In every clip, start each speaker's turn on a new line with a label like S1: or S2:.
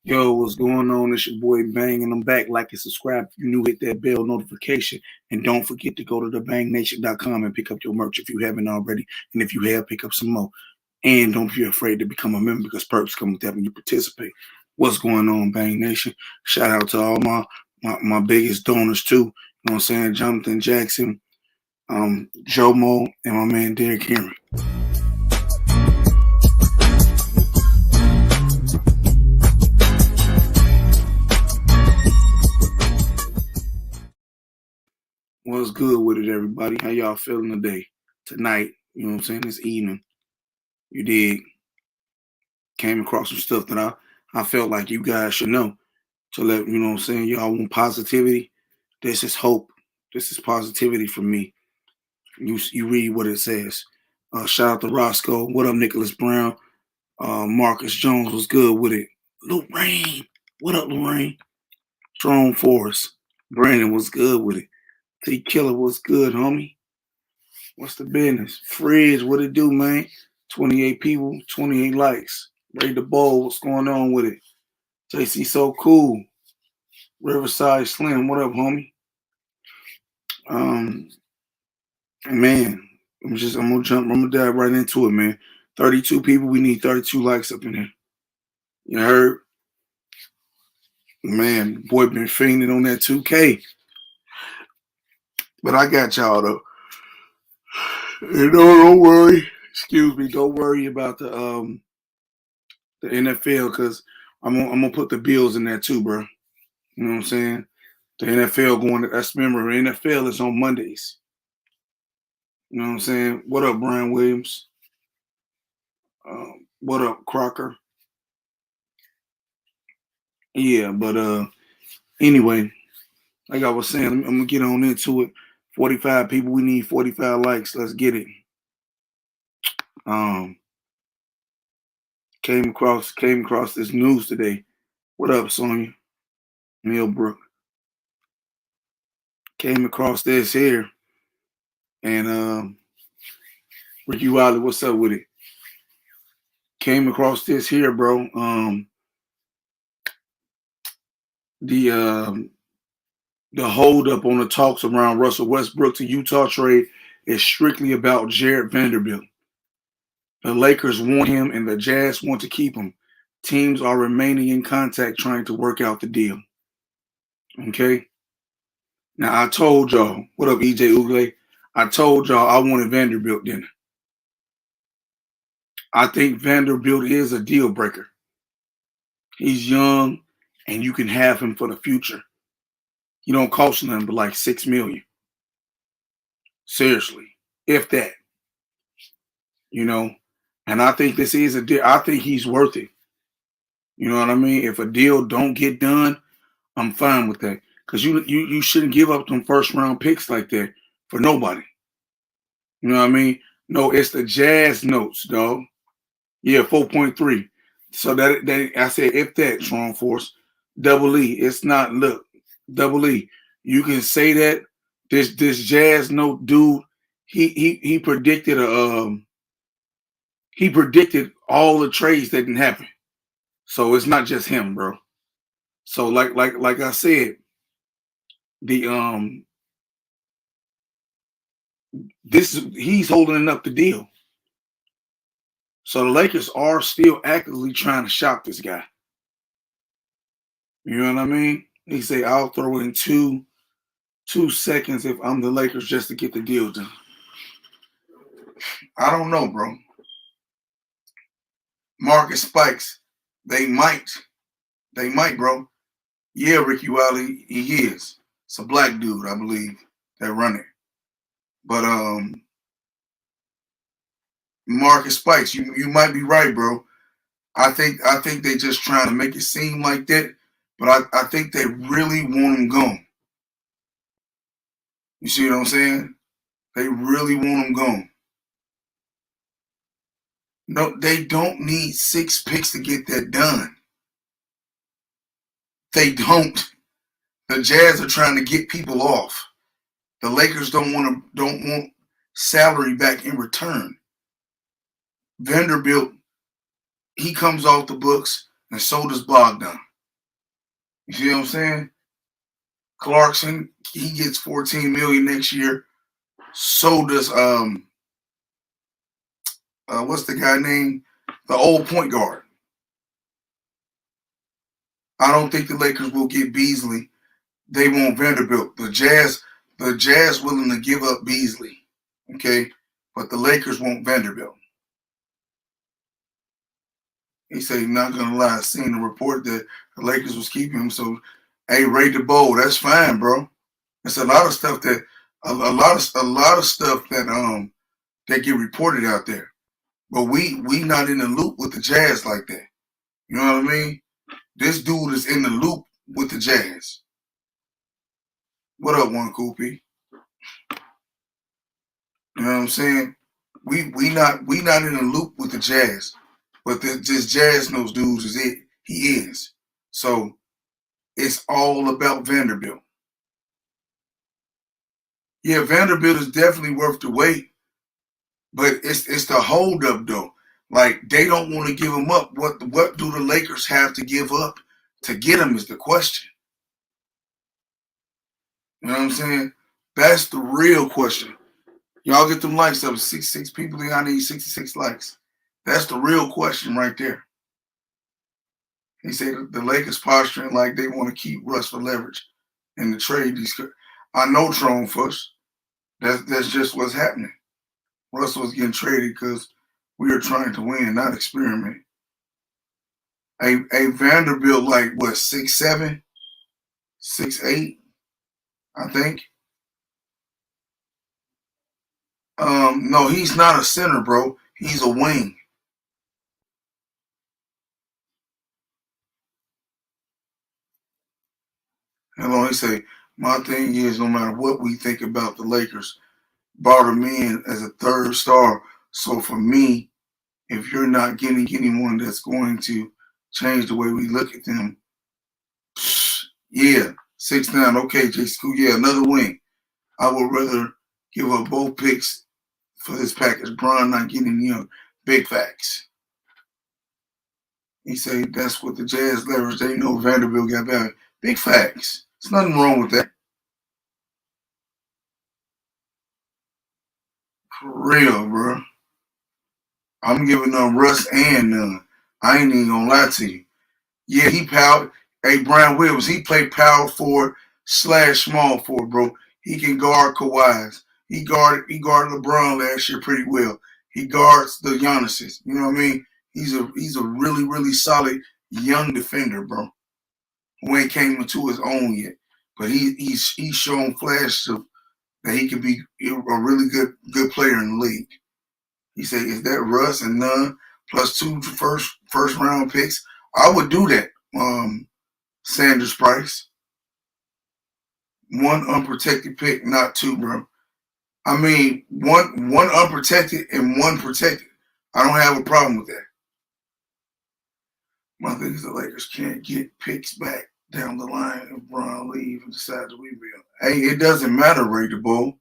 S1: Yo, what's going on? It's your boy Bang, and I'm back. Like and subscribe if you're new. Hit that bell notification, and don't forget to go to thebangnation.com and pick up your merch if you haven't already. And if you have, pick up some more. And don't be afraid to become a member because perks come with that when you participate. What's going on, Bang Nation? Shout out to all my biggest donors too. You know what I'm saying? Jonathan Jackson, Joe Mo, and my man Derek Henry. What's good with it, everybody? How y'all feeling today? Tonight, you know what I'm saying? This evening. You did. Came across some stuff that I felt like you guys should know. To let you know what I'm saying, y'all want positivity. This is hope. This is positivity for me. You read what it says. Shout out to Roscoe. What up, Nicholas Brown? Marcus Jones was good with it. Lorraine. What up, Lorraine? Strong Force. Brandon was good with it. T Killer was good, homie. What's the business? Fridge, what it do, man? 28 people, 28 likes. Ready to bowl. What's going on with it? JC so cool. Riverside Slim, what up, homie? Um, man, I'm gonna dive right into it, man. 32 people, we need 32 likes up in here. You heard? Man, boy been fiending on that 2K. But I got y'all though. You know, don't worry. Excuse me, don't worry about the NFL because I'm gonna put the Bills in there too, bro. You know what I'm saying? The NFL going to that's remember the NFL is on Mondays. You know what I'm saying? What up, Brian Williams? What up, Crocker? Yeah, but anyway, like I was saying, I'm gonna get on into it. 45 people, we need 45 likes. Let's get it. Um, came across this news today. What up, Sonya? Millbrook. Came across this here, and Ricky Wiley, what's up with it? Came across this here, bro. The hold up on the talks around Russell Westbrook to Utah trade is strictly about Jared Vanderbilt. The Lakers want him and the Jazz want to keep him. Teams are remaining in contact trying to work out the deal. Okay? Now I told y'all, what up, EJ Ugle? I told y'all I wanted Vanderbilt then. I think Vanderbilt is a deal breaker. He's young and you can have him for the future. He don't cost nothing but like $6 million. Seriously. If that. You know. And I think this is a deal. I think he's worth it. You know what I mean? If a deal don't get done, I'm fine with that. Because you shouldn't give up them first round picks like that for nobody. You know what I mean? No, it's the Jazz notes, dog. Yeah, 4.3. So that I said if that strong force, double E. It's not look, double E. You can say that this Jazz note dude, he predicted he predicted all the trades that didn't happen. So it's not just him, bro. So like I said, the he's holding up the deal. So the Lakers are still actively trying to shop this guy. You know what I mean? He say I'll throw in two seconds if I'm the Lakers just to get the deal done. I don't know, bro. Market spikes. They might, bro. Yeah, Ricky Wiley, he is. It's a black dude, I believe, that run it. But market spikes. You might be right, bro. I think they just trying to make it seem like that, but I think they really want him gone. You see what I'm saying? They really want him gone. No, they don't need 6 picks to get that done. They don't. The Jazz are trying to get people off. The Lakers don't want salary back in return. Vanderbilt, he comes off the books, and so does Bogdan. You see what I'm saying? Clarkson, he gets 14 million next year. So does what's the guy named? The old point guard. I don't think the Lakers will get Beasley. They want Vanderbilt. The Jazz willing to give up Beasley. Okay. But the Lakers want Vanderbilt. He said he's not gonna lie. I seen a report that the Lakers was keeping him. So hey, Ray DeBow, that's fine, bro. It's a lot of stuff that a lot of stuff that get reported out there. But we not in the loop with the Jazz like that. You know what I mean? This dude is in the loop with the Jazz. What up, one Koopy? You know what I'm saying? We not in the loop with the Jazz. But this Jazz knows dudes is it. He is. So it's all about Vanderbilt. Yeah, Vanderbilt is definitely worth the wait. But it's the holdup though. Like they don't want to give him up. What do the Lakers have to give up to get him is the question. You know what I'm saying? That's the real question. Y'all get them likes up. 66 people. I need 66 likes. That's the real question right there. He said the Lakers posturing like they want to keep Russ for leverage and the trade these. I know Tron first. That's just what's happening. Russell was getting traded because we are trying to win, not experiment. A Vanderbilt like what 6'7", 6'8", I think. No, he's not a center, bro. He's a wing. Hello, he say, my thing is no matter what we think about the Lakers, brought him in as a third star. So for me, if you're not getting anyone that's going to change the way we look at them, yeah, 6'9", okay, J School, yeah, another wing. I would rather give up both picks for this package. Bron not getting big facts. He said that's what the Jazz leverage. They know Vanderbilt got value. Big facts. There's nothing wrong with that. For real, bro. I'm giving them Russ and none. I ain't even gonna lie to you. Yeah, he powered. Hey, Brian Williams, he played power forward / small forward, bro. He can guard Kawhi's. He guarded LeBron last year pretty well. He guards the Giannis's. You know what I mean? He's a really, really solid young defender, bro. Who ain't came into his own yet. But he's shown flashes of that he could be a really good player in the league. He said, is that Russ and none plus 2 first round picks? I would do that. Sanders Price. 1 unprotected pick, not 2, bro. I mean, one unprotected and 1 protected. I don't have a problem with that. My thing is the Lakers can't get picks back down the line if Bron leave and decide to rebuild. Hey, it doesn't matter, Ray DeBow.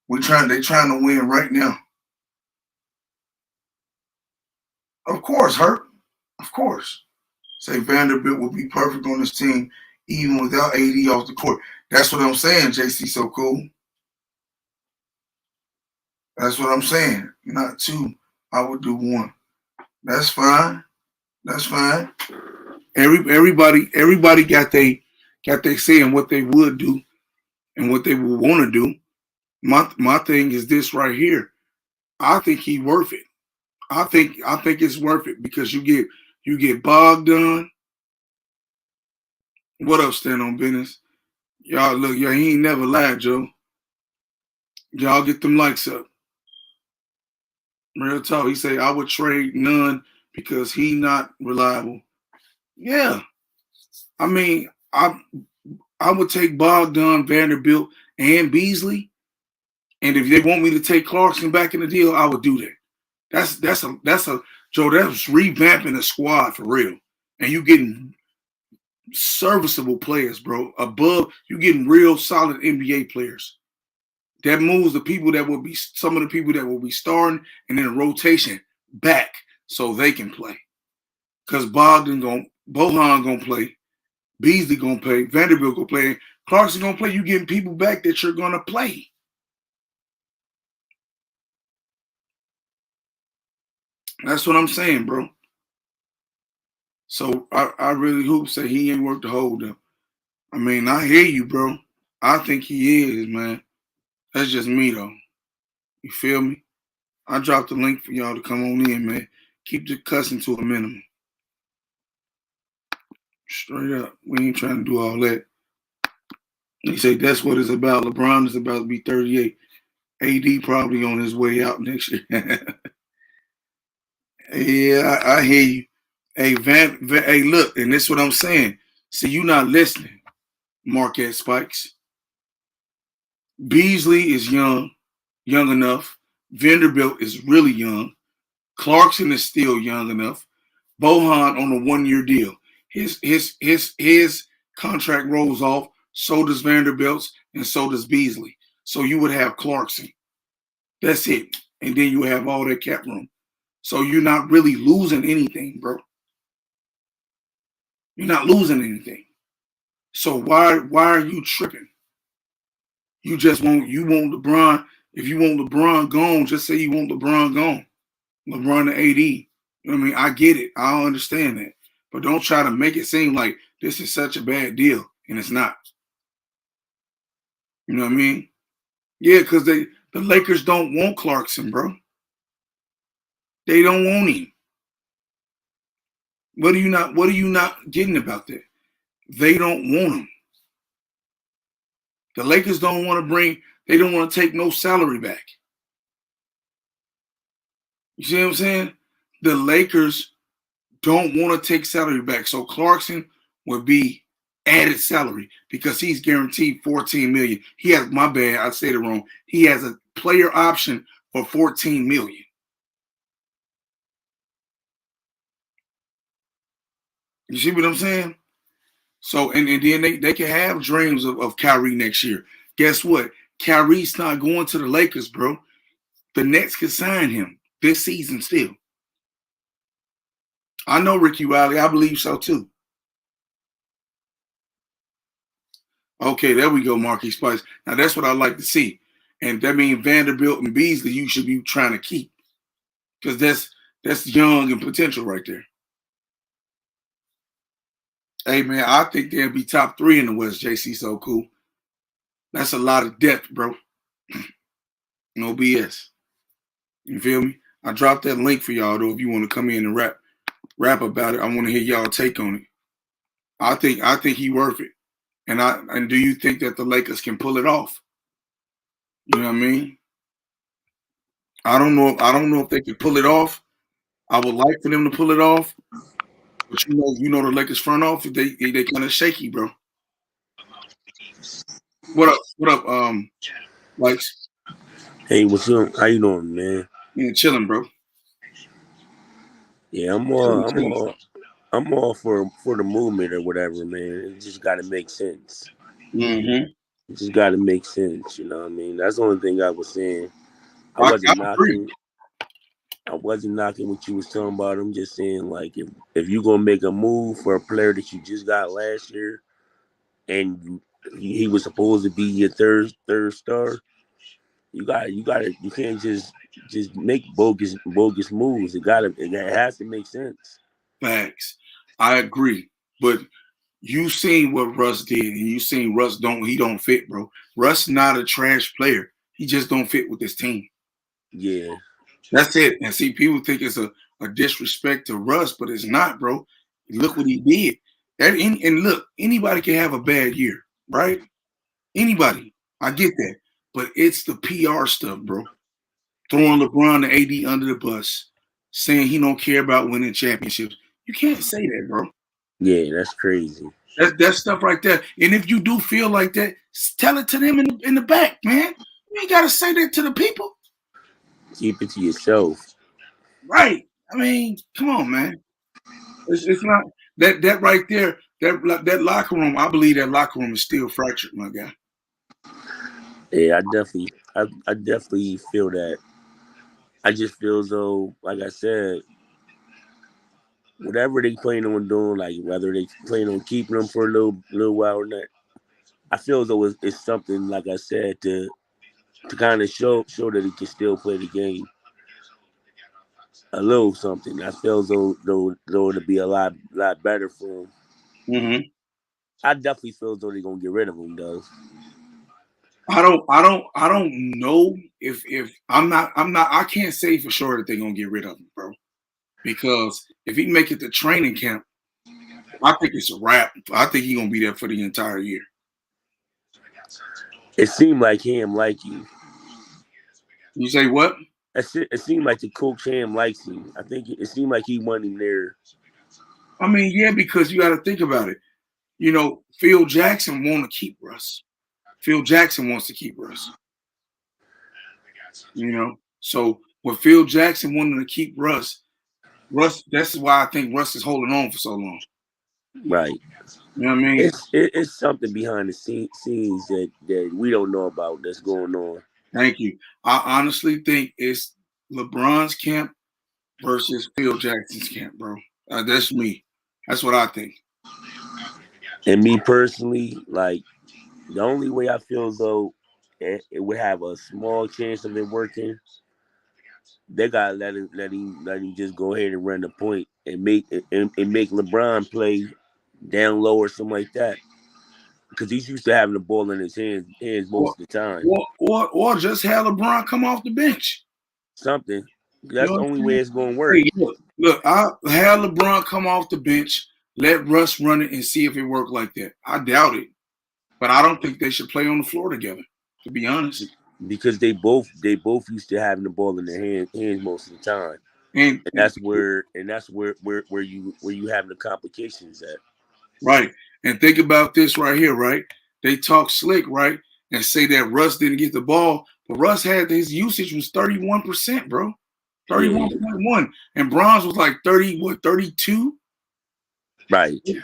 S1: They're trying to win right now. Of course, Hurt. Of course. Say Vanderbilt will be perfect on this team even without AD off the court. That's what I'm saying, JC So Cool. That's what I'm saying. Not 2. I would do 1. That's fine. That's fine. Everybody got they saying what they would do and what they would want to do. My thing is this right here. I think he's worth it. I think it's worth it because you get Bogdan. What up, Stand on Business? Y'all look, he ain't never lied, Joe. Y'all get them likes up. Real talk. He say I would trade none because he not reliable. Yeah. I mean, I would take Bogdan, Vanderbilt, and Beasley. And if they want me to take Clarkson back in the deal, I would do that. That's a Joe, that's revamping the squad for real. And you getting serviceable players, bro. Above, you getting real solid NBA players. That moves the people that will be some of the people that will be starting and then a rotation back so they can play. Because Bohan gonna play. Beasley gonna play. Vanderbilt gonna play. Clarkson gonna play. You getting people back that you're gonna play. That's what I'm saying, bro. So I really hope say he ain't worth the hold up. I mean, I hear you, bro. I think he is, man. That's just me though. You feel me? I dropped the link for y'all to come on in, man. Keep the cussing to a minimum. Straight up. We ain't trying to do all that. They say that's what it's about. LeBron is about to be 38. AD probably on his way out next year. Yeah, I hear you. Hey, hey, look, and this is what I'm saying. See, you not listening, Marquette Spikes. Beasley is young enough. Vanderbilt is really young. Clarkson is still young enough. Bohan on a 1-year deal. His contract rolls off. So does Vanderbilt's, and so does Beasley. So you would have Clarkson. That's it, and then you have all that cap room. So you're not really losing anything, bro. You're not losing anything. So why are you tripping? You just want LeBron. If you want LeBron gone, just say you want LeBron gone. LeBron to AD. You know what I mean? I get it. I understand that. But don't try to make it seem like this is such a bad deal, and it's not. You know what I mean? Yeah, because the Lakers don't want Clarkson, bro. They don't want him. What are you not getting about that? They don't want him. The Lakers don't want to take no salary back. You see what I'm saying? The Lakers don't want to take salary back. So Clarkson would be added salary because he's guaranteed $14 million. He has, my bad, I said it wrong. He has a player option for $14 million. You see what I'm saying? So and then they can have dreams of Kyrie next year. Guess what? Kyrie's not going to the Lakers, bro. The Nets can sign him this season still. I know Ricky Riley. I believe so too. Okay, there we go, Marquis Spice. Now that's what I like to see. And that means Vanderbilt and Beasley you should be trying to keep. Because that's young and potential right there. Hey man, I think they'll be top 3 in the West, JC. So cool. That's a lot of depth, bro. No BS. You feel me? I dropped that link for y'all though. If you want to come in and rap about it, I want to hear y'all take on it. I think he worth it. And do you think that the Lakers can pull it off? You know what I mean? I don't know. I don't know if they can pull it off. I would like for them to pull it off, but the Lakers front office they kind of shaky, bro. What up? What up? Likes.
S2: Hey, what's up? How you doing, man?
S1: Man, chilling, bro.
S2: Yeah,
S1: Chilling, chilling.
S2: I'm all for the movement or whatever, man. It just got to make sense.
S1: Mm-hmm.
S2: It just got to make sense. You know what I mean? That's the only thing I was saying. I
S1: I
S2: wasn't
S1: agree.
S2: knocking. I wasn't knocking what you was talking about. I'm just saying, like, if you gonna make a move for a player that you just got last year, and he was supposed to be your third star, you can't just make bogus moves. It has to make sense.
S1: Facts. I agree. But you seen what Russ did, and you seen Russ don't fit, bro. Russ not a trash player. He just don't fit with this team.
S2: Yeah,
S1: That's it. And see, people think it's a disrespect to Russ, but it's not, bro. Look what he did. And look, anybody can have a bad year, right? Anybody. I get that. But it's the PR stuff, bro. Throwing LeBron and AD under the bus, saying he don't care about winning championships. You can't say that, bro.
S2: yeah, that's crazy.
S1: That stuff right there. And if you do feel like that, tell it to them in the back, man. You ain't gotta say that to the people.
S2: Keep it to yourself.
S1: Right. I mean, come on, man. It's not that right there. That locker room. I believe that locker room is still fractured, my guy.
S2: Yeah, I definitely feel that. I just feel as though, like I said, whatever they plan on doing, like whether they plan on keeping them for a little while or not. I feel as though it's something like I said to kind of show that he can still play the game a little something. I feel as though it'll be a lot better for him.
S1: Mm-hmm.
S2: I definitely feel as though they're gonna get rid of him though.
S1: I don't know if I can't say for sure that they're gonna get rid of him, bro. Because if he make it to training camp, I think it's a wrap. I think he's gonna be there for the entire year.
S2: It seemed like him like you.
S1: You say what?
S2: It seemed like the coach him likes him. I think it seemed like he wanted him there.
S1: I mean, yeah, because you got to think about it. You know, Phil Jackson want to keep Russ. Phil Jackson wants to keep Russ. You know, so with Phil Jackson wanting to keep Russ. That's why I think Russ is holding on for so long.
S2: Right.
S1: You know what I mean?
S2: It's something behind the scenes that we don't know about that's going on.
S1: Thank you. I honestly think it's LeBron's camp versus Phil Jackson's camp, bro. That's me. That's what I think.
S2: And me personally, like the only way I feel as though it would have a small chance of it working, they gotta let him just go ahead and run the point and make LeBron play down low or something like that. Because he's used to having the ball in his hands
S1: Or,
S2: most of the time.
S1: or just have LeBron come off the bench.
S2: Something.
S1: You
S2: That's
S1: know
S2: the
S1: what
S2: only
S1: I'm
S2: way
S1: saying?
S2: it's gonna work.
S1: Hey, look, I have LeBron come off the bench, let Russ run it and see if it worked like that. I doubt it. But I don't think they should play on the floor together, to be honest.
S2: Because they both used to having the ball in their hands most of the time.
S1: And,
S2: And
S1: and
S2: where you having the complications at.
S1: right. And think about this right here, right? They talk slick, right? And say that Russ didn't get the ball, but Russ had his usage was 31%, bro.
S2: Yeah.
S1: 31.1. And Bronze was like 30, what, 32?
S2: Right.
S1: You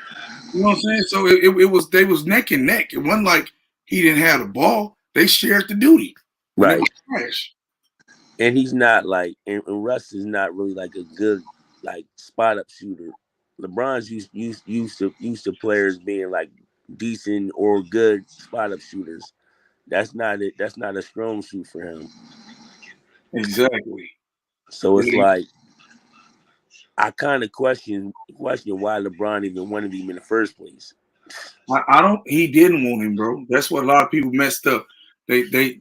S1: know what I'm saying? So it was they was neck and neck. It wasn't like he didn't have the ball. They shared the duty. And it
S2: Right.
S1: was trash.
S2: And he's not like and Russ is not really like a good like spot up shooter. LeBron's used to players being like decent or good spot up shooters. That's not it. That's not a strong suit for him.
S1: Exactly.
S2: So it's like I kind of question why LeBron even wanted him in the first place.
S1: I don't. He didn't want him, bro. That's what a lot of people messed up. The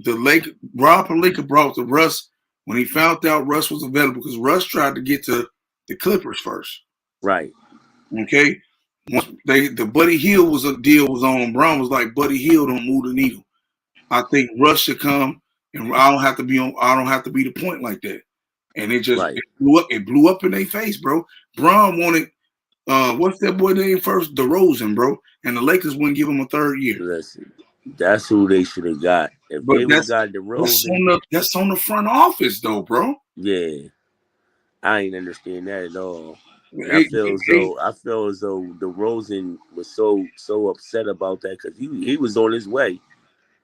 S1: Lake Rob Palinka brought to Russ when he found out Russ was available because Russ tried to get to the Clippers first.
S2: Right.
S1: Okay, once the Buddy Hield was a deal was on. Brown was like Buddy Hield don't move the needle. I think Russ should come, and I don't have to be on. I don't have to be the point like that. And
S2: Right.
S1: it blew up. It blew up in their face, bro. Braun wanted what's that boy name first? DeRozan, bro. And the Lakers wouldn't give him a third year.
S2: Listen, that's who they should have got. If
S1: But
S2: they would have got DeRozan,
S1: that's on the front office though, bro.
S2: yeah, I ain't understand that at all. And
S1: Hey,
S2: I feel as though DeRozan was so upset about that because he was on his way.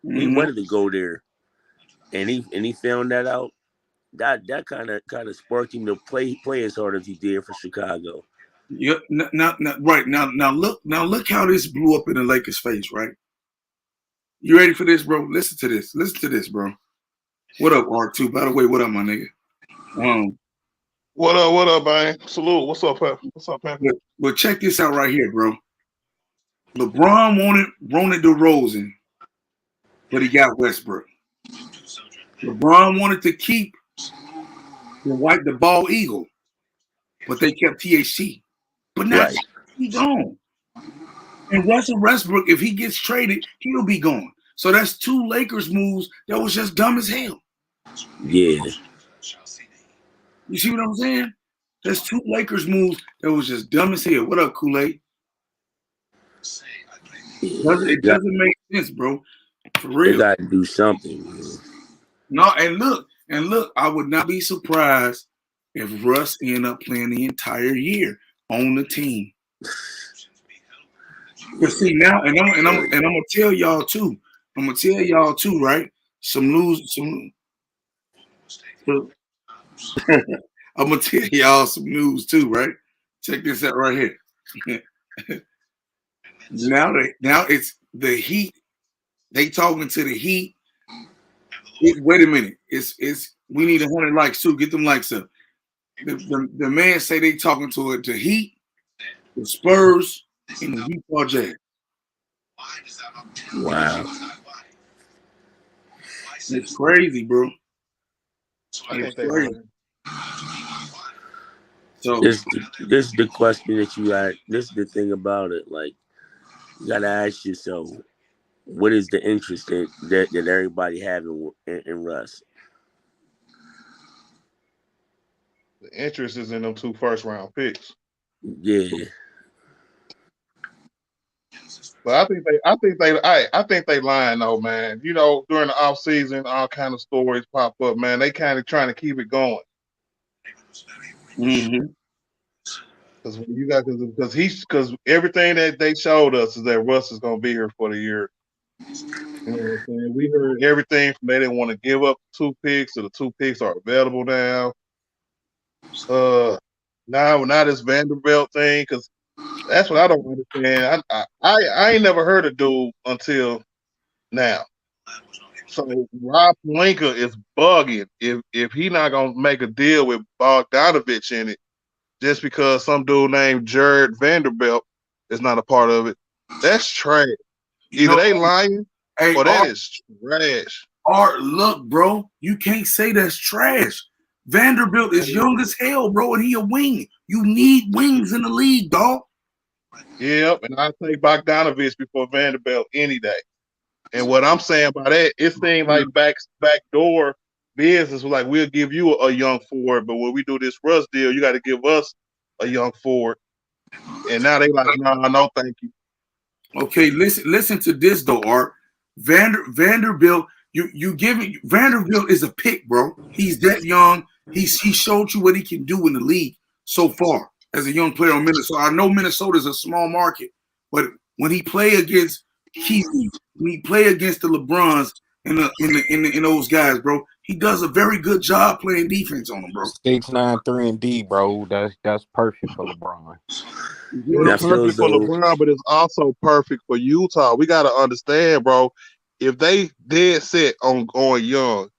S2: He
S1: mm-hmm.
S2: wanted to go there, and he found that out. That kind of sparked him to play as hard as he did for Chicago.
S1: Yep. Right now look how this blew up in the Lakers' face, right? You ready for this, bro? Listen to this. Listen to this, bro. What up, R2? By the way, what up, my nigga?
S3: What up, man? Salute. What's up, Pep? What's up, Pep?
S1: But check this out right here, bro. LeBron wanted DeRozan, but he got Westbrook. LeBron wanted to keep the ball eagle, but they kept THC. But now
S2: Right.
S1: he's gone. And Russell Westbrook, if he gets traded, he'll be gone. So that's two Lakers moves that was just dumb as hell.
S2: Yeah.
S1: You see what I'm saying? That's two Lakers moves that was just dumb as hell. What up, Kool-Aid? It doesn't make sense, bro. For real.
S2: They got to do something.
S1: No, and look, I would not be surprised if Russ ended up playing the entire year on the team. But see now, and I'm gonna tell y'all too. I'm gonna tell y'all too, right? I'm gonna tell y'all some news too, right? Check this out right here. now it's the Heat. They talking to the Heat. Wait a minute. It's we need 100 likes too. Get them likes up. The man say they talking to it to Heat, the Spurs, and the Utah Jazz.
S2: Wow.
S1: It's crazy, bro.
S3: I
S1: It's
S3: think they
S1: crazy. So
S2: This is the question that you got. This is the thing about it. Like, you gotta ask yourself, what is the interest that everybody having in Russ?
S3: the interest is in them 2 first-round picks.
S2: Yeah.
S3: But I think they lying though, man. You know, during the off season, all kind of stories pop up, man. They kind of trying to keep it going.
S1: mm-hmm.
S3: Because you got because everything that they showed us is that Russ is gonna be here for the year. You know what I'm saying? We heard everything from they didn't want to give up 2 picks, so the 2 picks are available now. Now this Vanderbilt thing, because that's what I don't understand. I ain't never heard of dude until now. So Rob Pelinka is bugging if he not gonna make a deal with Bogdanovich in it, just because some dude named Jared Vanderbilt is not a part of it. That's trash. Either they lying or that is trash.
S1: Art, look, bro, you can't say that's trash. Vanderbilt is young as hell, bro, and he a wing. You need wings in the league, dog.
S3: Yep, and I take Bogdanovich before Vanderbilt any day. And what I'm saying by that, it seems like backdoor business. Like, we'll give you a young forward, but when we do this Russ deal, you got to give us a young forward. And now they like, no, thank you.
S1: Okay, listen to this though, Art. Vanderbilt, you giving Vanderbilt is a pick, bro. He's that young. He showed you what he can do in the league so far as a young player on Minnesota. I know Minnesota is a small market, but when he play against Keeley, when he play against the LeBrons and in those guys, bro, he does a very good job playing defense on them, bro.
S4: 6'9", 3-and-D, bro. That's perfect for LeBron.
S3: It's perfect for LeBron, but it's also perfect for Utah. We got to understand, bro. If they dead set on going young,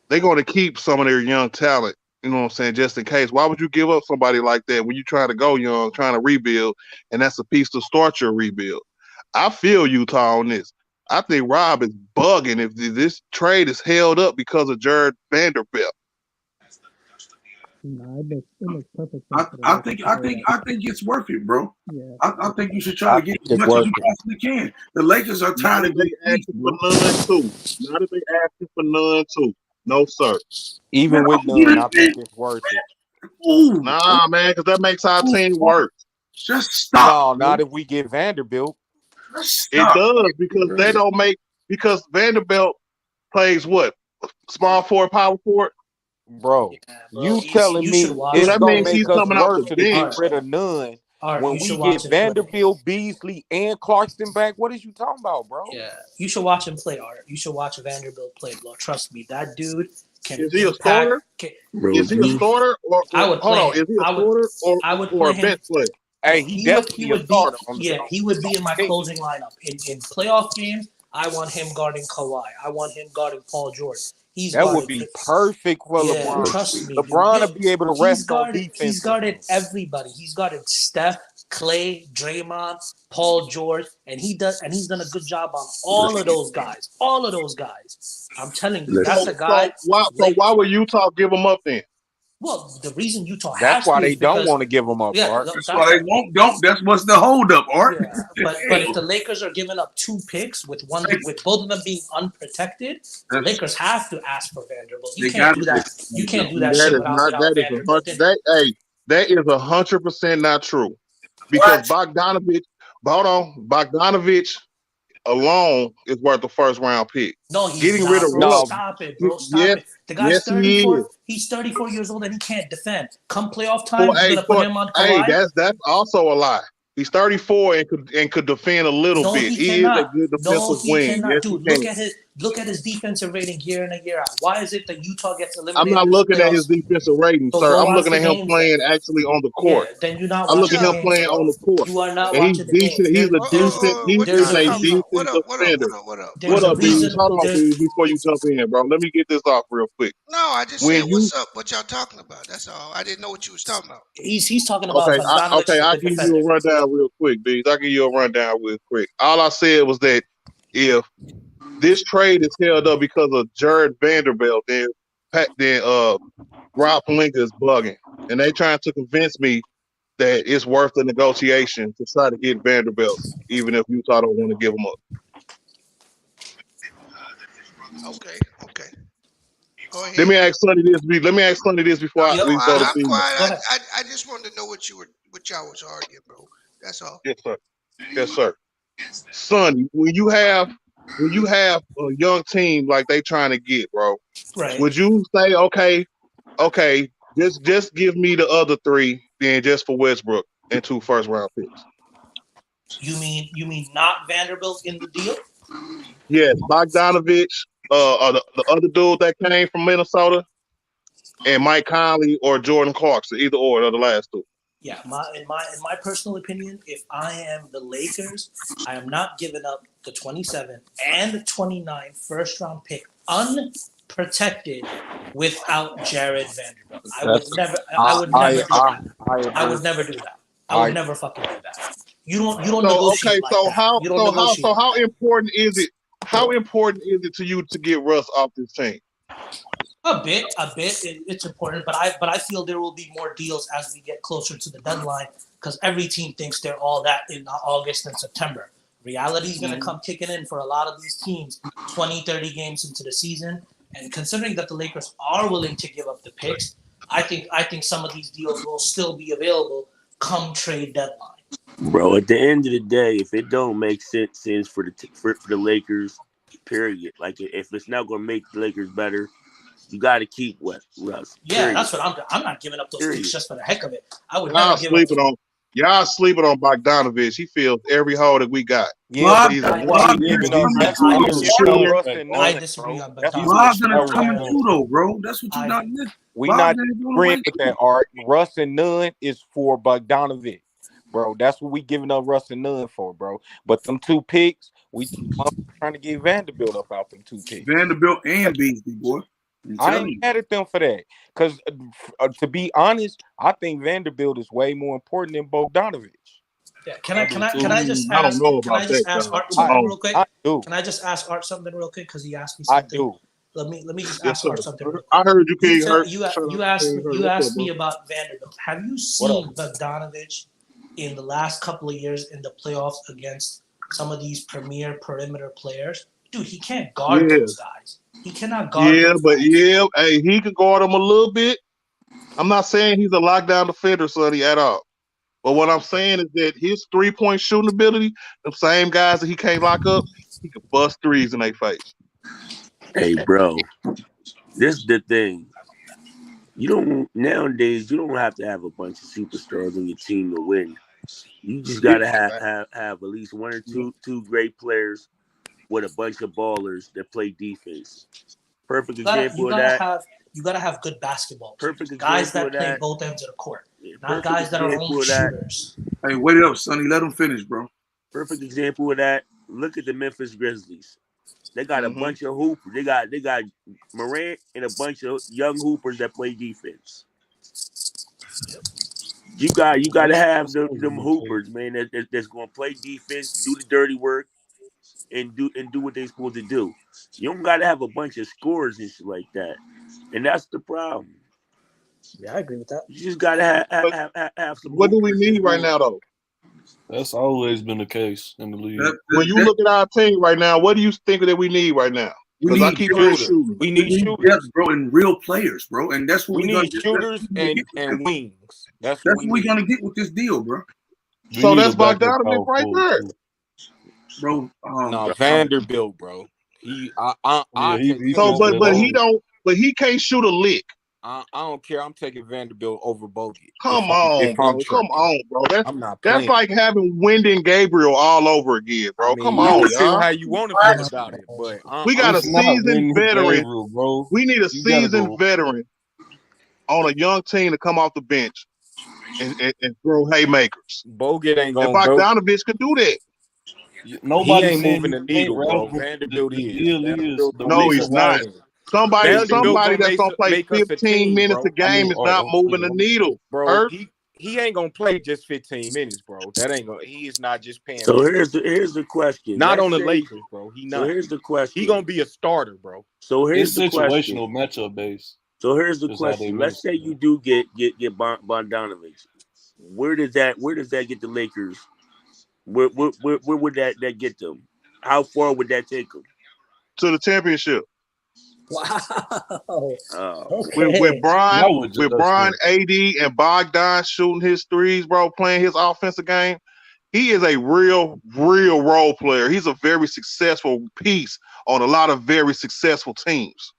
S3: they're going to keep some of their young talent. You know what I'm saying? Just in case. Why would you give up somebody like that when you're trying to go young, trying to rebuild, and that's a piece to start your rebuild? I feel Utah on this. I think Rob is bugging if this trade is held up because of Jared Vanderbilt.
S5: No, it makes perfect sense.
S1: I think it's worth it, bro.
S5: Yeah.
S1: I think you should try to get as much as you possibly can. The Lakers are tired of
S3: they asking for none too. Not if they asking for none too. No, sir.
S4: Even with none, I think it's worth it.
S1: Ooh.
S3: Nah, man, because that makes our team work.
S1: Just stop.
S4: No, not if we get Vanderbilt.
S3: It does, because they don't because Vanderbilt plays what? Small forward, power forward?
S4: Bro, you telling me it's
S3: that
S4: gonna
S3: means
S4: make
S3: he's
S4: us
S3: coming out
S4: worse
S3: the
S4: to get
S3: bench.
S4: rid of none when we get Vanderbilt, Beasley, and Clarkson back? What is you talking about, bro?
S6: Yeah, you should watch him play, Art. You should watch Vanderbilt play, bro. Trust me, that dude can.
S3: Is he a starter? Is he a starter or
S6: I would
S3: hold
S6: play
S3: on? Is he a starter or a bench player?
S4: Hey, he would
S6: be in my closing lineup in playoff games. I want him guarding Kawhi. I want him guarding Paul George.
S4: That would be perfect for LeBron.
S6: Trust me.
S4: LeBron will be able to rest on defense.
S6: He's guarded everybody. He's guarded Steph, Clay, Draymond, Paul George, and he's done a good job on all of those guys. All of those guys. I'm telling you, that's a guy.
S3: So why would Utah give him up then?
S6: Well, the reason Utah has
S4: that's why
S6: to
S4: they don't want to give them up, Art.
S1: That's why they don't. That's what's the holdup, Art.
S6: Yeah, but if the Lakers are giving up 2 picks with both of them being unprotected, the Lakers have to ask for Vanderbilt. You can't do that. You can't do that shit without Vanderbilt.
S3: That is 100% not true. Because Bogdanovich alone is worth the first round pick.
S6: No, he's
S3: getting
S6: not,
S3: rid of
S6: bro.
S3: Russ.
S6: Stop it, bro. Stop it. The guy's 34. He's 34 years old and he can't defend. Come playoff time, you're gonna put him on Kawhi.
S3: Hey, that's also a lie. He's 34 and could defend a little bit.
S6: He cannot.
S3: Is a good defensive wing.
S6: Cannot.
S3: Yes,
S6: dude, Look at his defensive rating year in and year out. Why is it that Utah gets
S3: I'm
S6: eliminated?
S3: not
S6: in the
S3: looking at his
S6: playoffs?
S3: defensive rating,
S6: So
S3: sir.
S6: go
S3: I'm
S6: watch
S3: looking
S6: the
S3: at him
S6: games
S3: playing
S6: then.
S3: actually on the
S6: Yeah,
S3: court.
S6: then you're not
S3: I'm looking
S6: watching
S3: at
S6: the
S3: him
S6: games,
S3: playing on
S6: bro.
S3: the court.
S6: You are not
S3: And he's
S6: watching the
S3: decent.
S6: games.
S3: He's a decent.
S6: There's a
S3: He's a
S6: reason.
S3: decent defender.
S6: There's
S3: What
S6: a
S3: up, Bees?
S6: reason.
S3: Hold on, Bees, before you jump in, bro. Let me get this off real quick.
S7: No, I just said,
S3: When you
S7: what's up? What y'all talking about? That's all. I didn't know what you was talking about.
S6: He's talking about
S3: okay,
S6: Bogdanovich is a
S3: I'll
S6: good
S3: give
S6: defender.
S3: you a rundown real quick, Bees. I'll give you a rundown real quick. All I said was that if this trade is held up because of Jared Vanderbilt, then Rob Pelinka is bugging, and they trying to convince me that it's worth the negotiation to try to get Vanderbilt, even if Utah don't want to give him up.
S7: Okay. Go ahead.
S3: Let me ask Sonny this before we go to
S7: I'm
S3: Bees.
S7: quiet. I just wanted to know what y'all was arguing, bro. That's all.
S3: Yes, sir. Sonny, when you have a young team like they trying to get, bro,
S6: right?
S3: Would you say okay, just give me the other three, then just for Westbrook and 2 first-round picks?
S6: You mean not Vanderbilt in the deal?
S3: Yes, Bogdanovich, or the other dude that came from Minnesota, and Mike Conley or Jordan Clarkson, either or the last two.
S6: Yeah, in my personal opinion, if I am the Lakers, I am not giving up the 27 and the 29 first-round pick unprotected without Jared Vanderbilt. I would never do that. I would never fucking do that. You don't negotiate like that. You don't negotiate.
S3: So how important is it? How important is it to you to get Russ off this team?
S6: A bit. It's important, but I feel there will be more deals as we get closer to the deadline because every team thinks they're all that in August and September. Reality is going to come kicking in for a lot of these teams 20, 30 games into the season. And considering that the Lakers are willing to give up the picks, I think some of these deals will still be available come trade deadline.
S2: Bro, at the end of the day, if it don't make sense for the Lakers, period. Like if it's not going to make the Lakers better, you got to keep Russ.
S6: Yeah, that's what I'm not giving up those picks just for the heck of it. I would
S3: Y'all
S6: never give up.
S3: Y'all sleeping on Bogdanovich. He fills every hole that we got.
S1: Yeah, I disagree on coming too, though, bro. That's what you're not missing.
S4: We not agreeing with that, Art. Russ and Nunn is for Bogdanovich, bro. That's what we giving up Russ and Nunn for, bro. But them 2 picks, I'm trying to get Vanderbilt up out them 2 picks.
S1: Vanderbilt and Beasley, boy.
S4: I ain't mad at them for that. Because to be honest, I think Vanderbilt is way more important than Bogdanovich.
S6: Yeah, can I just ask Art something real quick? Can I just ask Art something real quick? Because he asked me something.
S3: I do.
S6: Let me just ask Art something real quick.
S3: I heard you.
S6: You asked me about Vanderbilt. Have you seen Bogdanovich in the last couple of years in the playoffs against some of these premier perimeter players? Dude, he can't guard those guys. He cannot guard.
S3: Hey, he can guard them a little bit. I'm not saying he's a lockdown defender, Sonny, at all. But what I'm saying is that his 3-point shooting ability, the same guys that he can't lock up, he can bust threes in their face.
S2: Hey, bro, this is the thing. Nowadays, you don't have to have a bunch of superstars on your team to win. You just gotta have at least 1 or 2 great players with a bunch of ballers that play defense. Perfect example of that.
S6: You gotta have good basketball.
S2: Perfect
S6: guys that play
S2: that.
S6: both ends of the court, not guys that are only shooters.
S1: Hey, wait up, Sonny. Let him finish, bro.
S2: Perfect example of that. Look at the Memphis Grizzlies. They got a bunch of hoopers. They got Morant and a bunch of young hoopers that play defense. You got to have them hoopers, man. That's going to play defense, do the dirty work, and do what they're supposed to do. You don't got to have a bunch of scorers and shit like that, and that's the problem.
S6: Yeah, I agree with that.
S2: You just got to have some.
S3: What do we need right now, though?
S8: That's always been the case in the league.
S3: When you look at our team right now, what do you think that we need right now?
S1: We need
S3: shooters.
S4: We need shooters,
S1: bro, and real players, bro. And that's what
S4: we need shooters and wings. That's what
S1: we're gonna get with this deal, bro.
S3: So that's Bogdanovich right there,
S1: bro.
S4: No, Vanderbilt, bro. But he can't shoot a lick. I don't care. I'm taking Vanderbilt over Bogut.
S3: Come
S4: If
S3: on,
S4: I'm
S3: bro. Come
S4: Trey.
S3: on, bro.
S4: I'm not
S3: That's
S4: playing.
S3: like having Wyndon Gabriel all over again, bro.
S4: I mean,
S3: Come
S4: you
S3: on,
S4: can feel
S3: y'all.
S4: how you want to feel about it, but
S3: We got a
S8: It's not
S3: seasoned
S8: winning
S3: veteran.
S8: Gabriel, bro.
S3: We need a
S8: You gotta
S3: seasoned
S8: go.
S3: veteran on a young team to come off the bench and throw haymakers.
S4: Bogut ain't
S3: And
S4: gonna go.
S3: Bogdanovich can do that.
S4: He
S8: Nobody
S4: ain't
S8: saying
S4: moving
S8: he
S4: the
S8: can't,
S4: needle, bro.
S8: Ralph. But
S4: Vanderbilt
S8: the
S4: is.
S8: deal is
S4: Vanderbilt
S8: the
S4: gonna
S3: No,
S4: get
S3: he's
S8: reason
S4: you
S3: not.
S8: why.
S4: a win.
S3: Somebody
S4: Vanderbilt
S3: that's gonna play
S4: make us a
S3: 15
S4: team,
S3: minutes
S4: bro.
S3: a game is not moving the needle.
S4: Bro,
S3: Hurt?
S4: he ain't gonna play just 15 minutes, bro. That ain't gonna. He is not just paying
S2: So
S4: minutes.
S2: here's the question.
S4: Not on
S2: Let's
S4: the
S2: say.
S4: Lakers, bro. He
S2: So
S4: not.
S2: here's the
S4: He
S2: question.
S4: gonna be a starter, bro.
S2: So here's
S8: It's
S2: the question.
S8: situational matchup based.
S2: So here's the
S8: Is how they
S2: question. Let's
S8: miss.
S2: say you do get Bogdanovich. Where does that get the Lakers? Where would that get them? How far would that take them?
S3: To the championship.
S6: Wow.
S2: Oh,
S3: With
S6: Okay.
S3: Brian,
S8: Y'all would just
S3: AD, and Bogdan shooting his threes, bro, playing his offensive game. He is a real role player. He's a very successful piece on a lot of very successful teams.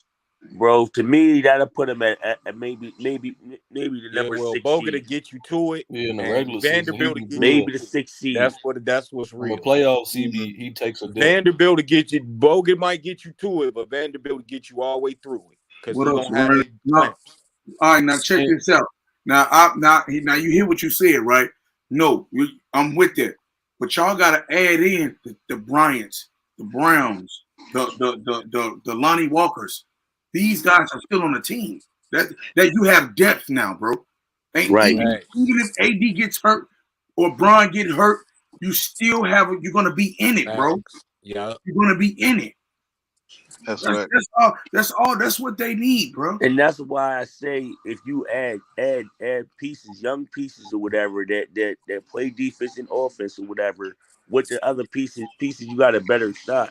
S2: bro, to me that'll put him at maybe the
S4: Yeah,
S2: number
S4: well,
S2: 6
S4: Bogut to
S2: seed.
S4: get you to it,
S8: in the
S4: and
S8: regular season he
S4: Vanderbilt to
S8: do
S4: get you
S8: good.
S2: Maybe the
S4: to it.
S2: 6th seed.
S4: That's what's
S8: On the
S4: real.
S8: playoffs, he takes a dip.
S4: Vanderbilt to get you. Bogut might get you to it, but Vanderbilt to get you all the way through it because
S1: What
S4: he
S1: else,
S4: gonna have
S1: Ryan?
S4: their
S1: No.
S4: clamps.
S1: All right, now check this out. Now you hear what you said, right? No, I'm with that, but y'all got to add in the Bryants, the Browns, the Lonnie Walkers. These guys are still on the team. That you have depth now, bro. And
S2: Right.
S1: even if AD gets hurt or Bron get hurt, you still have you're gonna be in it, bro.
S4: Yeah,
S1: you're gonna be in it.
S3: That's right.
S1: That's what they need, bro.
S2: And that's why I say if you add pieces, young pieces or whatever that play defense and offense or whatever, with the other pieces you got a better shot.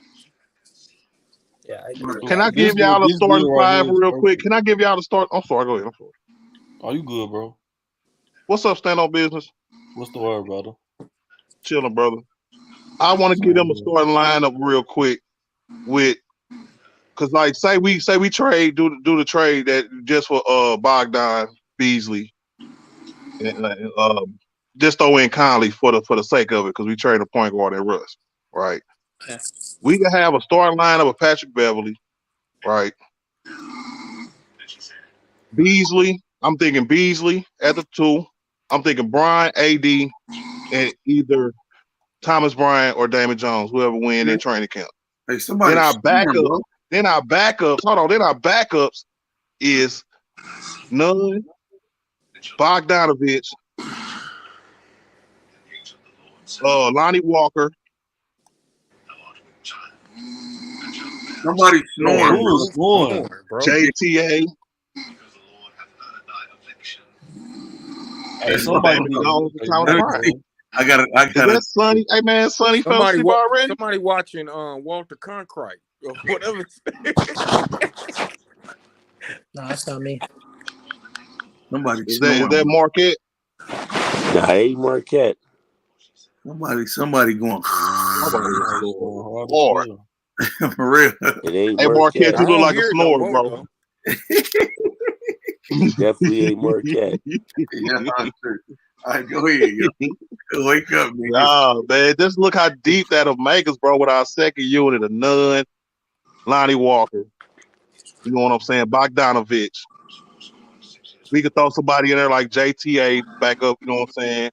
S6: Yeah, I agree.
S3: Can I
S8: This
S3: give y'all a starting
S8: deal right
S3: five
S8: here is
S3: real quick?
S8: perfect.
S3: Can I give y'all the start? I'm sorry, go ahead. I'm sorry.
S8: Oh, you good, bro?
S3: What's up, stand on business?
S8: What's the word, brother?
S3: Chilling, brother. I want to give them a starting lineup real quick with, cause like say we trade do the trade that just for Bogdan Beasley and just throw in Conley for the sake of it, because we trade a point guard and Russ, right?
S6: Yeah.
S3: We can have a starting lineup of Patrick Beverly, right? Beasley, I'm thinking Beasley at the 2. I'm thinking Brian, AD, and either Thomas Bryant or Damon Jones, whoever win in training camp.
S1: Hey, somebody.
S3: Then our backups. Hold on. Then our backups is Nunn, Bogdanovich, Lonnie Walker.
S1: Somebody snoring,
S8: Who is snoring,
S4: bro?
S3: JTA.
S8: Hey, somebody
S3: Damon
S8: need
S3: Jones
S8: to
S3: and Thomas Bryant.
S1: I gotta.
S3: Is that Sonny? Hey man, Sonny fell asleep already.
S4: Somebody watching Walter Cronkite or whatever.
S6: No, that's not me.
S1: Somebody
S3: Is
S1: snoring.
S3: that Marquette?
S2: Nah, ain't Marquette.
S1: Somebody going
S3: Hard.
S1: for real.
S2: It ain't
S3: Hey Marquette,
S2: Marquette.
S3: you look like a
S4: hear it
S3: snorer,
S4: no more,
S3: bro.
S2: Definitely ain't Marquette.
S1: Yeah, all right, go ahead, yo. Wake up, nigga.
S3: Nah, man, just look how deep that'll make us, bro, with our second unit of Nunn, Lonnie Walker. You know what I'm saying? Bogdanovich. We could throw somebody in there like JTA back up, you know what I'm saying?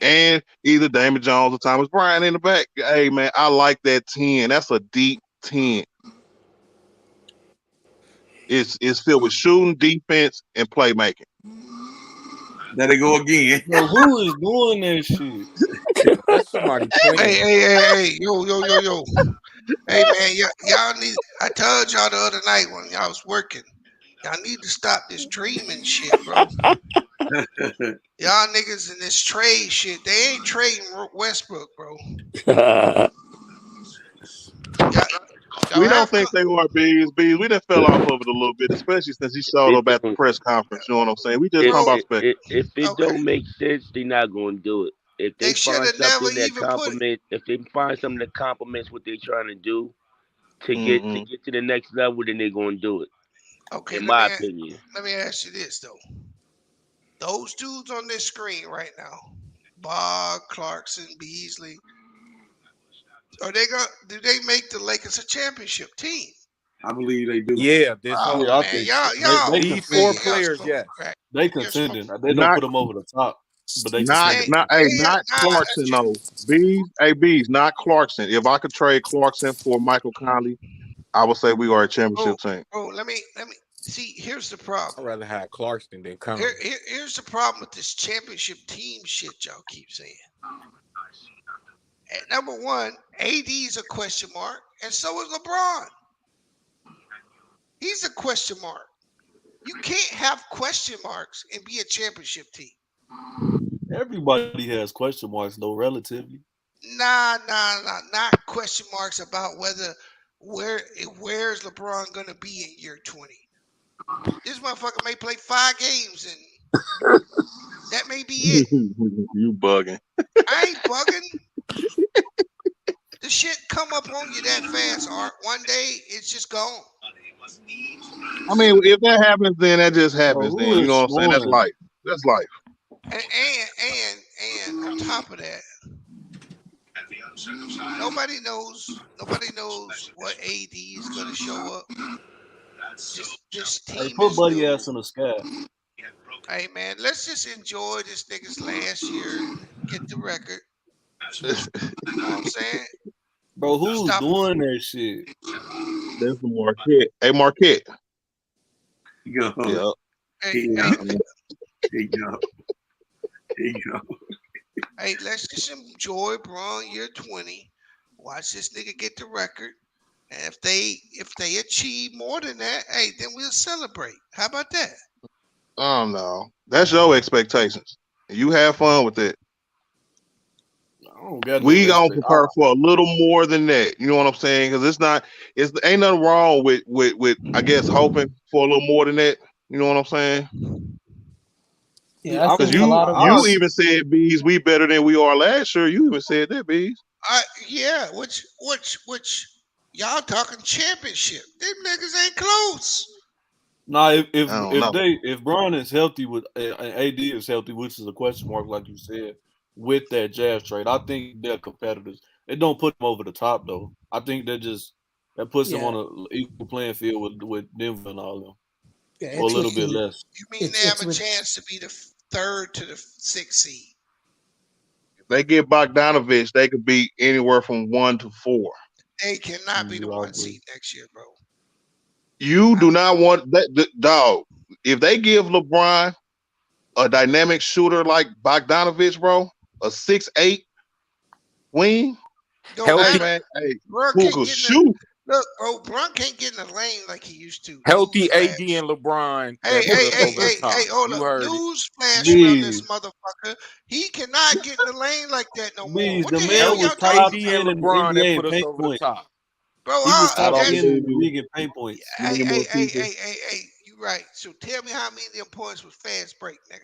S3: And either Damon Jones or Thomas Bryant in the back. Hey, man, I like that 10. That's a deep 10. It's filled with shooting, defense, and playmaking.
S1: There they go again.
S8: Bro, who is doing that shit?
S4: That's somebody playing.
S7: Hey, yo. Hey man, y'all need. I told y'all the other night when y'all was working, y'all need to stop this dreaming shit, bro. Y'all niggas in this trade shit, they ain't trading Westbrook, bro.
S3: We don't think they were bees. We done fell off of it a little bit, especially since he showed up at the press conference. You know what I'm saying? We just talking about spectacle.
S2: If it don't make sense, they're not going to do it. If they
S7: should
S2: find
S7: have never
S2: something that
S7: even put it.
S2: if they find something that complements what they're trying to do to get to the next level, then they're going to do it.
S7: Okay,
S2: in my opinion.
S7: let me ask you this though. Those dudes on this screen right now, Bob, Clarkson, Beasley, do they make the Lakers a championship team?
S1: I believe they do.
S4: Yeah, this
S7: Oh
S4: whole
S8: Yeah, I
S7: man,
S8: think so.
S7: y'all,
S8: They
S4: these four
S8: contending.
S7: y'all
S4: players,
S7: smoking
S4: yes.
S7: crack.
S8: They
S7: You're smoking.
S8: contending. They don't
S3: Not
S8: put them over the top, but they
S3: not
S7: Hey,
S8: contending.
S3: not
S7: that's
S3: Clarkson though. Bees, not Clarkson. If I could trade Clarkson for Michael Conley, I would say we are a championship team.
S7: bro. Let me see. Here's the
S4: I'd
S7: problem.
S4: rather have Clarkson than Conley.
S7: Here's the problem with this championship team shit y'all keep saying. At number one, AD is a question mark, and so is LeBron. He's a question mark. You can't have question marks and be a championship team.
S8: Everybody has question marks, though, relatively.
S7: Nah, not question marks about where's LeBron gonna be in year 20. This motherfucker may play 5 games and that may be it.
S3: You bugging.
S7: I ain't bugging. The shit come up on you that fast, Art. One day it's just gone.
S3: I mean, if that happens, then that just
S8: Bro,
S3: happens. Then
S8: who
S3: you know
S8: is
S3: what I'm saying? That's
S8: snoring?
S3: life. That's life.
S7: And on top of that, nobody knows what AD is gonna show up. This
S8: Hey,
S7: team
S8: put
S7: is
S8: Buddy
S7: new.
S8: ass in the sky.
S7: Hey man, let's just enjoy this nigga's last year. Get the record. You know what I'm saying?
S8: Bro, who's
S7: Stop.
S8: doing that shit?
S3: That's the Marquette. Hey, Marquette.
S1: Yo,
S3: Yeah.
S7: Hey,
S1: yeah,
S7: hey,
S1: yo, yo.
S7: hey, let's just enjoy Braun year 20. Watch this nigga get the record. And if they achieve more than that, hey, then we'll celebrate. How about that?
S3: No. That's your expectations. You have fun with it.
S8: I don't got no
S3: We gonna
S8: expect.
S3: prepare for a little more than that. You know what I'm saying? Because it's ain't nothing wrong with I guess hoping for a little more than that. You know what I'm saying?
S6: Yeah, I
S8: I
S3: Because
S6: think a
S8: mean,
S6: lot of
S3: you
S6: us.
S3: even said, Bees, we better than we are last year. You even said that, Bees.
S7: Yeah, which y'all talking championship. Them niggas ain't close.
S8: nah,
S3: I don't know.
S8: if Brian is healthy with and AD is healthy, which is a question mark, like you said, with that Jazz trade, I think they're competitors. It don't put them over the top though. I think that puts them
S6: Yeah,
S8: on an equal playing field with Denver and all them,
S6: yeah,
S8: or a
S6: it's
S8: little
S6: with
S8: bit
S6: the
S8: less.
S7: You mean they have
S6: it's
S7: a
S6: with
S7: chance to be the third to the 6th seed?
S3: If they get Bogdanovich, they could be anywhere from 1 to 4.
S7: They cannot be the
S8: I
S7: 1
S8: agree.
S7: seed next year, bro.
S3: You do not want that dog. If they give LeBron a dynamic shooter like Bogdanovich, bro, a 6'8" wing,
S7: Don't
S3: hey
S4: Healthy,
S7: matter.
S3: man, hey,
S7: Bron
S3: who
S7: can't
S3: could
S7: get in the
S3: shoot?
S7: look, bro. Bron can't get in the lane like he used to.
S4: healthy AD
S7: Newsflash.
S4: and LeBron
S7: Hey,
S4: that
S7: hey,
S4: put us
S7: hey,
S4: over the
S7: hey, hey,
S4: top.
S7: hold
S4: You
S7: up.
S4: heard it.
S7: Newsflash around this
S8: Bees,
S7: motherfucker. He cannot get in the lane like that no more.
S8: Bees,
S7: What
S8: the
S7: the hell
S8: man
S7: y'all
S8: was
S4: Healthy
S7: talking
S8: top
S4: AD
S7: about?
S4: and
S8: 10 in the
S4: LeBron that
S8: NBA in
S4: put us
S8: paint
S4: over the
S8: points.
S4: top.
S7: Bro,
S8: He was
S3: I
S8: top
S3: don't
S8: 10 in
S3: believe
S8: the
S3: you.
S8: league in paint points.
S7: hey,
S3: Many
S7: hey,
S3: more
S7: hey,
S3: people.
S7: hey, hey, hey, you right. So tell me how many of them points was fast break, nigga.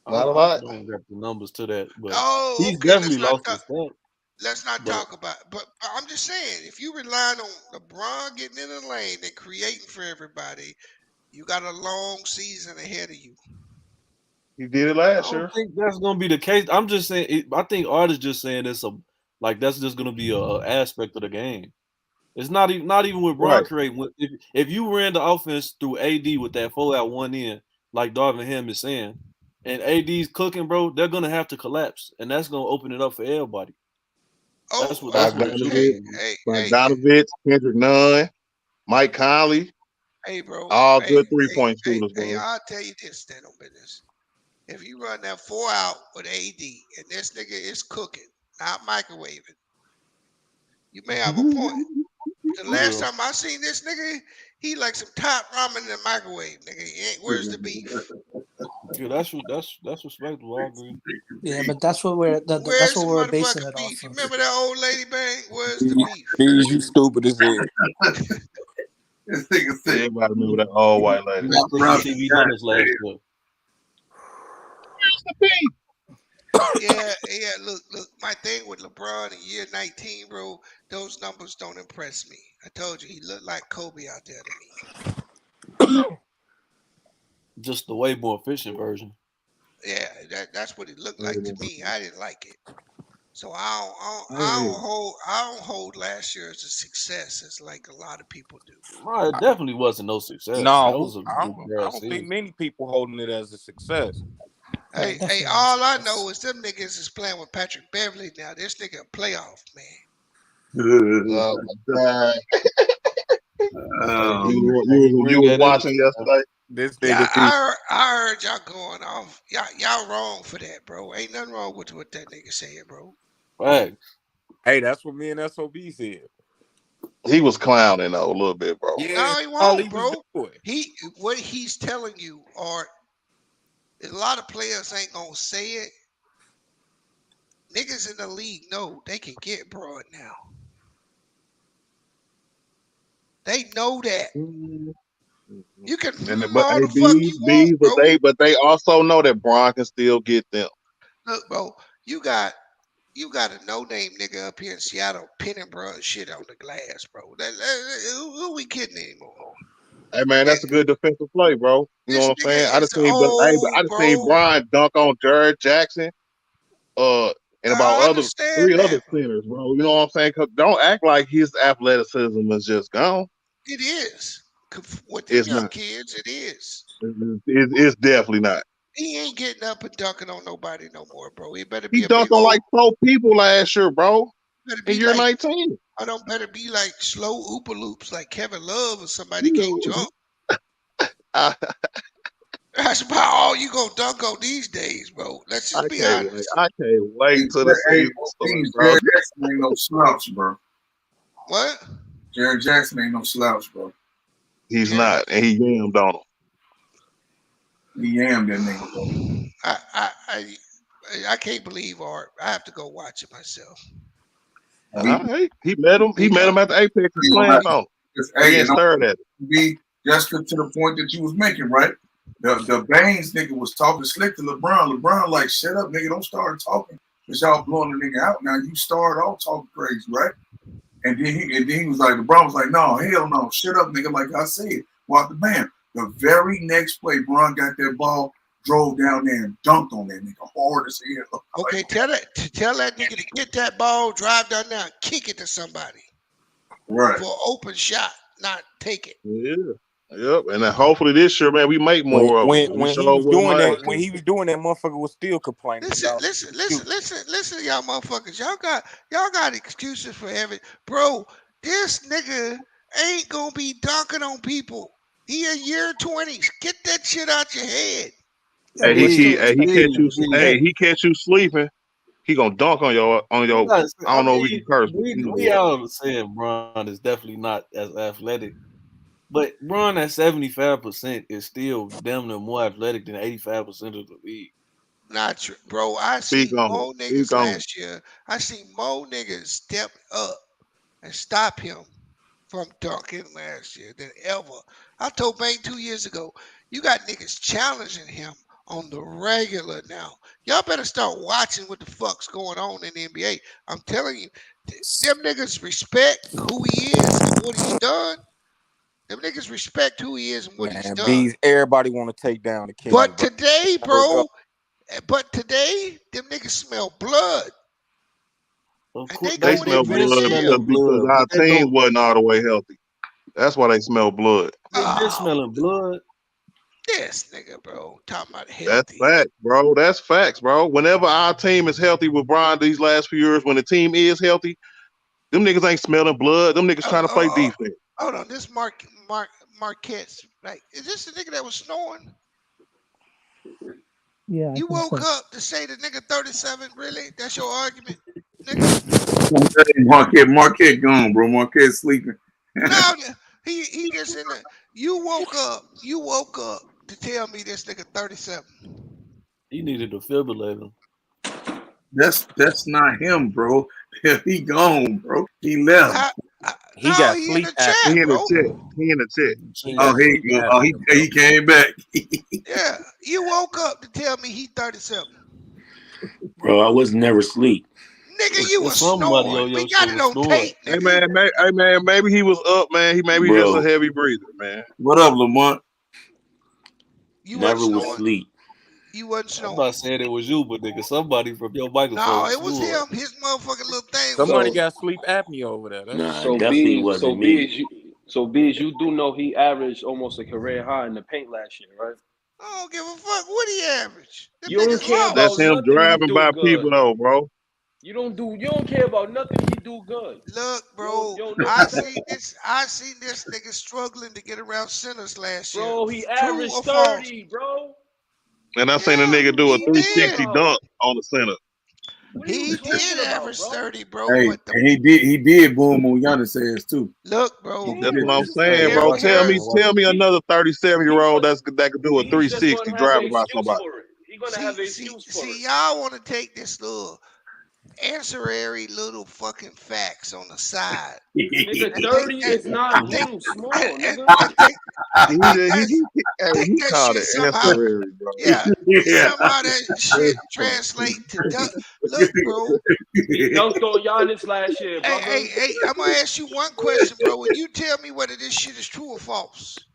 S3: Not a
S8: I
S3: lot.
S8: don't got the numbers to that, but
S7: Oh,
S8: he's
S7: okay.
S8: definitely lost his step.
S7: Let's not
S8: But
S7: talk about it. But I'm just saying, if you relying on LeBron getting in the lane and creating for everybody, you got a long season ahead of you.
S3: He did it
S8: I
S3: last
S8: don't
S3: year.
S8: think that's gonna be the case. I'm just saying. I think Art is just saying it's that's just gonna be a aspect of the game. It's not even with Bron
S3: Right.
S8: creating. If you ran the offense through AD with that 4 out 1 in, like Darvin Ham is saying, and AD's cooking, bro, they're gonna have to collapse, and that's gonna open it up for everybody.
S7: Oh,
S8: That's what it should
S7: hey,
S3: Bogdanovich,
S8: be.
S7: hey,
S3: Bogdanovich, Kendrick Nunn, Mike Conley,
S7: hey, bro.
S3: all
S7: Hey,
S3: good 3-point shooters,
S7: hey,
S3: bro.
S7: I'll tell you this, stand on business. If you run that 4 out with AD and this nigga is cooking, not microwaving, you may have a point. The last
S8: Yeah,
S7: time I seen this nigga, he like some top ramen in the microwave, nigga. Where's the beef?
S8: yeah, that's respectable. I agree.
S6: yeah, but that's what that's
S7: Where's
S6: what
S7: the
S6: we're basing
S7: motherfucking
S6: it off
S7: beef? You
S6: of.
S7: remember that old lady bang? Where's the beef?
S4: Bees, you stupid as hell.
S1: This nigga said,
S3: Everybody remember that all white
S8: He
S3: lady.
S8: was cooking
S1: "Rob,
S8: TV
S1: God
S8: dinners last year.
S7: Yeah, yeah. Look. My thing with LeBron in year 19, bro. Those numbers don't impress me. I told you he looked like Kobe out there to me.
S8: Just the way more efficient version.
S7: Yeah, that's what he looked like to me. I didn't like it. So I don't hold last year as a success as like a lot of people do.
S8: Right, it definitely wasn't no success. That was
S4: No,
S8: a
S4: I
S8: good
S4: don't
S8: season.
S4: think many people holding it as a success.
S7: Hey, all I know is them niggas is playing with Patrick Beverly now. This nigga a playoff man.
S3: Oh my God.
S1: Um,
S3: You was watching yesterday.
S4: This
S7: Yeah,
S4: nigga be
S7: I heard y'all going off. Y'all wrong for that, bro. Ain't nothing wrong with what that nigga saying, bro.
S8: Facts.
S4: hey, that's what me and SOB said.
S3: He was clowning though a little bit, bro.
S4: Yeah,
S7: No, he
S4: all he
S7: won't,
S4: was
S7: bro.
S4: doing.
S7: What he's telling you are a lot of players ain't gonna say it. Niggas in the league know they can get broad now. They know that. You can
S3: And but
S7: all
S3: hey,
S7: the fuck you want, bro.
S3: but they also know that Bron can still get them.
S7: Look, bro, you got a no-name nigga up here in Seattle pinning bro shit on the glass, bro. Who we kidding anymore?
S3: Hey man, that's a good defensive play, bro. You know
S7: This
S3: what I'm saying?
S7: nigga is
S3: I
S7: old,
S3: just seen
S7: bro.
S3: Bron dunk on Jared Jackson, and about
S7: I understand
S3: three other
S7: that.
S3: centers, bro. You know what I'm saying? 'Cause don't act like his athleticism is just gone.
S7: It is. With them
S3: It's
S7: young
S3: not.
S7: kids, it is.
S3: It's definitely not.
S7: He ain't getting up and dunking on nobody no more, bro. He better
S3: He
S7: be a big
S3: dunked on
S7: old.
S3: like 4 people last year, bro.
S7: Better
S3: In
S7: be
S3: year
S7: like.
S3: 19.
S7: I don't better be like slow oopa loops like Kevin Love or somebody
S3: You
S7: can't
S3: know,
S7: jump. That's about all you gonna dunk on these days, bro. Let's just be honest.
S3: I can't wait till the
S1: hey,
S3: season starts, bro.
S1: Jared Jackson ain't no slouch, bro.
S7: What?
S1: Jared Jackson ain't no slouch, bro.
S3: He's
S7: Jared,
S3: not, and he yammed on him.
S1: He am that nigga, bro.
S7: I can't believe Art. I have to go watch it myself.
S3: He met him. He met him at the Apex and slammed on him.
S1: Hey,
S3: Against third at it.
S1: Be just to the point that you was making, right? The Baines nigga was talking slick to LeBron. LeBron like, shut up, nigga, don't start talking. Cause y'all blowing the nigga out. Now you started off talking crazy, right? And then he was like, LeBron was like, no, hell no, shut up, nigga. Like I said, walk the bam. The very next play, Bron got that ball, drove down there and dunked on that nigga hard as hell.
S7: Okay,
S1: like,
S7: tell that nigga to get that ball, drive down there, and kick it to somebody.
S1: Right.
S7: For an open shot, not take it.
S3: Yeah. Yep. And then hopefully this year, man, we make more of it.
S4: When he was doing that, motherfucker was still complaining.
S7: Listen, y'all motherfuckers. Y'all got excuses for every bro. This nigga ain't gonna be dunking on people. He a year 20s. Get that shit out your head.
S3: He catch you sleeping. He gonna dunk on your. I don't know if we can curse.
S8: We all saying Bron is definitely not as athletic, but Bron at 75% is still damn near more athletic than 85% of the league.
S7: Not true, bro. I seen more niggas last year. I seen more niggas step up and stop him from dunking last year than ever. I told Bane 2 years ago, you got niggas challenging him on the regular now. Y'all better start watching what the fuck's going on in the NBA. I'm telling you, them niggas respect who he is and what he's done. Them niggas respect who he is and what he's done.
S4: Everybody want to take down the king.
S7: But today, bro, them niggas smell blood.
S3: Of course, they smell blood because our team wasn't all the way healthy. That's why they smell blood.
S8: They've been smelling blood.
S7: This nigga, bro, talking about healthy.
S3: That's facts, bro. That's facts, bro. Whenever our team is healthy with Bron these last few years, when the team is healthy, them niggas ain't smelling blood. Them niggas trying to play defense.
S7: Hold on, this Marquette's like, is this the nigga that was snoring?
S5: Yeah.
S7: You woke up to say the nigga 37, really? That's your argument, nigga?
S1: Marquette gone, bro. Marquette sleeping.
S7: No, he just in the. You woke up to tell me this nigga 37.
S8: He needed a defibrillator.
S1: That's not him, bro. He gone, bro. He left.
S4: He got sleep
S7: apnea.
S3: He in the chat.
S1: He came back.
S7: Yeah, you woke up to tell me he 37.
S2: Bro, I was never asleep.
S7: nigga, you was
S8: somebody
S7: snoring.
S8: on your
S7: We got
S8: shit
S7: it
S8: was
S7: on
S8: snoring.
S7: tape,
S3: Hey
S7: nigga.
S3: man, maybe he was up, man. Maybe he's just a
S2: Bro,
S3: heavy breather, man.
S1: What up, Lamont?
S7: You wasn't
S2: never was
S7: snoring.
S2: sleep.
S7: You wasn't
S8: I'm
S7: snoring.
S8: not saying it was you, but nigga, somebody from your microphone
S7: No,
S8: was
S7: it was
S8: snoring.
S7: him. His motherfucking little thing was
S4: Somebody
S7: on.
S5: So
S4: got sleep apnea over there. That's
S2: Nah,
S5: so
S2: definitely
S5: Biz,
S2: wasn't me.
S5: Biz, you do know he averaged almost a career high in the paint last year, right?
S7: I don't give a fuck what he average. Them
S5: You don't
S7: niggas
S5: care
S3: That's
S5: about
S7: lost.
S3: him
S5: nothing he
S3: driving
S5: do
S3: by
S5: good.
S3: people though, bro.
S5: You don't care about nothing he do good.
S7: Look, bro,
S5: You don't know
S7: I
S5: nothing.
S7: seen this nigga struggling to get around centers last year.
S5: Bro, he
S7: True
S5: averaged
S7: or false?
S5: 30, bro.
S3: And I seen a
S7: Yeah,
S3: nigga do a
S5: What
S7: he
S5: are you talking
S7: did.
S3: 360
S5: about?
S3: dunk on the center.
S5: What are you
S7: He did
S5: talking about,
S7: average
S5: bro?
S7: 30, bro.
S1: Hey,
S7: But the
S1: and he did boom on Giannis ass too.
S7: look,
S1: He
S7: bro,
S3: That's
S1: did.
S3: what
S5: Yeah,
S3: I'm
S5: this is
S3: saying,
S8: Hey,
S3: bro.
S7: here,
S8: watch
S3: Tell
S8: out,
S7: here.
S3: me,
S8: man. Watch
S3: tell me
S5: he
S3: another 37-year-old
S5: just
S3: that could do a
S5: he's just
S3: 360
S5: gonna have an
S3: driving by
S5: excuse
S3: somebody.
S5: for it. He's gonna have an excuse for it.
S7: Y'all want to take this little ancillary little fucking facts on the side
S5: Nigga,
S7: and
S5: 30 is not
S7: think
S5: little small,
S7: and,
S5: nigga.
S7: and think
S3: He
S7: and think
S3: he
S7: that
S3: he, hey,
S7: think
S3: he
S7: that
S3: called
S7: shit
S3: it
S7: somehow.
S3: ancillary, bro.
S7: Yeah,
S1: yeah.
S7: somehow that shit translate to look, bro.
S5: He dunked on Giannis last year, brother.
S7: Hey, I'm gonna ask you one question, bro, and you tell me whether this shit is true or false.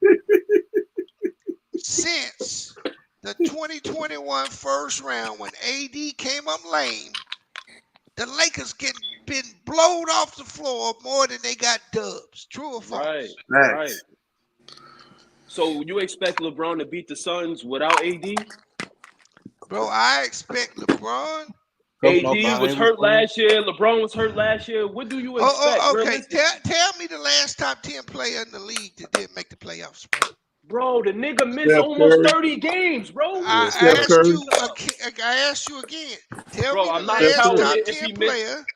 S7: Since the 2021 first round when AD came up lame, the Lakers been blowed off the floor more than they got dubs. True or
S5: Right,
S7: false?
S5: right.
S1: Facts.
S5: So you expect LeBron to beat the Suns without AD?
S7: Bro, I expect LeBron.
S8: coming off the
S5: AD was
S8: Ivy
S5: hurt
S8: Queen.
S5: last year. LeBron was hurt last year. What do you expect,
S7: Okay.
S5: realistically?
S7: Tell me the last top 10 player in the league that didn't make the playoffs, bro.
S5: Bro, the nigga missed
S3: Steph
S5: almost
S3: Curry,
S5: 30 games, bro.
S3: yeah,
S7: I
S3: Steph
S7: asked
S3: Curry,
S7: you. I asked you again. Tell
S5: Bro,
S7: me the
S5: I'm not
S3: Steph
S7: last
S5: counting
S3: Curry,
S7: top
S5: it if
S7: 10
S5: he missed.
S7: player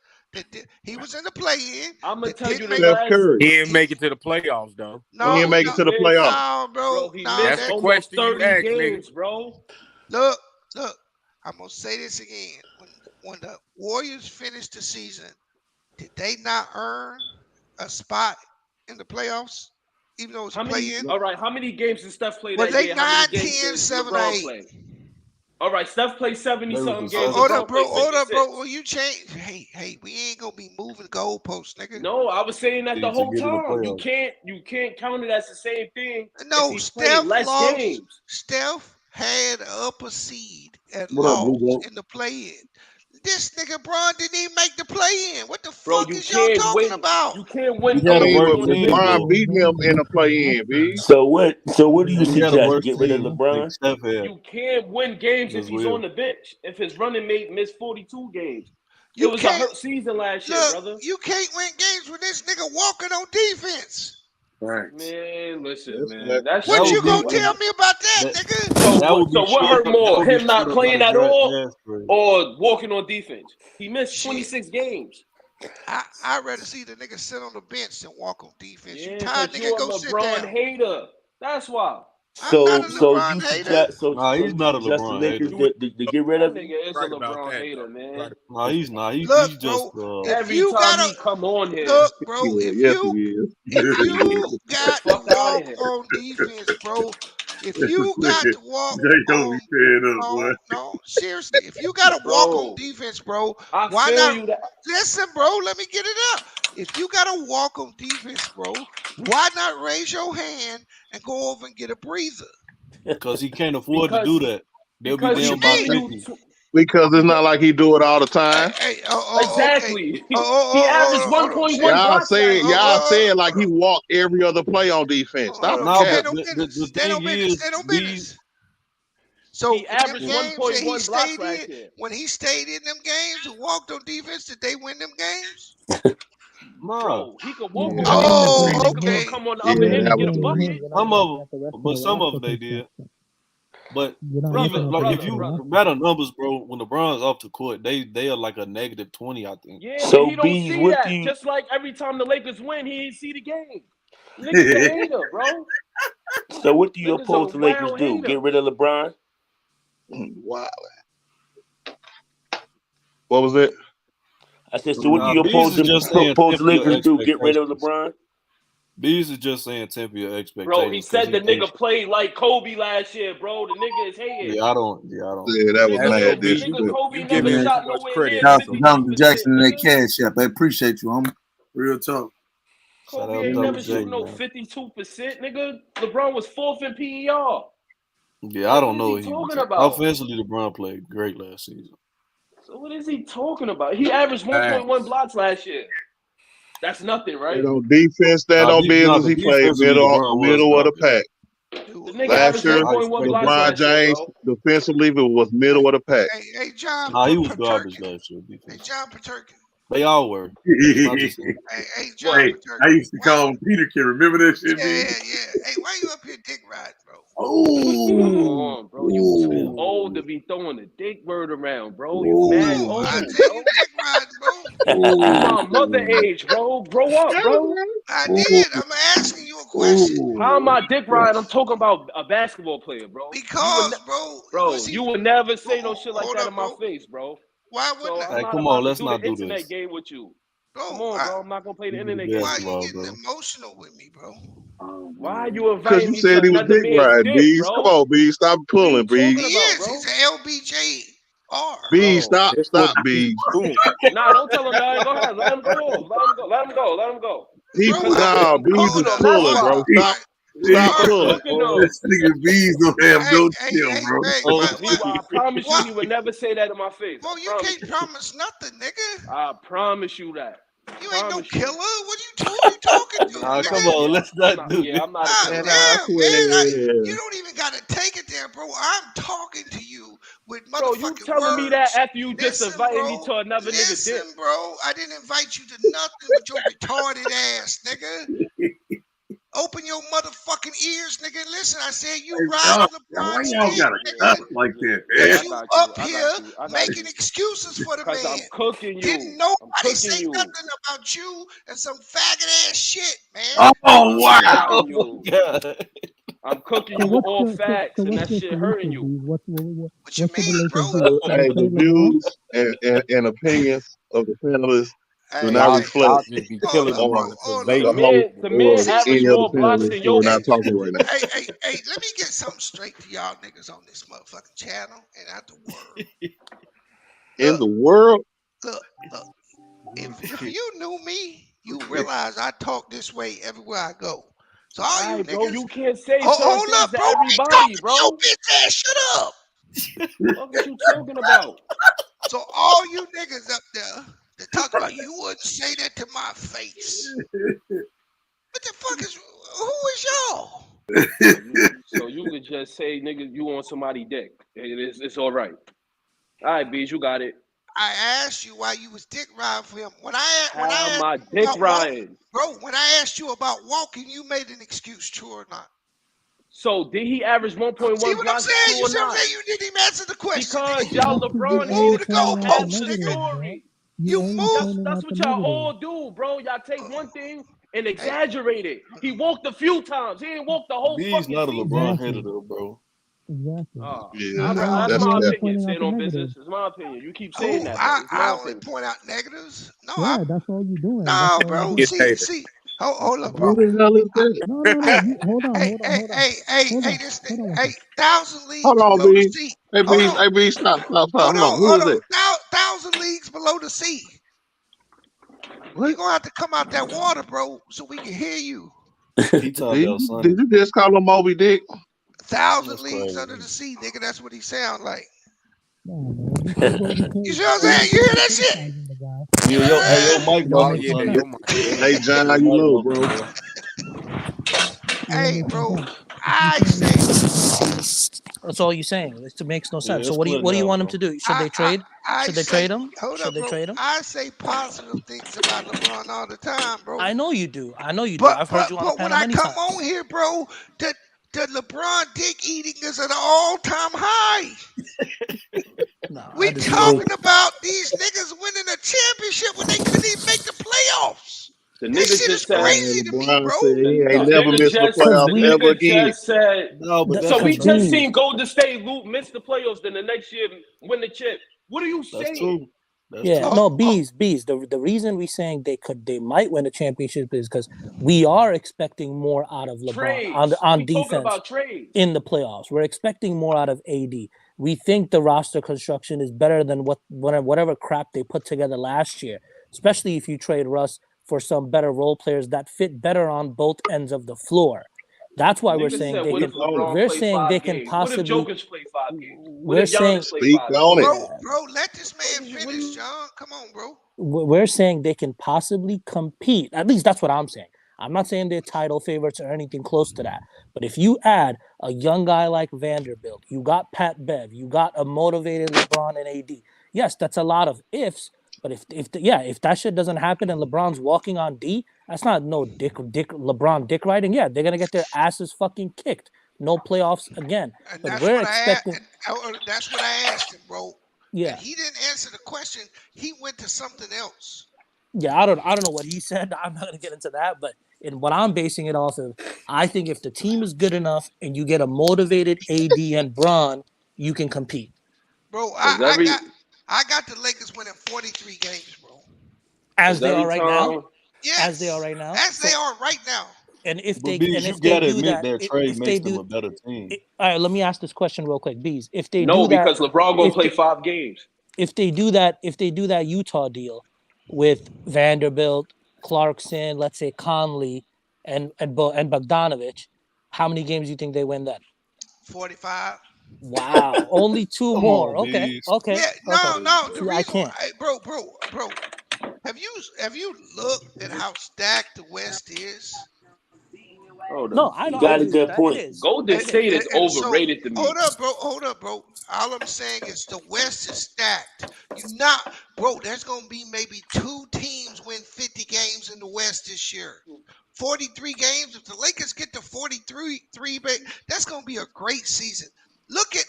S7: he was in the play-in
S5: I'm gonna
S7: that
S5: tell you
S7: didn't
S5: the
S7: make.
S3: Steph
S5: last.
S3: Curry.
S4: he didn't
S7: He
S4: make it to the playoffs though.
S3: He
S7: no
S3: didn't make it
S7: no
S3: to the
S5: Miss.
S3: playoffs.
S7: no, bro.
S5: Bro, he
S7: No,
S5: missed
S4: That's the
S7: that
S5: almost
S4: question you
S5: 30
S4: asked, nigga.
S5: games, bro.
S7: look. I'm gonna say this again. When the Warriors finished the season, did they not earn a spot in the playoffs, even though it's a
S5: How many?
S7: play-in?
S5: All right, how many games did Steph play
S7: Was
S5: that
S7: they
S5: year? How many
S7: 9,
S5: games
S7: 10,
S5: did
S7: 7, or
S5: LeBron
S7: 8?
S5: play? All right, Steph played 70
S8: They was
S5: something
S8: in
S5: games.
S8: seven.
S7: Hold up,
S5: LeBron
S7: bro.
S5: played
S7: Hold up, bro.
S5: 56.
S7: Will you change? Hey, we ain't gonna be moving goalposts, nigga.
S5: No, I was saying that the
S8: To
S5: whole
S8: get in the
S5: time.
S8: playoffs.
S5: You can't count it as the same thing if
S7: No,
S5: he played
S7: Steph
S5: less
S7: lost.
S5: games.
S7: Steph had an upper seed and
S1: What up, Blue
S7: lost
S1: Goat?
S7: in the play-in. This nigga Bron didn't even make the play-in. What the
S5: Bro,
S7: fuck is y'all talking about?
S5: You can't
S3: I
S5: win
S8: He had a
S3: mean,
S5: games
S3: but
S8: worse
S5: on the
S8: team
S5: bench.
S3: Brian
S8: though.
S3: beating him in the play-in, B.
S2: So what do you
S8: He had a
S2: suggest?
S8: worse
S2: Get rid of
S8: team than
S2: LeBron?
S8: Steph had
S5: You can't win games if
S8: as
S5: he's on
S8: well.
S5: the bench. If his running mate missed 42 games. It
S7: You
S5: was a
S7: can't
S5: hurt season last year,
S7: look.
S5: brother.
S7: You can't win games with this nigga walking on defense.
S1: Facts.
S5: Man, listen,
S3: That's
S5: man.
S3: what
S5: That
S8: That
S7: What
S5: shit.
S8: would
S7: you
S8: be
S7: gonna
S5: What?
S7: tell me about that,
S8: that
S7: nigga?
S5: So
S8: that
S5: what?
S8: would be
S5: So what
S8: straight
S5: hurt
S8: up. That
S5: more?
S8: would be
S5: Him
S8: straight
S5: not
S8: up like
S5: playing
S8: a
S5: at all,
S8: gas trade.
S5: or walking on defense? He missed
S7: Shit.
S5: 26 games.
S7: I'd rather see the nigga sit on the bench than walk on defense. You
S5: Yeah,
S7: tired,
S5: cause you
S7: nigga?
S5: a
S7: Go sit
S5: LeBron
S7: down.
S5: hater. That's why.
S7: I'm not
S2: So
S7: a
S2: so
S7: LeBron
S2: you
S7: hater.
S2: suggest so
S8: Nah,
S2: so
S8: he's
S2: you
S8: not a
S2: suggest the
S8: LeBron hater.
S2: Lakers
S4: You
S2: to get rid
S5: That
S2: of him?
S5: nigga is a
S4: right about
S5: LeBron
S4: that
S5: hater,
S4: though.
S5: man.
S4: Right.
S8: Nah, he's not.
S7: Look,
S8: He's just
S7: bro. If
S5: Every
S7: you
S5: time
S7: gotta
S5: he come on here,
S7: look, bro.
S3: yeah, yes he is.
S7: If you
S5: get the
S7: got to
S5: fuck out of
S7: walk
S5: here.
S7: on defense, bro. If you got to walk
S1: J.O. be
S7: on
S1: tearing up, boy.
S7: no, seriously. If you got to walk on
S5: Bro,
S7: defense, bro,
S5: I
S7: why
S5: feel
S7: not?
S5: you that
S7: Listen, bro. Let me get it up. If you got to walk on defense, bro, why not raise your hand and go over and get a breather?
S8: because he can't afford to do
S5: because
S8: that. They'll be
S5: because
S7: What you
S5: he's
S8: down by
S7: mean?
S5: giving you
S8: 50.
S3: Because it's
S5: because
S3: not like he do it all the
S7: Hey,
S3: time.
S7: okay.
S5: exactly.
S7: Oh,
S5: He averaged
S7: hold on,
S5: 1.1
S7: Sheriff.
S5: blocks last year,
S3: Y'all
S5: bro.
S3: said like
S7: Hold
S3: he
S7: on.
S3: walked every other play on defense. Stop
S7: Hold
S3: the
S7: on.
S8: No,
S3: cap.
S8: but
S7: Stand on
S8: the
S7: business. Stand on
S8: thing
S7: business.
S8: is,
S7: Stand on
S8: these
S7: business. So
S5: He
S7: in them
S5: averaged
S7: games that he
S5: 1.1 blocks
S7: stayed
S5: last
S7: in,
S5: year.
S7: when he stayed in them games and walked on defense, did they win them games?
S8: nah,
S5: Bro, he could walk he
S4: Yeah,
S5: on
S4: they
S5: defense,
S4: did.
S5: but
S4: Yeah,
S5: the
S7: Oh,
S4: they
S5: nigga
S4: did.
S5: gonna
S7: okay.
S5: come on the
S3: Yeah,
S5: other
S4: Yeah,
S5: end
S3: that
S5: and
S4: they
S5: get a
S3: was
S4: did.
S3: weird.
S5: bucket.
S4: You're not
S8: some
S4: looking
S8: of
S4: at the rest
S8: them,
S4: of
S8: but
S4: the
S8: some of
S4: roster
S8: them they
S4: pieces.
S8: did. But
S4: You're not
S5: Brother,
S4: looking
S8: even
S4: at the
S8: like
S4: rest
S8: if
S5: brother,
S4: of the
S8: you
S5: brother.
S4: roster.
S8: matter numbers, bro, when LeBron's off the court, they are like a -20, I think.
S5: Yeah, but
S2: So
S5: he don't
S2: Bees,
S5: see
S2: what do
S5: that.
S2: you
S5: Just like every time the Lakers win, he ain't see the game. Niggas a hater, bro.
S2: so what do you
S5: Niggas a
S2: oppose the Lakers
S5: wild
S2: do?
S5: hater.
S2: Get rid of LeBron?
S3: Wow. What was it?
S2: I said, so what do
S8: Nah,
S2: you
S8: Bees
S2: oppose
S8: is
S2: them
S8: just saying
S2: oppose the
S8: temper your
S2: Lakers do? Get rid of
S8: expectations.
S2: LeBron?
S8: These is just saying temper your expectations.
S5: Bro, he said the nigga played like Kobe last year, bro. The nigga is hating.
S8: Yeah, I don't.
S3: Yeah, that was mad
S5: Nigga
S3: disrespect.
S5: Kobe
S4: You
S5: never
S4: giving
S5: shot
S4: too much
S5: nowhere
S4: credit.
S5: near
S1: Shout out to Jonathan
S5: 52%,
S1: Jackson and that
S5: nigga.
S1: cash app. I appreciate you, homie. Real talk.
S8: Shout
S5: Kobe
S8: out
S5: ain't
S8: Dr.
S5: never
S8: J,
S5: shoot no
S8: man.
S5: 52%, nigga. LeBron was 4th in PER.
S8: Yeah, I don't know
S5: What
S8: what
S5: is
S8: he
S5: he
S8: was
S5: talking
S8: talking.
S5: about?
S8: Offensively, LeBron played great last season.
S5: So what is he talking about? He averaged 1.1 blocks last year. That's nothing, right?
S3: And on defense, that
S8: Nah,
S3: on business,
S8: the
S3: he played
S8: defensively, LeBron was
S3: middle of the
S8: garbage.
S3: pack.
S5: The nigga
S3: Last
S5: averaged
S3: year,
S5: 1.1 blocks
S3: LeBron
S5: last year,
S3: James
S5: bro.
S3: defensively was middle of the pack.
S7: Hey, John
S8: Nah, he was garbage
S7: Paterkin.
S8: last year.
S7: Hey,
S8: Defense.
S7: John Paterkin.
S8: They all were. Not just him.
S7: Hey, John
S1: Hey,
S7: Paterkin.
S1: I used to call him Peterkin. Remember that shit,
S7: Yeah.
S1: man?
S7: Hey, why you up here dick riding, bro?
S5: Come
S1: Oh,
S5: on, bro. You too old to be throwing the dick word around, bro. You mad
S7: Oh,
S5: old,
S7: I
S5: bro.
S7: tell you dick riding, bro.
S5: You my mother age, bro. Grow up, bro.
S7: I did. I'm asking you a question.
S5: How am I dick riding? I'm talking about a basketball player, bro.
S7: Because, bro,
S5: You would never say no shit like that in my
S7: bro.
S5: face, bro.
S7: Why
S5: So
S7: wouldn't I?
S5: I'm
S8: Hey,
S5: not
S8: come
S5: about
S8: on,
S5: to
S8: let's
S5: do
S8: not
S5: the
S8: do
S5: internet
S8: this.
S5: game with you.
S7: Bro,
S5: Come on, bro. I'm not gonna play the internet game.
S7: why are
S8: Basketball,
S7: you getting
S8: bro.
S7: emotional with me, bro?
S5: Why are you
S3: Because
S5: inviting
S3: you
S5: me to
S3: said he was
S5: another
S3: dick
S5: man's
S3: riding,
S5: dick,
S3: Bees.
S5: bro?
S3: Come on, Bees. Stop
S5: What are
S3: pulling,
S5: you
S3: Bees.
S5: talking
S7: He
S5: about,
S7: is.
S5: bro?
S7: He's an LBJR.
S3: Bees,
S5: Bro.
S3: stop.
S4: That's
S3: Stop,
S4: what he's
S3: Bees.
S4: doing.
S5: Nah, don't tell him that. Go ahead. Let him go. Let him go.
S3: He,
S7: Bro,
S3: nah,
S5: I'm
S3: Bees
S5: cooking
S3: is
S5: him. That's
S3: pulling,
S5: why.
S3: bro.
S7: All
S3: Stop
S5: I'm
S7: right.
S3: pulling.
S5: cooking him.
S1: this nigga Bees don't have no chill, bro.
S7: Hey,
S8: Oh,
S5: I promise you, he would never say that in my face.
S7: Well,
S5: I
S7: you
S5: promise
S7: can't
S5: you.
S7: promise nothing, nigga.
S5: I promise you that.
S7: You ain't no
S5: Promise you.
S7: killer. Who you talking to,
S8: nah, come
S7: nigga?
S8: on, let's not do this.
S5: I'm not a
S7: Ah,
S5: killer.
S3: And I
S7: damn,
S3: swear.
S7: man. You don't even got to take it there, bro. I'm talking to you with
S5: Bro, you
S7: motherfucking
S5: telling me that
S7: words.
S5: after you just
S7: Listen,
S5: invited me
S7: bro.
S5: to another nigga dick.
S7: Listen, bro. I didn't invite you to nothing with your retarded ass, nigga. Open your motherfucking ears, nigga. Listen, I said you riding
S1: Why
S7: LeBron's
S1: y'all
S7: dick,
S1: gotta
S7: nigga.
S1: cuss like that,
S7: But
S1: man?
S5: I
S7: you
S5: got
S7: up
S5: you.
S7: here
S5: I got
S7: making
S5: you.
S7: excuses for the
S5: Cause
S7: man.
S5: I'm cooking you.
S7: Didn't
S5: I'm
S7: nobody
S5: cooking
S7: say
S5: you.
S7: nothing about you and some faggot ass shit, man.
S1: Oh, wow.
S5: Cooking
S8: Oh,
S5: you.
S8: God.
S5: I'm cooking
S9: So
S5: you with
S9: what's
S5: all
S9: your
S5: facts, and that
S9: what's your
S5: shit hurting
S9: solution,
S5: you.
S9: Bees? What's
S7: What you
S9: the
S7: mean,
S9: Lakers
S7: bro?
S9: do? Should they
S3: Hey, the
S9: trade LeBron?
S3: views and opinions of the panelists do
S7: Hey,
S3: not
S4: Y'all,
S7: hey,
S3: reflect
S4: y'all just be
S7: hold
S4: killing
S7: up,
S4: them
S7: bro.
S3: on
S4: on the
S7: Hold up.
S5: The
S3: the
S4: later.
S3: host
S5: man
S3: or
S7: See,
S5: averaged
S3: any other
S5: more blocks
S3: panelists
S5: than
S3: who
S5: your
S3: are not
S5: bitch.
S3: talking right now.
S7: hey, let me get something straight to y'all niggas on this motherfucking channel and out the world.
S3: In
S7: Look,
S3: the world,
S7: look. If you knew me, you realize I talk this way everywhere I go. So all you
S5: Alright, bro,
S7: niggas,
S5: you can't say certain
S7: hold
S5: things
S7: up,
S5: to
S7: bro. I ain't
S5: everybody,
S7: talking to your
S5: bro.
S7: bitch ass. Shut up.
S5: What is you talking about?
S7: So all you niggas up there that talk about you wouldn't say that to my face. What the fuck is? Who is y'all?
S5: So you could just say, nigga, you on somebody dick. It's all right. All right, Bees, you got it.
S7: I asked you why you was dick riding for him. When I
S5: How
S7: asked
S5: my
S7: you
S5: dick
S7: about
S5: riding?
S7: bro, when I asked you about walking, you made an excuse, true or not?
S5: So did he average
S7: See
S5: 1.1
S7: what I'm
S5: blocks,
S7: saying?
S5: true
S7: You
S5: or
S7: see what I'm
S5: not?
S7: saying? You didn't even answer the question,
S5: Because
S7: nigga.
S5: y'all
S9: That's because you
S5: LeBron
S7: You
S9: only
S5: haters
S7: moved the
S5: can't
S9: pointing out the
S5: help
S7: goalpost,
S5: the
S7: nigga.
S9: negatives, bro.
S5: story.
S9: You
S7: You
S9: only
S7: moved.
S9: pointing
S5: That's
S9: out the
S5: what y'all
S9: negatives.
S5: all do, bro. Y'all take one thing and
S7: Hey,
S5: exaggerate it. He walked a few times. He didn't walk the whole
S8: B's
S5: fucking
S8: not a
S5: season.
S8: LeBron hater,
S9: Exactly.
S8: though, bro.
S9: Exactly.
S3: yeah,
S5: That's
S3: that's
S9: You
S5: my
S9: only
S3: that.
S5: opinion.
S9: pointing out
S5: Stand
S9: the
S5: on
S9: negatives.
S5: business. It's my opinion. You keep saying
S7: who?
S5: that, but it's my
S7: I only
S5: opinion.
S7: point out negatives. No,
S9: Yeah, that's all you doing. That's
S7: no,
S9: all you
S7: bro.
S9: doing.
S4: Get hater.
S7: See. Hold up, bro.
S3: What the hell is that?
S9: No,
S7: Hey,
S9: You hold on,
S7: hey,
S9: hold on,
S7: hey,
S9: hold on,
S7: hey, hey,
S9: hold
S7: hey,
S9: on,
S7: this
S9: hold on one
S7: hey,
S9: second.
S7: 1,000
S3: Hold
S7: leagues
S3: on,
S7: below the
S3: B.
S7: sea.
S3: Hey,
S7: Hold
S3: B.
S7: on,
S3: Hey, B. Stop.
S7: hold
S3: Hold on.
S7: on,
S3: Who
S7: hold
S3: is
S7: on.
S3: that?
S7: 1,000 leagues below the sea.
S3: What?
S7: You're gonna have to come out that water, bro, so we can hear you.
S8: He talked
S3: Did
S8: about
S3: you,
S8: Sonny.
S3: did you just call him Moby Dick?
S7: 1,000
S8: That's
S7: leagues
S8: crazy.
S7: under the sea, nigga. That's what he sound like.
S9: No, man, this is what we pay.
S7: You see what I'm
S9: We
S7: saying? You hear
S9: pay
S7: that shit?
S9: criticizing the guy.
S8: Yeah, your mic
S9: You don't
S4: Oh
S8: muffled,
S9: make
S4: yeah,
S9: no
S8: Sonny.
S4: your
S9: sense.
S4: mic. Yeah.
S3: Hey, John,
S8: Your
S3: you
S8: mic
S3: low,
S8: muffled,
S3: bro.
S8: bro.
S9: You don't
S7: Hey,
S9: make no
S7: bro.
S9: sense.
S7: I
S9: You saying
S7: say,
S6: That's all you're saying. It makes no
S8: Yeah,
S6: sense. So
S8: it's
S6: what do you
S8: clear now,
S6: want him
S8: bro.
S6: to do? Should they trade?
S7: I
S6: Should they
S7: say,
S6: trade him?
S7: hold
S6: Should
S7: up,
S6: they
S7: bro.
S6: trade him?
S7: I say positive things about LeBron all the time, bro.
S6: I know you do. I know you do.
S7: But
S6: I've heard
S7: but
S6: you on the
S7: but when
S6: panel
S7: I
S6: many
S7: come
S6: times.
S7: on here, bro, the LeBron dick eating is at an all-time high.
S6: No,
S7: We
S6: that is
S7: talking
S6: fake.
S7: about these niggas winning a championship when they couldn't even make the playoffs.
S5: The
S7: That
S5: nigga
S7: shit is
S5: just said.
S7: crazy to me,
S3: LeBron
S7: bro.
S3: said he ain't
S5: The
S3: never
S5: nigga
S3: missing the
S5: just.
S9: because
S3: playoffs
S5: The
S9: we
S3: ever
S5: nigga
S3: again.
S5: just said.
S8: No, but
S5: So
S8: that's
S5: we
S8: the
S6: because
S5: just
S8: truth.
S6: Bees.
S5: seen Golden State miss the playoffs. Then the next year win the chip. What are you
S8: That's
S5: saying?
S8: true. That's
S6: Yeah,
S8: tough.
S6: no, bees. The reason we saying they might win a championship is because we are expecting more out of LeBron
S5: Trades.
S6: on
S5: We talking
S6: defense
S5: about trades.
S6: in the playoffs. We're expecting more out of AD. We think the roster construction is better than whatever crap they put together last year, especially if you trade Russ for some better role players that fit better on both ends of the floor. That's why we're
S5: Nigga
S6: saying
S5: said,
S6: they
S5: what
S6: can.
S5: if LeBron
S6: We're
S5: play
S6: saying they
S5: 5
S6: can
S5: games? What if
S6: possibly.
S5: Jokic play 5 games? What
S6: We're
S5: if
S6: saying
S5: Giannis play
S3: Speak
S5: 5
S3: on
S5: games?
S3: it.
S7: Bro, let this man finish, John. Come on, bro.
S6: we're saying they can possibly compete. At least that's what I'm saying. I'm not saying they're title favorites or anything close to that. But if you add a young guy like Vanderbilt, you got Pat Bev, you got a motivated LeBron and AD. Yes, that's a lot of ifs. But if that shit doesn't happen and LeBron's walking on D, that's not no LeBron dick riding. Yeah, they're gonna get their asses fucking kicked. No playoffs again.
S7: And
S6: But
S7: that's
S6: we're
S7: what
S6: expecting.
S7: that's what I asked him, bro. And
S6: Yeah,
S7: he didn't answer the question. He went to something else.
S6: yeah, I don't know what he said. I'm not gonna get into that, but in what I'm basing it off of, I think if the team is good enough and you get a motivated AD and Braun, you can compete.
S7: Bro,
S5: Because
S7: I got the Lakers winning 43 games, bro.
S6: As they are right now.
S5: time
S6: As they are
S7: Yes.
S6: right now.
S7: As they
S6: So
S7: are right now.
S6: and
S8: But Bees, you
S6: if they
S8: gotta
S6: do
S8: admit
S6: that,
S8: that trade
S6: if they
S8: makes them
S6: do
S8: a better team.
S6: all right, let me ask this question real quick, Bees. If they
S5: no,
S6: do that,
S5: because LeBron gonna
S6: if
S5: play
S6: they,
S5: 5 games.
S6: if they do that Utah deal with Vanderbilt, Clarkson, let's say Conley, and Bogdanovich, how many games do you think they win then?
S7: 45.
S6: Wow, only two
S8: Come
S6: more.
S8: on,
S6: Okay,
S8: Bees.
S6: okay,
S7: Yeah,
S6: okay.
S7: no. The
S6: See, I
S7: reason
S6: can't.
S7: why, bro, have you looked at how stacked the West is?
S5: Hold up.
S6: No, I know.
S2: You
S6: I
S2: got a
S6: agree with
S2: good
S6: that. It
S2: point.
S6: is.
S5: Golden
S6: It is.
S5: State is
S7: And so
S5: overrated to me.
S7: hold up, bro. All I'm saying is the West is stacked. You not, bro. There's gonna be maybe 2 teams win 50 games in the West this year. 43 games. If the Lakers get to 43, that's gonna be a great season. Look at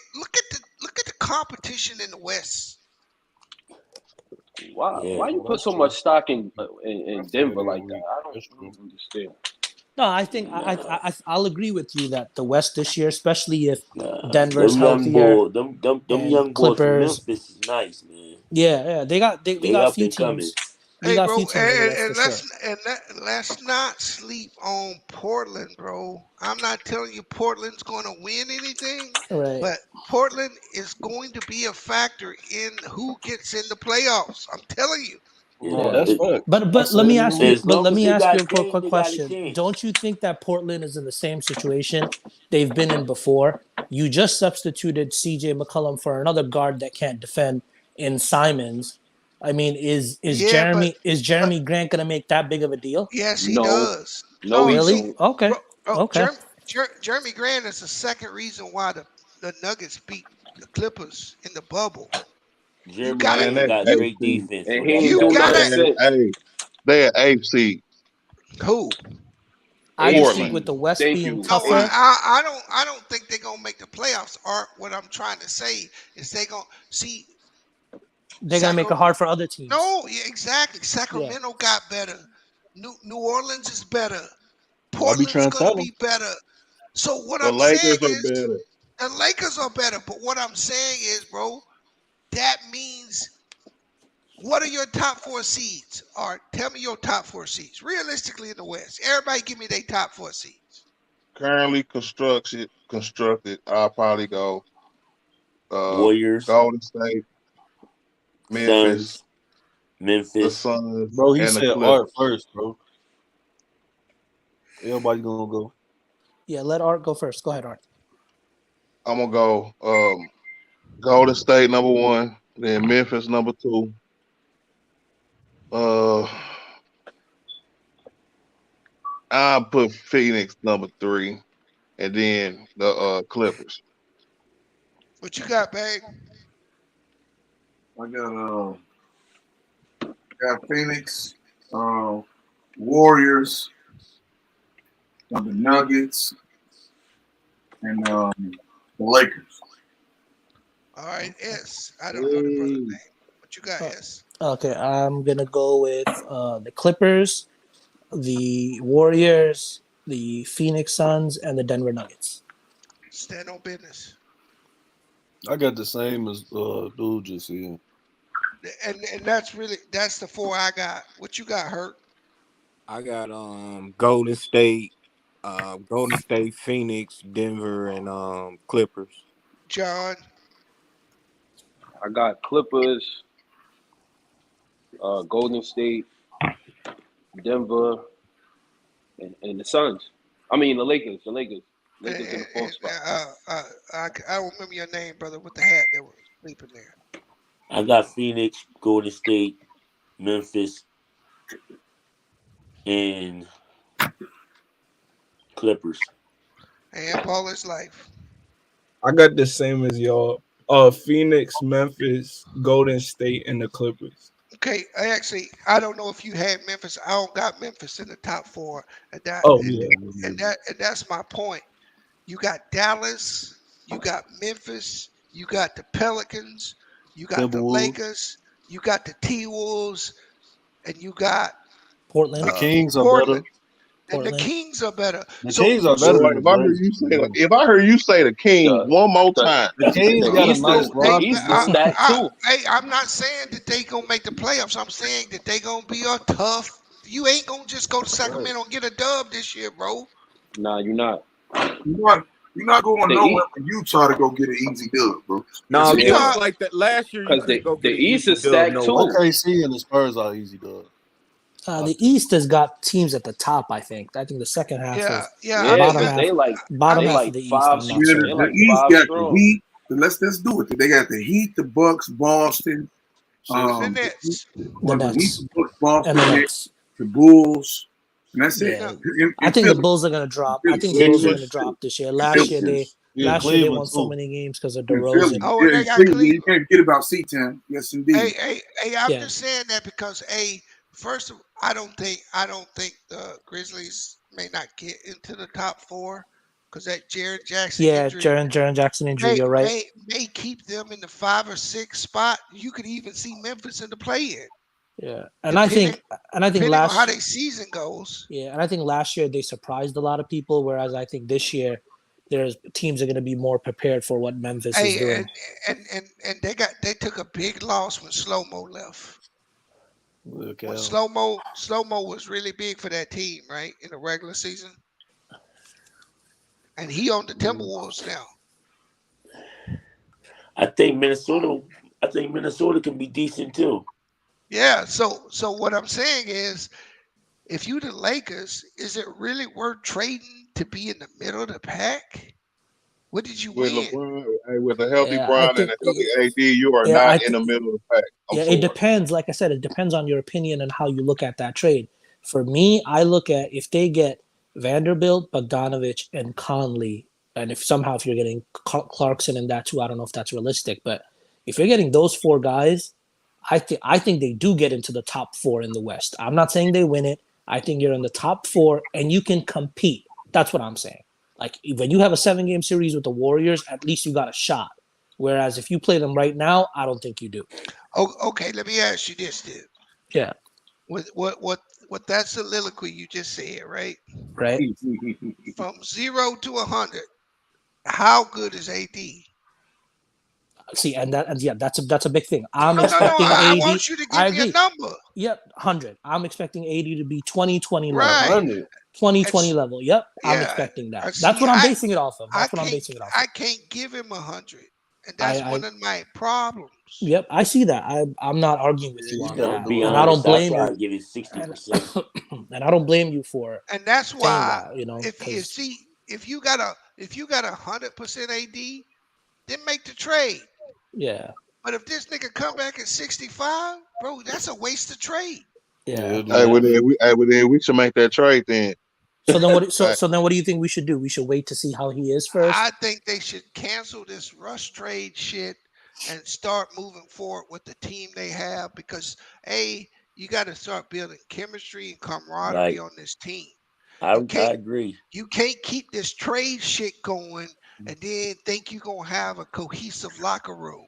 S7: the competition in the West.
S5: Why
S2: Yeah.
S5: you
S8: Oh,
S5: put
S8: that's
S5: so
S8: true.
S5: much stock in
S8: I forget
S5: Denver
S8: they
S5: like that?
S8: weak.
S5: I
S8: That's true.
S5: don't understand.
S6: No, I think
S2: Nah,
S6: I'll agree with you that the West this year, especially if
S2: nah.
S6: Denver's
S2: Them young
S6: healthier
S2: boy, them
S6: and
S2: young boys from
S6: Clippers.
S2: Memphis is nice, man.
S6: Yeah, we
S2: They
S6: got
S2: up
S6: few
S2: and coming.
S6: teams. We
S7: Hey,
S6: got
S7: bro,
S6: few teams in the West for sure.
S7: let's not sleep on Portland, bro. I'm not telling you Portland's going to win anything,
S6: Right.
S7: but Portland is going to be a factor in who gets in the playoffs. I'm telling you.
S8: No,
S2: Yeah.
S6: Yeah.
S8: that's fact. I
S6: But let
S8: said
S6: me
S8: it in the
S6: ask you.
S8: week.
S2: As
S6: But
S2: long
S6: let
S2: as
S6: me
S2: they
S6: ask you
S2: got
S6: a
S2: Dame,
S6: quick
S2: they got a
S6: question.
S2: chance.
S6: Don't you think that Portland is in the same situation they've been in before? You just substituted C.J. McCollum for another guard that can't defend in Simons. I mean,
S7: Yeah,
S6: Is
S7: but
S6: Jeremy Grant gonna make that big of a deal?
S7: yes, he
S5: No,
S7: does.
S5: no,
S7: No,
S5: he
S6: Really?
S5: don't.
S6: Okay. Okay.
S7: Jeremy Grant is the second reason why the Nuggets beat the Clippers in the bubble. You
S2: Jeremy
S7: gotta
S3: Man,
S2: Grant
S3: that
S2: got
S7: you
S2: great
S3: AC.
S2: defense
S5: And
S2: for
S5: he
S2: that
S5: ain't
S7: you
S5: do
S2: that
S5: nothing
S7: gotta
S2: West.
S3: Man,
S5: since.
S3: hey, they at AC.
S7: who?
S6: I just think
S3: Portland.
S6: with
S5: AC.
S6: the West
S5: Thank
S6: being
S5: you.
S7: No,
S6: tougher,
S5: AC.
S7: I don't think they're gonna make the playoffs. Art, what I'm trying to say is they gonna see
S6: they're gonna make it
S7: Sacramento.
S6: hard for other teams.
S7: No, yeah, exactly.
S6: Yeah.
S7: Sacramento got better. New Orleans is better.
S8: I be
S7: Portland's
S8: trying to
S7: gonna
S8: tell them.
S7: be better. So what
S3: The
S7: I'm saying
S3: Lakers are
S7: is
S3: better.
S7: the Lakers are better. But what I'm saying is, bro, that means what are your top 4 seeds? Art, tell me your top 4 seeds. Realistically in the West. Everybody give me their top 4 seeds.
S3: Currently constructed. I'll probably go
S2: Warriors,
S3: Golden State, Memphis,
S2: Suns,
S3: the
S2: Memphis.
S3: Suns,
S8: Bro, he
S3: and the
S8: said Art
S3: Clippers.
S8: first, bro. Everybody gonna go.
S6: Yeah, let Art go first. Go ahead, Art.
S3: I'm gonna go Golden State number 1, then Memphis number 2. Uh, I'll put Phoenix number 3, and then the Clippers.
S7: What you got, babe?
S1: I got Phoenix, Warriors, the Nuggets, and the Lakers.
S7: All right, S. I don't know the brother's
S3: Hey,
S7: name. What you got,
S6: Uh,
S7: S?
S6: okay, I'm gonna go with the Clippers, the Warriors, the Phoenix Suns, and the Denver Nuggets.
S7: Stand on business.
S8: I got the same as dude just said.
S7: and that's the 4 I got. What you got, Hurt?
S4: I got Golden State, Phoenix, Denver, and Clippers.
S7: John?
S5: I got Clippers, Golden State, Denver, and the Suns. I mean the Lakers. The Lakers. Lakers in the fourth spot.
S7: I don't remember your name, brother, with the hat that was sleeping there.
S2: I got Phoenix, Golden State, Memphis, and Clippers.
S7: And Paul is life.
S10: I got the same as y'all. Phoenix, Memphis, Golden State, and the Clippers.
S7: Okay, I don't know if you had Memphis. I don't got Memphis in the top 4, and that's my point. You got Dallas, you got Memphis, you got the Pelicans, you got the Lakers, you got the T-Wolves, and you got
S6: Portland.
S8: The Kings are
S7: Portland.
S8: better.
S7: And
S6: Portland.
S7: the Kings are better.
S8: The Kings are better than the Blazers.
S3: If I heard you say the Kings one more time,
S8: the Kings got a nice roster.
S7: I'm not saying that they gonna make the playoffs. I'm saying that they gonna be a tough. You ain't gonna just go to Sacramento and get a dub this year, bro.
S5: Nah, you're not.
S1: You're not going nowhere for Utah to go get an easy dub, bro.
S4: No, it was like that last year.
S5: Because the East is stacked too.
S8: OKC and the Spurs are easy dub.
S6: The East has got teams at the top. I think the second half.
S5: Bottom half. They like
S6: of the East.
S1: The East got the Heat. Let's do it. They got the Heat, the Bucks, Boston,
S7: the Nets,
S6: and the Nets,
S1: the Bulls. And that's it.
S6: I think the Bulls are going to drop. I think the Bulls are going to drop this year. Last year they won so many games because of DeRozan.
S1: You can't forget about C10. Yes, indeed.
S7: Hey, I'm just saying that because first, I don't think the Grizzlies may not get into the top 4 because that Jaren Jackson injury.
S6: Jaren Jackson injury. You're right.
S7: May keep them in the 5 or 6 spot. You could even see Memphis in the play-in.
S6: Yeah, and I think
S7: last how their season goes.
S6: Yeah, and I think last year they surprised a lot of people, whereas I think this year there's teams are going to be more prepared for what Memphis is doing.
S7: And they took a big loss when Slow-Mo left.
S8: Okay.
S7: When Slow-Mo was really big for that team, right, in the regular season. And he on the Timberwolves now.
S2: I think Minnesota can be decent too.
S7: Yeah, so what I'm saying is, if you the Lakers, is it really worth trading to be in the middle of the pack? What did you win?
S3: With a healthy Bron and a healthy AD, you are not in the middle of the pack.
S6: It depends. Like I said, it depends on your opinion and how you look at that trade. For me, I look at if they get Vanderbilt, Bogdanovich, and Conley, and if you're getting Clarkson and that too, I don't know if that's realistic, but if you're getting those 4 guys, I think they do get into the top 4 in the West. I'm not saying they win it. I think you're in the top 4 and you can compete. That's what I'm saying. Like when you have a 7-game series with the Warriors, at least you got a shot. Whereas if you play them right now, I don't think you do.
S7: Oh, okay. Let me ask you this, dude.
S6: Yeah.
S7: What that soliloquy you just said, right?
S6: Right.
S7: From 0 to 100, how good is AD?
S6: See, that's a big thing. I'm expecting AD.
S7: I want you to give me a number.
S6: Yep, 100. I'm expecting AD to be 20-20
S7: right.
S6: level. 20-20 level. Yep, I'm expecting that. That's what I'm basing it off of. I
S7: can't give him 100, and that's one of my problems.
S6: Yep, I see that. I'm not arguing with you on that,
S2: and
S6: I don't blame you.
S2: Give it 60%,
S6: and I don't blame you for.
S7: And that's why,
S6: that,
S7: if you got 100% AD, then make the trade.
S6: Yeah.
S7: But if this nigga come back at 65, bro, that's a waste of trade.
S6: Yeah.
S3: We should make that trade then.
S6: So then what? So then what do you think we should do? We should wait to see how he is first.
S7: I think they should cancel this rush trade shit and start moving forward with the team they have because you got to start building chemistry and camaraderie on this team.
S2: I agree.
S7: You can't keep this trade shit going and then think you're gonna have a cohesive locker room.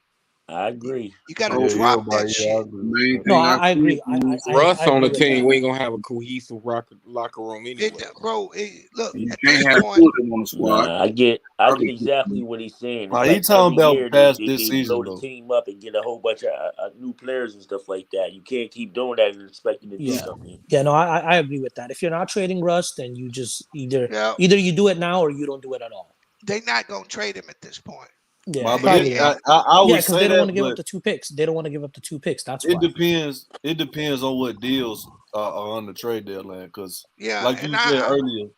S2: I agree.
S7: You got to
S8: Yeah,
S7: drop
S8: everybody.
S7: that
S8: Yeah, I
S7: shit.
S8: agree
S1: The
S8: with
S1: main
S8: that.
S6: No,
S1: thing I
S6: I agree.
S1: see is
S6: I
S4: Russ on
S6: agree
S4: the
S6: with
S4: team,
S6: that.
S4: we ain't gonna have a cohesive locker room anyway.
S7: Bro, look,
S1: you
S7: at
S1: can't
S7: this
S1: have
S7: point,
S1: two of them on the squad.
S2: Nah, I get
S1: Obviously.
S2: exactly what he's saying.
S8: Nah,
S2: It's
S8: he
S2: like
S8: talking
S2: every
S8: about
S2: year
S8: past
S2: they
S8: this
S2: blow
S8: season
S2: the
S8: though.
S2: team up and get a whole bunch of new players and stuff like that. You can't keep doing that and expecting to do
S6: Yeah.
S2: something.
S6: Yeah, no, I agree with that. If you're not trading Russ, then you just either
S7: yeah,
S6: you do it now or you don't do it at all.
S7: they not gonna trade him at this point.
S6: Yeah,
S8: But
S6: probably
S7: And
S6: not.
S8: I
S6: Yeah,
S8: would
S6: because
S8: say
S6: they don't want
S8: that,
S6: to give up
S8: but
S6: the 2 picks. They don't want to give up the 2 picks. That's
S8: it
S6: why.
S8: depends. It depends on what deals are on the trade deadline. Because,
S7: yeah,
S8: like
S7: and
S8: you said earlier,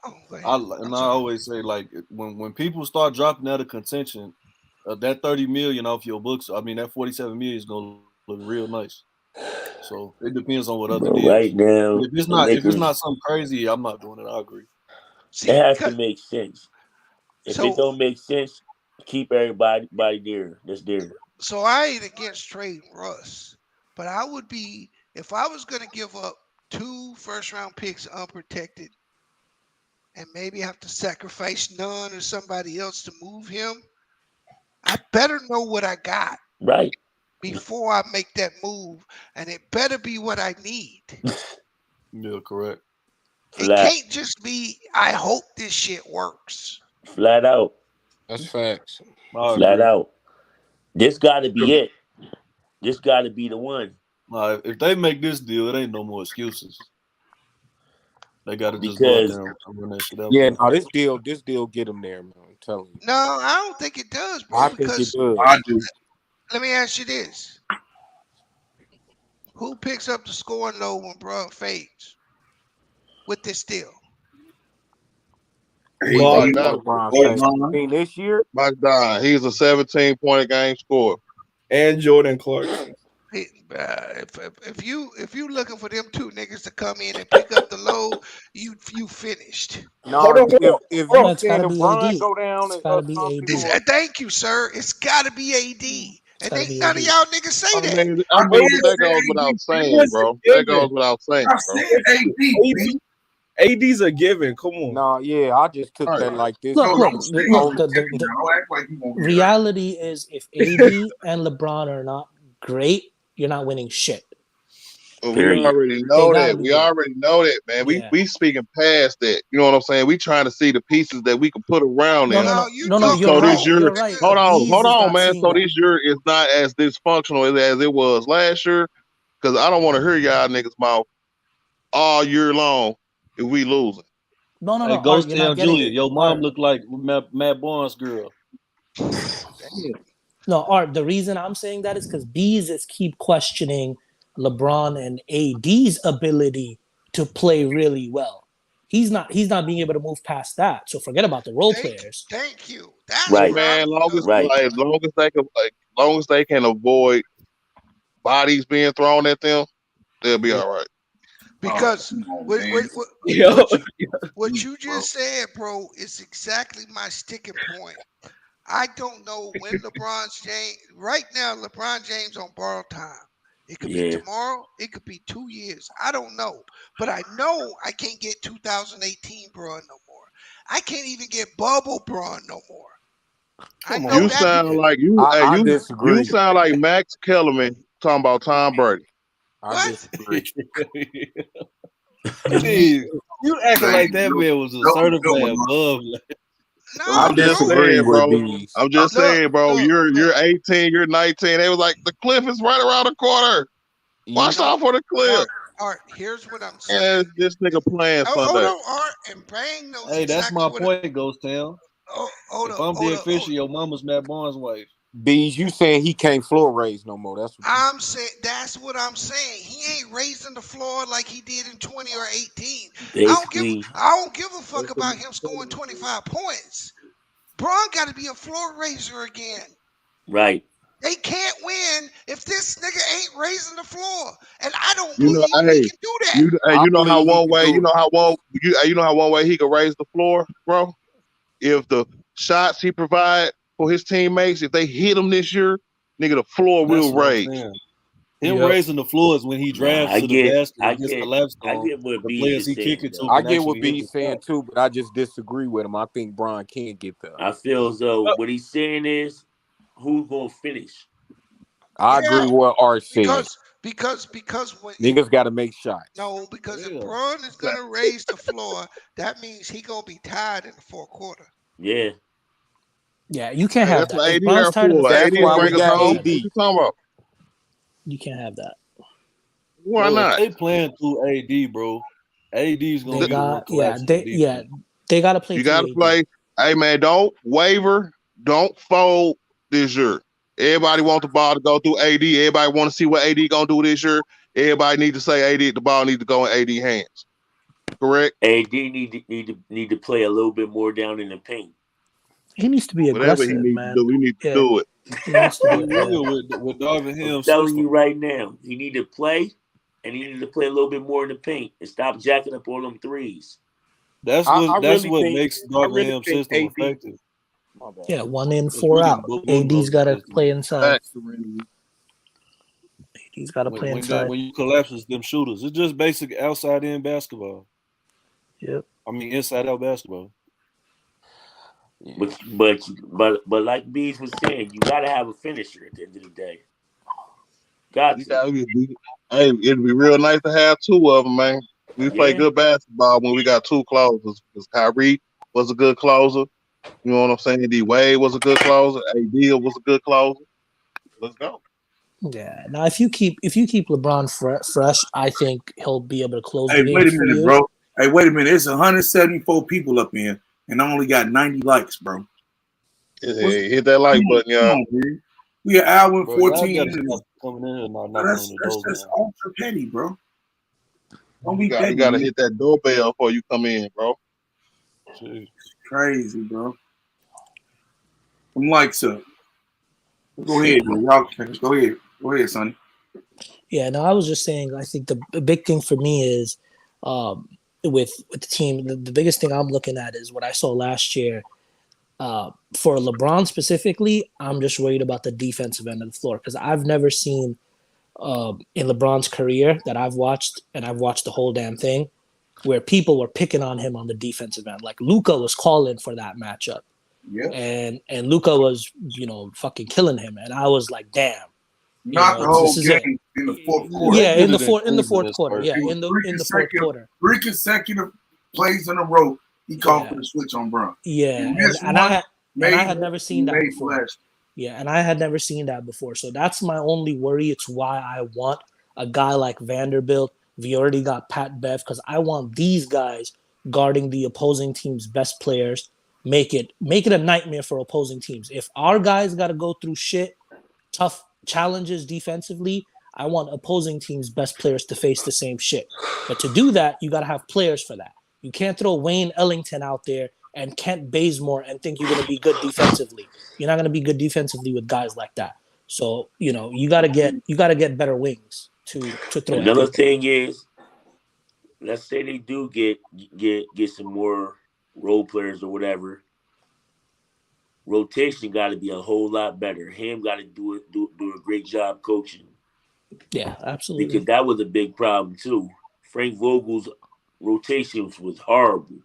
S7: oh, go ahead. I'm
S8: I
S7: sorry.
S8: always say like when people start dropping out of contention, that 30 million off your books. I mean that 47 million is gonna look real nice. So it depends on what other
S2: Bro,
S8: deals.
S2: right
S8: But
S2: now the
S8: if it's not
S2: Lakers,
S8: something crazy, I'm not doing it. I agree.
S2: it
S7: See,
S2: has to
S7: because
S2: make sense. If it
S7: so
S2: don't make sense, keep everybody there. That's there.
S7: so I ain't against trading Russ, but I would be if I was gonna give up 2 first-round picks unprotected and maybe have to sacrifice none or somebody else to move him. I better know what I got
S2: Right.
S7: before I make that move, and it better be what I need.
S8: Yeah, correct.
S7: It
S2: Flat
S7: can't just be, I hope this shit works.
S2: flat out.
S4: That's facts.
S8: I
S2: Flat
S8: agree.
S2: out. This gotta be it. This gotta be the one.
S8: Nah, if they make this deal, it ain't no more excuses. They got to just go out
S2: Because
S8: there and run that shit out
S4: Yeah,
S8: there.
S4: no, this deal get them there, man. I'm telling you.
S7: No, I don't think it does, bro,
S4: I think it
S7: because
S1: I
S4: does.
S1: do.
S7: let me ask you this. Who picks up the scoring load when Bron fades with this deal?
S1: Hey,
S3: Bob
S1: D,
S3: Donovan.
S4: LeBron
S1: hey,
S4: fade.
S1: John.
S4: I mean, this year,
S3: Bogdan. He's a 17-point a game scorer.
S10: And Jordan Clarkson.
S7: If you looking for them two niggas to come in and pick up the load, you finished.
S4: no, if
S10: Hold
S4: you
S10: on.
S6: No, it's got
S4: seeing
S6: to be
S4: LeBron
S6: AD.
S4: go down
S6: It's got to be
S4: something
S7: It's,
S6: AD.
S4: or
S7: thank you, sir. It's got to be AD,
S6: It's
S7: and
S6: got to
S7: ain't
S6: be
S7: none of
S6: AD.
S7: y'all niggas say that.
S3: I
S1: I
S3: mean,
S1: did
S3: but that
S1: say
S3: goes
S1: AD.
S3: without saying,
S10: It's a
S3: bro. That
S10: given.
S3: goes without saying,
S1: I
S3: bro.
S1: said AD.
S10: AD's a given. Come on.
S4: no, yeah, I just took
S3: All right.
S4: that like this
S1: No,
S6: Look,
S4: year.
S1: no,
S6: look,
S1: stick
S6: look.
S1: on
S6: The,
S1: the
S6: the,
S1: team
S6: the
S1: now. Don't act like you won't get hurt.
S6: reality is, if AD and LeBron are not great, you're not winning shit.
S3: But we
S2: period.
S3: already
S6: They
S3: know
S6: gotta
S3: that.
S6: be
S3: We
S6: good.
S3: already know that, man.
S6: Yeah.
S3: We speaking past that. You know what I'm saying? We trying to see the pieces that we can put around
S6: No,
S3: them.
S6: no,
S7: No,
S6: no,
S7: you
S6: no, no.
S7: talking
S6: You're
S3: So this
S6: right.
S7: wrong,
S3: year,
S6: You're right.
S7: nigga.
S3: hold
S6: Bees is
S3: on,
S6: not
S3: man.
S6: seeing
S3: So
S6: that.
S3: this year is not as dysfunctional as it was last year. Because I don't want to hear y'all niggas mouth all year long if we losing.
S6: No, no,
S8: Hey,
S6: no. Art,
S8: Ghost
S6: you're not
S8: Town
S6: getting
S8: Junior,
S6: it.
S8: your mom
S6: Art.
S8: look like Matt Barnes' girl.
S3: Damn.
S6: No, Art. The reason I'm saying that is because Bees is keep questioning LeBron and AD's ability to play really well. He's not. He's not being able to move past that. So forget about the role players.
S7: Thank you. That's
S3: Hey
S2: Right.
S7: what I'm
S3: man,
S2: Right.
S3: long as they can, long as they can avoid bodies being thrown at them, they'll be all right.
S1: Oh,
S7: because
S1: come on,
S7: what
S1: man.
S10: Yo,
S7: what
S1: Please,
S7: you
S1: bro.
S7: just said, bro, is exactly my sticking point. I don't know when LeBron James. Right now, LeBron James on borrowed time. It could be
S2: Yeah.
S7: tomorrow. It could be 2 years. I don't know, but I know I can't get 2018 Braun no more. I can't even get Bubble Braun no more. I
S8: Come
S7: know
S3: You
S8: on,
S7: that.
S3: sound
S8: man.
S3: like
S4: I
S3: you
S4: disagree.
S3: sound like Max Kellerman talking about Tom Brady.
S4: I
S7: What?
S4: disagree.
S8: Hey, you acting
S1: Hey,
S8: like that man was a
S1: that was a good one,
S8: certified
S1: man.
S8: bub.
S7: No,
S4: I
S3: I'm just
S7: bro.
S4: disagree
S3: saying,
S4: with
S3: bro.
S4: Bees.
S3: I'm just
S7: Look,
S3: saying, bro.
S7: look,
S3: You're
S7: look.
S3: 18, you're 19. They was like, the cliff is right around the corner.
S4: You
S3: Watch
S7: No,
S3: out for the cliff.
S7: Art. Here's what I'm
S3: And
S7: saying.
S3: this nigga playing
S7: Oh, hold
S3: Sunday.
S7: on, Art. And Bang knows
S8: Hey, that's
S7: exactly
S8: my
S7: what.
S8: point, Ghost Town.
S7: Oh, hold
S8: If
S7: up,
S8: I'm
S7: hold
S8: being
S7: up, hold
S8: fishy,
S7: up.
S8: your mama's Matt Barnes' wife.
S4: Bees, you saying he can't floor raise no more? That's what you.
S7: I'm saying that's what I'm saying. He ain't raising the floor like he did in 20 or 18.
S2: Basically,
S7: I don't give a fuck about him scoring 25 points. Braun got to be a floor raiser again.
S2: right.
S7: They can't win if this nigga ain't raising the floor, and I don't
S3: You know,
S7: believe he
S3: hey,
S7: can do that.
S4: I
S3: you know how
S4: believe he
S3: one
S4: can
S3: way,
S4: do it.
S3: you know how one way he could raise the floor, bro? If the shots he provide for his teammates, if they hit him this year, nigga, the floor
S8: That's
S3: will
S8: what I'm
S3: raise.
S8: saying. Him
S10: yep.
S8: raising the floor is when he
S2: Nah,
S8: drives to the basket and gets collapsed
S2: I
S8: on.
S2: get what
S8: The
S2: Bees
S8: players
S2: is
S8: he kick
S2: saying
S8: it to
S2: though.
S4: I
S8: can
S4: get what
S8: actually hit the
S4: B's saying
S8: shot.
S4: too, but I just disagree with him. I think Bron can get there.
S2: I feel as though what he's saying is who's gonna finish.
S4: I agree with what Art said.
S7: Because when
S4: Niggas got to make shots.
S7: no, because if
S8: Yeah.
S7: Braun is gonna raise the floor, that means he gonna be tired in the fourth quarter.
S2: Yeah.
S6: Yeah, you can't
S3: Hey,
S6: have
S3: that's
S6: that.
S3: what
S6: If
S3: AD
S6: Braun's
S3: there
S6: tired in the
S3: for.
S6: fourth
S4: That's
S3: AD
S6: quarter,
S3: will
S4: why
S6: you
S4: we
S3: bring us
S6: can't
S4: got
S6: have
S3: home.
S6: that.
S3: What
S4: AD.
S3: you talking about?
S6: You can't have that.
S3: Why
S8: Bro, if
S3: not?
S8: they playing through AD, bro, AD's gonna
S6: They
S8: be the one
S6: got
S8: collapsing the defense.
S6: they got to play
S3: You
S6: through
S3: got to
S6: AD.
S3: play. Hey, man, don't waver. Don't fold this year. Everybody want the ball to go through AD. Everybody want to see what AD going to do this year. Everybody need to say AD, the ball needs to go in AD hands. Correct?
S2: AD need to play a little bit more down in the paint.
S6: He needs to be
S3: Whatever he
S6: aggressive,
S3: needs to
S6: man.
S3: do, he needs to
S6: Yeah,
S3: do it.
S6: he needs to
S8: He
S6: do it. Yeah.
S8: will with Darvin
S2: I'm
S8: Ham's
S2: telling you
S8: system.
S2: right now, he need to play, and he need to play a little bit more in the paint and stop jacking up all them threes.
S8: That's
S4: I really
S8: what
S4: think
S8: makes Darvin Ham's system
S4: AD.
S8: effective.
S4: My bad.
S6: Yeah, 1 in,
S8: It's
S6: 4
S8: really
S6: out. AD's
S8: Bulldog
S6: got to
S8: system.
S6: play inside.
S3: Facts, Serena.
S6: AD's got to play inside.
S8: When you collapses them shooters, it's just basic outside in basketball.
S6: Yep.
S8: I mean inside out basketball.
S4: Yeah.
S2: But like Bees was saying, you got to have a finisher at the end of the day. Got
S3: You
S2: to.
S3: gotta hey, it'd be real nice to have two of them, man. We play
S2: Yeah.
S3: good basketball when we got two closers. Because Kyrie was a good closer. You know what I'm saying? D Wade was a good closer. AD was a good closer. Let's go.
S6: Yeah. Now, if you keep LeBron fresh, I think he'll be able to close the
S1: Hey, wait
S6: games
S1: a
S6: for
S1: minute,
S6: you.
S1: bro. Hey, wait a minute. It's 174 people up in here, and I only got 90 likes, bro.
S3: Hit that like button,
S1: Come
S3: y'all.
S1: on, man. We an hour and
S8: Bro, y'all
S1: 14
S8: gotta
S1: minutes.
S8: stop coming in here and not
S1: Bro,
S8: knocking on the
S1: that's
S8: door,
S1: just
S8: man.
S1: ultra petty, bro. Don't be
S3: You
S1: petty,
S3: gotta
S1: man.
S3: hit that doorbell before you come in, bro.
S8: Jeez.
S1: Crazy, bro. Some likes up. Go ahead, man. Y'all can finish. Go ahead, Sonny.
S6: Yeah, no, I was just saying. I think the big thing for me is, with the team. The biggest thing I'm looking at is what I saw last year. For LeBron specifically, I'm just worried about the defensive end of the floor because I've never seen in LeBron's career that I've watched, and I've watched the whole damn thing, where people were picking on him on the defensive end. Like Luka was calling for that matchup,
S1: Yep.
S6: and Luka was fucking killing him, and I was like, damn.
S1: Not the whole game in the fourth quarter.
S6: Yeah,
S8: They
S6: in
S8: did
S6: the
S8: it in
S6: fourth
S8: this
S6: quarter.
S8: part.
S6: Yeah,
S1: It was
S6: in the fourth quarter.
S1: 3 consecutive plays in a row. He called for the switch on Brown.
S6: Yeah,
S1: He missed
S6: and
S1: one,
S6: I had never seen that before.
S1: last.
S6: Yeah, and I had never seen that before. So that's my only worry. It's why I want a guy like Vanderbilt. We already got Pat Bev because I want these guys guarding the opposing team's best players. Make it a nightmare for opposing teams. If our guys got to go through shit, tough challenges defensively, I want opposing teams' best players to face the same shit. But to do that, you got to have players for that. You can't throw Wayne Ellington out there and Kent Bazemore and think you're going to be good defensively. You're not going to be good defensively with guys like that. So you got to get better wings to throw at
S2: Another
S6: people.
S2: thing is, let's say they do get some more role players or whatever. Rotation got to be a whole lot better. Him got to do a great job coaching.
S6: Yeah, absolutely.
S2: Because that was a big problem too. Frank Vogel's rotations was horrible.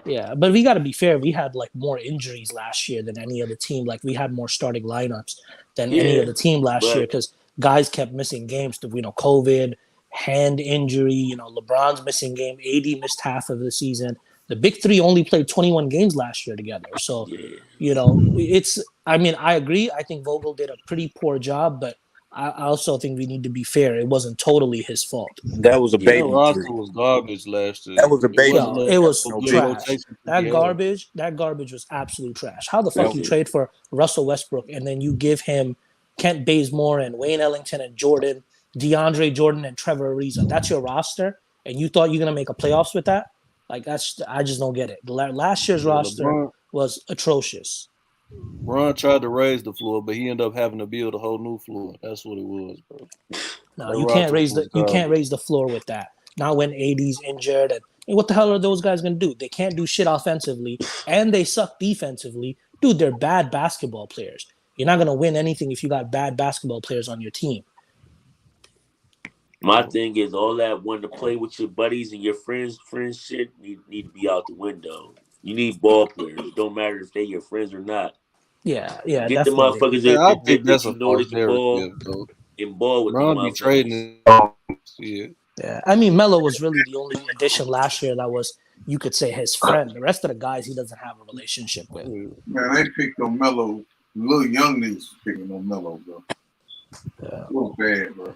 S6: Yeah, but we got to be fair. We had like more injuries last year than any other team. Like we had more starting lineups than any other team last year because guys kept missing games. COVID, hand injury. LeBron's missing game. AD missed half of the season. The big three only played 21 games last year together. So, it's. I mean, I agree. I think Vogel did a pretty poor job, but I also think we need to be fair. It wasn't totally his fault.
S4: That was a
S8: That
S4: baby
S8: roster
S4: tree.
S8: was garbage last year.
S4: That was a baby.
S6: It was
S8: no good
S6: trash.
S8: rotation
S6: That
S8: he
S6: garbage was absolute trash. How the fuck you trade for Russell Westbrook and then you give him Kent Bazemore and Wayne Ellington and DeAndre Jordan and Trevor Ariza? That's your roster, and you thought you're gonna make a playoffs with that? Like I just don't get it. Last year's roster was atrocious.
S8: Ron tried to raise the floor, but he ended up having to build a whole new floor. That's what it was, bro.
S6: No, you can't raise the floor with that. Not when AD's injured. And what the hell are those guys gonna do? They can't do shit offensively, and they suck defensively. Dude, they're bad basketball players. You're not gonna win anything if you got bad basketball players on your team.
S2: My thing is all that wanting to play with your buddies and your friends shit need to be out the window. You need ball players. Don't matter if they're your friends or not.
S6: Yeah,
S2: Get the
S6: definitely.
S2: motherfuckers
S8: Yeah, I think
S2: that
S8: that's a
S2: you know
S8: false
S2: that can ball
S8: narrative, though.
S2: and ball with them
S8: Bron be
S2: motherfuckers.
S8: trading. Yeah.
S6: Yeah, I mean, Melo was really the only addition last year that was, you could say, his friend. The rest of the guys he doesn't have a relationship with.
S1: Man, they picked on Melo. Little young niggas picking on Melo, bro.
S6: Yeah.
S1: It was bad, bro.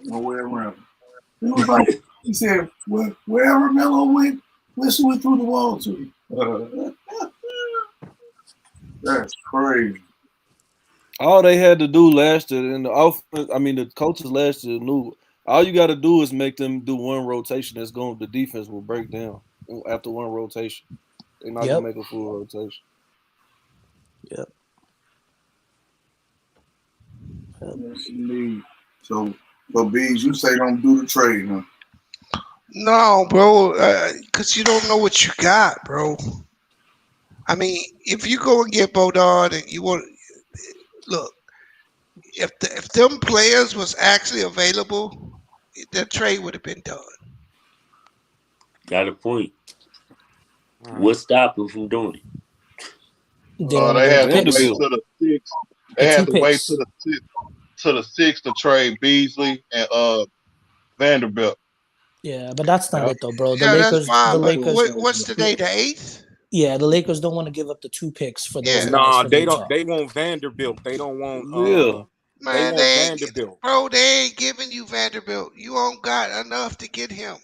S1: No way around. It was like he said, wherever Melo went, listen went through the wall to him. That's crazy.
S8: All they had to do last year, and the offense, I mean, the coaches last year knew all you got to do is make them do one rotation. That's going, the defense will break down after one rotation. They're not gonna make a full rotation.
S6: Yep.
S1: Yes, indeed. So Bees, you say don't do the trade, huh?
S7: No, bro, because you don't know what you got, bro. I mean, if you go and get Bodard and you want, look, if them players was actually available, that trade would have been done.
S2: Got a point. What stopped them from doing it?
S3: They had to wait
S6: picks.
S3: to the sixth. They had to wait to the sixth to trade Beasley and Vanderbilt.
S6: Yeah, but that's not it though, bro. The
S7: Yeah, that's
S6: Lakers,
S7: fine.
S6: the
S7: But
S6: Lakers.
S7: what's today? The 8th?
S6: Yeah, the Lakers don't want to give up the 2 picks for those
S7: Yeah.
S6: guys
S4: Nah,
S6: from
S4: they
S6: Utah.
S4: don't. They want Vanderbilt. They don't want.
S8: Yeah.
S4: They
S7: Man,
S4: want Vanderbilt.
S7: they ain't giving you Vanderbilt. You don't got enough to get him.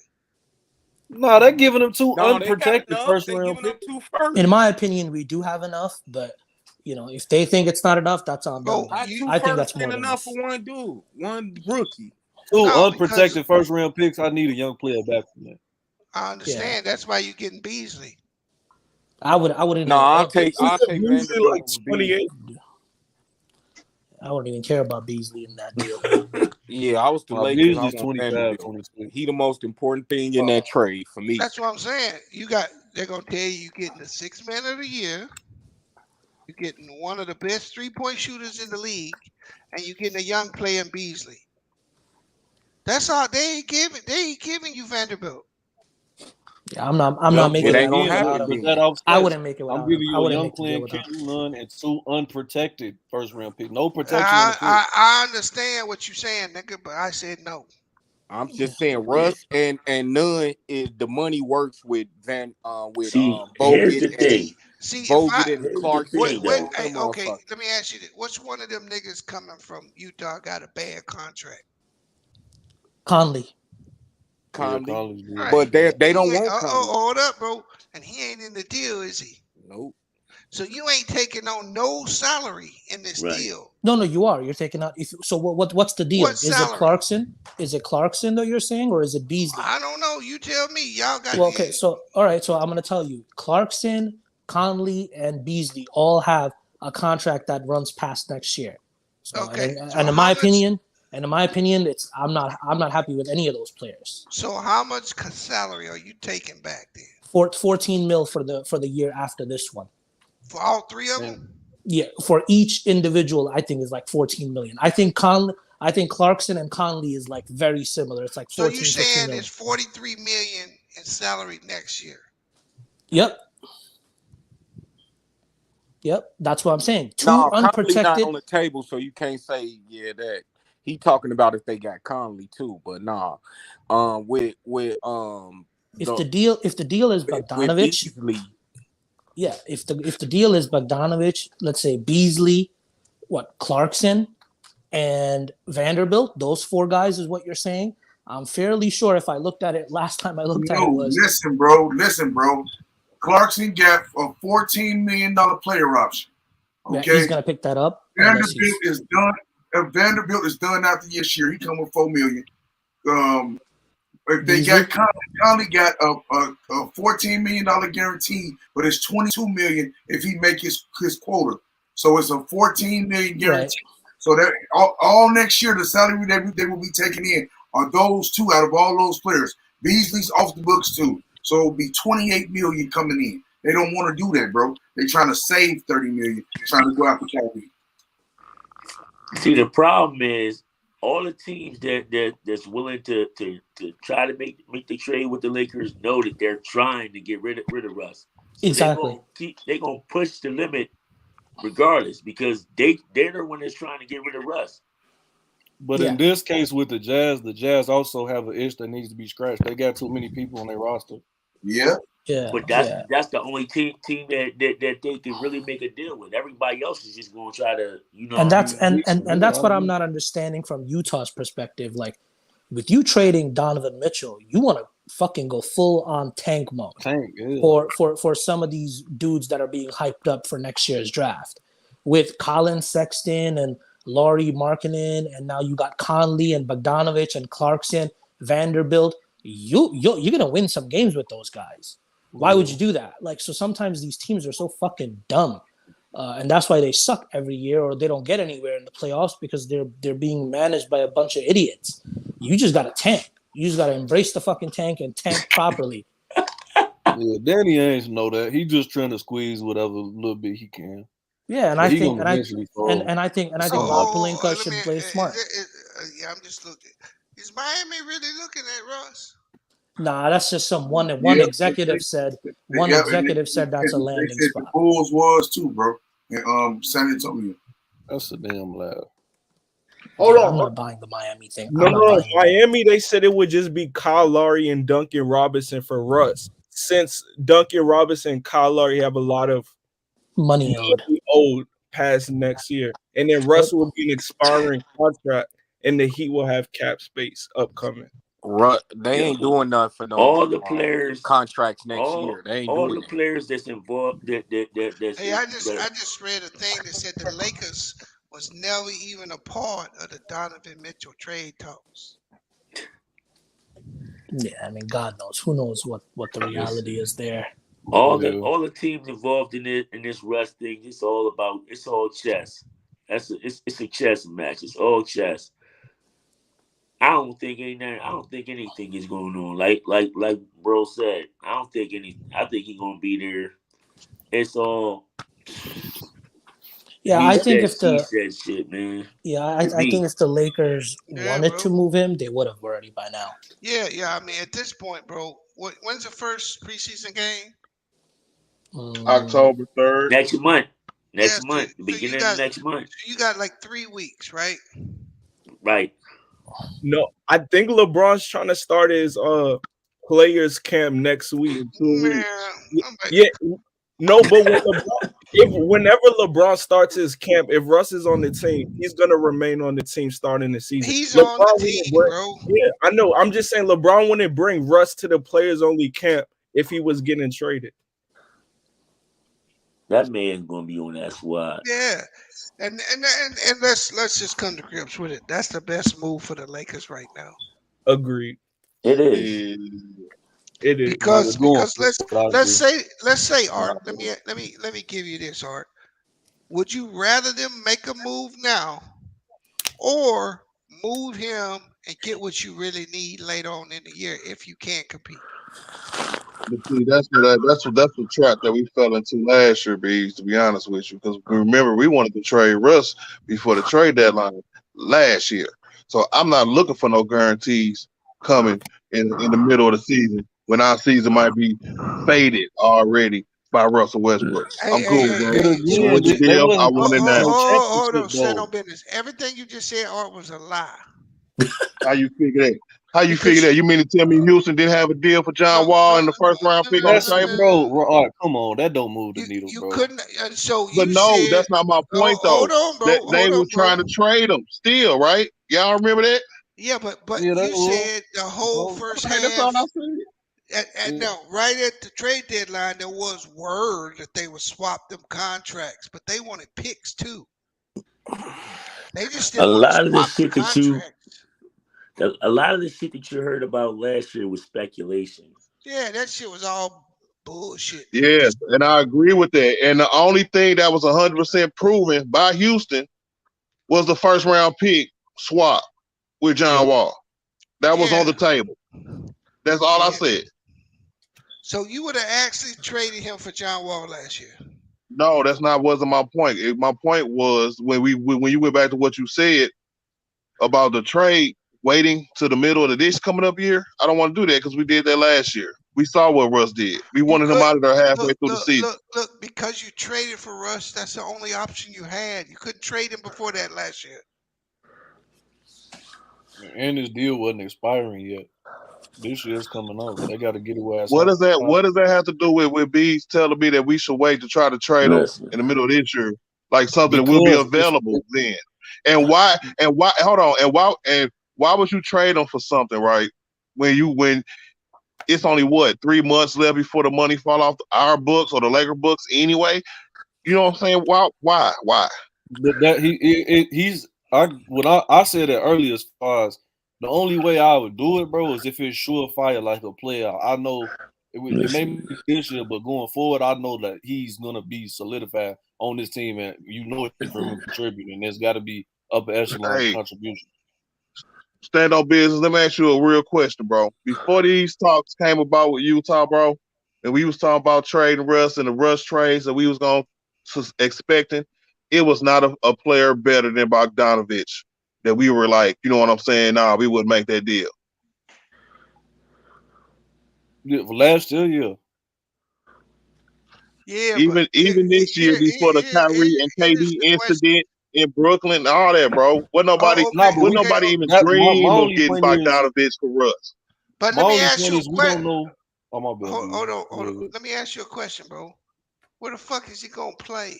S8: No, they're giving them 2
S4: No, they got
S8: unprotected
S4: enough.
S8: first
S4: They
S8: round
S4: giving them
S8: picks.
S4: 2 first.
S6: In my opinion, we do have enough, but if they think it's not enough, that's on them.
S7: Bro,
S6: I think that's more
S4: ain't
S6: than
S4: enough
S6: enough.
S4: for one dude, one rookie.
S8: 2
S7: No,
S8: unprotected first round picks. I need a young player back from that.
S7: I understand. That's why you're getting Beasley.
S6: I wouldn't.
S4: No,
S6: even
S4: I'll
S6: want
S4: take
S6: Beasley.
S4: Vanderbilt
S10: like
S4: over
S10: 28.
S4: Beasley.
S6: I wouldn't even care about Beasley in that deal.
S4: Yeah, I was the Lakers. I
S8: Beasley's
S4: want
S8: 25,
S4: Vanderbilt.
S8: 26.
S4: He the most important thing in that trade for me.
S7: That's what I'm saying. They're gonna tell you getting the 6th man of the year. You're getting one of the best 3-point shooters in the league, and you're getting a young player in Beasley. That's all they ain't giving you Vanderbilt.
S6: Yeah, I'm not making
S4: it ain't
S6: that
S4: gonna
S6: move
S4: happen.
S6: without him.
S8: That offsets.
S6: I wouldn't make it
S8: I'm
S6: without him.
S8: giving
S6: I
S8: you a
S6: wouldn't
S8: young
S6: make the deal
S8: playing
S6: without him.
S8: Kendrick Nunn and 2 unprotected first round picks. No protection on the pick.
S7: I understand what you're saying, nigga, but I said no.
S4: I'm just saying Russ and Nunn is the money works with
S2: See, here's the
S4: Bogut
S2: thing.
S4: Bogut and
S2: Here's the
S4: Clarkson.
S2: thing, though.
S7: Hey, okay, let me ask you this. Which one of them niggas coming from Utah got a bad contract?
S6: Conley.
S4: Conley.
S7: Right.
S4: But they don't want Conley.
S7: Hold up, bro. And he ain't in the deal, is he?
S4: Nope.
S7: So you ain't taking on no salary in this deal.
S6: No, you are. You're taking out. So what's the deal?
S7: What
S6: Is it
S7: salary?
S6: Clarkson? Is it Clarkson that you're saying, or is it Beasley?
S7: I don't know. You tell me. Y'all got.
S6: Well, okay. So all right. So I'm gonna tell you, Clarkson, Conley, and Beasley all have a contract that runs past next year. So,
S7: okay.
S6: And in my opinion, it's I'm not happy with any of those players.
S7: So how much salary are you taking back then?
S6: 14 mil for the year after this one.
S7: For all 3 of them?
S6: Yeah, for each individual, I think is like 14 million. I think Clarkson and Conley is like very similar. It's like 14,
S7: so you saying
S6: million.
S7: it's 43 million in salary next year?
S6: Yep, that's what I'm saying. 2
S4: unprotected. Not on
S6: unprotected.
S4: the table, so you can't say that. He talking about if they got Conley too, but nah. If
S6: the deal is Bogdanovich, yeah. If the deal is Bogdanovich, let's say Beasley, Clarkson, and Vanderbilt, those 4 guys is what you're saying. I'm fairly sure if I looked at it last time I looked at it was.
S1: Listen, bro. Clarkson got a $14 million player option. Okay,
S6: yeah, he's gonna pick that up.
S1: Vanderbilt is done. Vanderbilt is done after this year. He come with $4 million. If they got Conley got a $14 million guarantee, but it's $22 million if he make his quota. So it's a $14 million guarantee. Right. So that all next year the salary they will be taking in are those 2 out of all those players. Beasley's off the books too. So it'll be $28 million coming in. They don't want to do that, bro. They're trying to save $30 million, trying to go after Kyrie.
S2: See, the problem is all the teams that's willing to try to make the trade with the Lakers know that they're trying to get rid of Russ. So
S6: Exactly.
S2: they gonna push the limit regardless because they're the one that's trying to get rid of Russ.
S8: But
S6: Yeah.
S8: in this case with the Jazz also have an itch that needs to be scratched. They got too many people on their roster.
S1: Yeah.
S6: Yeah.
S2: But
S6: Yeah.
S2: that's the only team that they can really make a deal with. Everybody else is just gonna try to, you know
S6: And
S2: what I
S6: that's
S2: mean?
S6: and
S8: Yeah,
S6: that's
S8: I
S6: what I'm
S8: agree.
S6: not understanding from Utah's perspective. Like with you trading Donovan Mitchell, you want to fucking go full on tank mode
S8: Tank, yeah.
S6: for some of these dudes that are being hyped up for next year's draft. With Colin Sexton and Laurie Markkinen, and now you got Conley and Bogdanovich and Clarkson, Vanderbilt. You're gonna win some games with those guys. Why would
S8: Yeah.
S6: you do that? Like, so sometimes these teams are so fucking dumb, and that's why they suck every year or they don't get anywhere in the playoffs because they're being managed by a bunch of idiots. You just gotta tank. You just gotta embrace the fucking tank and tank properly.
S8: Yeah, Danny Ainge know that. He just trying to squeeze whatever little bit he can.
S6: Yeah, and
S8: But
S6: I
S8: he
S6: think
S8: gonna
S6: and I
S8: eventually fold.
S6: and I
S7: So,
S6: think Rob Pelinka
S7: let me.
S6: should play
S7: Is
S6: smart.
S7: it? Yeah, I'm just looking. Is Miami really looking at Russ?
S6: Nah, that's just some one
S1: Yeah.
S6: executive said. One
S1: Yeah, and
S6: executive said that's a
S1: they
S6: landing
S1: said the
S6: spot.
S1: Bulls was too, bro. And San Antonio.
S8: That's a damn lie.
S10: Hold
S6: Yeah, I'm
S10: on.
S6: not buying the Miami thing.
S10: No,
S6: I'm not
S10: no,
S6: buying it.
S10: Miami. They said it would just be Kyle Lowry and Duncan Robinson for Russ. Since Duncan Robinson and Kyle Lowry have a lot of
S6: Money owed.
S10: money owed past next year, and then
S6: Yep.
S10: Russ will be an expiring contract, and the Heat will have cap space upcoming.
S4: They
S2: Yo,
S4: ain't doing nothing for no
S2: all the players,
S4: contracts next year. They ain't
S2: all
S4: doing
S2: the
S4: that.
S2: players that's involved that's
S7: Hey,
S2: that
S7: I just read a thing that said the Lakers was never even a part of the Donovan Mitchell trade talks.
S6: Yeah, I mean, God knows. Who knows what the reality
S2: listen.
S6: is there.
S8: Yeah.
S2: All the teams involved in this Russ thing, it's all chess. It's a chess match. It's all chess. I don't think anything is going on. Like bro said, I don't think any. I think he's gonna be there. It's all
S6: Yeah,
S2: he
S6: I think
S2: said,
S6: if
S2: she
S6: the
S2: said shit, man.
S6: yeah,
S2: To
S6: I think
S2: me,
S6: if the Lakers
S7: Yeah,
S6: wanted to
S7: bro.
S6: move him, they would have already by now.
S7: Yeah. I mean, at this point, bro, when's the first preseason game?
S6: Mm,
S3: October 3rd.
S2: next month,
S7: Yeah,
S2: the
S7: so
S2: beginning of next month,
S7: you got like 3 weeks, right?
S2: right?
S10: No, I think LeBron's trying to start his players camp next week.
S3: In 2 weeks.
S7: Man, I'm like,
S10: Yeah, no, but whenever LeBron starts his camp, if Russ is on the team, he's gonna remain on the team starting the season.
S7: he's on the
S10: LeBron wouldn't
S7: team,
S10: bring,
S7: bro.
S10: yeah, I know. I'm just saying LeBron wouldn't bring Russ to the players only camp if he was getting traded.
S2: That man's gonna be on that squad.
S7: Yeah, and let's just come to grips with it. That's the best move for the Lakers right now.
S10: Agreed.
S2: It is.
S3: Yeah.
S10: It is.
S8: They're going
S7: Because
S8: for it, I agree.
S7: let's say Art. Let me give you this, Art. Would you rather them make a move now or move him and get what you really need later on in the year if you can't compete?
S3: But see, that's the trap that we fell into last year, Bees, to be honest with you. Because remember, we wanted to trade Russ before the trade deadline last year. So I'm not looking for no guarantees coming in the middle of the season when our season might be faded already by Russell Westbrook. I'm cool, bro.
S8: But
S7: So
S3: You
S8: again,
S3: want
S7: what
S3: the
S7: you?
S8: they
S3: deal? I
S8: wasn't
S3: want
S8: coming
S3: it
S8: for
S3: now.
S8: no
S7: Hold
S8: championship
S7: on, stand
S8: though.
S7: on business. Everything you just said, Art, was a lie.
S3: How you figure that? How you figure
S7: Because
S3: that? You mean to tell me Houston didn't have a deal for John Wall in the first round pick on the
S8: That's
S3: table?
S8: bro. All right, come on, that don't move the needle,
S7: you
S8: bro.
S7: couldn't. So
S3: But
S7: you
S3: no,
S7: said,
S3: that's not my
S7: oh,
S3: point though.
S7: hold on,
S3: That
S7: bro.
S3: they
S7: Hold
S3: were
S7: on, bro.
S3: trying to trade him still, right? Y'all remember that?
S7: Yeah, but
S8: Yeah, that
S7: you
S8: will.
S7: said the whole first
S3: Okay, that's all
S7: half.
S3: I said.
S8: Yeah.
S7: No, right at the trade deadline, there was word that they would swap them contracts, but they wanted picks too. They just
S2: A
S7: didn't want to
S2: lot of the
S7: swap the
S2: shit that
S7: contracts.
S2: a lot of the shit that you heard about last year was speculation.
S7: Yeah, that shit was all bullshit.
S3: Yes, and I agree with that. And the only thing that was 100% proven by Houston was the first round pick swap with John Wall. That was on
S7: Yeah,
S3: the table. That's all I
S7: yeah.
S3: said.
S7: So you would have actually traded him for John Wall last year.
S3: No, that's not wasn't my point. My point was when you went back to what you said about the trade waiting to the middle of this coming up year. I don't want to do that because we did that last year. We saw what Russ did. We wanted him out of there halfway through the season.
S7: Look, because you traded for Russ, that's the only option you had. You couldn't trade him before that last year.
S8: And his deal wasn't expiring yet. This year's coming up. They got to get away.
S3: What does that have to do with Bees telling me that we should wait to try to trade him in the middle of this year, like something that will be available then? And why? Hold on. And why would you trade him for something, right? When it's only 3 months left before the money fall off our books or the Laker books anyway? You know what I'm saying? Why?
S8: I said it earlier as far as the only way I would do it, bro, is if it's surefire like a player. I know it may be this year, but going forward, I know that he's gonna be solidified on this team, and you know it from him contributing. There's got to be upper echelon contribution.
S3: Stand on business. Let me ask you a real question, bro. Before these talks came about with Utah, bro, and we was talking about trading Russ and the Russ trades that we was expecting, it was not a player better than Bogdanovich that we were like, you know what I'm saying? Nah, we wouldn't make that deal.
S8: Yeah, last year, yeah.
S7: Yeah,
S3: even this year before the Kyrie and KD incident in Brooklyn and all that, bro. Nobody even dream of getting Bogdanovich for Russ.
S7: But let me ask you a question.
S8: Hold
S7: on. Let me ask you a question, bro. Where the fuck is he gonna play?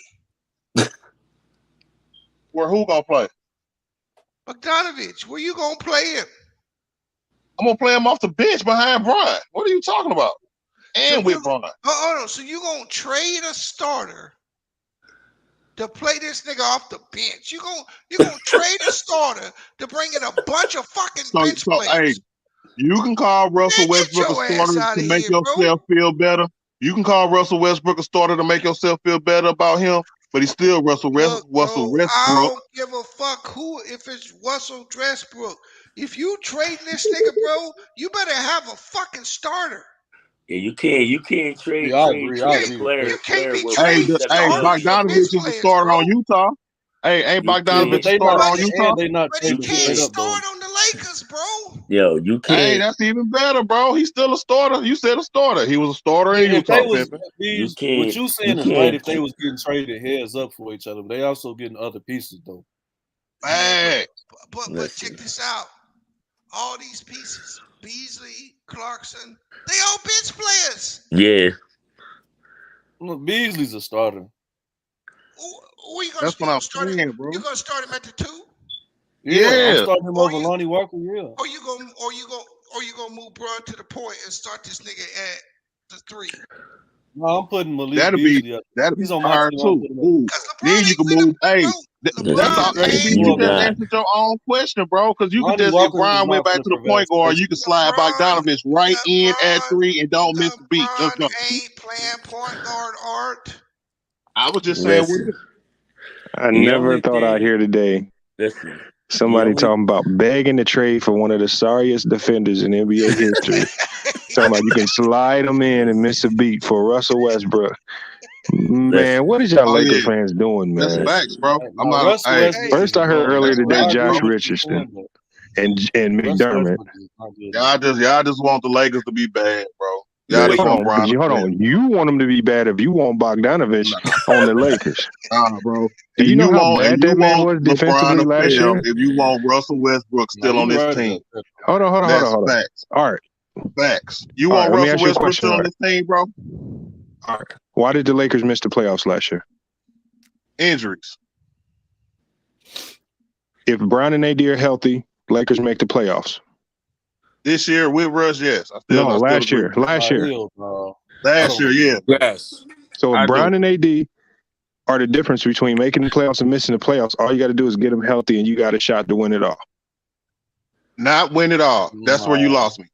S3: Where who gonna play?
S7: Bogdanovich. Where you gonna play him?
S3: I'm gonna play him off the bench behind Bron. What are you talking about? And with Bron.
S7: Hold on. So you gonna trade a starter to play this nigga off the bench? You gonna trade a starter to bring in a bunch of fucking bench players?
S3: Hey, you can call Russell Westbrook a starter to make yourself feel better. You can call Russell Westbrook a starter to make yourself feel better about him, but he's still Russell Westbrook.
S7: I don't give a fuck if it's Russell Westbrook. If you trade this nigga, bro, you better have a fucking starter.
S2: Yeah, you can't trade.
S8: I agree.
S2: Players.
S7: You can't be
S3: trading. Hey, Bogdanovich is a starter on Utah. Hey, ain't Bogdanovich a starter on Utah?
S7: But he can't start on the Lakers, bro.
S2: Yo, you can't.
S3: Hey, that's even better, bro. He's still a starter. You said a starter. He was a starter in Utah.
S8: What you saying is right if they was getting traded heads up for each other, but they also getting other pieces though.
S3: Hey,
S7: but check this out. All these pieces, Beasley, Clarkson, they all bench players.
S2: Yeah.
S8: Look, Beasley's a starter.
S7: Who you gonna start him, bro? You gonna start him at the 2?
S8: Yeah. I'm starting him over Lonnie Walker. Yeah.
S7: Or you gonna move Bron to the point and start this nigga at the 3?
S8: No, I'm putting Malik Beasley up.
S3: He's on my too. Then you can move. Hey, that's all. You just answered your own question, bro. Because you can just, if Bron went back to the point guard, you can slide Bogdanovich right in at 3 and don't miss the beat. Let's go.
S7: Ain't playing point guard, Art.
S3: I was just saying.
S11: I never thought I'd hear today somebody talking about begging to trade for one of the sorriest defenders in NBA history. Talking about you can slide them in and miss a beat for Russell Westbrook. Man, what is y'all Laker fans doing, man?
S3: That's facts, bro. I'm not.
S11: First, I heard earlier today Josh Richardson and McDermott.
S3: Y'all just want the Lakers to be bad, bro.
S11: Hold on. You want them to be bad if you want Bogdanovich on the Lakers.
S3: Bro.
S11: Do you know how bad that man was defensively last year?
S3: If you want Russell Westbrook still on this team.
S11: Hold on.
S3: Facts.
S11: All right.
S3: Facts. You want Russell Westbrook still on this team, bro?
S11: All right. Why did the Lakers miss the playoffs last year?
S3: Injuries.
S11: If Brown and AD are healthy, Lakers make the playoffs.
S3: This year with Russ, yes.
S11: Last year.
S3: Last year, yeah.
S4: Yes.
S11: So if Brown and AD are the difference between making the playoffs and missing the playoffs, all you got to do is get them healthy and you got a shot to win it all.
S3: Not win it all. That's where you lost me.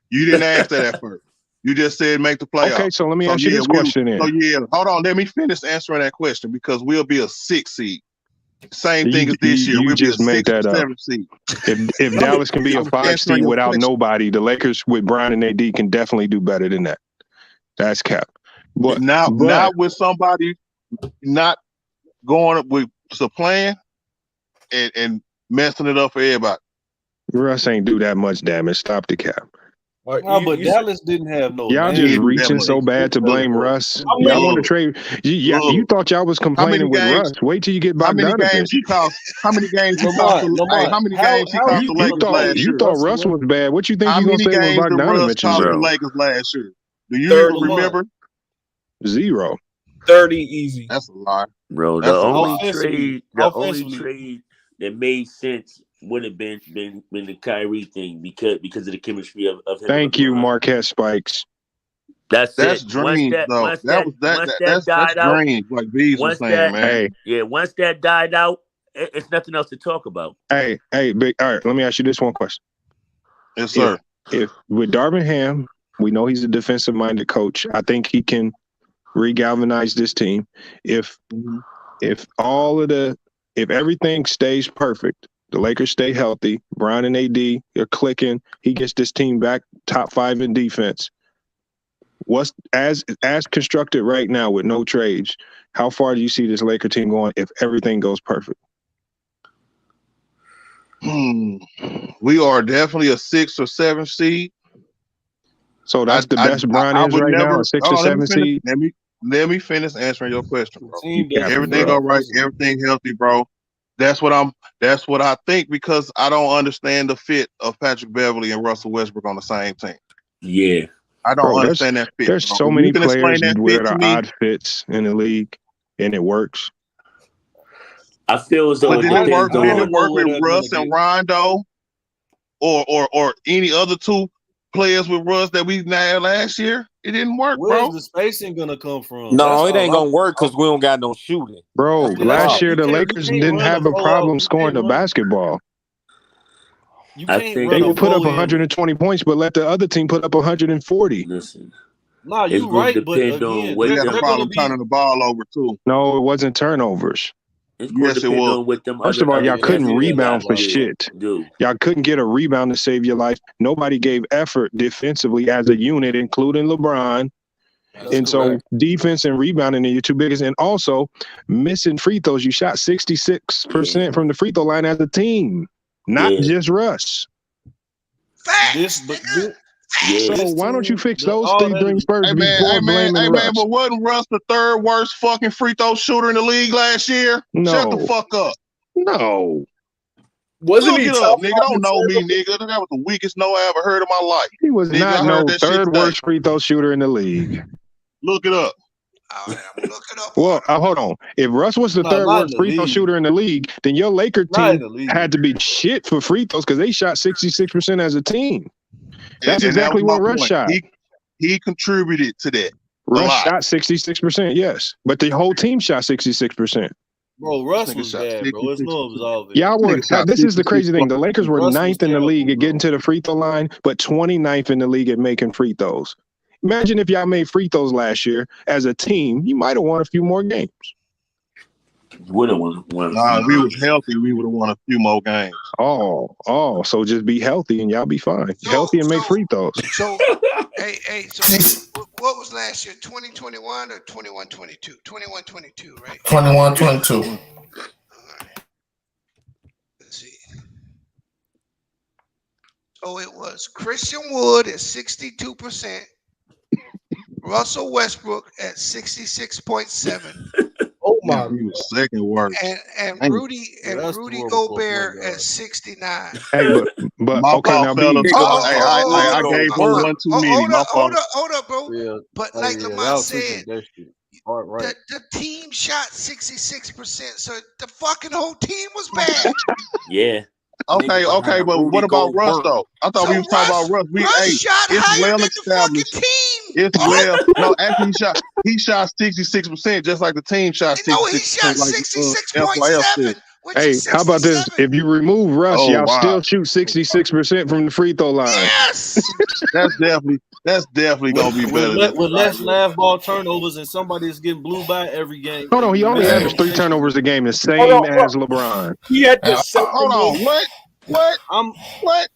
S3: You didn't ask that at first. You just said make the playoffs.
S11: Okay, so let me ask you this question then.
S3: Hold on. Let me finish answering that question because we'll be a 6 seed. Same thing as this year. We'll
S11: just
S3: be a 6
S11: or
S3: 7 seed.
S11: If Dallas can be a 5 seed without nobody, the Lakers with Brown and AD can definitely do better than that. That's cap.
S3: But not with somebody not going up with the plan and messing it up for everybody.
S11: Russ ain't do that much damage. Stop the cap.
S8: But Dallas didn't have no.
S11: Y'all just reaching so bad to blame Russ. Y'all want to trade? You thought y'all was complaining with Russ. Wait till you get Bogdanovich.
S3: How many games he cost? How many games he cost? How many games he cost the Lakers last year?
S11: You thought Russ was bad. What you think you gonna say when Bogdanovich
S3: cost the Lakers last year? Do you even remember?
S11: 0.
S10: 30 easy.
S3: That's a lie,
S2: bro. The only trade that made sense would have been the Kyrie thing because of the chemistry of him.
S11: Thank you, Marquette Spikes.
S2: That's
S3: dreams, though. That's dreams, like Bees was saying, man.
S2: Once that died out, it's nothing else to talk about.
S11: Hey, big. All right, let me ask you this one question.
S3: Yes, sir.
S11: If with Darvin Ham, we know he's a defensive-minded coach. I think he can regalvanize this team. If everything stays perfect, the Lakers stay healthy, Brown and AD are clicking, he gets this team back top 5 in defense. What's as constructed right now with no trades, how far do you see this Laker team going if everything goes perfect?
S3: We are definitely a 6 or 7 seed.
S11: So that's the best Brown is right now, a 6 or 7 seed.
S3: Let me finish answering your question, bro. Everything all right, everything healthy, bro. That's what I think, because I don't understand the fit of Patrick Beverly and Russell Westbrook on the same team.
S2: Yeah.
S3: I don't understand that fit.
S11: There's so many players where the odd fits in the league, and it works.
S2: I feel as though
S3: it didn't work with Russ and Rondo, or any other 2 players with Russ that we had last year. It didn't work, bro.
S8: Where's the spacing gonna come from?
S4: No, it ain't gonna work because we don't got no shooting.
S11: Bro, last year the Lakers didn't have a problem scoring the basketball. They would put up 120 points, but let the other team put up 140.
S2: Listen.
S8: No, you're right, but again,
S3: they had a problem turning the ball over too.
S11: No, it wasn't turnovers.
S3: Yes, it was.
S11: First of all, y'all couldn't rebound for shit. Y'all couldn't get a rebound to save your life. Nobody gave effort defensively as a unit, including LeBron. So defense and rebounding are your 2 biggest. And also, missing free throws. You shot 66% from the free throw line as a team, not just Russ. So why don't you fix those 3 things first before blaming Russ?
S3: But wasn't Russ the 3rd worst fucking free throw shooter in the league last year?
S11: No.
S3: Shut the fuck up.
S11: No.
S3: Look it up, nigga. Don't know me, nigga. That was the weakest no I ever heard in my life.
S11: He was not no 3rd worst free throw shooter in the league.
S3: Look it up.
S7: Look it up.
S11: Well, hold on. If Russ was the 3rd worst free throw shooter in the league, then your Laker team had to be shit for free throws because they shot 66% as a team. That's exactly what Russ shot.
S3: He contributed to that.
S11: Russ shot 66%, yes. But the whole team shot 66%.
S8: Bro, Russ was bad, bro. It's no absolving.
S11: Y'all were. This is the crazy thing. The Lakers were 9th in the league at getting to the free throw line, but 29th in the league at making free throws. Imagine if y'all made free throws last year as a team, you might have won a few more games.
S2: Would have won.
S3: If we was healthy, we would have won a few more games.
S11: So just be healthy and y'all be fine. Healthy and make free throws.
S7: So, so what was last year? 2021 or 21-22? 21-22, right?
S12: 21-22.
S7: All right. Let's see. So it was Christian Wood at 62%, Russell Westbrook at 66.7%.
S3: Oh my! He was 2nd worst.
S7: And Rudy Gobert at 69.
S11: Hey, but okay, now
S3: I gave him 1 too many.
S7: Hold up, bro. Yeah. But like Lamar said, the team shot 66%, so the fucking whole team was bad.
S2: Yeah.
S3: Okay, but what about Russ though? I thought we was talking about Russ. It's well established. It's well. No, actually, he shot 66%, just like the team shot 66%.
S7: No, he shot 66.7.
S11: Hey, how about this? If you remove Russ, y'all still shoot 66% from the free throw line.
S7: Yes,
S3: that's definitely gonna be better.
S8: With less live ball turnovers and somebody's getting blew by every game.
S11: Hold on, he only averaged 3 turnovers a game, the same as LeBron.
S10: He had to
S3: hold on, what?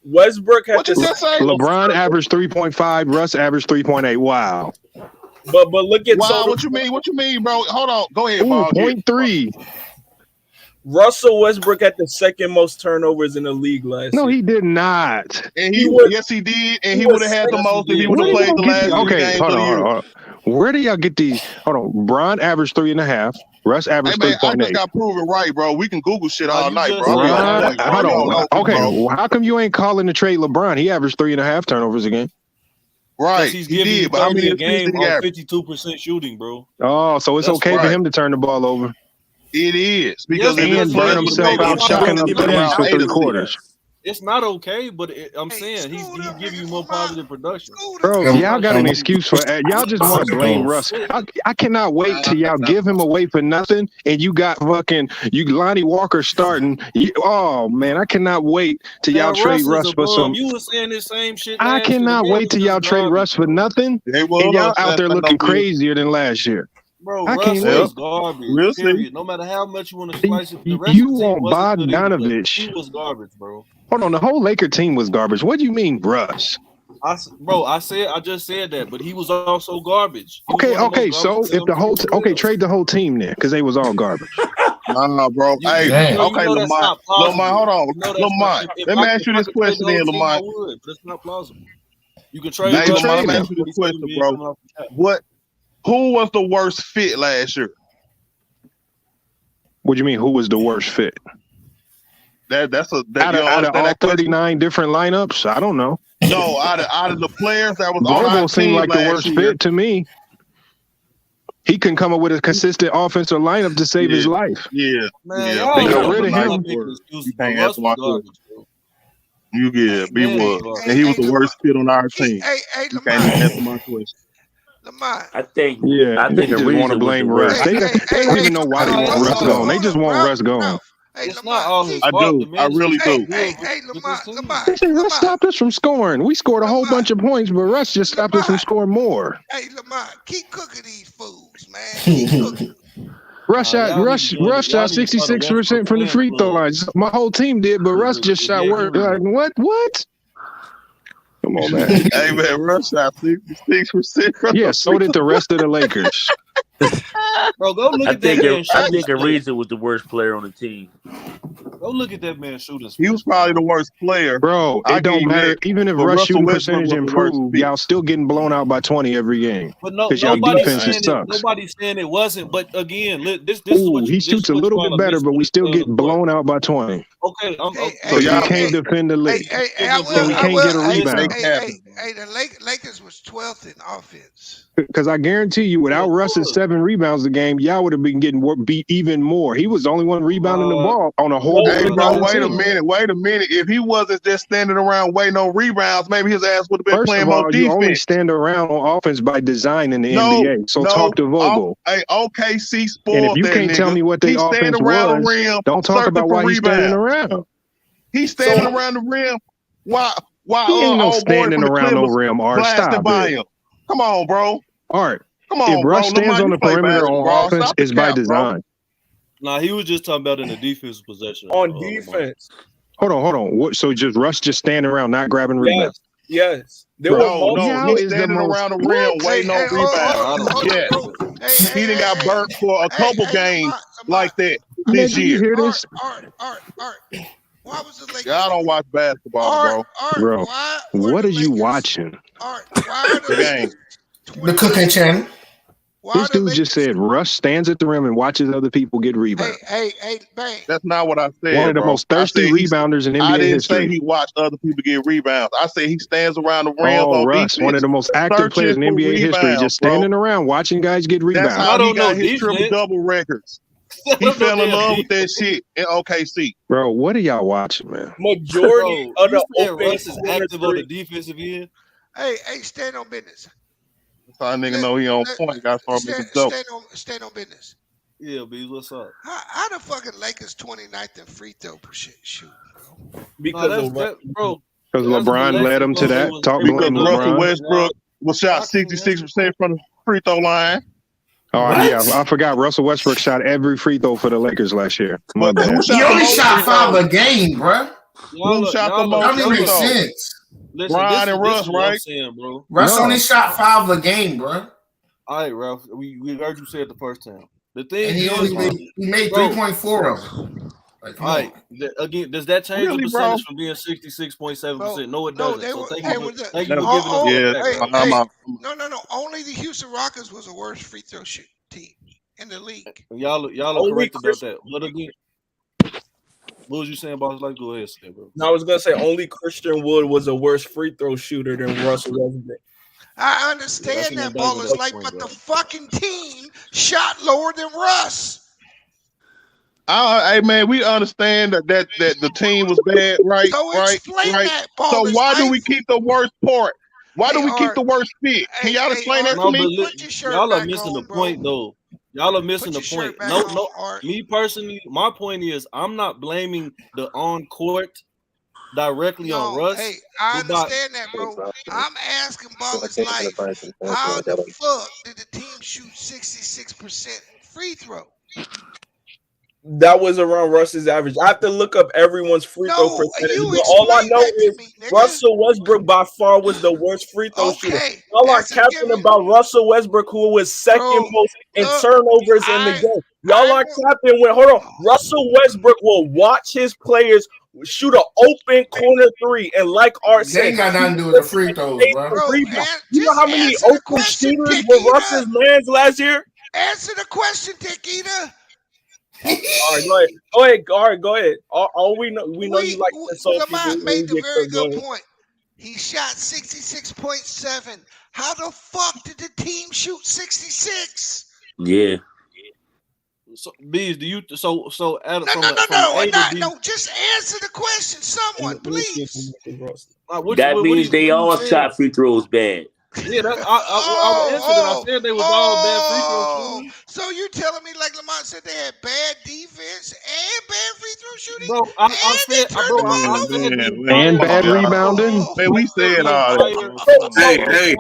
S10: Westbrook had to
S3: say?
S11: LeBron averaged 3.5, Russ averaged 3.8. Wow.
S10: But look at
S3: what you mean? What you mean, bro? Hold on, go ahead, Paul.
S11: 0.3.
S10: Russell Westbrook had the second most turnovers in the league last
S11: No,
S10: year.
S11: he did not.
S3: And yes, he did. And he
S10: was
S3: would have had the
S10: second.
S3: most if he
S11: Where
S3: would have
S11: do
S3: played
S11: y'all
S3: the
S11: get
S3: last
S11: these?
S3: 3
S11: Okay,
S3: games
S11: hold
S3: of the year.
S11: on. Where do y'all get these? Hold on. Bron averaged 3.5. Russ
S3: Hey
S11: averaged
S3: man, I
S11: 3.8.
S3: just got proven right, bro. We can Google shit
S8: Nah,
S3: all
S8: you
S3: night,
S8: just
S3: bro. I'm
S8: said
S3: just
S8: that.
S3: telling you, bro.
S11: Hold
S3: You don't know
S11: on.
S3: me,
S11: Okay,
S3: bro.
S11: well, how come you ain't calling the trade LeBron? He averaged 3.5 turnovers a game.
S8: Because
S3: Right,
S8: he's
S3: he
S8: giving you
S3: did. But how
S8: 30
S3: many
S8: a
S3: assists
S8: game
S3: did he
S8: on
S3: average?
S8: 52% shooting, bro.
S11: Oh, so it's
S8: That's
S11: okay
S8: why.
S11: for him to turn the ball over
S3: It is
S8: Yes,
S3: because if his
S11: and
S8: because
S11: burn
S3: players
S8: he
S3: would have
S11: himself
S3: made
S8: knows
S11: out
S3: those
S8: how to
S3: shots,
S11: chucking
S3: he
S11: up
S3: would have
S11: threes
S3: around
S11: for
S3: 8
S11: three
S3: assists.
S11: quarters.
S8: It's not okay, but I'm
S7: Hey,
S8: saying
S7: school
S8: he
S7: them
S8: give you
S7: niggas
S8: more
S7: on my
S8: positive production.
S7: school them
S11: Bro,
S7: niggas.
S11: y'all got an excuse for y'all just want to blame
S12: Don't.
S11: Russ. I cannot wait till y'all give him away for nothing, and you got Lonnie Walker starting. Oh man, I cannot wait till y'all
S8: Man,
S11: trade
S8: Russ is
S11: Russ
S8: a
S11: for
S8: bum.
S11: some.
S8: You was saying the same shit
S11: I
S8: last year. The
S11: cannot
S8: man
S11: wait
S8: is
S11: till y'all
S8: just
S11: trade
S8: garbage,
S11: Russ for
S8: bro.
S11: nothing,
S3: They
S11: and
S3: will
S11: y'all out
S3: last
S11: there
S3: for no
S11: looking
S3: years.
S11: crazier than last year.
S8: Bro,
S11: I
S8: Russ
S11: can't
S3: Yep,
S8: was
S11: wait.
S8: garbage.
S3: we'll see.
S8: Period. No matter how much you want to slice it, the rest
S11: You
S8: of the team
S11: want
S8: wasn't good either, but
S11: Bogdanovich?
S8: he was garbage, bro.
S11: Hold on, the whole Laker team was garbage. What do you mean, Russ?
S8: I just said that, but he was also garbage. He was one of the most
S11: Okay.
S8: garbage
S11: So
S8: players
S11: if
S8: on
S11: the
S8: the team
S11: whole
S8: as well.
S11: trade the whole team then, because they was all garbage.
S3: Nah, bro. Hey,
S12: Damn.
S3: okay,
S8: That's
S3: Lamont.
S8: not plausible.
S3: Lamont, hold on.
S8: You know that's not.
S3: Lamont,
S8: If
S3: let me ask you
S8: I
S3: this
S8: could trade
S3: question
S8: the whole
S3: then,
S8: team, I
S3: Lamont.
S8: would, but it's not plausible. You can
S11: You
S8: trade
S3: Hey,
S11: could
S8: Russ
S3: Lamont,
S11: trade
S3: let me
S11: him.
S3: ask you this
S8: 47
S3: question,
S8: million
S3: bro.
S8: coming off the cap.
S3: Who was the worst fit last year?
S11: What do you mean? Who was the worst fit?
S3: That
S11: Out
S3: you
S11: of
S3: don't understand
S11: all
S3: that question?
S11: 39 different lineups, I don't know.
S3: No, out of the players that was on our
S11: Vogel seemed
S3: team
S11: like the
S3: last
S11: worst
S3: year.
S11: fit to me. He couldn't come up with a consistent offensive lineup to save his
S3: Yeah,
S11: life.
S3: yeah,
S8: Man,
S3: yeah.
S11: They
S8: y'all
S11: got
S3: Bingo
S11: rid
S3: was
S11: of
S3: a
S8: making
S3: nice
S11: him.
S3: word.
S8: excuses,
S3: You
S8: but
S3: can't
S8: Russ
S3: answer
S8: was
S3: my question.
S8: garbage, bro.
S3: B
S8: Man was
S3: was,
S8: garbage.
S3: and he was the
S7: Lamont.
S3: worst fit on our team.
S7: Hey,
S3: You can't even
S7: Lamont.
S3: answer my question.
S7: Lamont.
S2: I think
S11: Yeah, they
S2: a
S11: just want to
S2: reason was the
S11: blame
S2: Russ.
S11: Russ.
S7: Hey,
S11: They
S7: hey, hey,
S11: don't
S7: hey,
S11: even know why they
S8: Nah,
S11: want
S8: it's
S11: Russ
S8: not
S11: gone.
S8: all.
S11: They just want Russ gone.
S7: Ralph. Hey,
S8: It's not
S7: Lamont,
S8: all his
S7: keep.
S3: I
S8: fault.
S3: do.
S8: The
S3: I
S8: man is
S3: really
S8: just
S7: Hey,
S8: not
S3: do.
S8: good
S7: hey,
S8: with his
S7: Lamont,
S8: team.
S11: They say Russ
S7: Lamont,
S11: stopped us from scoring. We scored a whole
S7: Lamont,
S11: bunch of points, but Russ just stopped us from
S7: Lamont.
S11: scoring more.
S7: Hey, Lamont, keep cooking these fools, man. Keep cooking.
S11: Russ
S8: Nah,
S11: shot
S8: y'all need to join.
S11: Russ
S8: Y'all
S11: shot
S8: need to start a Westbrook
S11: 66% from the
S8: fan
S11: free throw
S8: club
S11: line. My whole team did, but Russ just
S8: to
S11: shot
S8: get
S11: work.
S8: him.
S11: Like what? Come on, man.
S3: Hey man, Russ shot 66% from
S11: Yeah,
S3: the
S11: so
S3: free
S11: did
S3: throw.
S11: the rest of the Lakers.
S8: Bro, go look at that man
S2: I
S8: shooting
S2: think a
S8: split.
S2: reason was the worst player on the team.
S8: Go look at that man shooting
S3: He was
S8: splits,
S3: probably
S8: man.
S3: the worst player.
S11: Bro,
S3: I
S11: it
S3: give
S11: don't
S3: you
S11: matter.
S3: that.
S11: Even if
S3: But
S11: Russ
S3: Russell
S11: shooting
S3: Westbrook
S11: percentage
S3: was the worst
S11: improved,
S3: fit.
S11: y'all still getting blown out by 20 every game
S8: But
S11: because y'all defense just sucks.
S8: nobody's saying it wasn't. But again, this is
S11: Ooh,
S8: what
S11: he
S8: this
S11: shoots
S8: is
S11: a
S8: what
S11: little
S8: you all
S11: bit
S8: are
S11: better,
S8: missing
S11: but
S8: when
S11: we
S8: they
S11: still
S8: play on
S11: get
S8: the court.
S11: blown out by 20.
S8: Okay,
S11: So you can't defend the league. And we can't get a rebound.
S7: Hey, the Lakers was 12th in offense.
S11: Because I guarantee you, without Russ's 7 rebounds a game, y'all would have been getting beat even more. He was the only one rebounding the ball on a horrible
S3: Hey, bro,
S11: rebounding team.
S3: wait a minute. If he wasn't just standing around waiting on rebounds, maybe his ass would have been
S11: First
S3: playing
S11: of
S3: more
S11: all, you only
S3: defense.
S11: stand around on offense by design in the NBA. So talk to Vogel.
S3: Hey, OKC
S11: And if
S3: spoiled
S11: you
S3: that
S11: can't tell
S3: nigga.
S11: me what their
S3: He's standing
S11: offense
S3: around the
S11: was,
S3: rim,
S11: don't talk
S3: searching
S11: about
S3: for
S11: why he's standing
S3: rebounds.
S11: around.
S3: He's standing around the rim while
S11: He ain't no
S3: old boy
S11: standing
S3: from the
S11: around no
S3: Clippers
S11: rim, Art.
S3: blasting
S11: Stop
S3: by
S11: it.
S3: him. Come on, bro.
S11: Art.
S3: Come
S11: If
S3: on, bro.
S11: Russ stands
S3: Lamont,
S11: on
S3: you
S11: the
S3: play
S11: perimeter on
S3: basketball.
S11: offense,
S3: Stop the
S11: it's by
S3: cap, bro.
S11: design.
S8: Nah, he was just talking about in the defensive possession.
S10: On defense.
S11: Hold on. What? So just Russ just standing around, not grabbing rebounds?
S10: Yes. There
S11: Bro,
S10: were
S3: No,
S11: y'all
S3: he's
S11: is the
S3: standing
S11: most.
S3: around the rim
S11: What?
S3: waiting on rebounds. Yes. He done got burnt for a couple games like that
S11: Man,
S3: this
S11: do you
S3: year.
S11: hear this?
S7: Art. Why was the Lakers?
S3: Y'all don't watch basketball, bro.
S11: Bro, what are you watching?
S7: Art, why are the
S3: game.
S12: The cooking channel.
S11: This dude just said Russ stands at the rim and watches other people get rebounds.
S7: Hey, bang.
S3: That's not what I said,
S11: One of the
S3: bro.
S11: most thirsty rebounders in NBA
S3: I didn't
S11: history.
S3: say he watched other people get rebounds. I said he stands around the rims
S11: Oh,
S3: on
S11: Russ,
S3: defense.
S11: one of the most active players in NBA history, just standing around watching guys get rebounds.
S3: That's how he got his triple-double records. He fell in love with that shit in OKC.
S11: Bro, what are y'all watching, man?
S10: Majority of the
S8: Russ is active on the defensive end.
S7: Hey, stand on business.
S3: That's how a nigga know he on point. Got to start making jokes.
S7: Stand on business.
S8: Yeah, B, what's up?
S7: How the fucking Lakers 29th in free throw shooting, bro?
S10: Because
S8: bro.
S11: Because LeBron led him to that.
S3: Because
S11: Blame
S3: Russell
S11: LeBron.
S3: Westbrook was shot 66% from the free throw line.
S11: Oh, yeah. I forgot Russell Westbrook shot every free throw for the Lakers last year. My bad.
S12: He only shot 5 a game, bro.
S3: Who shot the most
S12: That
S3: free
S12: makes
S3: throws?
S12: sense.
S3: Brian and Russ, right?
S12: Russ only shot 5 a game, bro.
S8: All right, Ralph. We heard you say it the first time. The thing
S12: And he
S8: is,
S12: made 3.4 of it. Like, come on.
S8: Again, does that change
S3: Really,
S8: the
S3: bro?
S8: percentage from being 66.7%? No, it
S7: No,
S8: doesn't.
S7: they
S8: So
S7: were.
S8: thank
S7: They
S8: you
S7: were
S8: for giving us
S3: Yeah,
S8: that back, bro.
S3: I'm out.
S7: No. Only the Houston Rockets was the worst free throw shoot team in the league.
S8: Y'all are correct about that. But again, what was you saying about like? Go ahead, say, bro.
S10: I was gonna say only Christian Wood was a worse free throw shooter than Russell Westbrook.
S7: I understand that ball is light, but the fucking team shot lower than Russ.
S3: Hey man, we understand that the team was bad, right?
S7: So
S3: right.
S7: explain that ball
S3: So
S7: is
S3: why
S7: light.
S3: do we keep the worst part? Why do we keep the worst fit? Can y'all explain that to me?
S7: Put your shirt
S8: Y'all are
S7: back
S8: missing
S7: on,
S8: the point, though. Y'all are missing the point. No.
S7: Art.
S8: Me personally, my point is, I'm not blaming the on court directly on Russ.
S7: Hey, I understand that, bro. I'm asking ball is life. How the fuck did the team shoot 66% free throw?
S10: That was around Russ's average. I have to look up everyone's free throw percentage. But all I know is Russell Westbrook by far was the worst free throw shooter. Y'all are capping about Russell Westbrook, who was second most in turnovers in the game. Y'all are capping when Russell Westbrook will watch his players shoot an open corner three, and like Art said,
S12: They ain't got nothing to do with the free throws, bro.
S10: You know how many open shooters were Russ's mans last year?
S7: Answer the question, Tikita.
S10: All right, go ahead. Go ahead. All we know you like to insult
S7: Lamont
S10: people.
S7: made the very good point. He shot 66.7. How the fuck did the team shoot 66?
S2: Yeah.
S8: So, Bees, do you so Adam
S7: No, just answer the question, someone, please.
S2: That means they all shot free throws bad.
S8: Yeah, that's I answered it. I said they was all bad free throw shooters.
S7: So you telling me, like Lamont said, they had bad defense and bad free throw shooting?
S8: Bro, I said
S11: and bad rebounding.
S3: Man, we said all
S1: that.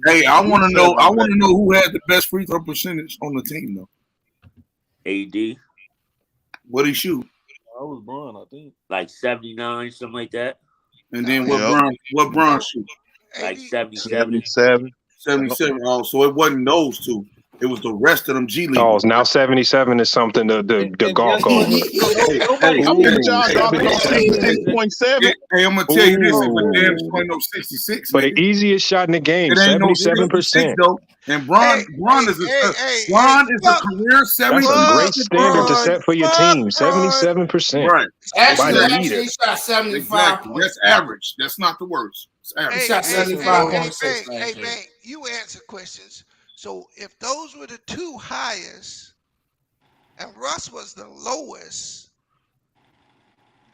S1: Hey, I want to know. I want to know who had the best free throw percentage on the team, though.
S2: AD.
S1: What did he shoot?
S8: I was Bron, I think.
S2: Like 79, something like that.
S1: And then what Bron shoot?
S2: Like 77.
S1: 77. Oh, so it wasn't those two. It was the rest of them G League.
S11: Oh, now 77 is something to gawk over.
S1: Hey, I'm gonna tell you this: if a damn point no 66,
S11: but the easiest shot in the game, 77%.
S1: Though. And Bron is a career 70.
S11: That's a great standard to set for your team. 77%.
S1: Right.
S12: Actually, he shot 75.
S1: Exactly. That's average. That's not the worst. It's average.
S12: He shot 75.6.
S7: Hey, man, you answer questions. So if those were the two highest and Russ was the lowest,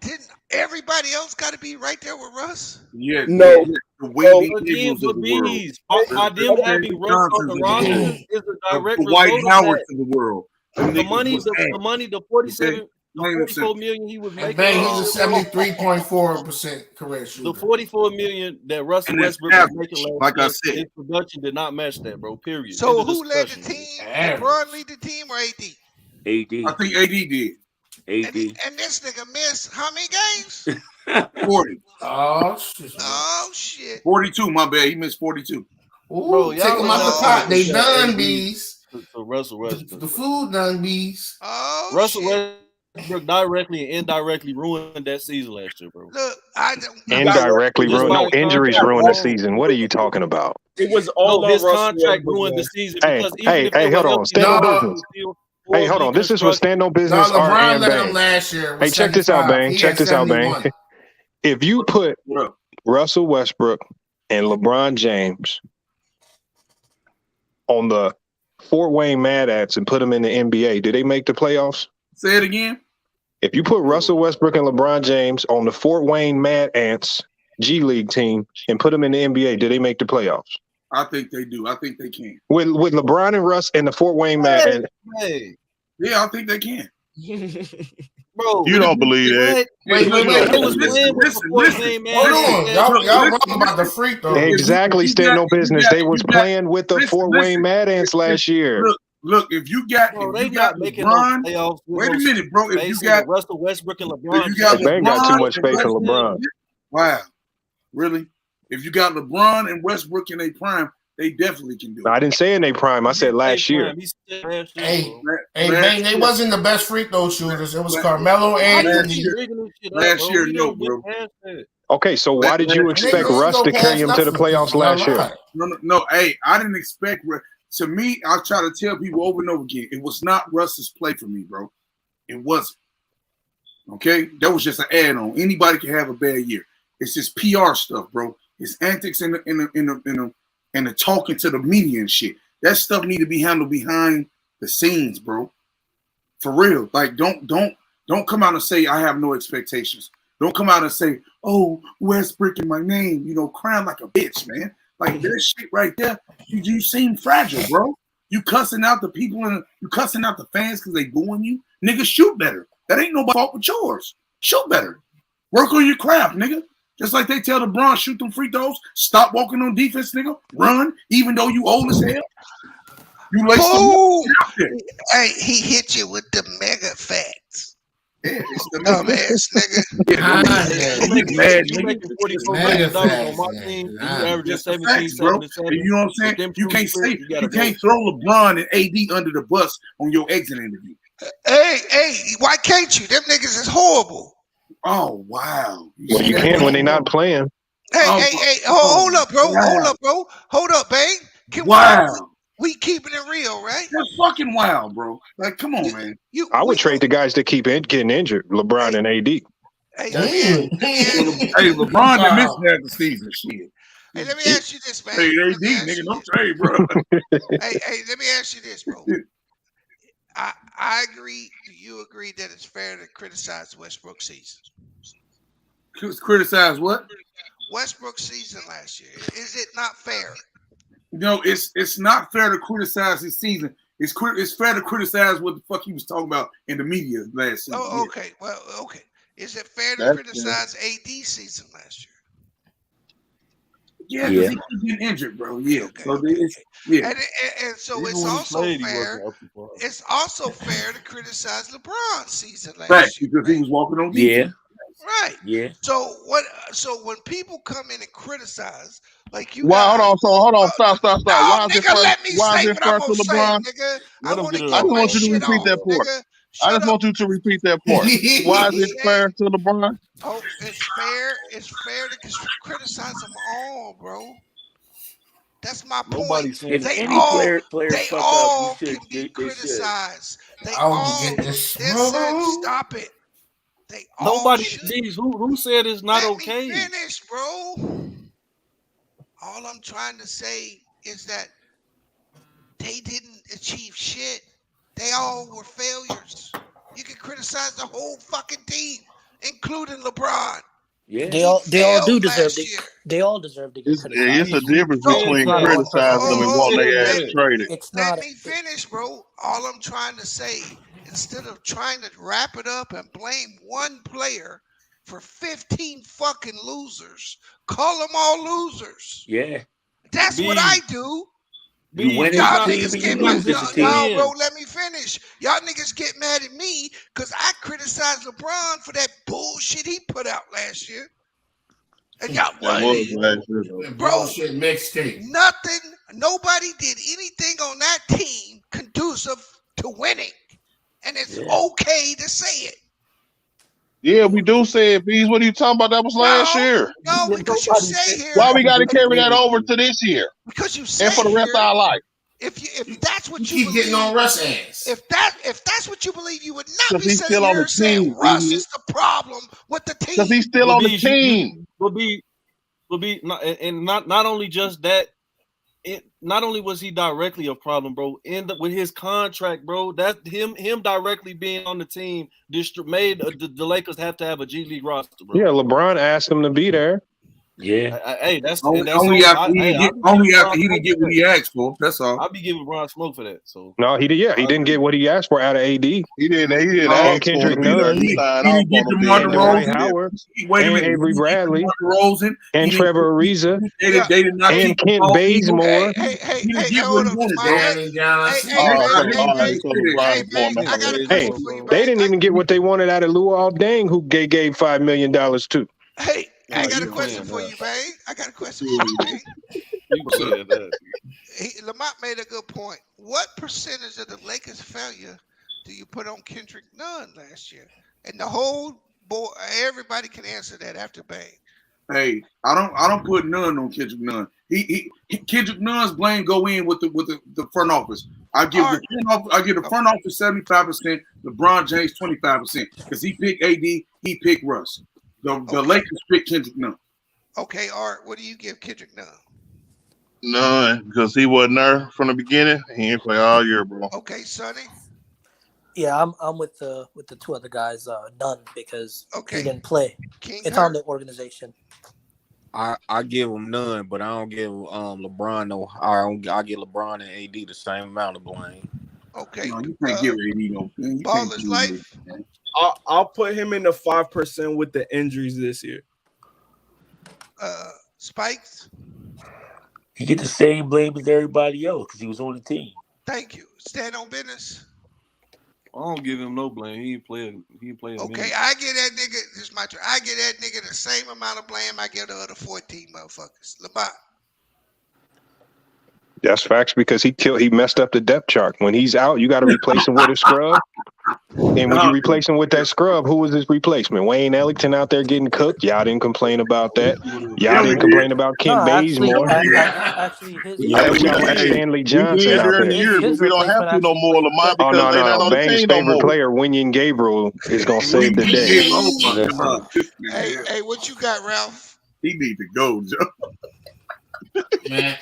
S7: didn't everybody else got to be right there with Russ?
S1: Yeah.
S10: No.
S1: The way
S8: again for Bees, by them having Russ on the roster is a direct result
S1: White
S8: of
S1: Howard
S8: that.
S1: to the world.
S8: The money, the 47, the 44 million he was making.
S12: Bang, he's a 73.4% correct shooter.
S8: The 44 million that Russell Westbrook was making last year, his production did not match that, bro. Period.
S7: So who led the team? LeBron lead the team or AD?
S2: AD.
S1: I think AD did.
S2: AD.
S7: And this nigga missed how many games?
S1: 40.
S7: Oh shit.
S1: 42. My bad. He missed 42.
S12: Ooh, bro, take them out the pot. They done, Bees.
S8: So Russell Westbrook.
S12: The food done, Bees.
S7: Oh,
S8: Russell Westbrook directly and indirectly ruined that season last year, bro.
S7: Look,
S11: indirectly ruined. No, injuries ruined the season. What are you talking about?
S10: It was all
S8: his contract ruined the season.
S11: Hey, hold on. Stand on business. Hey, hold on. This is what stand on business are and Bang.
S12: Hey,
S11: check this out, Bang. Check this out, Bang. If you put Russell Westbrook and LeBron James on the Fort Wayne Mad Ants and put them in the NBA, do they make the playoffs?
S1: Say it again.
S11: If you put Russell Westbrook and LeBron James on the Fort Wayne Mad Ants G League team and put them in the NBA, do they make the playoffs?
S1: I think they do. I think they can.
S11: With LeBron and Russ and the Fort Wayne Mad Ants.
S1: Yeah, I think they can.
S8: Bro,
S3: you don't believe that.
S12: Wait.
S8: They was playing with the Fort Wayne Mad Ants.
S12: Y'all wrong about the free throw.
S11: Exactly, stand on business. They was playing with the Fort Wayne Mad Ants last year.
S1: Look, if you got LeBron,
S8: no
S1: wait a minute, bro. If you got
S8: Russell Westbrook and LeBron,
S11: Bang got too much faith in LeBron.
S1: Wow, really? If you got LeBron and Westbrook in their prime, They definitely can do it.
S11: I didn't say in their prime. I said last year.
S12: Hey, man, they wasn't the best free throw shooters. It was Carmelo Anthony.
S1: Last year, no, bro.
S11: Okay, so why did you expect Russ to carry him to the playoffs last year?
S1: No. Hey, I didn't expect. To me, I try to tell people over and over again, it was not Russ's play for me, bro. It wasn't. Okay, that was just an add-on. Anybody can have a bad year. It's just PR stuff, bro. It's antics and the talking to the media and shit. That stuff need to be handled behind the scenes, bro. For real. Like, don't come out and say I have no expectations. Don't come out and say, oh, Westbrook in my name, crying like a bitch, man. Like that shit right there, you seem fragile, bro. You cussing out the people and you cussing out the fans because they booing you. Nigga, shoot better. That ain't nobody's fault but yours. Shoot better. Work on your craft, nigga. Just like they tell LeBron, shoot them free throws. Stop walking on defense, nigga. Run, even though you old as hell. You lace them.
S7: Hey, he hit you with the mega facts.
S1: Yeah, it's the
S7: dumbass
S8: nigga. You making $44 million on my team. You averaging 17, 7,
S1: you know what I'm saying? You can't throw LeBron and AD under the bus on your exit interview.
S7: Hey, why can't you? Them niggas is horrible.
S1: Oh wow.
S11: Well, you can when they're not playing.
S7: Hey, hold up, bro.
S1: Wow.
S7: Hold up, babe.
S1: Wow.
S7: We keeping it real, right?
S1: That's fucking wild, bro. Like, come on, man.
S11: I would trade the guys that keep getting injured, LeBron and AD.
S7: Hey,
S1: LeBron done missed half the season. Shit.
S7: Hey, let me ask you this, man.
S1: Hey, AD, nigga, don't trade, bro.
S7: hey, let me ask you this, bro. I agree. Do you agree that it's fair to criticize Westbrook's season?
S1: Criticize what?
S7: Westbrook's season last year. Is it not fair?
S1: No, it's not fair to criticize his season. It's fair to criticize what the fuck he was talking about in the media last season.
S7: Oh, okay. Well, okay. Is it fair to criticize AD's season last year?
S1: Yeah, because he keeps getting injured, bro. Yeah.
S7: Okay,
S1: So
S7: yeah. And so it's also fair. It's also fair to criticize LeBron's season last year.
S1: Because he was walking on defense.
S7: Right.
S2: Yeah.
S7: So when people come in and criticize, like you
S3: hold on, stop.
S7: No,
S3: Why is it
S7: nigga, let me
S3: first
S7: say what I'm
S3: to
S7: gonna
S3: LeBron?
S7: say, nigga.
S3: I just want you to repeat that part. I just want you to repeat that part. Why is it fair to LeBron?
S7: Oh, it's fair. It's fair to criticize them all, bro. That's my point.
S2: If any player fuck up,
S7: can be criticized. They
S12: Oh,
S7: all
S12: you get this,
S7: listen. Stop it. They
S8: Nobody.
S7: all
S8: Geez, who said it's not okay?
S7: Let me finish, bro. All I'm trying to say is that they didn't achieve shit. They all were failures. You can criticize the whole fucking team, including LeBron.
S2: Yeah,
S6: they all do deserve it. They all deserve to get criticized.
S3: It's a difference between criticizing them and wanting their ass traded.
S7: Let me finish, bro. All I'm trying to say, instead of trying to wrap it up and blame one player for 15 fucking losers, call them all losers.
S2: Yeah.
S7: That's what I do.
S2: You win
S7: Y'all
S2: as a team
S7: niggas
S2: and
S7: get
S2: you lose as a team.
S7: No, bro, let me finish. Y'all niggas get mad at me because I criticized LeBron for that bullshit he put out last year. And y'all, bro,
S12: bullshit mixtape.
S7: Nobody did anything on that team conducive to winning. And it's okay to say it.
S3: Yeah, we do say it, Bees. What are you talking about? That was last year.
S7: No, because you say here.
S3: Why we got to carry that over to this year?
S7: Because you say
S3: and for the rest of our life.
S7: If that's what you
S12: keep
S7: believe,
S12: getting on Russ ass.
S7: If that's what you believe, you would not be
S3: he's
S7: sitting
S3: still on
S7: here
S3: the
S7: saying
S3: team,
S7: Russ is the problem with the team.
S3: Because he's still on the team.
S8: Not only just that. Not only was he directly a problem, bro, with his contract, bro, that him directly being on the team made the Lakers have to have a G League roster, bro.
S11: Yeah, LeBron asked him to be there.
S2: Yeah.
S8: Hey, that's
S1: only after he didn't get what he asked for. That's all.
S8: I'll be giving Ron smoke for that. So
S11: no, he did. Yeah, he didn't get what he asked for out of AD.
S3: He didn't
S11: ask Kendrick Nunn.
S1: He didn't get DeMar
S11: DeRozan, Howard, and Avery Bradley, and Trevor Ariza, and Kent Bazemore. Hey, they didn't even get what they wanted out of Luol Deng, who gave $5 million to.
S7: Hey, I got a question for you, man. I got a question for you, man. Lamont made a good point. What percentage of the Lakers' failure do you put on Kendrick Nunn last year? And the whole board, everybody can answer that after Bang.
S1: Hey, I don't put none on Kendrick Nunn. Kendrick Nunn's blame go in with the front office. I give the front office 75%, LeBron James 25%. Because he picked AD, he picked Russ. The Lakers picked Kendrick Nunn.
S7: Okay, Art, what do you give Kendrick Nunn?
S3: None, because he wasn't there from the beginning. He ain't play all year, bro.
S7: Okay, Sonny.
S6: Yeah, I'm with the two other guys. None, because he didn't play. It's on the organization.
S4: I give him none, but I don't give LeBron no. I give LeBron and AD the same amount of blame.
S7: Okay,
S1: no, you can't give AD no.
S7: Ball is life.
S10: I'll put him in the 5% with the injuries this year.
S7: Spikes.
S2: He get the same blame as everybody else because he was on the team.
S7: Thank you. Stand on business.
S8: I don't give him no blame. He ain't play.
S7: Okay, I give that nigga. This is my turn. I give that nigga the same amount of blame I give the other 14 motherfuckers. Lamont.
S11: That's facts because he messed up the depth chart. When he's out, you got to replace him with a scrub. And when you replace him with that scrub, who was his replacement? Wayne Ellington out there getting cooked. Y'all didn't complain about that. Y'all didn't complain about Kent Bazemore.
S6: Actually,
S11: Stanley Johnson out there.
S3: We don't have to no more, Lamont, because
S11: no.
S3: they're not on the
S11: Bane's
S3: team no
S11: favorite
S3: more.
S11: player, Winyan Gabriel, is going to save the day.
S7: Hey, what you got, Ralph?
S1: He need to go, Joe.
S12: Man,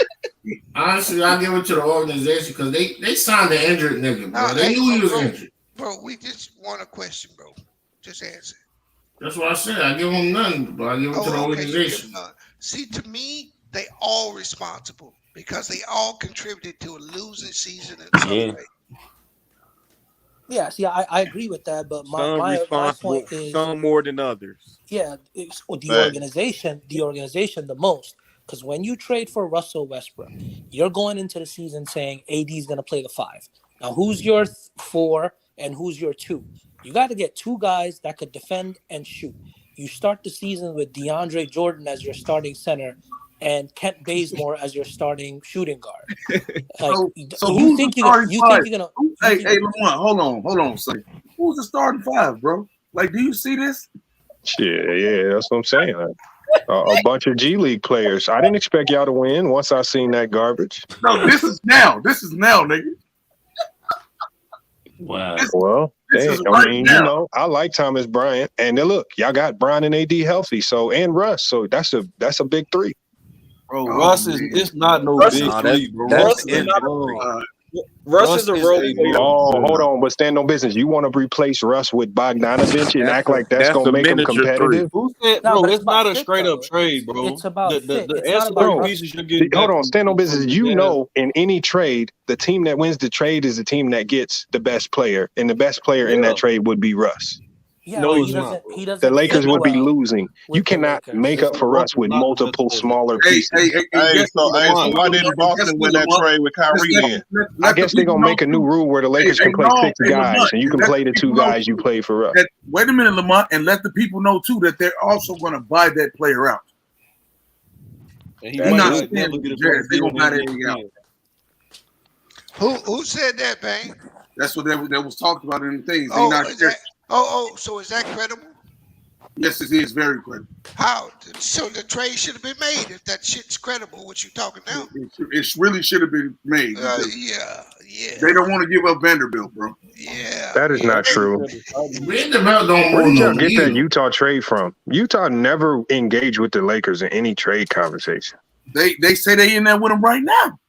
S12: honestly, I give it to the organization because they signed the injured nigga, bro. They knew he was injured.
S7: Bro, we just want a question, bro. Just answer.
S12: That's what I said. I give him none, but I give it to the organization.
S7: See, to me, they all responsible because they all contributed to a losing season in some way.
S6: Yeah, see, I agree with that, but my point is
S4: some more than others.
S6: Yeah, it's the organization the most. Because when you trade for Russell Westbrook, you're going into the season saying AD is going to play the 5. Now, who's your 4 and who's your 2? You got to get 2 guys that could defend and shoot. You start the season with DeAndre Jordan as your starting center and Kent Bazemore as your starting shooting guard.
S1: So
S6: you think you're gonna?
S1: Hey, Lamont, hold on, say, who's the starting 5, bro? Like, do you see this?
S11: Yeah, that's what I'm saying. A bunch of G League players. I didn't expect y'all to win once I seen that garbage.
S1: No, this is now, nigga.
S2: Wow.
S11: Well, I like Thomas Bryant, and then look, y'all got Bron and AD healthy, and Russ, so that's a big 3.
S8: Bro, Russ is it's not no big 3, bro.
S10: Russ is a role player.
S11: Oh, hold on, but stand on business. You want to replace Russ with Bogdanovich and act like that's going to make him competitive?
S8: Who said, bro, it's not a straight up trade, bro.
S6: It's about
S8: the ancillary pieces you're getting.
S11: Hold on, stand on business. You know, in any trade, the team that wins the trade is the team that gets the best player, and the best player in that trade would be Russ.
S6: Yeah,
S8: no,
S6: he doesn't.
S11: The Lakers would be losing. You cannot make up for Russ with multiple smaller pieces.
S3: So why didn't Boston win that trade with Kyrie then?
S11: I guess they're going to make a new rule where the Lakers can play 6 guys, and you can play the 2 guys you played for Russ.
S1: Wait a minute, Lamont, and let the people know, too, that they're also going to buy that player out.
S8: And
S1: they're not going to buy that thing out.
S7: Who said that, Bang?
S1: That's what that was talked about in the things.
S7: So is that credible?
S1: Yes, it is very credible.
S7: How? So the trade should have been made if that shit's credible. What you talking now?
S1: It really should have been made.
S7: Yeah.
S1: They don't want to give up Vanderbilt, bro.
S7: Yeah.
S11: That is not true.
S12: Vanderbilt don't
S11: Where did y'all get that Utah trade from? Utah never engaged with the Lakers in any trade conversation.
S1: They say they in there with them right now.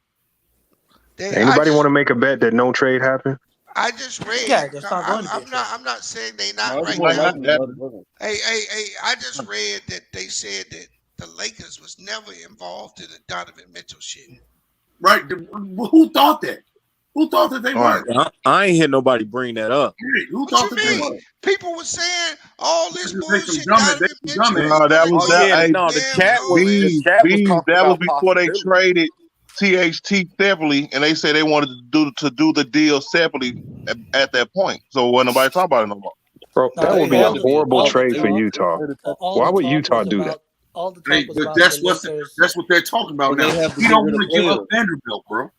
S11: Anybody want to make a bet that no trade happened?
S7: I just read.
S6: Yeah, that's not going to be.
S7: I'm not saying they not right now. Hey, I just read that they said that the Lakers was never involved in the Donovan Mitchell shit.
S1: Right? Who thought that? Who thought that they were?
S4: I ain't hear nobody bring that up.
S1: Hey, who thought that they were?
S7: People were saying all this bullshit.
S3: The chat was before they traded THT separately, and they said they wanted to do the deal separately at that point. So wasn't nobody talking about it no more.
S11: Bro, that would be a horrible trade for Utah. Why would Utah do that?
S6: all the talk was about
S1: that's
S6: the Lakers.
S1: that's what they're talking about
S8: But
S1: now.
S8: they have to
S1: We
S8: get
S1: don't
S8: rid
S1: want
S8: of
S1: to give up
S8: players.
S1: Vanderbilt, bro.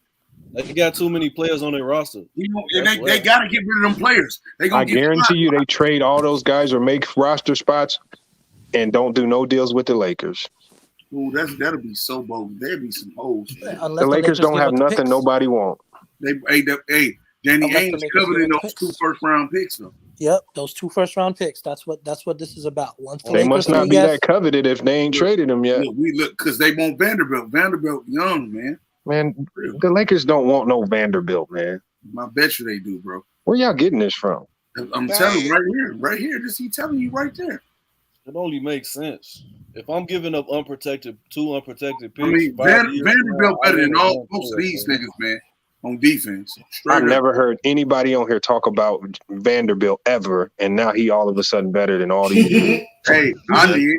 S8: They got too many players on their roster.
S1: You know, and they got to get rid of them players. They gonna
S11: I guarantee you they trade all those guys or make roster spots and don't do no deals with the Lakers.
S1: Ooh, that'll be so bold. There'll be some holes.
S11: The Lakers don't have nothing nobody want.
S1: Hey, Danny Ainge covered in those 2 first-round picks, though.
S6: Yep, those 2 first-round picks. That's what this is about. Once the
S11: They
S6: Lakers
S11: must not be that coveted if they ain't traded them yet.
S1: We look because they want Vanderbilt. Vanderbilt young, man.
S11: Man, the Lakers don't want no Vanderbilt, man.
S1: I bet you they do, bro.
S11: Where y'all getting this from?
S1: I'm telling you right here. This he telling you right there.
S8: It only makes sense. If I'm giving up 2 unprotected picks,
S1: I mean, Vanderbilt better than most of these niggas, man, on defense.
S11: I never heard anybody on here talk about Vanderbilt ever, and now he all of a sudden better than all these people.
S1: Hey, I did.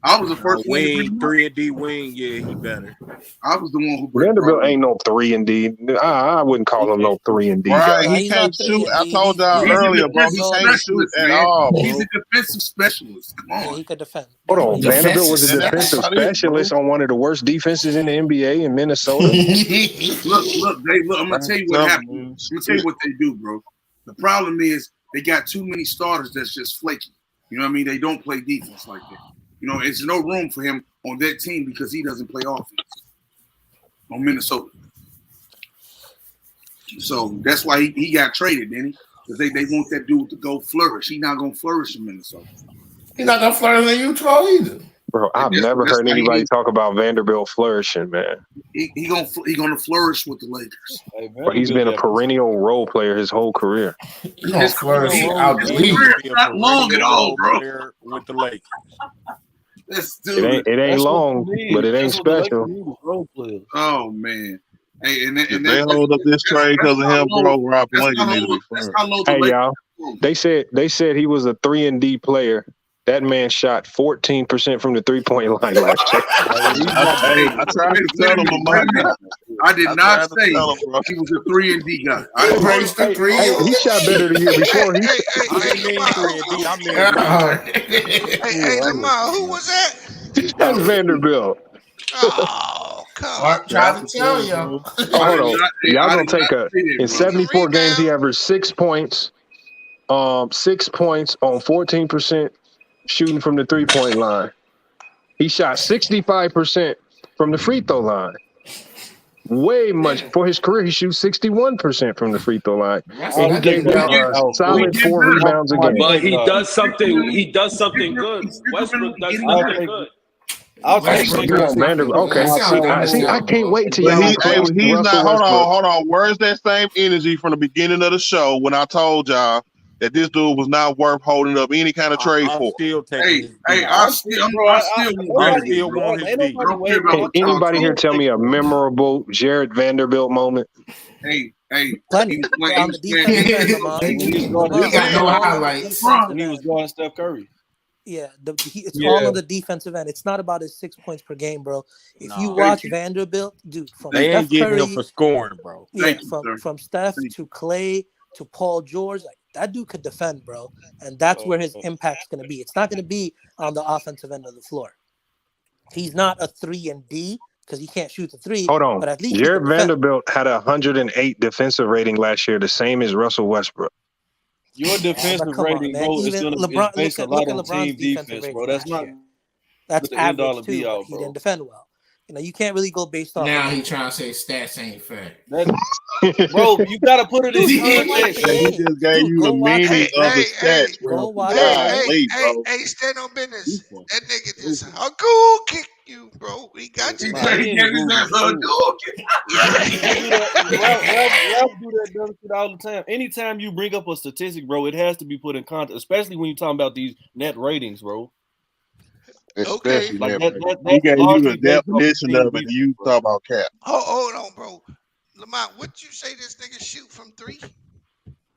S1: I was the first
S4: wing, 3-and-D wing. Yeah, he better.
S1: I was the one who
S11: Vanderbilt ain't no 3-and-D. I wouldn't call him no 3-and-D guy.
S3: Right, he can't shoot. I told y'all earlier, bro. He can't shoot at all, bro.
S1: He's a defensive specialist. Come on.
S6: Yeah, he could defend.
S11: Hold on, Vanderbilt was a defensive specialist on one of the worst defenses in the NBA in Minnesota.
S1: Look, I'm gonna tell you what happened. I'm gonna tell you what they do, bro. The problem is they got too many starters that's just flaky. You know what I mean? They don't play defense like that. You know, it's no room for him on that team because he doesn't play offense on Minnesota. So that's why he got traded, didn't he? Because they want that dude to go flourish. He's not gonna flourish in Minnesota.
S12: He's not gonna flourish in Utah either.
S11: Bro, I've never heard anybody talk about Vanderbilt flourishing, man.
S1: He gonna flourish with the Lakers.
S8: Hey,
S11: but he's been a perennial role player his whole career.
S12: He's gonna flourish out the league.
S1: Not long at all, bro.
S4: With the Lakers.
S11: It ain't long, but it ain't special.
S1: Oh man. Hey, and
S3: they hold up this trade because of him, bro. Rob Blanket need to be fired.
S11: Hey, y'all. They said he was a 3-and-D player. That man shot 14% from the 3-point line last year.
S3: I tried to tell him about that.
S1: I did not say he was a 3-and-D guy. I praised the 3.
S11: He shot better the year before.
S7: Hey, Lamar, who was that?
S11: That's Vanderbilt.
S7: Oh, come on.
S12: Try to tell you.
S11: Hold on. Y'all gonna take in 74 games, he averaged 6 points. 6 points on 14% shooting from the 3-point line. He shot 65% from the free throw line. Way much for his career. He shoots 61% from the free throw line. And he gave out solid 4 rebounds a game.
S5: But he does something. He does something good. Westbrook does something good.
S8: I'll take
S11: Vanderbilt. Okay. See, I can't wait till y'all.
S3: He's not. Hold on. Where's that same energy from the beginning of the show when I told y'all that this dude was not worth holding up any kind of trade for?
S1: I still
S5: want his beat.
S11: Can anybody here tell me a memorable Jared Vanderbilt moment?
S1: Hey.
S6: Plenty. On the defense end,
S12: we got no highlights.
S8: He was going Steph Curry.
S6: Yeah, it's all on the defensive end. It's not about his 6 points per game, bro. If you watch Vanderbilt, dude, from
S4: they
S6: Steph
S4: ain't getting
S6: Curry,
S4: him for scoring, bro.
S6: Yeah, from Steph to Clay to Paul George, like that dude could defend, bro, and that's where his impact's gonna be. It's not gonna be on the offensive end of the floor. He's not a 3-and-D because he can't shoot the 3.
S11: Hold on,
S6: but at least
S11: Jared Vanderbilt had a 108 defensive rating last year, the same as Russell Westbrook.
S8: Your defensive rating, bro, is going to base a lot on team defense, bro. That's not
S6: that's average too. But he didn't defend well. You know, you can't really go based off.
S12: Now he trying to say stats ain't fair.
S8: Bro, you got to put it in context.
S3: He just gave you the meaning of the stats, bro.
S7: Hey, stand on business. That nigga just a goal kick you, bro. We got you.
S8: Ralph do that dumb shit all the time. Anytime you bring up a statistic, bro, it has to be put in context, especially when you're talking about these net ratings, bro.
S3: Especially he gave you the definition of it. You talk about cap.
S7: Hold on, bro. Lamont, what you say this nigga shoot from 3?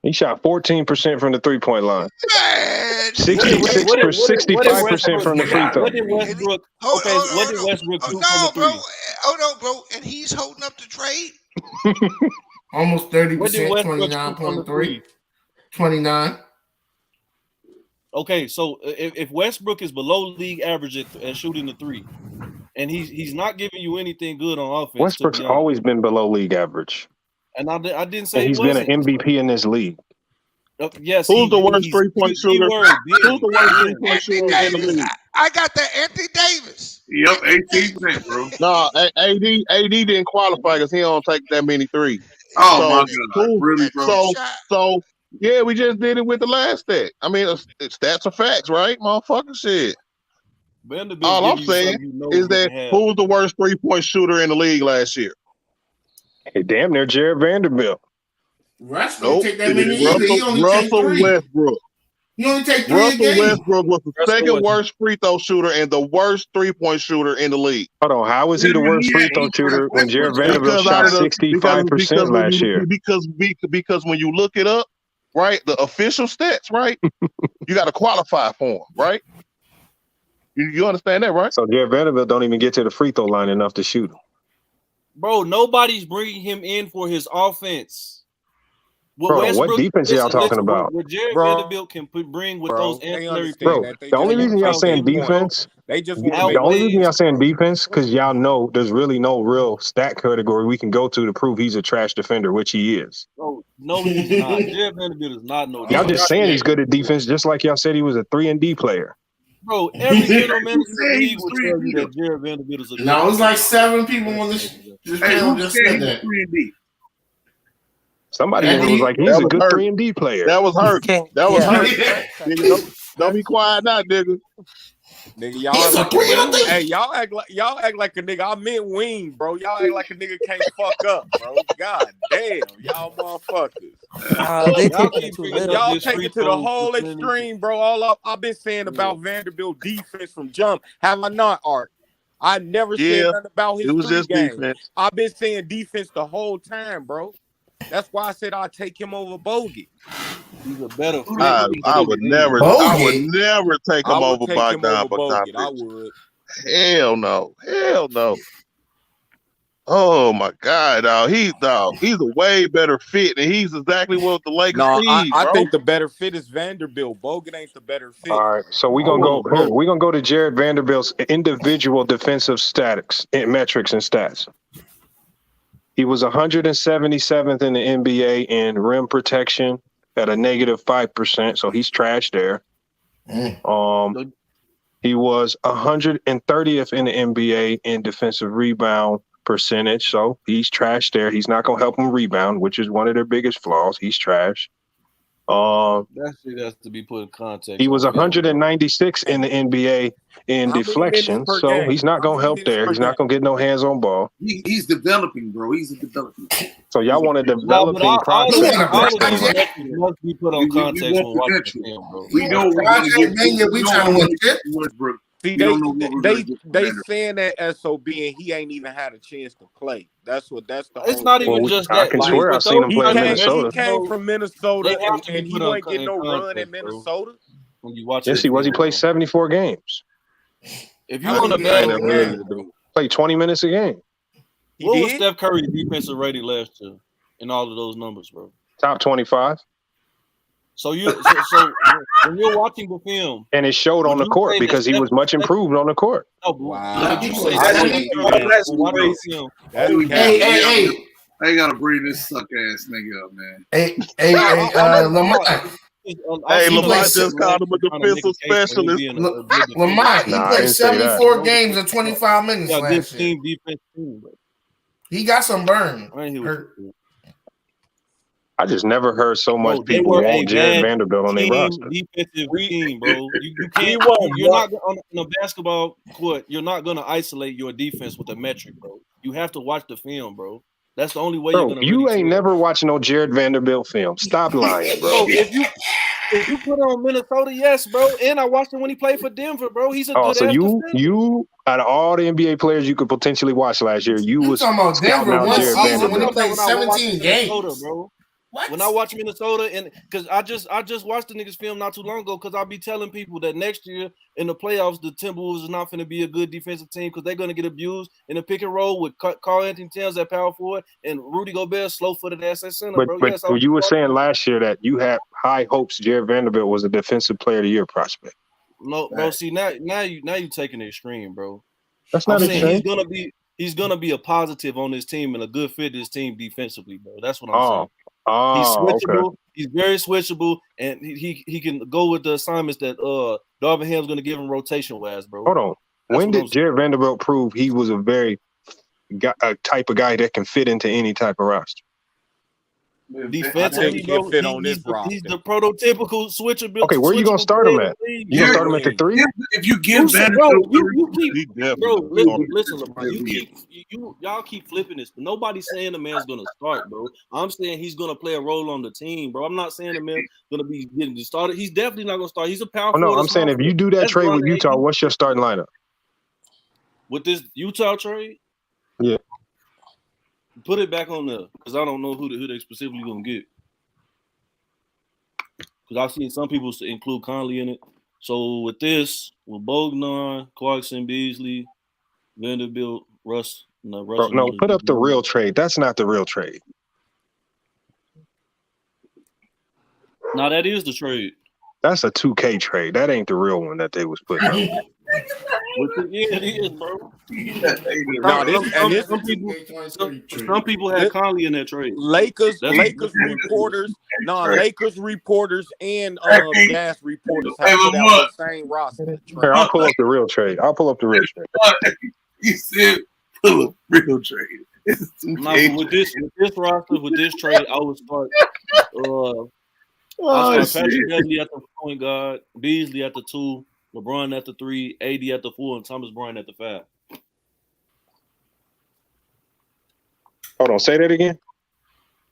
S11: He shot 14% from the 3-point line.
S7: Man,
S11: 65% from the free throw.
S8: What did Westbrook? What did Westbrook do from the 3?
S7: Hold on, bro. And he's holding up the trade.
S12: Almost 30%. 29.3. 29.
S8: Okay, so if Westbrook is below league average at shooting the three, and he's not giving you anything good on offense,
S11: Westbrook's
S8: to be honest.
S11: always been below league average.
S8: And I didn't say
S11: and he's been an MVP in this league.
S8: Yes.
S3: Who's the worst 3-point shooter? Who's the worst 3-point shooter in the league?
S7: I got the Anthony Davis.
S1: Yep, 18%, bro.
S3: No, AD didn't qualify because he don't take that many threes.
S1: Oh my God, really, bro?
S3: So yeah, we just did it with the last stat. I mean, stats are facts, right, motherfucker? Shit. All I'm saying is that who was the worst 3-point shooter in the league last year?
S11: Hey, damn near Jared Vanderbilt.
S12: Russ
S3: Nope.
S12: take that many either. He only
S3: Russell
S12: take 3.
S3: Westbrook.
S12: He only take 3
S3: Russell
S12: a game.
S3: Westbrook was the second worst free throw shooter and the worst 3-point shooter in the league.
S11: Hold on, how was he the worst free throw shooter when Jared Vanderbilt shot 65% last year?
S3: Because when you look it up, right, the official stats, right, you got to qualify for them, right? You understand that, right?
S11: So Jared Vanderbilt don't even get to the free throw line enough to shoot him.
S8: Bro, nobody's bringing him in for his offense.
S11: Bro, what defense y'all talking about?
S8: What Jared Vanderbilt can bring with those ancillary
S11: bro, the only reason y'all saying defense, the only reason y'all saying defense, because y'all know there's really no real stat category we can go to prove he's a trash defender, which he is.
S8: Bro, no, he's not. Jared Vanderbilt is not no.
S11: Y'all just saying he's good at defense, just like y'all said he was a 3-and-D player.
S8: Bro, every general manager in the league will tell you that Jared Vanderbilt is a good
S12: No, it was like 7 people on this panel just said that.
S1: 3-and-D.
S11: Somebody was like, he's a good 3-and-D player.
S3: That was hurt. That was hurt. Nigga, don't be quiet now, nigga.
S4: Nigga, y'all act like a nigga. I meant wing, bro. Y'all act like a nigga can't fuck up, bro. God damn, y'all motherfuckers. Y'all take it to the whole extreme, bro. All I've been saying about Vanderbilt defense from jump, have I not, Art? I never said nothing about his game. Defense. I've been saying defense the whole time, bro. That's why I said I'd take him over Bogey.
S8: He's a better.
S3: I would never take him over Bogdan.
S4: I would.
S3: Hell no. Oh my God, dog. He's a way better fit, and he's exactly what the Lakers need.
S4: I think the better fit is Vanderbilt. Bogut ain't the better fit.
S11: All right, so we're gonna go to Jared Vanderbilt's individual defensive statics, metrics, and stats. He was 177th in the NBA in rim protection at a -5%, so he's trash there. He was 130th in the NBA in defensive rebound percentage, so he's trash there. He's not going to help him rebound, which is one of their biggest flaws. He's trash.
S8: That shit has to be put in context.
S11: He was 196 in the NBA in deflection, so he's not going to help there. He's not going to get no hands-on ball.
S1: He's developing, bro. He's developing.
S11: So y'all want a developing process.
S8: Must be put on context when watching the film, bro.
S1: We know we trying to win Westbrook.
S4: See, they saying that SOB and he ain't even had a chance to play. That's the.
S8: It's not even just that.
S11: I can swear I've seen him play in Minnesota.
S4: He came from Minnesota and he wasn't getting no run in Minnesota.
S8: When you watch,
S11: yes, he was. He played 74 games.
S8: If you want to
S11: play 20 minutes a game.
S8: What was Steph Curry's defensive rating last year in all of those numbers, bro?
S11: Top 25.
S8: So when you're watching the film,
S11: and it showed on the court because he was much improved on the court.
S8: Oh,
S1: wow! Hey, I ain't gotta bring this suck ass nigga up, man.
S12: Hey, Lamar.
S3: Hey, Lamar just called him a defensive specialist.
S12: Lamar, he played 74 games in 25 minutes last year. He got some burn.
S11: I just never heard so much people want Jared Vanderbilt on their roster.
S8: Defensive team, bro. You can't. You're not on a basketball court. You're not gonna isolate your defense with a metric, bro. You have to watch the film, bro. That's the only way you're gonna.
S11: You ain't never watching no Jared Vanderbilt film. Stop lying, bro.
S8: If you put on Minnesota, yes, bro. And I watched him when he played for Denver, bro. He's a good.
S11: So you out of all the NBA players you could potentially watch last year, you was
S12: talking about Denver one season when he played 17 games,
S8: bro. When I watch Minnesota, and because I just watched the niggas film not too long ago, because I'll be telling people that next year in the playoffs, the Timberwolves is not going to be a good defensive team because they're going to get abused in a pick and roll with Karl Anthony Towns at power forward and Rudy Gobert slow-footed ass at center, bro.
S11: But you were saying last year that you had high hopes Jared Vanderbilt was a defensive player of the year prospect.
S8: No, bro. See, now you taking the extreme, bro.
S11: That's not extreme.
S8: He's gonna be a positive on this team and a good fit this team defensively, bro. That's what I'm saying. He's switchable. Okay. He's very switchable, and he can go with the assignments that Darvin Ham's going to give him rotation wise, bro.
S11: Hold on. When did Jared Vanderbilt prove he was a type of guy that can fit into any type of roster?
S8: Defensively, bro, he's the prototypical switcher.
S11: Okay, where are you gonna start him at? You gonna start him at the 3?
S1: If you give Vanderbilt,
S8: listen, LeBron, y'all keep flipping this. Nobody's saying the man's gonna start, bro. I'm saying he's gonna play a role on the team, bro. I'm not saying the man's gonna be getting started. He's definitely not gonna start. He's a power forward.
S11: No, I'm saying if you do that trade with Utah, what's your starting lineup?
S8: With this Utah trade?
S11: Yeah.
S8: Put it back on there because I don't know who they specifically gonna get. Because I've seen some people include Conley in it. So with Bogdan, Clarkson, Beasley, Vanderbilt, Russ. No,
S11: put up the real trade. That's not the real trade.
S8: No, that is the trade.
S11: That's a 2K trade. That ain't the real one that they was putting up.
S8: Yeah, it is, bro. Some people had Conley in that trade.
S4: Lakers reporters and Gas reporters have put out the same roster.
S11: Here, I'll pull up the real trade.
S1: You said pull up real trade.
S8: With this roster, with this trade, I would start. Patrick Beverly at the point guard, Beasley at the 2, LeBron at the 3, AD at the 4, and Thomas Bryant at the 5.
S11: Hold on, say that again.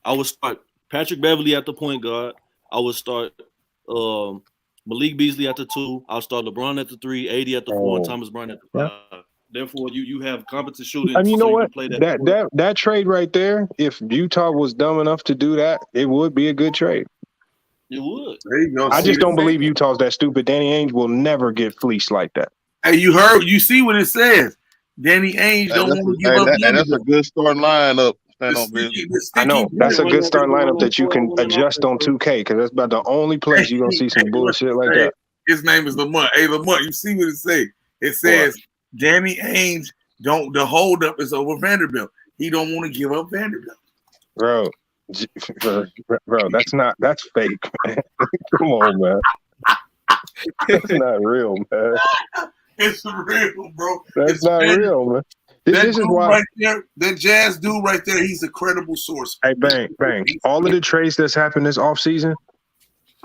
S8: I would start Patrick Beverly at the point guard. I would start Malik Beasley at the 2. I'll start LeBron at the 3, AD at the 4, and Thomas Bryant at the 5. Therefore, you have competent shooting.
S11: And you know what? That trade right there, if Utah was dumb enough to do that, it would be a good trade.
S8: It would.
S1: There you go.
S11: I just don't believe Utah's that stupid. Danny Ainge will never get fleeced like that.
S1: Hey, you see what it says. Danny Ainge don't want to give up.
S3: And that's a good starting lineup.
S11: I know. That's a good starting lineup that you can adjust on 2K because that's about the only place you're going to see some bullshit like that.
S1: His name is Lamont. Hey, Lamont, you see what it says? It says Danny Ainge the holdup is over Vanderbilt. He don't want to give up Vanderbilt.
S11: Bro, that's fake, man. Come on, man. That's not real, man.
S1: It's real, bro.
S11: That's not real, man. This is why
S1: right there, that Jazz dude right there, he's a credible source.
S11: Hey, bang. All of the trades that's happened this offseason,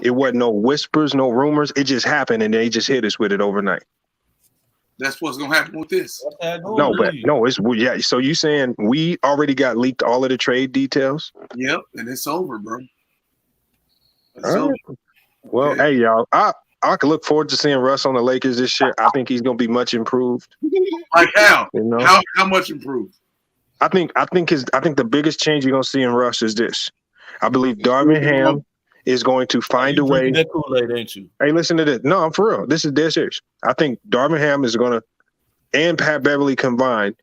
S11: it wasn't no whispers, no rumors. It just happened, and they just hit us with it overnight.
S1: That's what's gonna happen with this.
S11: It's So you saying we already got leaked all of the trade details?
S1: Yep, and it's over, bro.
S11: It's over. Well, hey y'all, I can look forward to seeing Russ on the Lakers this year. I think he's gonna be much improved.
S1: Like how? You know? How much improved?
S11: I think the biggest change you're gonna see in Russ is this. I believe Darvin Ham is going to find a way.
S8: That Kool-Aid, ain't you?
S11: Hey, listen to this. No, I'm for real. This is dead serious. I think Darvin Ham is going to, and Pat Beverly combined,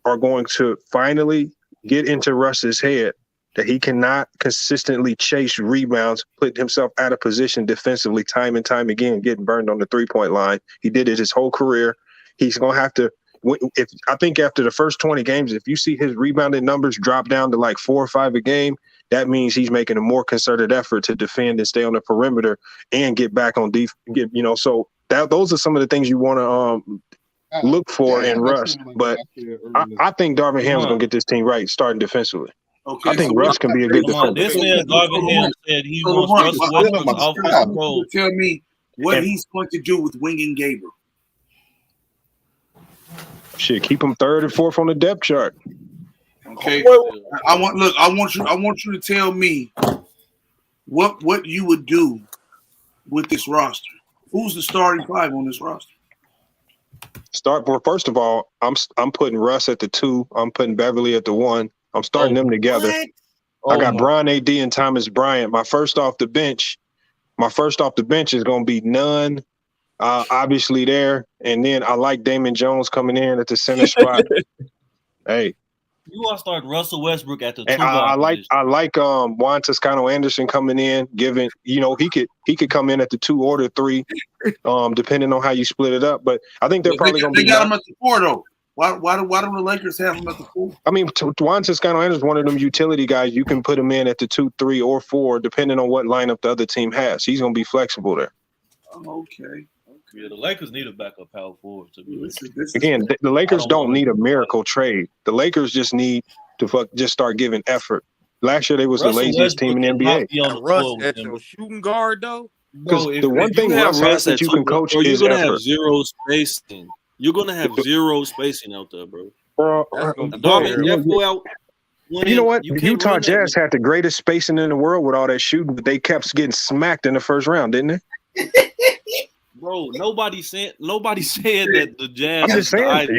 S11: are going to finally get into Russ's head that he cannot consistently chase rebounds, put himself out of position defensively time and time again, getting burned on the three-point line. He did it his whole career. He's going to have to. I think after the first 20 games, if you see his rebounding numbers drop down to like 4 or 5 a game, that means he's making a more concerted effort to defend and stay on the perimeter and get back on defense. So those are some of the things you want to look for in Russ. But I think Darvin Ham's going to get this team right, starting defensively.
S1: Okay,
S11: I think Russ can be a good defender.
S8: This man, Darvin Ham, said he wants Russell Westbrook's offensive role.
S1: Tell me what he's going to do with Winging Gabriel.
S11: Shit, keep him 3rd and 4th on the depth chart.
S1: Okay, I want you to tell me what you would do with this roster. Who's the starting 5 on this roster?
S11: First of all, I'm putting Russ at the 2. I'm putting Beverly at the 1. I'm starting them together.
S1: What?
S11: I got Bron, AD, and Thomas Bryant. My first off the bench is going to be Nunn, obviously there. And then I like Damon Jones coming in at the center spot. Hey.
S8: You want to start Russell Westbrook at the
S11: And
S8: 2 guard position.
S11: I like Juan Toscano Anderson coming in, giving, he could come in at the 2 or the 3, depending on how you split it up. But I think they're probably going to be.
S1: They got him at the 4 though. Why do the Lakers have him at the 4?
S11: I mean, Juan Toscano Anderson is one of them utility guys. You can put him in at the 2, 3, or 4, depending on what lineup the other team has. He's going to be flexible there.
S1: Oh, okay.
S8: Yeah, the Lakers need a backup power forward.
S11: Again, the Lakers don't need a miracle trade. The Lakers just need to just start giving effort. Last year, they was the laziest team in the NBA.
S4: Russ at your shooting guard, though?
S11: Because the one thing Russ has that you can coach is
S8: you're going to
S11: effort.
S8: have zero spacing. You're going to have zero spacing out there, bro.
S11: You know what? Utah Jazz had the greatest spacing in the world with all that shooting, but they kept getting smacked in the first round, didn't they?
S8: Bro, nobody said that the Jazz.
S11: I'm just saying,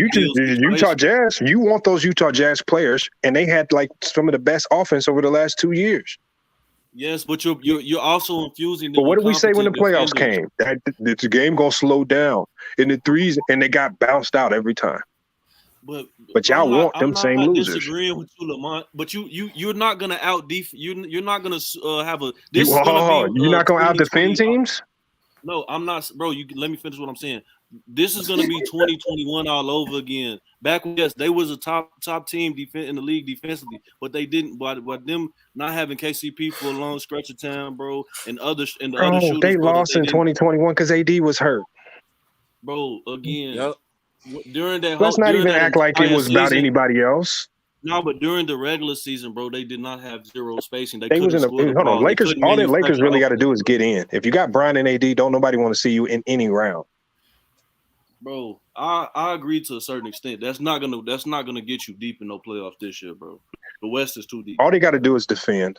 S11: Utah Jazz. You want those Utah Jazz players, and they had like some of the best offense over the last 2 years.
S8: Yes, but you're also infusing.
S11: But what did we say when the playoffs came? That the game gonna slow down in the threes, and they got bounced out every time. But y'all want them same losers.
S8: I'm disagreeing with you, Lamont. But you're not gonna you're not gonna have a.
S11: You're not gonna out defend teams.
S8: No, I'm not, bro. Let me finish what I'm saying. This is gonna be 2021 all over again. Back when they was a top team in the league defensively, but they didn't. But them not having KCP for a long stretch of time, bro, and other shooters,
S11: they lost in 2021 because AD was hurt.
S8: Bro, again, during that.
S11: Let's not even act like it was about anybody else.
S8: No, but during the regular season, bro, they did not have zero spacing.
S11: They was in hold on, Lakers. All that Lakers really got to do is get in. If you got Bron and AD, don't nobody want to see you in any round.
S8: Bro, I agree to a certain extent. That's not gonna get you deep in no playoffs this year, bro. The West is too deep.
S11: All they got to do is defend.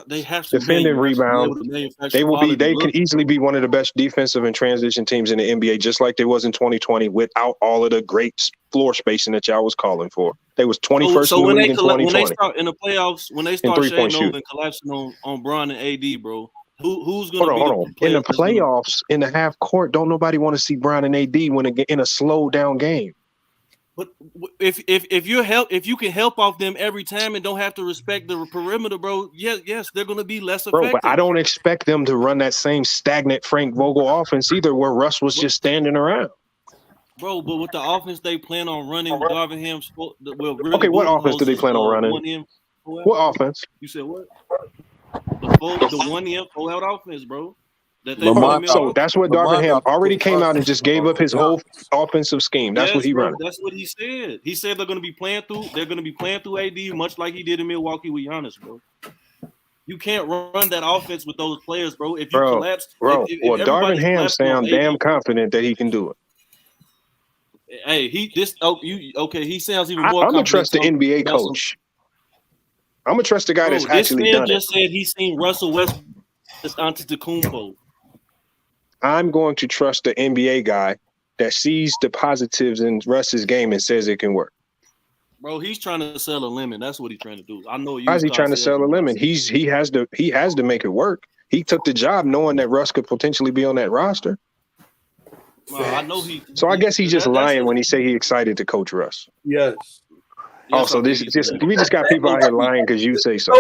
S8: They have to
S11: defend and rebound. They can easily be one of the best defensive and transition teams in the NBA, just like they was in 2020, without all of the great floor spacing that y'all was calling for. They was 21st in the league in 2020.
S8: When they start in the playoffs, when they start shading over and collapsing on Bron and AD, bro, who's going to be
S11: hold on. In the playoffs, in the half court, don't nobody want to see Bron and AD in a slow down game.
S8: But if you can help off them every time and don't have to respect the perimeter, bro, yes, they're going to be less effective.
S11: Bro, but I don't expect them to run that same stagnant Frank Vogel offense either, where Russ was just standing around.
S8: Bro, but with the offense they plan on running, Darvin Ham's
S11: okay, what offense do they plan on running? What offense?
S8: You said what? The 1M full-out offense, bro.
S11: So that's what Darvin Ham already came out and just gave up his whole offensive scheme. That's what he ran.
S8: That's what he said. He said they're going to be playing through AD much like he did in Milwaukee with Giannis, bro. You can't run that offense with those players, bro. If you collapse, if
S11: Darvin Ham sounds damn confident that he can do it.
S8: Hey, he sounds even more.
S11: I'm gonna trust the NBA coach. I'm gonna trust the guy that's actually done it.
S8: This man just said he's seen Russell Westbrook Antetokounmpo.
S11: I'm going to trust the NBA guy that sees the positives in Russ's game and says it can work.
S8: Bro, he's trying to sell a lemon. That's what he's trying to do. I know.
S11: Why is he trying to sell a lemon? He has to make it work. He took the job knowing that Russ could potentially be on that roster.
S8: I know he.
S11: So I guess he's just lying when he say he's excited to coach Russ.
S10: Yes.
S11: Also, we just got people out here lying because you say so.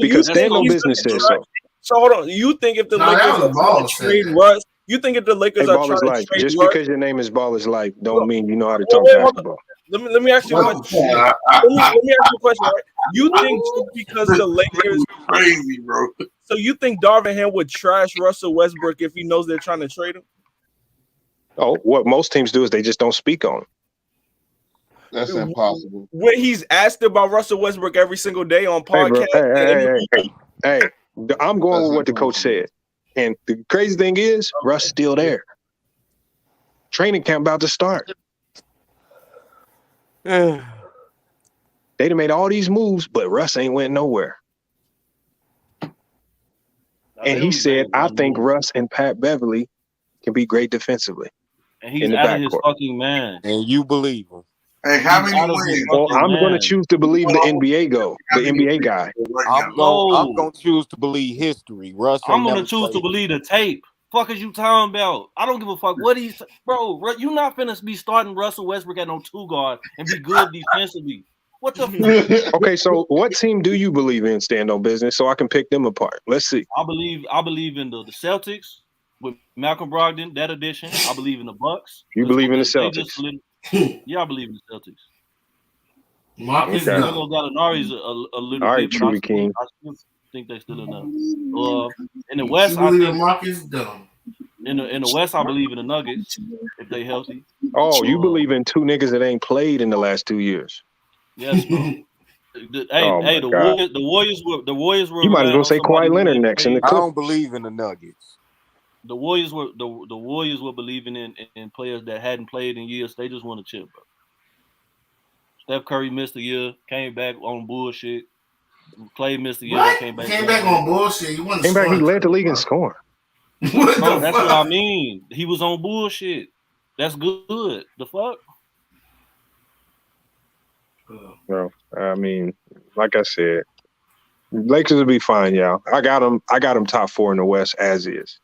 S11: Because Stand On Business says so.
S10: So hold on. You think if the Lakers are trying to trade Russ, you think if the Lakers are trying to trade
S11: just
S10: Russ,
S11: because your name is Ball is Life, don't mean you know how to talk basketball.
S10: Let me ask you a question. Let me ask you a question. Right? You think just because the Lakers
S1: crazy, bro?
S10: So you think Darvin Ham would trash Russell Westbrook if he knows they're trying to trade him?
S11: Oh, what most teams do is they just don't speak on him.
S3: That's impossible.
S10: When he's asked about Russell Westbrook every single day on podcasts.
S11: Hey, I'm going with what the coach said. And the crazy thing is, Russ still there. Training camp about to start. They done made all these moves, but Russ ain't went nowhere. And he said, I think Russ and Pat Beverly can be great defensively.
S8: And he's out of his fucking mind.
S4: And you believe him.
S1: Hey, how many wins?
S11: Well, I'm going to choose to believe the NBA NBA guy.
S4: I'm gonna choose to believe history. Russ
S8: I'm
S4: ain't
S8: gonna
S4: never
S8: choose to
S4: played.
S8: believe the tape. Fuck is you talking about? I don't give a fuck what he's, bro. You not finna be starting Russell Westbrook at no 2 guard and be good defensively. What the fuck?
S11: Okay, so what team do you believe in, Stand on Business, so I can pick them apart? Let's see.
S8: I believe in the Celtics with Malcolm Brogdon, that addition. I believe in the Bucks.
S11: You believe in the Celtics?
S8: Yeah, I believe in the Celtics.
S12: Marcus
S11: Okay.
S8: Gallinari's a little
S11: All right,
S8: bit, but
S11: Trudy
S8: I still think they still enough. In the West,
S12: You
S8: I
S12: believe
S8: think
S12: in Marcus dumb.
S8: in the West, I believe in the Nuggets if they healthy.
S11: Oh, you believe in 2 niggas that ain't played in the last 2 years?
S8: Yes, bro. The Warriors were
S11: You might as
S8: relying
S11: well
S8: on
S11: say
S8: somebody
S11: Kawhi
S8: who
S11: Leonard
S8: ain't
S11: next in the
S8: played.
S4: I
S11: clip.
S4: don't believe in the Nuggets.
S8: The Warriors were believing in players that hadn't played in years. They just want to chip, bro. Steph Curry missed a year, came back on bullshit. Clay missed a year,
S12: What?
S8: came back
S12: on bullshit. He wasn't
S11: Came back, he
S12: scoring.
S11: led the league in scoring.
S8: Bro, that's what I mean. He was on bullshit. That's good. The fuck?
S11: Bro, I mean, like I said, Lakers will be fine, y'all. I got them top 4 in the West as is.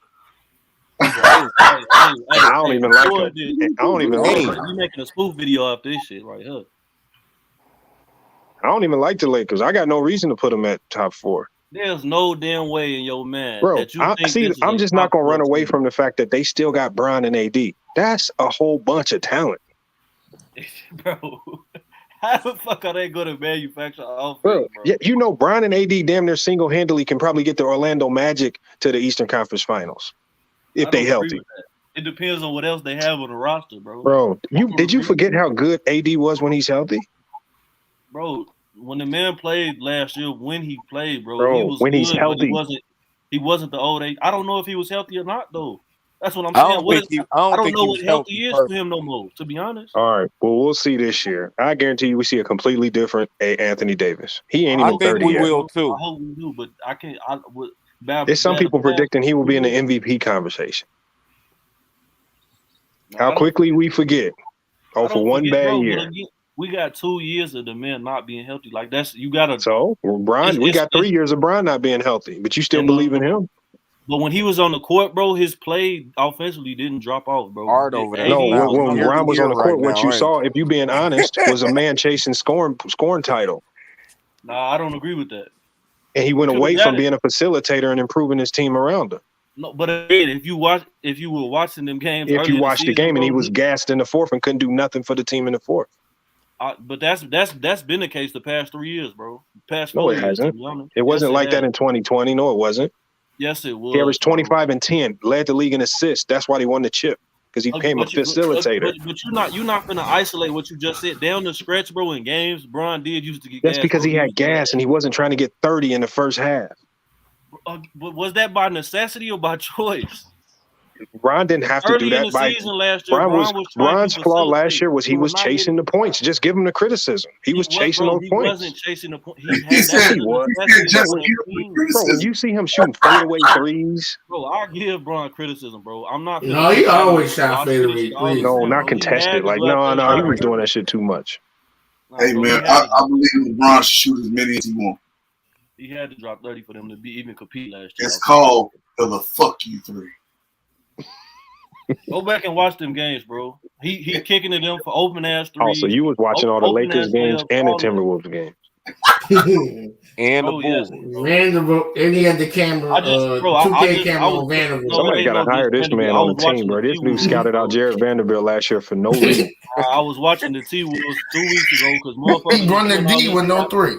S8: I
S11: don't even like them. I don't even like them.
S8: You making a spoof video of this shit right here.
S11: I don't even like the Lakers. I got no reason to put them at top 4.
S8: There's no damn way in your man
S11: Bro,
S8: that you think
S11: I'm just not going to run away from the fact that they still got Bron and AD. That's a whole bunch of talent.
S8: Bro, how the fuck are they going to manufacture offense,
S11: bro? Yeah, you know, Bron and AD damn near single-handedly can probably get the Orlando Magic to the Eastern Conference Finals if they healthy.
S8: It depends on what else they have on the roster, bro.
S11: Bro, did you forget how good AD was when he's healthy?
S8: Bro, when the man played last year, when he played, bro, he was
S11: when
S8: good,
S11: he's healthy.
S8: but he wasn't the old age. I don't know if he was healthy or not, though. That's what I'm
S4: I
S8: saying.
S4: don't
S8: I don't
S4: think
S8: know
S4: he
S8: what
S4: was
S8: healthy is
S4: perfect.
S8: for him no more, to be honest.
S11: All right. Well, we'll see this year. I guarantee you we see a completely different Anthony Davis. He ain't even 30 yet.
S4: I think we will, too.
S8: I hope we do, but I can't.
S11: There's some people predicting he will be in the MVP conversation. How quickly we forget. Oh, for one bad year.
S8: We got 2 years of the man not being healthy. Like you gotta.
S11: So Bron, we got 3 years of Bron not being healthy, but you still believe in him.
S8: But when he was on the court, bro, his play offensively didn't drop off, bro.
S4: Hard over there.
S11: No, when Bron was on the court, what you saw, if you being honest, was a man chasing scoring title.
S8: Nah, I don't agree with that.
S11: And he went away from being a facilitator and improving his team around him.
S8: No, but again, if you were watching them games,
S11: if you watched the game and he was gassed in the fourth and couldn't do nothing for the team in the fourth.
S8: But that's been the case the past 3 years, bro.
S11: No, it hasn't. It wasn't like that in 2020. No, it wasn't.
S8: Yes, it was.
S11: He averaged 25 and 10, led the league in assists. That's why he won the chip, because he became a facilitator.
S8: But you're not going to isolate what you just said. Down the stretch, bro, in games, Bron did used to get gas.
S11: That's because he had gas and he wasn't trying to get 30 in the first half.
S8: But was that by necessity or by choice?
S11: Bron didn't have to do that. Bron's flaw last year was he was chasing the points. Just give him the criticism. He was chasing those points.
S8: He wasn't chasing the point.
S11: He said he was. Bro, when you see him shooting fadeaway threes.
S8: Bro, I give Bron criticism, bro. I'm not.
S12: No, he always shot fadeaway threes.
S11: No, not contested. Like, no, he was doing that shit too much.
S1: Hey, man, I believe LeBron should shoot as many as he wants.
S8: He had to drop 30 for them to even compete last year.
S1: It's called the fuck you three.
S8: Go back and watch them games, bro. He kicking to them for open ass threes.
S11: Also, you was watching all the Lakers games and the Timberwolves games.
S4: And the Bulls.
S12: Vanderbilt, and he had the camera, 2K camera on Vanderbilt.
S11: Somebody got to hire this man on the team, bro. This dude scouted out Jared Vanderbilt last year for no reason.
S8: I was watching the T-Wolves 2 weeks ago because motherfuckers.
S12: He run the D with no three.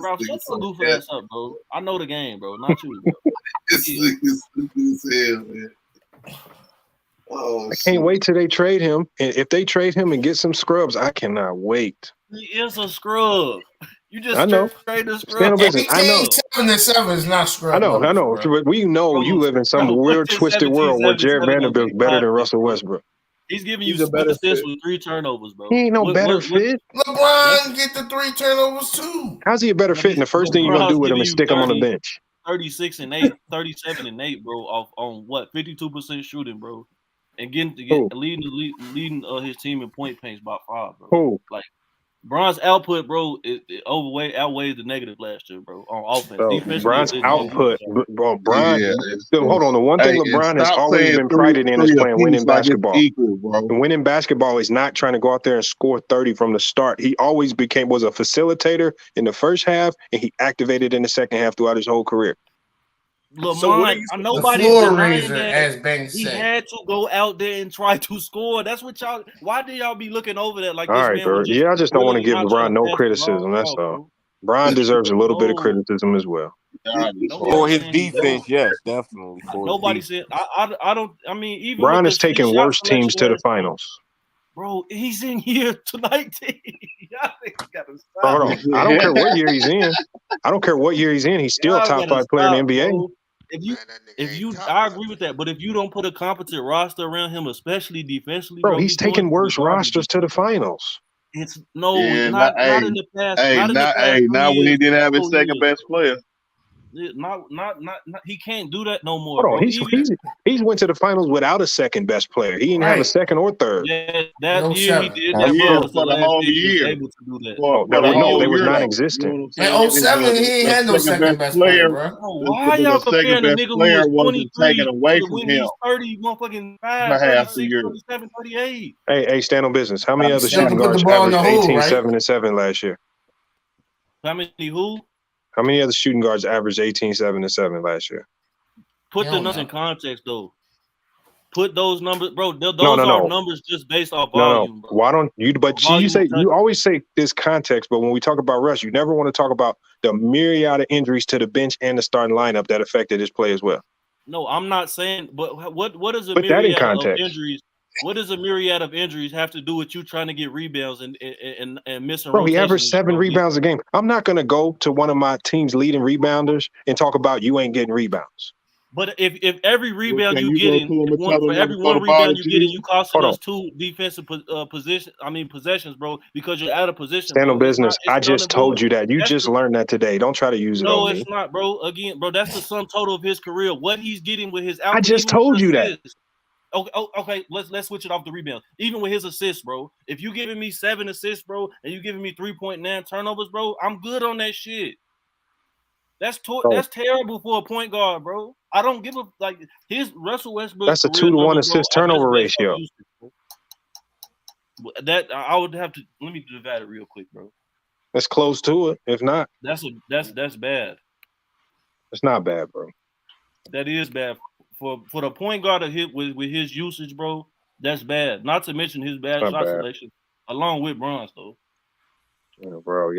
S8: Bro, shut your goof ass up, bro. I know the game, bro. Not you, bro.
S1: It's hell, man. Oh,
S11: I can't wait till they trade him. And if they trade him and get some scrubs, I cannot wait.
S8: He is a scrub. You just trade the scrub.
S11: Stand on business. I know.
S12: 7-7 is not scrub.
S11: I know. But we know you live in some weird, twisted world where Jared Vanderbilt's better than Russell Westbrook.
S8: He's giving you a better assist with 3 turnovers, bro.
S11: He ain't no better fit.
S12: LeBron get the 3 turnovers too.
S11: How's he a better fit? And the first thing you're gonna do with him is stick him on the bench.
S8: 36 and 8, 37 and 8, bro. Off on what 52% shooting, bro. and leading his team in point pace by 5, bro.
S11: Who?
S8: Like Bron's output, bro, it outweighs the negative last year, bro, on offense.
S11: So Bron's output, bro, Bron.
S3: Yeah,
S11: Hold on. The one thing LeBron has always been prided in is playing winning basketball.
S3: Equal, bro.
S11: And winning basketball is not trying to go out there and score 30 from the start. He always was a facilitator in the first half, and he activated in the second half throughout his whole career.
S8: Lamont, nobody's denying that he had to go out there and try to score. That's what y'all. Why do y'all be looking over that like?
S11: All right, bro. I just don't want to give LeBron no criticism. That's all. Bron deserves a little bit of criticism as well.
S4: For his defense, yes, definitely.
S8: Nobody said. I don't. I mean, even
S11: Bron is taking worse teams to the finals.
S8: Bro, he's in here tonight. Y'all gotta stop.
S11: Hold on. I don't care what year he's in. I don't care what year he's in. He's still a top 5 player in the NBA.
S8: Bro. If you, I agree with that. But if you don't put a competent roster around him, especially defensively,
S11: bro, he's taking worse rosters to the finals.
S8: It's not in the past.
S3: Not when he didn't have his second best player.
S8: Not. He can't do that no more.
S11: Hold on, he's went to the finals without a second best player. He didn't have a second or third.
S8: Yeah, that year he did. That
S3: for the whole year.
S8: Able to do that.
S11: They was non-existent.
S13: In 07, he ain't had no second best player, bro.
S8: Why y'all comparing the nigga who was 23
S3: taken away from
S8: when
S3: him?
S8: He's 30, motherfucking 5, 36, 37, 38.
S11: Hey, stand on business. How many other shooting guards averaged 18, 7, and 7 last year?
S8: How many who?
S11: How many other shooting guards averaged 18, 7, and 7 last year?
S8: Put the numbers in context, though. Put those numbers, bro. Those are numbers just based off volume. Bro.
S11: Why don't you? But you always say this context, but when we talk about Russ, you never want to talk about the myriad of injuries to the bench and the starting lineup that affected his play as well.
S8: No, I'm not saying. But what is a myriad of injuries? What does a myriad of injuries have to do with you trying to get rebounds and missing?
S11: Bro, he averaged 7 rebounds a game. I'm not going to go to one of my team's leading rebounders and talk about you ain't getting rebounds.
S8: But if every rebound you get in, for every one rebound you get in, you costing us 2 defensive possessions, bro, because you're out of position.
S11: Stand on business. I just told you that. You just learned that today. Don't try to use it on me.
S8: No, it's not, bro. Again, bro, that's the sum total of his career. What he's getting with his output.
S11: I just told you that.
S8: Okay, let's switch it off the rebound. Even with his assists, bro. If you giving me 7 assists, bro, and you giving me 3.9 turnovers, bro, I'm good on that shit. That's terrible for a point guard, bro. I don't give a his Russell Westbrook.
S11: That's a 2-to-1 assist turnover ratio.
S8: That I would have to let me divide it real quick, bro.
S11: That's close to it. If not,
S8: that's bad.
S11: It's not bad, bro.
S8: That is bad. For the point guard to hit with his usage, bro, that's bad. Not to mention his bad shot selection, along with Bron's, though.
S11: Yeah, bro,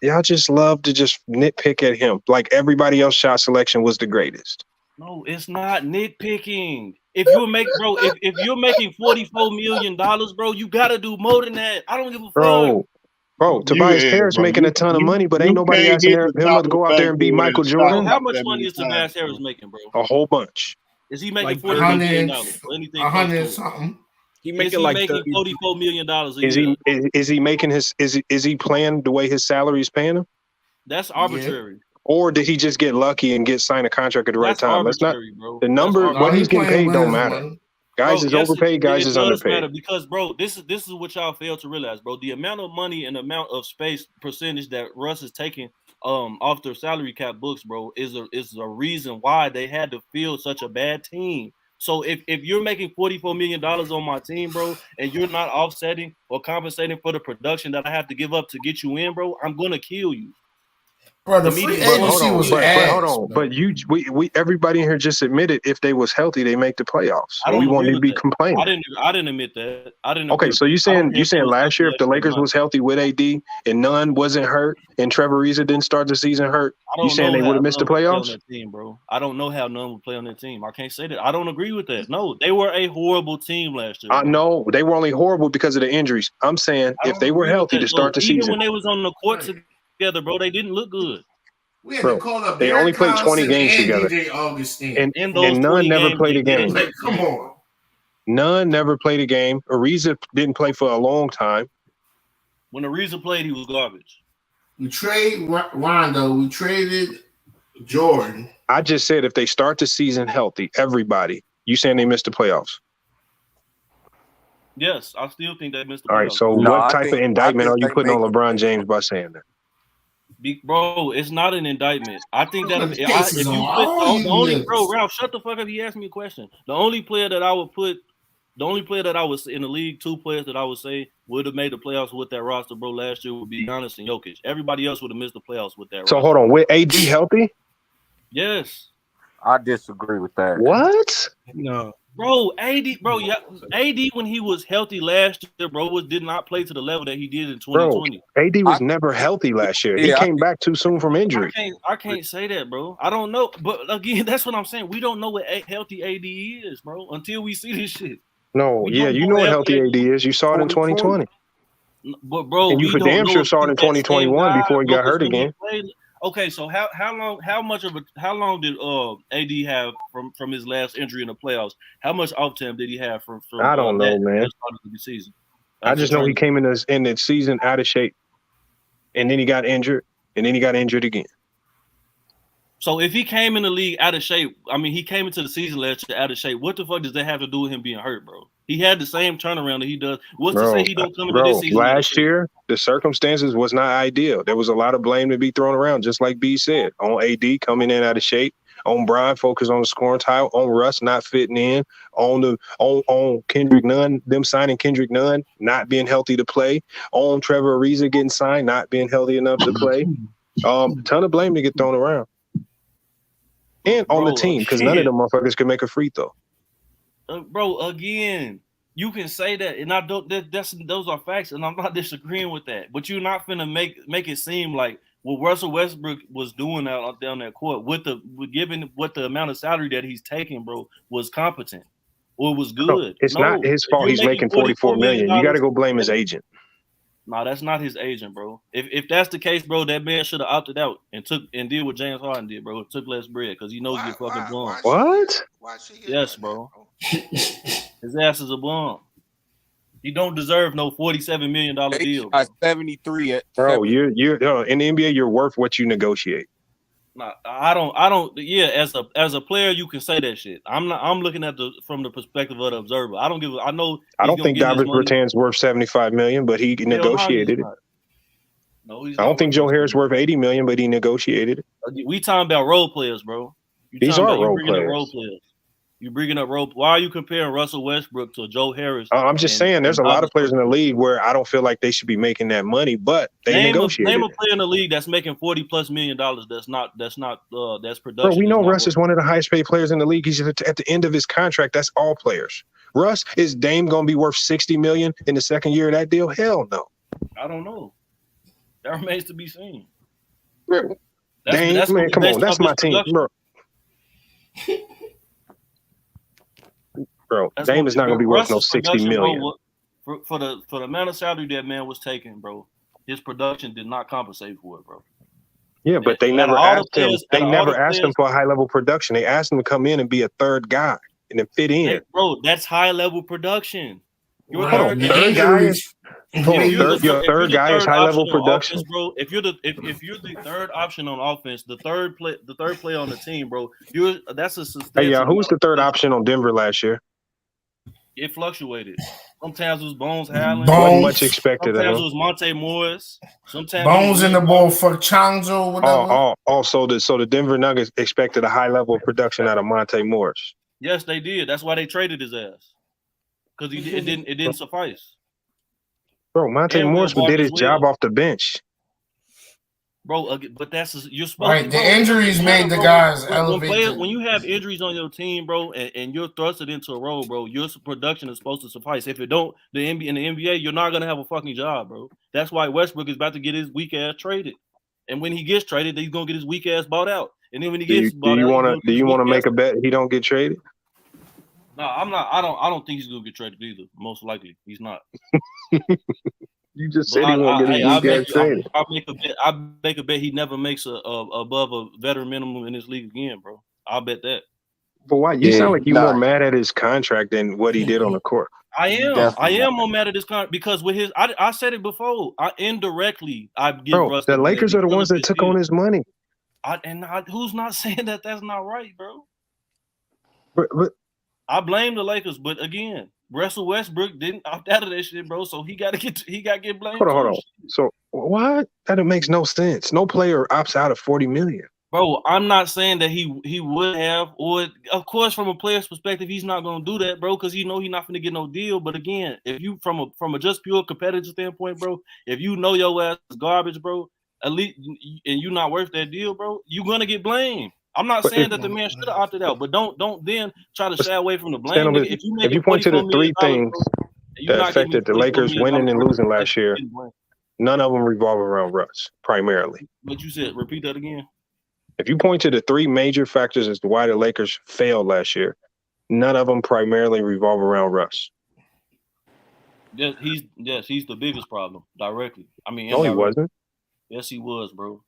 S11: y'all just love to just nitpick at him like everybody else. Shot selection was the greatest.
S8: No, it's not nitpicking. If you're making $44 million, bro, you gotta do more than that. I don't give a fuck.
S11: Bro, Tobias Harris making a ton of money, but ain't nobody asking him to go out there and beat Michael Jordan.
S8: How much money is Tobias Harris making, bro?
S11: A whole bunch.
S8: Is he making $40 million? Anything?
S13: 100 something.
S8: He making $44 million a year.
S11: Is he making is he playing the way his salary is paying him?
S8: That's arbitrary.
S11: Yeah. Or did he just get lucky and sign a contract at the right time? That's not
S8: bro.
S11: The number. What he's getting paid don't matter. Guys is overpaid. Guys is underpaid.
S8: Because, bro, this is what y'all fail to realize, bro. The amount of money and the amount of space percentage that Russ is taking off their salary cap books, bro, is a reason why they had to field such a bad team. So if you're making $44 million on my team, bro, and you're not offsetting or compensating for the production that I have to give up to get you in, bro, I'm gonna kill you.
S13: Bro, the free agency was ass.
S11: Hold on, but we everybody in here just admitted if they was healthy, they make the playoffs. We won't even be complaining.
S8: I didn't admit that. I didn't.
S11: Okay, so you saying last year if the Lakers was healthy with AD and none wasn't hurt and Trevor Ariza didn't start the season hurt, you saying they would have missed the playoffs?
S8: Team, bro. I don't know how none would play on that team. I can't say that. I don't agree with that. No, they were a horrible team last year.
S11: No, they were only horrible because of the injuries. I'm saying if they were healthy to start the season,
S8: even when they was on the court together, bro, they didn't look good.
S13: We had to call up.
S11: They only played 20 games together, and none never played a game.
S13: Come on,
S11: none never played a game. Ariza didn't play for a long time.
S8: When Ariza played, he was garbage.
S12: We trade Rondo. We traded Jordan.
S11: I just said if they start the season healthy, everybody. You saying they missed the playoffs?
S8: Yes, I still think they missed the
S11: All right,
S8: playoffs.
S11: so
S4: No,
S11: what
S4: I
S11: type of
S4: think
S11: indictment are you
S4: they
S11: putting on
S4: make it.
S11: LeBron James by saying that?
S8: Bro, it's not an indictment. I think that
S13: Put the cases
S8: if
S13: on
S8: you put
S13: all you
S8: the only
S13: niggas.
S8: Ralph, shut the fuck up. He asked me a question. The only player that I would in the league, two players that I would say would have made the playoffs with that roster, bro, last year would be Giannis and Jokic. Everybody else would have missed the playoffs with that
S11: So
S8: roster.
S11: hold on, with AD healthy?
S8: Yes.
S4: I disagree with that.
S11: What?
S10: No.
S8: Bro, AD when he was healthy last year, bro, did not play to the level that he did in 2020.
S11: Bro, AD was never healthy last year. He came back too soon from injury.
S8: I can't say that, bro. I don't know, but again, that's what I'm saying. We don't know what healthy AD is, bro, until we see this shit.
S11: No, yeah, you know what healthy AD is. You saw it in 2020.
S8: But bro,
S11: and you
S8: we
S11: for
S8: don't
S11: damn
S8: know
S11: sure
S8: if
S11: saw it
S8: he's
S11: in
S8: that same
S11: 2021
S8: guy,
S11: before he
S8: bro,
S11: got
S8: 'cause
S11: hurt
S8: when he
S11: again.
S8: played- okay, so how long did AD have from his last injury in the playoffs? How much off time did he have from
S11: I don't know,
S8: that
S11: man.
S8: start of the season?
S11: I just know he came in the season out of shape, and then he got injured, and then he got injured again.
S8: So if he came in the league out of shape, I mean, he came into the season last year out of shape. What the fuck does that have to do with him being hurt, bro? He had the same turnaround that he does. What's to say he don't come into this season?
S11: Last year, the circumstances was not ideal. There was a lot of blame to be thrown around, just like B said, on AD coming in out of shape, on Brian focus on the scoring tile, on Russ not fitting in, on Kendrick Nunn, them signing Kendrick Nunn, not being healthy to play, on Trevor Ariza getting signed, not being healthy enough to play. Ton of blame to get thrown around. And on the team, because none of them motherfuckers could make a free throw.
S8: Bro, again, you can say that, and I don't. Those are facts, and I'm not disagreeing with that. But you're not finna make it seem like what Russell Westbrook was doing out down that court given what the amount of salary that he's taking, bro, was competent or was good.
S11: No, it's not his fault. He's making $44 million. You got to go blame his agent.
S8: No, that's not his agent, bro. If that's the case, bro, that man should have opted out and did what James Harden did, bro. Took less bread because he knows he's a fucking bum.
S11: What?
S8: Yes, bro. His ass is a bum. He don't deserve no $47 million deal. Bro.
S4: 73.
S11: Bro, you're in the NBA. You're worth what you negotiate.
S8: Nah, I don't. Yeah, as a player, you can say that shit. I'm looking at from the perspective of the observer. I don't give. I know.
S11: I don't think Davis Bertans worth $75 million, but he negotiated it.
S8: No, he's
S11: I don't think Joe Harris worth $80 million, but he negotiated it.
S8: We talking about role players, bro.
S11: These are role players.
S8: You bringing up role. Why are you comparing Russell Westbrook to Joe Harris?
S11: I'm just saying, there's a lot of players in the league where I don't feel like they should be making that money, but they negotiated.
S8: Name a player in the league that's making $40+ million. That's production.
S11: Bro, we know Russ is one of the highest paid players in the league. He's at the end of his contract. That's all players. Russ, is Dame gonna be worth $60 million in the second year of that deal? Hell no.
S8: I don't know. That remains to be seen.
S11: Dame, man, come on, that's my team, bro. Bro, Dame is not going to be worth no $60 million.
S8: Bro, for the amount of salary that man was taking, bro, his production did not compensate for it, bro.
S11: Yeah, but they never asked him. They never asked him for a high level production. They asked him to come in and be a third guy and then fit in.
S8: Hey, bro, that's high level production.
S11: Your third guy is high level production,
S8: offense, bro. If you're the third option on offense, the third player on the team, bro, that's a substantial.
S11: Hey, who was the third option on Denver last year?
S8: It fluctuated. Sometimes it was Bones Howland.
S11: Wasn't much expected.
S8: Sometimes it was Monte Morris. Sometimes
S13: Bones in the ball for Changzo. Whatever.
S11: So the Denver Nuggets expected a high level of production out of Monte Morris.
S8: Yes, they did. That's why they traded his ass because it didn't suffice.
S11: Bro, Monte Morris did his job off the bench.
S8: Bro, but you're supposed
S13: right. The injuries made the guys elevate.
S8: When you have injuries on your team, bro, and you're thrusted into a role, bro, your production is supposed to suffice. If it don't, in the NBA, you're not gonna have a fucking job, bro. That's why Westbrook is about to get his weak ass traded, and when he gets traded, he's gonna get his weak ass bought out. And then when he gets
S11: do you want to make a bet he don't get traded?
S8: No, I'm not. I don't think he's gonna get traded either. Most likely, he's not.
S11: You just said he won't get his weak ass traded.
S8: I make a bet he never makes above a veteran minimum in this league again, bro. I'll bet that.
S11: But why? You sound like you're more mad at his contract than what he did on the court.
S8: I am more mad at this contract because with his, I said it before. I give Russ.
S11: The Lakers are the ones that took on his money.
S8: Who's not saying that that's not right, bro?
S11: But
S8: I blame the Lakers, but again, Russell Westbrook didn't opt out of that shit, bro. So he got to get blamed.
S11: Hold on. So what? That makes no sense. No player opts out of $40 million.
S8: Bro, I'm not saying that he would have, or of course from a player's perspective, he's not gonna do that, bro, because he's not gonna get no deal. But again, if you from a just pure competitive standpoint, bro, if you know your ass is garbage, bro, at least and you're not worth that deal, bro, you're gonna get blamed. I'm not saying that the man should have opted out, but don't then try to shy away from the blame. Nigga.
S11: If you point to the three things that affected the Lakers winning and losing last year, none of them revolve around Russ primarily.
S8: But you said, repeat that again.
S11: If you point to the three major factors as to why the Lakers failed last year, none of them primarily revolve around Russ.
S8: Yes, he's the biggest problem directly. I mean,
S11: no, he wasn't.
S8: Yes, he was, bro.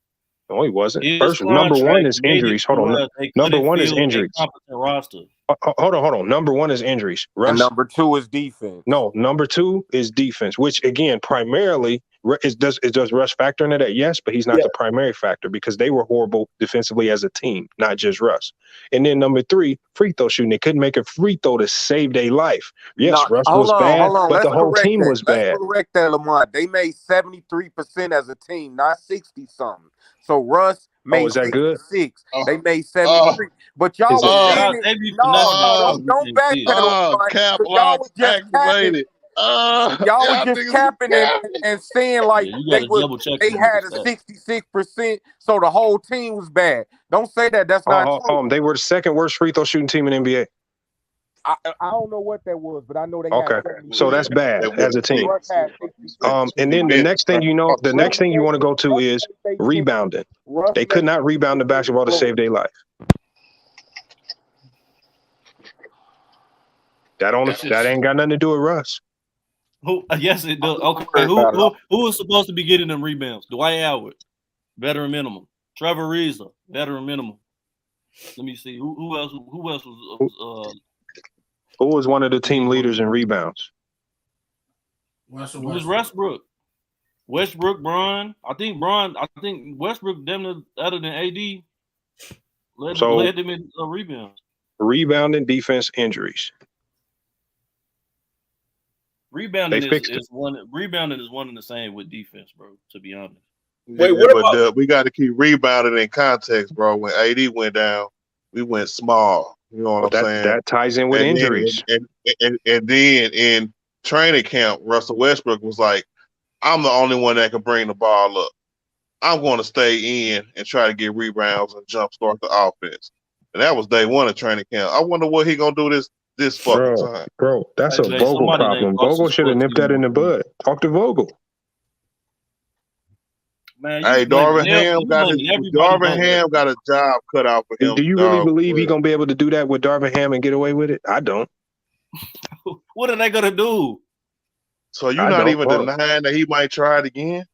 S11: No, he wasn't. First, number one is injuries. Hold on. Number one is injuries.
S8: Roster.
S11: Hold on. Number one is injuries.
S4: And number two is defense.
S11: No, number two is defense, which again, primarily does Russ factor into that? Yes, but he's not the primary factor because they were horrible defensively as a team, not just Russ. And then number three, free throw shooting. They couldn't make a free throw to save their life. Yes, Russ was bad, but the whole team was bad.
S4: Let's correct that, Lamont. They made 73% as a team, not 60-something. So Russ made 66. They made 73. But y'all was don't back that
S3: cap locks activated.
S4: Y'all was just capping and saying like they had a 66%, so the whole team was bad. Don't say that. That's not true.
S11: They were the second worst free throw shooting team in the NBA.
S4: I don't know what that was, but I know they
S11: had so that's bad as a team. And then the next thing you know, the next thing you want to go to is rebounding. They could not rebound the basketball to save their life. That ain't got nothing to do with Russ.
S8: Who? Yes, it does. Okay, who was supposed to be getting them rebounds? Dwight Howard, veteran minimum. Trevor Ariza, veteran minimum. Let me see. Who else? Who else was?
S11: Who was one of the team leaders in rebounds?
S8: It was Westbrook. Bron. I think Westbrook damn other than AD led them in rebounds.
S11: Rebounding, defense, injuries.
S8: Rebounding is one and the same with defense, bro. To be honest.
S3: Wait, but we got to keep rebounding in context, bro. When AD went down, we went small. You know what I'm saying?
S11: That ties in with injuries.
S3: And then in training camp, Russell Westbrook was like, I'm the only one that can bring the ball up. I'm going to stay in and try to get rebounds and jumpstart the offense. And that was day one of training camp. I wonder what he going to do this fucking time.
S11: Bro, that's a Vogel problem. Vogel should have nipped that in the bud. Talk to Vogel.
S3: Man, Darvin Ham got a job cut out for him.
S11: Do you really believe he's gonna be able to do that with Darvin Ham and get away with it? I don't.
S8: What are they gonna do?
S3: So you're not even denying that he might try it again?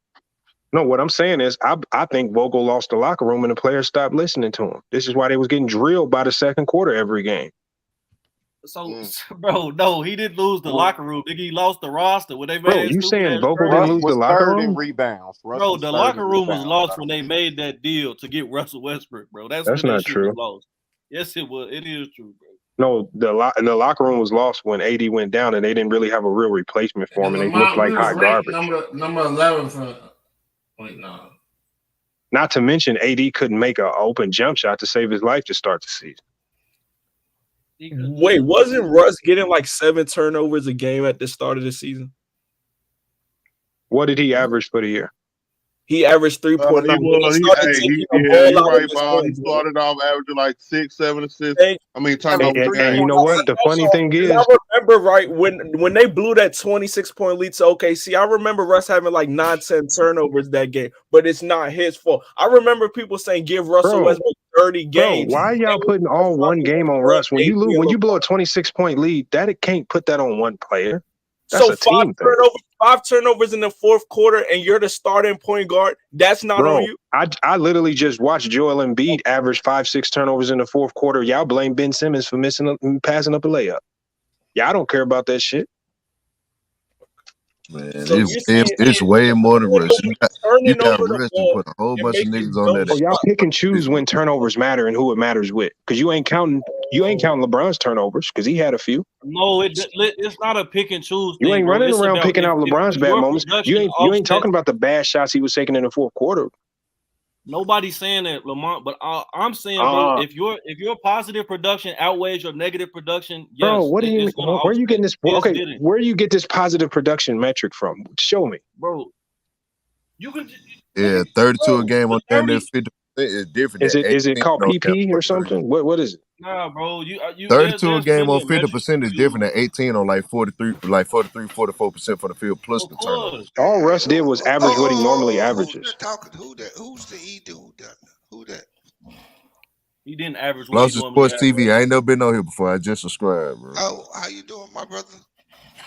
S11: No, what I'm saying is I think Vogel lost the locker room and the players stopped listening to him. This is why they was getting drilled by the second quarter every game.
S8: So, bro, no, he didn't lose the locker room. He lost the roster when they made.
S11: You saying Vogel didn't lose the locker room?
S4: Rebounds,
S8: bro. The locker room was lost when they made that deal to get Russell Westbrook, bro. That's
S11: not true.
S8: Lost. Yes, it was. It is true, bro.
S11: No, the locker room was lost when AD went down, and they didn't really have a real replacement for him, and they looked like hot garbage.
S12: Number 11 for. Wait, no.
S11: Not to mention, AD couldn't make an open jump shot to save his life to start the season.
S10: Wait, wasn't Russ getting like 7 turnovers a game at the start of the season?
S11: What did he average for the year?
S10: He averaged 3.9.
S3: He started off averaging like 6, 7 assists. Turnovers.
S11: And you know what? The funny thing is,
S10: I remember right when they blew that 26-point lead to OKC. I remember Russ having like 9-10 turnovers that game, but it's not his fault. I remember people saying give Russell Westbrook 30 games.
S11: Why are y'all putting all one game on Russ? When you blow a 26-point lead, that can't put that on one player. That's a team thing.
S10: 5 turnovers in the fourth quarter, and you're the starting point guard. That's not on you.
S11: I literally just watched Joel Embiid average 5-6 turnovers in the fourth quarter. Y'all blame Ben Simmons for passing up a layup. Yeah, I don't care about that shit.
S14: Man,
S10: So
S14: it's way more than rush. You
S10: turning
S14: got
S10: over the
S14: rush and
S10: ball
S14: put a whole
S10: and
S14: bunch of
S10: making
S14: niggas on
S10: dumb
S14: that.
S11: Oh, y'all pick and choose when turnovers matter and who it matters with. Because you ain't counting LeBron's turnovers because he had a few.
S8: No, it's not a pick and choose
S11: You
S8: thing,
S11: ain't
S8: bro.
S11: running
S8: It's
S11: around
S8: about
S11: picking out LeBron's
S8: if
S11: bad
S8: your
S11: moments.
S8: production
S11: You ain't
S8: offset.
S11: talking about the bad shots he was taking in the fourth quarter.
S8: Nobody's saying that, Lamont, but I'm saying, bro, if your positive production outweighs your negative production, yes,
S11: bro, what do you mean? Where are you getting this? Okay, where do you get this positive production metric from? Show me,
S8: bro. You can.
S14: Yeah, 32 a game on damn near 50% is different
S11: Is
S14: than
S11: it
S14: 18
S11: called
S14: on damn
S11: PP or something? What is it?
S8: Nah, bro.
S14: 32 a
S8: There's
S14: game
S8: plenty
S14: on
S8: of metrics
S14: 50% is different than 18 on like 44% for the field plus
S8: of
S14: the turnover.
S8: course.
S11: All Russ did was average what he normally averages.
S7: Who's talking? Who's the E dude done? Who that?
S8: He didn't average what he
S14: Lost
S8: normally
S14: Sports TV. I ain't never been on here before. I just subscribed, bro.
S7: Oh, how you doing, my brother?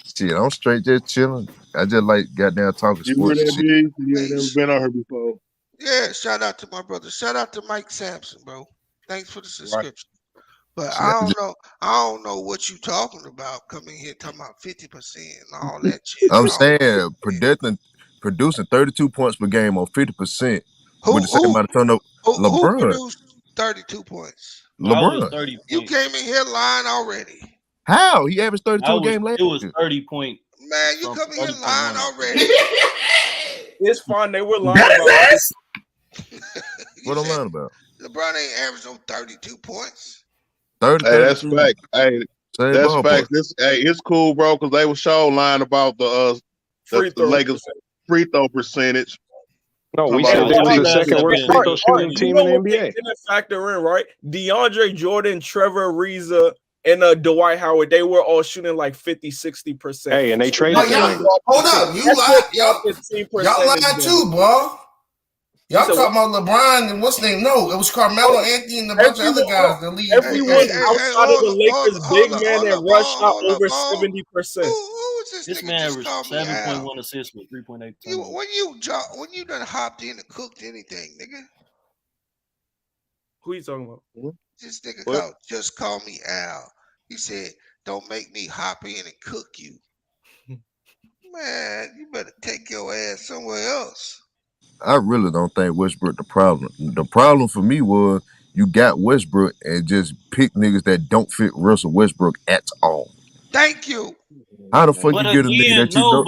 S14: Shit, I'm straight just chilling. I just like goddamn talking
S3: You heard
S14: sports and
S3: that,
S14: shit.
S3: B? You ain't never been on her before.
S7: Yeah, shout out to my brother. Shout out to Mike Sampson, bro. Thanks for the subscription. But
S14: Shit,
S7: I don't know what you talking about coming here talking about 50% and all that shit.
S14: I'm saying producing 32 points per game on 50% with the same amount of turnover.
S7: Who
S14: LeBron.
S7: produced 32 points?
S8: I was
S14: LeBron.
S8: 30
S7: You
S8: points.
S7: came in here lying already.
S14: How? He averaged 32 a game last
S8: year. It was
S14: year.
S8: 30 point.
S7: Man, you come in here lying already.
S10: It's fine. They were lying about
S14: this. What I'm lying about?
S7: LeBron ain't averaged no 32 points.
S14: 30,
S3: hey, that's
S14: 32.
S3: facts. Hey,
S14: same
S3: that's
S14: ballpark.
S3: facts. It's cool, bro, because they were showing lying about the Lakers free throw percentage.
S11: No, we said they was the second worst free throw shooting team in the NBA.
S10: They didn't factor in, right? DeAndre Jordan, Trevor Ariza, and Dwight Howard, they were all shooting like 50-60%.
S11: Hey, and they traded for niggas.
S13: Hold up, you y'all lied too, bro. Y'all talking about LeBron and what's his name? No, it was Carmelo Anthony and a bunch of other guys that lead.
S10: Everyone outside of the Lakers, big man and Rush shot over 70%.
S7: Who is this?
S8: This
S7: nigga
S8: man
S7: just
S8: averaged
S7: called me
S8: 7.1 assists with 3.8.
S7: When you done hopped in and cooked anything, nigga?
S10: Who you talking about?
S7: This nigga just called me Al. He said, "Don't make me hop in and cook you." Man, you better take your ass somewhere else.
S14: I really don't think Westbrook the problem. The problem for me was you got Westbrook and just pick niggas that don't fit Russell Westbrook at all.
S7: Thank you.
S14: How the fuck you get a nigga that you know?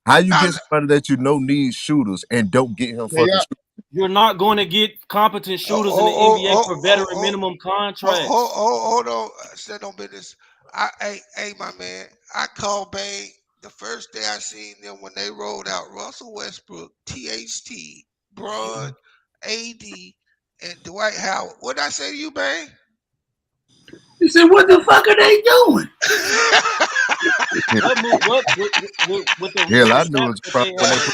S14: How you get somebody that you know needs shooters and don't get him fucking shooters?
S8: You're not going to get competent shooters in the NBA for veteran minimum contracts.
S7: Hold on. Stand on business. Hey, my man. I called Bang the first day I seen them when they rolled out Russell Westbrook, THT, Bron, AD, and Dwight Howard. What did I say to you, Bang?
S1: You said, what the fuck are they doing?
S14: Hell, I knew it was probably when they put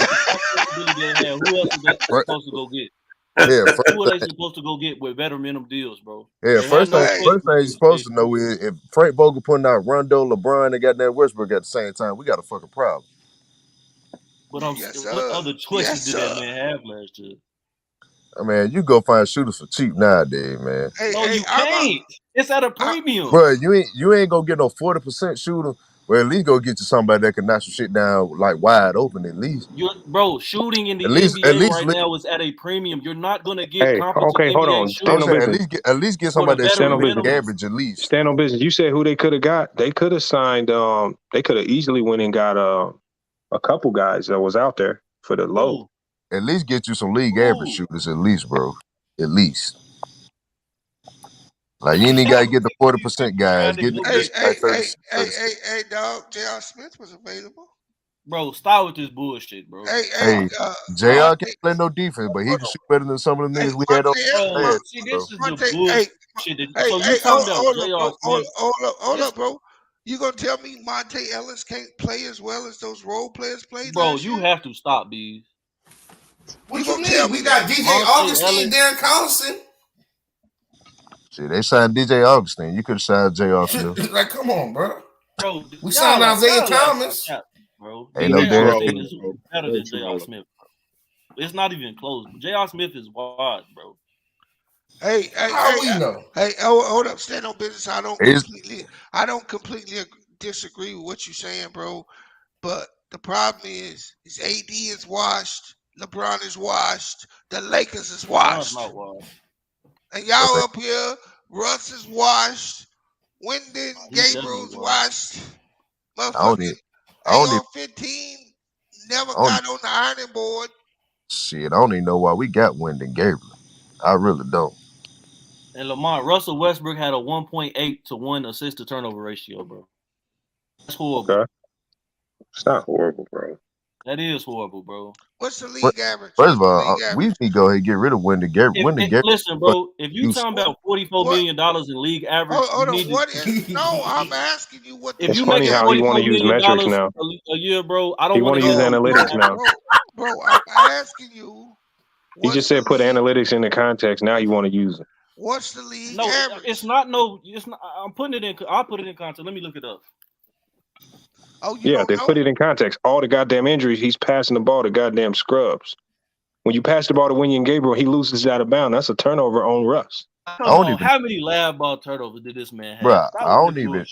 S8: who else is that supposed to go get?
S14: Yeah,
S8: who are they supposed to go get with veteran minimum deals, bro?
S14: Yeah, first thing you're supposed to know is if Frank Vogel putting out Rondo, LeBron, and goddamn Westbrook at the same time, we got a fucking problem.
S8: But what other choices did that man have last year?
S14: I mean, you go find shooters for cheap nowadays, man.
S8: No, you can't. It's at a premium.
S14: Bro, you ain't gonna get no 40% shooter. Well, at least go get you somebody that can knock some shit down like wide open at least.
S8: Bro, shooting in the NBA right now is at a premium. You're not gonna get competent NBA
S11: hold on. Stand on business.
S14: At least get somebody that's
S11: stand on business.
S14: Average at least.
S11: Stand on business. You said who they could have got. They could have signed. They could have easily went and got a couple guys that was out there for the low.
S14: At least get you some league average shooters at least, bro. At least. Like you ain't gotta get the 40% guys. Get
S7: Hey, dog. J.R. Smith was available.
S8: Bro, stop with this bullshit, bro.
S14: Hey, JR can't play no defense, but he can shoot better than some of the niggas we had on
S8: bro. See, this is the bullshit. So you talking about J.R. Smith?
S7: Hold up, bro. You gonna tell me Monte Ellis can't play as well as those role players played?
S8: Bro, you have to stop these.
S13: What you mean? We got DJ Augustine, Darren Collison.
S14: See, they signed DJ Augustine. You could have signed J.R. Smith.
S13: Like, come on, bro.
S8: Bro,
S13: we signed Isaiah Thomas.
S8: Bro,
S14: ain't no damn
S8: is better than J.R. Smith. Bro. It's not even close. J.R. Smith is wide, bro.
S7: Hey, hold up, stand on business. I don't completely disagree with what you're saying, bro. But The problem is AD is washed, LeBron is washed, the Lakers is washed.
S8: Not washed.
S7: And y'all up here, Russ is washed, Wyndon Gabriel's washed. Motherfucking AR-15 never got on the ironing board.
S14: Shit, I don't even know why we got Wyndon Gabriel. I really don't.
S8: And Lamar, Russell Westbrook had a 1.8 to 1 assist to turnover ratio, bro. That's horrible.
S11: Okay. It's not horrible, bro.
S8: That is horrible, bro.
S7: What's the league average?
S14: First of all, we need to go ahead and get rid of Wyndon Gabriel.
S8: Listen, bro, if you talking about $44 million in league average,
S7: hold on, what is? No, I'm asking you what.
S8: If you make $44 million a year, bro, I don't want to
S11: use analytics now.
S7: Bro, I'm asking you.
S11: He just said put analytics into context. Now you want to use it.
S7: What's the league average?
S8: It's not. No, it's not. I'm putting it in. I'll put it in context. Let me look it up.
S7: Oh,
S11: yeah, they put it in context. All the goddamn injuries, he's passing the ball to goddamn scrubs. When you pass the ball to Wyndon Gabriel, he loses it out of bounds. That's a turnover on Russ.
S8: How many lab ball turnovers did this man have?
S14: I don't even know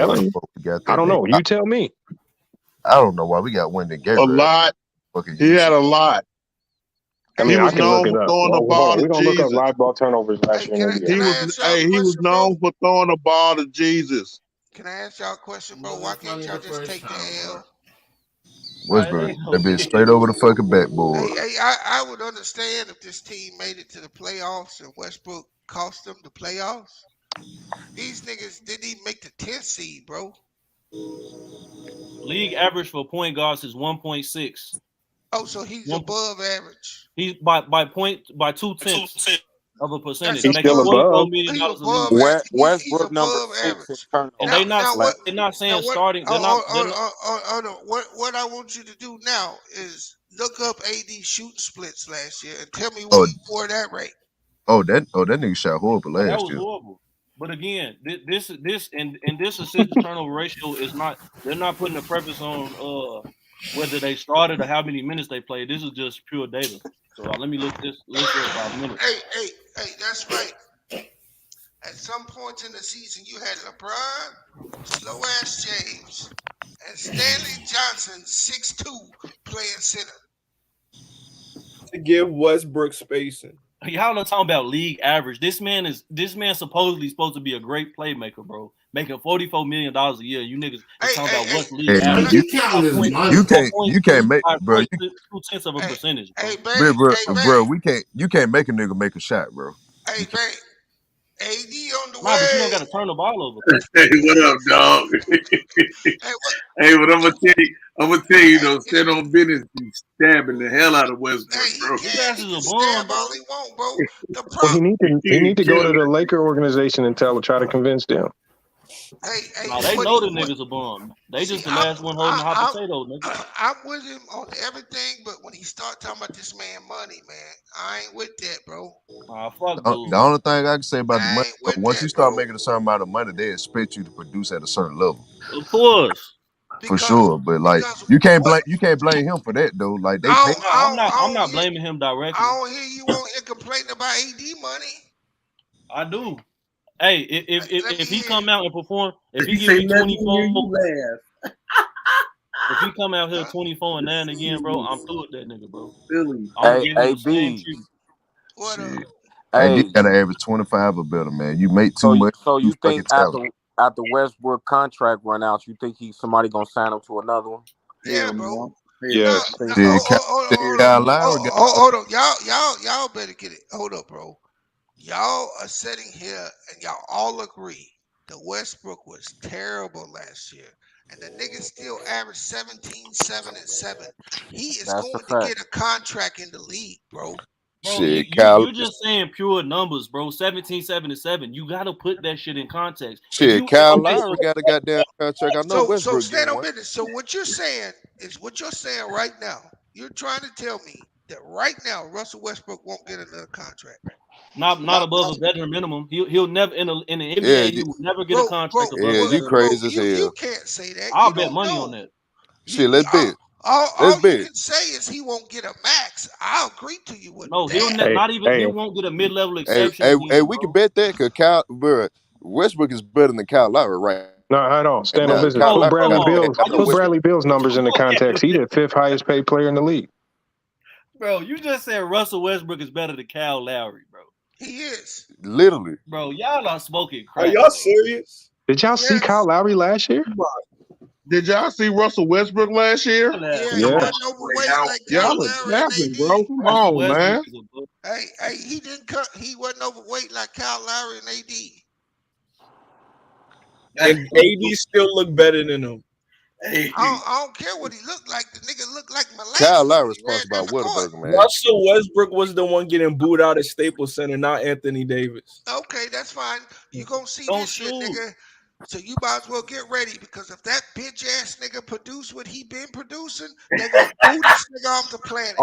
S14: why we got that.
S11: I don't know. You tell me.
S14: I don't know why we got Wyndon Gabriel.
S3: A lot. He had a lot.
S11: I mean, I can look it up. We're gonna look up live ball turnovers last year.
S3: He was known for throwing the ball to Jesus.
S7: Can I ask y'all a question, bro? Why can't y'all just take the L?
S14: Westbrook, that bitch straight over the fucking backboard.
S7: Hey, I would understand if this team made it to the playoffs and Westbrook cost them the playoffs. These niggas didn't even make the 10th seed, bro.
S8: League average for point guards is 1.6.
S7: Oh, so he's above average.
S8: He's by 2/10 of a percentage.
S11: He's still above.
S4: Westbrook number 6 in
S8: and they're not saying starting. They're not.
S7: What I want you to do now is look up AD shooting splits last year and tell me what he wore that rate.
S14: That nigga shot horrible last year.
S8: That was horrible. But again, this assist to turnover ratio is not. They're not putting a preface on whether they started or how many minutes they played. This is just pure data. So let me look this about a minute.
S7: Hey, that's right. At some points in the season, you had LeBron, slow ass James, and Stanley Johnson, 6'2", playing center.
S10: To give Westbrook spacing.
S8: Y'all not talking about league average. This man supposedly supposed to be a great playmaker, bro. Making $44 million a year. You niggas talking about what's league average.
S14: You can't make, bro.
S8: 2/10 of a percentage.
S14: Bro, you can't make a nigga make a shot, bro.
S7: Hey, man. AD on the way.
S8: But you don't got to turn the ball over.
S1: Hey, what up, dog? Hey, but I'm gonna tell you though, stand on business, be stabbing the hell out of Westbrook, bro.
S8: His ass is a bum, bro.
S7: All he want, bro.
S11: Well, he need to go to the Laker organization and try to convince them.
S7: Hey,
S8: they know the niggas a bum. They just the last one holding the hot potato, nigga.
S7: I'm with him on everything, but when he start talking about this man money, man, I ain't with that, bro.
S8: Fuck
S14: the only thing I can say about the money, once you start making a certain amount of money, they expect you to produce at a certain level.
S8: Of course.
S14: For sure, but like you can't blame him for that though. Like
S8: I'm not blaming him directly.
S7: I don't hear you on here complaining about AD money.
S8: I do. Hey, if he come out and perform, if he give me 24, if he come out here 24 and 9 again, bro, I'm through with that nigga, bro.
S4: Hey, B.
S7: What up?
S14: Hey, you gotta average 25 or better, man. You make too much.
S4: So you think after Westbrook contract run out, you think somebody gonna sign him to another one?
S7: Yeah, bro.
S11: Yeah.
S7: Hold on. Y'all better get it. Hold up, bro. Y'all are sitting here and y'all all agree that Westbrook was terrible last year. And the nigga still averaged 17, 7, and 7. He is going to get a contract in the league, bro.
S8: Bro, you're just saying pure numbers, bro. 17, 7, and 7. You got to put that shit in context.
S14: Kyle Lowry got a goddamn contract. I know Westbrook.
S7: So stand on business. So what you're saying is what you're saying right now. You're trying to tell me that right now Russell Westbrook won't get another contract.
S8: Not above a veteran minimum. He'll never in the NBA. He will never get a contract above.
S14: Yeah, you crazy as hell.
S7: You can't say that.
S8: I'll bet money on that.
S14: Shit, let's bet.
S7: All you can say is he won't get a max. I'll agree to you with that.
S8: He won't get a mid-level exception.
S14: Hey, we can bet that because Westbrook is better than Kyle Lowry right
S11: No, hold on.
S14: And
S11: Stand on
S14: now
S11: business.
S14: Kyle
S11: Put
S14: Lowry
S11: Bradley
S14: got a
S11: Bills.
S14: got no
S11: Put
S14: Westbrook.
S11: Bradley Bills numbers into context. He the 5th highest paid player in the league.
S8: Bro, you just said Russell Westbrook is better than Kyle Lowry, bro.
S7: He is.
S14: Literally.
S8: Bro, y'all are smoking
S10: Are
S8: crack.
S10: y'all
S8: Bro.
S10: serious?
S11: Did y'all see Kyle Lowry last year?
S3: Did y'all see Russell Westbrook last year?
S7: Yeah, he
S11: Yeah.
S7: wasn't overweight like Kyle
S3: Y'all are
S7: Lowry and
S3: capping,
S7: AD.
S3: bro. Come
S8: Russell
S3: on,
S8: Westbrook
S3: man.
S8: is a
S7: Hey, he didn't cut. He wasn't overweight like Kyle Lowry and AD.
S10: And AD still look better than him.
S1: Hey,
S7: I don't care what he looked like. The nigga looked like molasses.
S14: Kyle Lowry
S7: when he ran
S14: sponsored by
S7: down the court.
S14: Whataburger, man.
S10: Russell Westbrook was the one getting booed out of Staples Center, not Anthony Davis.
S7: Okay, that's fine. You gonna see
S8: Don't
S7: this shit,
S8: shoot.
S7: nigga. So you might as well get ready because if that bitch ass nigga produce what he been producing, they gonna boo this nigga off the planet.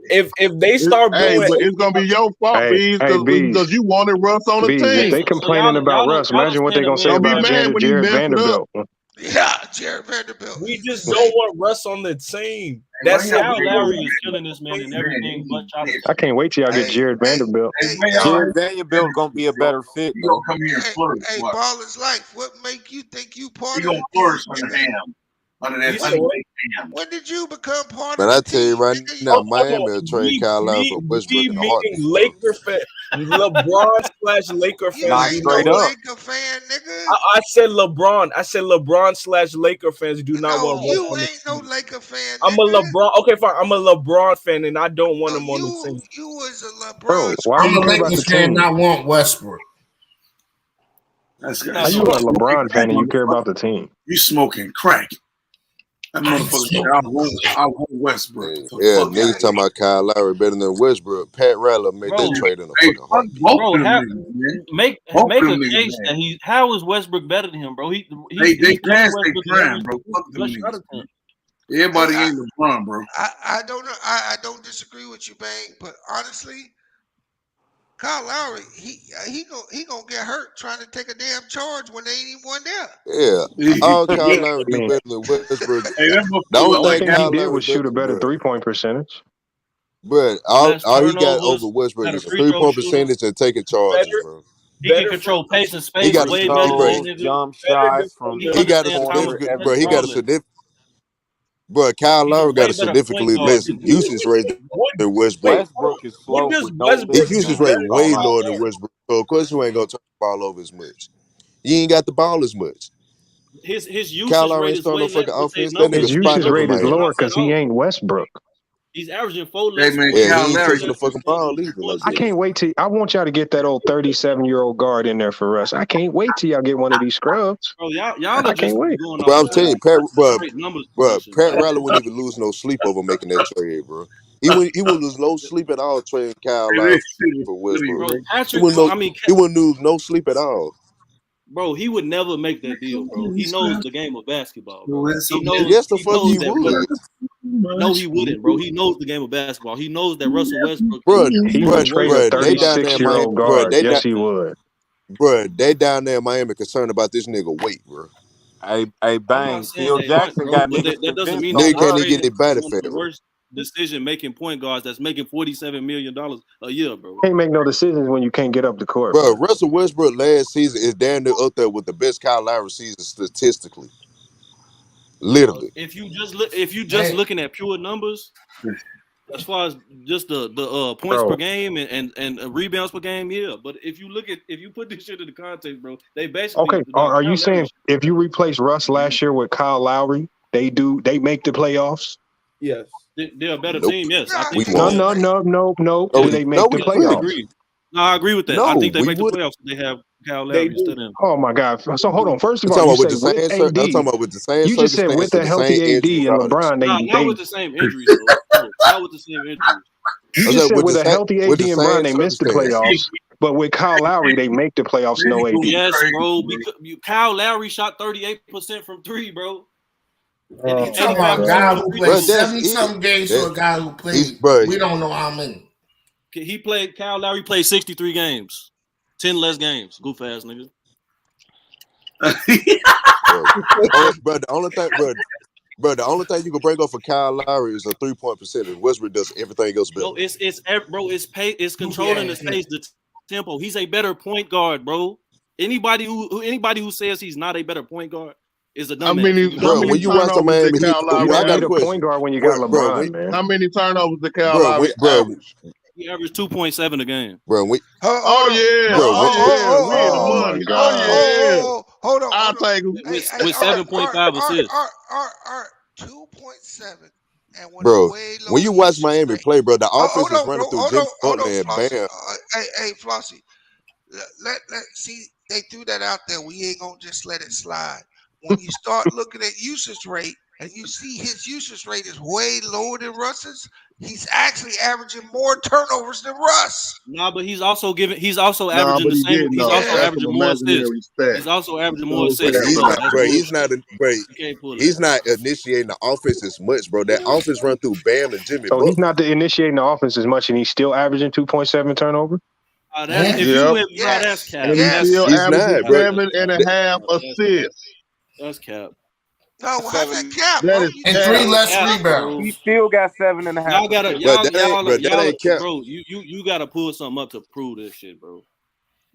S10: If they start
S3: Hey,
S10: booing,
S3: but it's gonna be your fault, Bees,
S11: Bees.
S3: because you wanted Russ on the
S11: Bees,
S3: team.
S11: if they complaining about Russ, imagine what they gonna say
S3: Don't be
S11: about
S3: mad when he
S11: Jared
S3: messed it up.
S11: Vanderbilt.
S7: Yeah, Jared Vanderbilt.
S10: we just don't want Russ on the team. That's
S8: Kyle Lowry is killing this man in everything but shot.
S11: I can't wait till y'all get Jared Vanderbilt.
S4: Jared Vanderbilt gonna be a better fit though.
S7: Hey, ball is life. What make you think you part
S1: He
S7: of
S1: gonna
S7: the team,
S1: flourish under
S7: nigga?
S1: Ham. Under that
S10: You said
S1: honey
S10: what?
S1: Ham.
S7: When did you become part
S14: But
S7: of
S14: I
S7: the
S14: tell you
S7: team,
S14: right
S7: nigga?
S14: now, Miami will trade Kyle Lowry for Westbrook in a
S10: meaning
S14: heartbeat, bro.
S10: Laker fan, LeBron/Laker
S7: You
S10: fans.
S7: ain't
S10: do
S7: no
S10: not-
S7: Laker fan, nigga.
S10: I said LeBron. I said LeBron/Laker fans do not
S7: No,
S10: want Russ
S7: you
S10: on the
S7: ain't no
S10: team.
S7: Laker fan,
S10: I'm a
S7: nigga.
S10: LeBron. Okay, fine. I'm a LeBron fan, and I don't want him on the team.
S7: You was a LeBron.
S11: Bro, why do
S13: I'm
S11: you
S13: a
S11: care about the
S13: Lakers fan.
S11: team?
S13: Not want Westbrook.
S1: That's
S11: How you a LeBron fan and you care about the team?
S1: You smoking crack. That motherfucker said, I want Westbrook.
S14: Yeah, niggas talking about Kyle Lowry better than Westbrook. Pat Riley make that trade in a fucking heartbeat.
S8: Bro, make a case that how is Westbrook better than him, bro?
S1: They passed their prime, bro. Fuck them niggas. Everybody ain't LeBron, bro.
S7: I don't know. I don't disagree with you, Bang. But honestly, Kyle Lowry, he gonna get hurt trying to take a damn charge when they ain't even one there.
S14: Yeah, all Kyle Lowry do better than Westbrook. The only
S11: Only
S14: thing
S11: thing he
S14: Kyle
S11: did
S14: Lowry
S11: was shoot a better
S14: bro,
S11: 3-point percentage.
S14: all
S8: Less
S14: he got
S8: turnovers,
S14: over Westbrook
S8: better
S14: is a
S8: free throw
S14: 3-point
S8: shooter.
S14: percentage and taking charges, bro.
S8: He can control pace and space
S14: He got
S8: way
S14: a
S8: better than
S14: bro.
S8: that nigga.
S4: Jump shots from
S14: He got a
S4: corner,
S14: significant,
S4: every
S14: bro. He got a
S4: corner.
S14: significant, bro. Kyle
S8: He's a
S14: Lowry got
S8: way
S14: a
S8: better point
S14: significantly
S8: guard
S14: less
S8: than
S14: usage rate than Westbrook.
S4: Westbrook is slow
S10: What does
S4: with no
S10: Westbrook
S14: His
S4: lift.
S14: usage
S10: do
S14: rate
S10: better
S14: way
S10: than Kyle
S14: lower than
S10: Lowry?
S14: Westbrook. So of course you ain't gonna turn the ball over as much. You ain't got the ball as much.
S8: his
S14: Kyle
S8: usage
S14: Lowry
S8: rate
S14: ain't
S8: is
S14: starting
S8: way
S14: no
S8: less
S14: fucking
S8: with his
S14: offense. That
S8: numbers.
S14: nigga
S11: His
S14: spotted
S11: usage
S14: up in
S11: rate is
S14: Miami.
S11: lower because he ain't Westbrook.
S8: He's averaging 4
S1: Hey
S8: less
S1: man,
S8: points.
S14: Yeah,
S1: Kyle
S14: he ain't
S1: Lowry.
S14: touching the fucking ball either. Like
S11: I can't wait till I want y'all to get that old 37-year-old guard in there for us. I can't wait till y'all get one of these scrubs.
S8: Bro, y'all
S11: I
S8: are just
S11: can't wait.
S8: going
S14: But
S8: off
S14: I'm telling you,
S8: straight numbers production,
S14: Pat
S8: bro.
S14: Riley wouldn't even lose no sleep over making that trade, bro. He wouldn't lose no sleep at all trading Kyle Lowry for Westbrook.
S8: Bro,
S14: He wouldn't lose no sleep at all.
S8: Bro, he would never make that deal, bro. He knows the game of basketball, bro. He
S14: Yes, the fuck he
S8: that
S14: would.
S8: No, he wouldn't, bro. He knows the game of basketball. He knows that Russell Westbrook
S14: Bro,
S11: He
S14: bro,
S11: would trade a
S14: they down there in Miami.
S11: 36-year-old guard. Yes, he would.
S14: Bro, they down there in Miami concerned about this nigga weight, bro.
S4: Hey, Bang. Phil Jackson
S8: bro,
S4: got
S8: but
S4: niggas
S8: that doesn't
S4: convinced
S8: mean that
S14: Nigga
S4: on
S8: you're
S14: can't even
S4: Russ.
S14: get their body
S8: one of
S14: fat,
S8: the
S14: bro.
S8: worst decision-making point guards that's making $47 million a year, bro.
S11: Can't make no decisions when you can't get up the court,
S14: Bro,
S11: bro.
S14: Russell Westbrook last season is down there up there with the best Kyle Lowry season statistically. Literally.
S8: If you just looking at pure numbers, as far as just the points per game and rebounds per game, yeah. But if you put this shit into context, bro, they basically
S11: Okay, are you saying if you replace Russ last year with Kyle Lowry, they make the playoffs?
S10: Yes.
S8: They're a better team, yes. I think
S11: No.
S14: No,
S11: Do they make the
S8: I
S11: playoffs?
S8: agree. No, I agree with that.
S14: No,
S8: I think they
S14: we
S8: make the
S14: would.
S8: playoffs if they have Kyle
S10: They
S8: Lowry
S10: do.
S8: instead of him.
S11: Oh my God! So hold on. First
S14: I'm
S11: of all,
S14: talking
S11: you
S14: about with
S11: say
S14: the
S11: with
S14: same.
S11: AD.
S14: I'm talking about with the same
S11: You just said with
S14: circumstances,
S11: a
S14: the
S11: healthy
S14: same
S11: AD
S14: injuries,
S11: and
S14: all that
S11: LeBron,
S14: shit.
S8: Not with the same injuries, though. No, not with the same injuries.
S11: You
S14: I
S11: just said
S14: with
S11: with
S14: the
S11: a
S14: same
S11: healthy AD and
S14: same
S11: LeBron, they missed the
S14: circumstance.
S11: playoffs. But with Kyle Lowry, they make the playoffs. No AD.
S8: Yes, bro. Because Kyle Lowry shot 38% from three, bro. And
S13: You talking about a
S8: 85%
S13: guy
S8: from
S13: who
S8: free
S13: played
S14: Bro,
S8: throws.
S14: that's
S13: 70-something
S14: it.
S13: games to a guy who played,
S14: Bro,
S13: we don't know how many.
S8: Kyle Lowry played 63 games. 10 less games. Goof ass nigga.
S14: bro, the only thing you can bring up for Kyle Lowry is a 3-point percentage. Westbrook does everything else better.
S8: No, it's controlling the pace, the tempo. He's a better point guard, bro. Anybody who says he's not a better point guard is a
S3: How
S8: dumbass.
S3: many
S14: When you watch the
S3: turnovers did
S14: Miami Heat,
S3: Kyle
S11: You
S3: Lowry
S14: I
S11: don't
S14: got
S11: need
S14: a
S11: a
S3: average?
S11: point
S14: question.
S11: guard when you got
S14: Bro,
S11: LeBron, man.
S3: How many turnovers did Kyle
S14: bro,
S3: Lowry
S14: bro,
S3: average?
S8: He averaged 2.7 a game.
S14: bro,
S3: Oh yeah,
S14: bro,
S3: oh yeah, we in the
S11: Oh my
S3: money. Oh
S11: God.
S3: yeah,
S7: Hold on.
S3: I'll take him.
S8: With 7.5 assists.
S7: 2.7 and with a
S14: bro,
S7: way low
S14: when you watch
S7: usage
S14: Miami
S7: rate.
S14: play, bro, the offense
S7: Hold
S14: is
S7: on,
S14: running
S7: bro.
S14: through Jimmy
S7: Hold
S14: Butler
S7: on,
S14: and
S7: Flossie.
S14: Bam.
S7: Hey, Flossie. Let see they threw that out there. We ain't gonna just let it slide. When you start looking at usage rate and you see his usage rate is way lower than Russ's, he's actually averaging more turnovers than Russ.
S8: Nah, but he's also
S3: Nah,
S8: averaging
S3: but
S8: the
S3: he
S8: same.
S3: didn't
S8: He's
S3: though.
S8: also
S3: That's
S8: averaging
S3: an
S8: more assists.
S3: imaginary stat.
S8: He's also averaging more
S3: So
S14: But
S8: assists.
S14: he's
S8: So
S14: not,
S8: that's
S14: bro.
S8: bullshit.
S14: Bro.
S8: You can't pull
S14: He's
S8: that.
S14: not initiating the offense as much, bro. That offense run through Bam and Jimmy
S11: So he's
S14: Butler.
S11: not initiating the offense as much, and he's still averaging 2.7 turnover.
S8: That's if
S3: Yep.
S8: you went, bro, that's cap.
S3: And he's
S8: That's
S3: still
S8: cap.
S14: He's
S3: averaging
S14: not, bro.
S3: 7.5 assists.
S8: That's cap.
S7: No, how's that cap,
S3: That
S7: bro?
S3: is
S7: You
S13: And
S7: just
S3: cap.
S13: 3
S7: told
S13: less
S7: me.
S8: Cap, bro.
S4: He
S13: rebounds.
S4: still got 7.5
S8: Y'all gotta,
S4: assists.
S14: But that ain't cap.
S8: bro. You gotta pull something up to prove this shit, bro.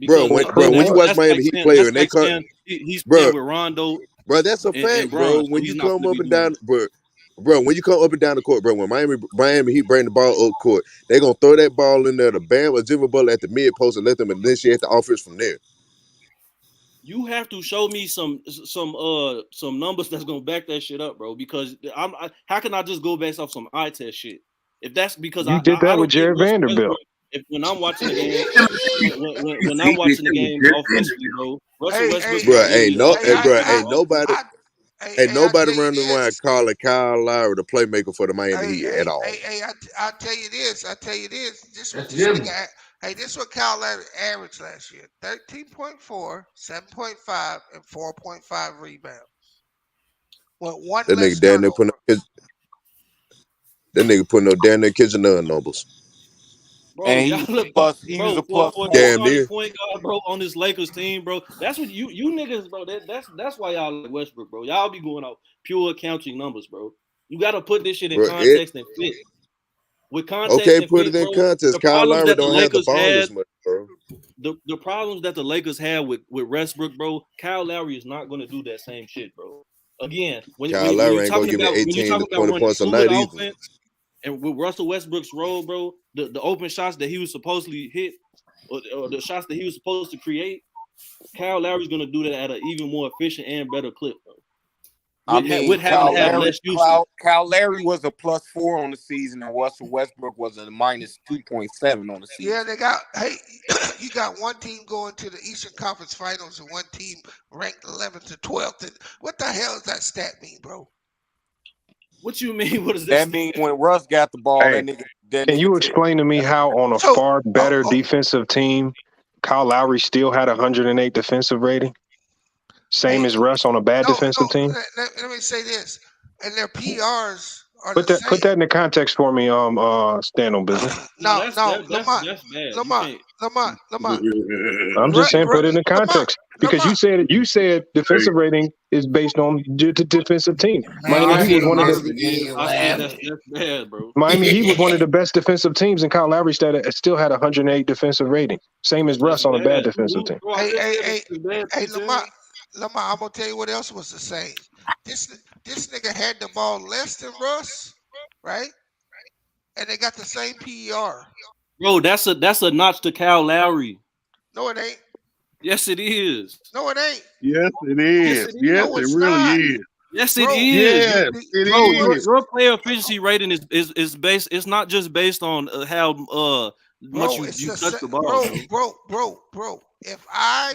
S14: Bro,
S8: Because
S14: when
S8: that's
S14: you watch
S8: that's like
S14: Miami Heat
S8: saying
S14: play and they cut,
S8: he's
S14: bro,
S8: playing with Rondo
S14: that's a
S8: and
S14: fact,
S8: Bron,
S14: bro.
S8: so
S14: When
S8: he's
S14: you
S8: not
S14: come
S8: gonna
S14: up
S8: be
S14: and
S8: doing
S14: down,
S8: that.
S14: bro, when you come up and down the court, bro, when Miami Heat bring the ball up court, they gonna throw that ball in there to Bam or Jimmy Butler at the mid post and let them initiate the offense from there.
S8: You have to show me some numbers that's gonna back that shit up, bro. Because how can I just go based off some eye test shit? If that's because
S11: You
S8: I
S11: did that
S8: don't
S11: with
S8: think
S11: Jared
S8: Russell
S11: Vanderbilt.
S8: Westbrook. If when I'm watching the game, when I'm watching the game offensively, bro, Russell Westbrook is
S14: Bro,
S8: literally offensive.
S14: ain't
S7: I
S14: nobody
S7: tell you
S14: running around
S7: this.
S14: calling Kyle Lowry the playmaker for the Miami Heat at all.
S7: I tell you this. This what
S13: That's
S7: this
S13: Jimmy.
S7: nigga. This is what Kyle Lowry averaged last year: 13.4, 7.5, and 4.5 rebounds. With one
S14: That
S7: less
S14: nigga down there
S7: turnover.
S14: putting no down there kitchen numbers.
S8: Bro,
S4: And
S8: y'all look,
S4: he was
S8: bro,
S4: a plus
S8: for the
S4: 4.
S14: Damn
S8: starting
S14: near.
S8: point guard, bro, on this Lakers team, bro. That's what you niggas, bro. That's why y'all like Westbrook, bro. Y'all be going off pure counting numbers, bro. You got to put this shit in
S14: Bro,
S8: context and fit. With context
S14: okay,
S8: and
S14: put
S8: fit,
S14: it in
S8: bro.
S14: context.
S8: The
S14: Kyle
S8: problems
S14: Lowry
S8: that the
S14: don't have the
S8: Lakers
S14: ball
S8: had,
S14: as much, bro.
S8: the problems that the Lakers had with Westbrook, bro. Kyle Lowry is not going to do that same shit, bro. Again, when
S14: Kyle
S8: you're
S14: Lowry ain't gonna
S8: talking
S14: give me
S8: about
S14: 18 to 20
S8: running
S14: points a
S8: fluid
S14: night either.
S8: offense. And with Russell Westbrook's role, bro, the open shots that he was supposedly hit, or the shots that he was supposed to create, Kyle Lowry's gonna do that at an even more efficient and better clip, bro. With having to have less usage.
S4: Kyle Lowry was a plus 4 on the season, and Russell Westbrook was a minus 2.7 on the season.
S7: Yeah, they got. You got one team going to the Eastern Conference Finals and one team ranked 11th to 12th. What the hell does that stat mean, bro?
S8: What you mean? What does
S4: that mean? When Russ got the ball,
S11: Hey, can you explain to me how on a far better defensive team, Kyle Lowry still had 108 defensive rating? Same as Russ on a bad defensive team?
S7: Let me say this. And their PRs are
S11: Put
S7: the
S11: that in the context for me, stand on business.
S8: That's bad.
S7: Lamont.
S11: I'm just saying, put it in context because you said defensive rating is based on the defensive team. Miami Heat was one of the.
S8: I said that's bad, bro.
S11: Miami Heat was one of the best defensive teams, and Kyle Lowry still had 108 defensive rating, same as Russ on a bad defensive team.
S7: Hey, Lamont, I'm gonna tell you what else was the same. This nigga had the ball less than Russ, right? And they got the same PER.
S8: Bro, that's a notch to Kyle Lowry.
S7: No, it ain't.
S8: Yes, it is.
S7: No, it ain't.
S3: Yes, it is. Yes, it really is.
S8: Yes, it is.
S3: Yes, it is.
S8: Your player efficiency rating is based. It's not just based on how much you touch the ball,
S7: bro. If I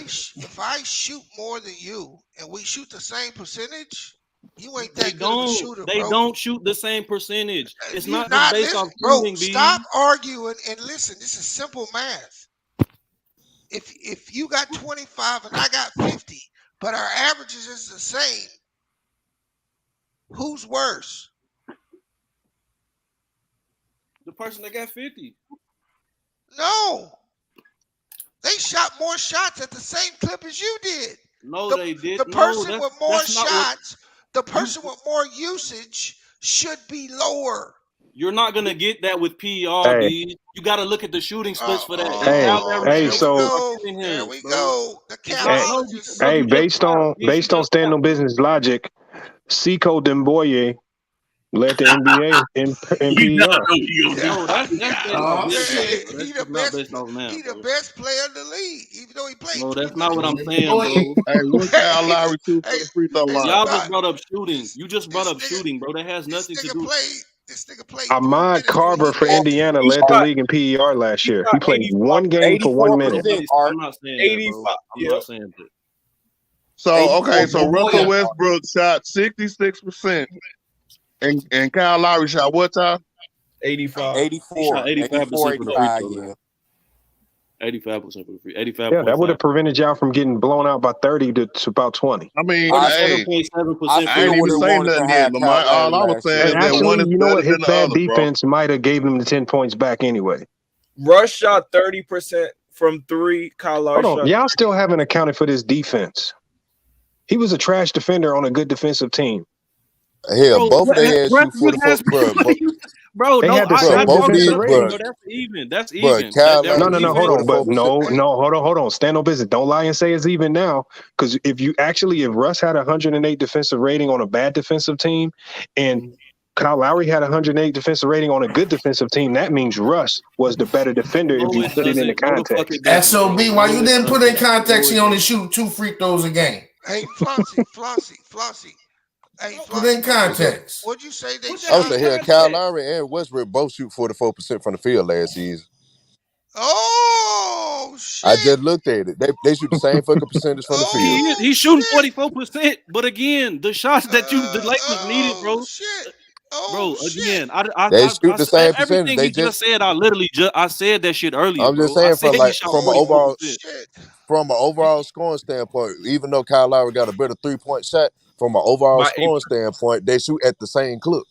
S7: shoot more than you and we shoot the same percentage, you ain't that good of a shooter, bro.
S8: They don't shoot the same percentage. It's
S7: You're
S8: not just based off shooting,
S7: stop arguing and listen. This is simple math. If you got 25 and I got 50, but our averages is the same, who's worse?
S8: The person that got 50.
S7: No. They shot more shots at the same clip as you did.
S8: No, they did.
S7: The person with more shots, the person with more usage should be lower.
S8: You're not gonna get that with PER, dude. You got to look at the shooting splits for that.
S7: There we go. The capologist.
S11: Hey, based on stand on business logic, Seiko Demboye led the NBA in PER.
S7: He the best player in the league, even though he played.
S8: No, that's not what I'm saying, bro.
S3: Hey, what's Kyle Lowry too for the free throw line?
S8: Y'all just brought up shooting. You just brought up shooting, bro. That has nothing to do.
S7: This nigga played.
S11: Ahmad Carver for Indiana led the league in PER last year. He played one game for 1 minute.
S8: I'm not saying that, bro. I'm not saying that.
S3: So Russell Westbrook shot 66%, and Kyle Lowry shot what time?
S4: 85.
S8: 85% for the free throw. 85% for the free. 85.
S11: Yeah, that would have prevented y'all from getting blown out by 30 to about 20.
S3: I mean,
S8: I
S3: ain't even saying nothing yet, Lamar. All I was saying is that one is better than the other, bro.
S11: His defense might have gave him the 10 points back anyway.
S10: Russ shot 30% from 3. Kyle Lowry
S11: Hold on, y'all still haven't accounted for this defense. He was a trash defender on a good defensive team.
S14: Hell, both of they had you for the
S8: bro.
S11: They had the same defensive rating.
S8: Bro, that's even. That's even.
S11: No, hold on. But hold on. Stand on business. Don't lie and say it's even now. Because if Russ had 108 defensive rating on a bad defensive team, and Kyle Lowry had 108 defensive rating on a good defensive team, that means Russ was the better defender if you put it into context.
S13: SOB, why you didn't put in context he only shoot 2 free throws a game?
S7: Hey, Flossie. Hey,
S13: put in context.
S7: What'd you say?
S14: I was saying here, Kyle Lowry and Westbrook both shoot 44% from the field last season.
S7: Oh shit!
S14: I just looked at it. They shoot the same fucking percentage from the field.
S8: He's shooting 44%, but again, the shots that the Lakers needed, bro. Again,
S14: they shoot the same percentage.
S8: Everything he just said, I said that shit earlier.
S14: I'm just saying from an overall scoring standpoint, even though Kyle Lowry got a better 3-point shot, from an overall scoring standpoint, they shoot at the same clip.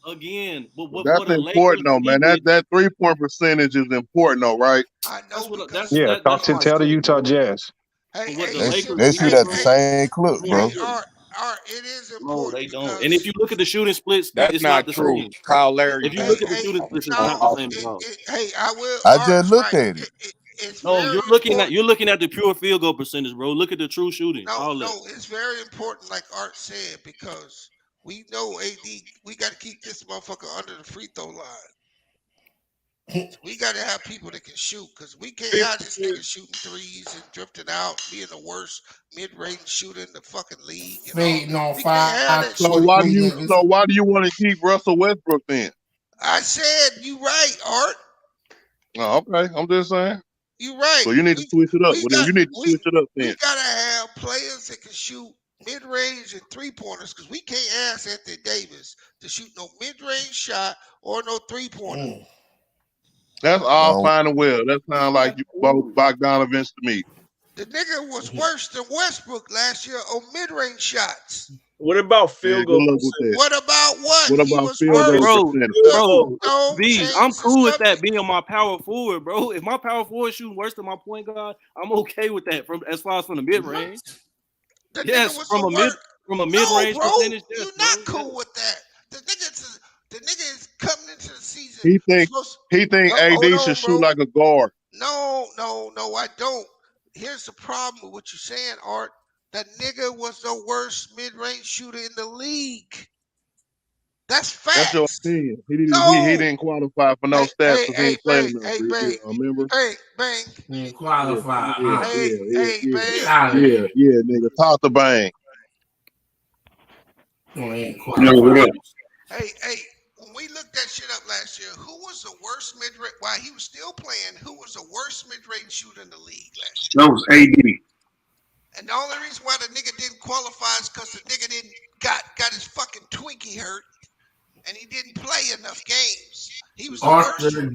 S8: Again, but
S3: that's important though, man. That 3-point percentage is important though, right?
S7: I know.
S11: Tell the Utah Jazz.
S14: They shoot at the same clip, bro.
S7: It is important.
S8: No, they don't. And if you look at the shooting splits,
S4: it's not the
S8: true.
S4: Same. Kyle Larry.
S8: If you look at the shooting splits, it's not the same at all.
S14: I just looked at it.
S8: You're looking at the pure field goal percentage, bro. Look at the true shooting.
S7: No, it's very important, like Art said, because we know AD. We got to keep this motherfucker under the free throw line. We got to have people that can shoot, because we can't have this nigga shooting threes and drifting out, being the worst mid-range shooter in the fucking league.
S3: So why do you want to keep Russell Westbrook then?
S7: I said you right, Art.
S3: Oh, okay. I'm just saying.
S7: You right.
S3: So you need to switch it up. You need to switch it up then.
S7: We gotta have players that can shoot mid-range and 3-pointers, because we can't ask Anthony Davis to shoot no mid-range shot or no 3-pointer.
S3: That's all fine and well. That sounds like you both Bogdanovich to me.
S7: The nigga was worse than Westbrook last year on mid-range shots.
S10: What about field goal?
S7: What about what?
S3: What about field goal percentage?
S8: Bro, I'm cool with that being my power forward, bro. If my power forward shooting worse than my point guard, I'm okay with that. As far as from the mid range, yes, from a mid range percentage.
S7: Yes, you're not cool with that. The nigga is coming into the season.
S3: He think AD should shoot like a guard.
S7: No, I don't. Here's the problem with what you're saying, Art. That nigga was the worst mid-range shooter in the league. That's fact.
S3: That's your opinion. He didn't qualify for no stats because he ain't playing enough. Remember?
S7: Hey, Bang.
S12: He didn't qualify.
S3: Yeah, nigga. Talk to Bang.
S7: Hey, when we looked that shit up last year, who was the worst mid-range? While he was still playing, who was the worst mid-range shooter in the league last year?
S1: That was AD.
S7: And the only reason why the nigga didn't qualify is because the nigga got his fucking Twinkie hurt, and he didn't play enough games. He was the worst fucking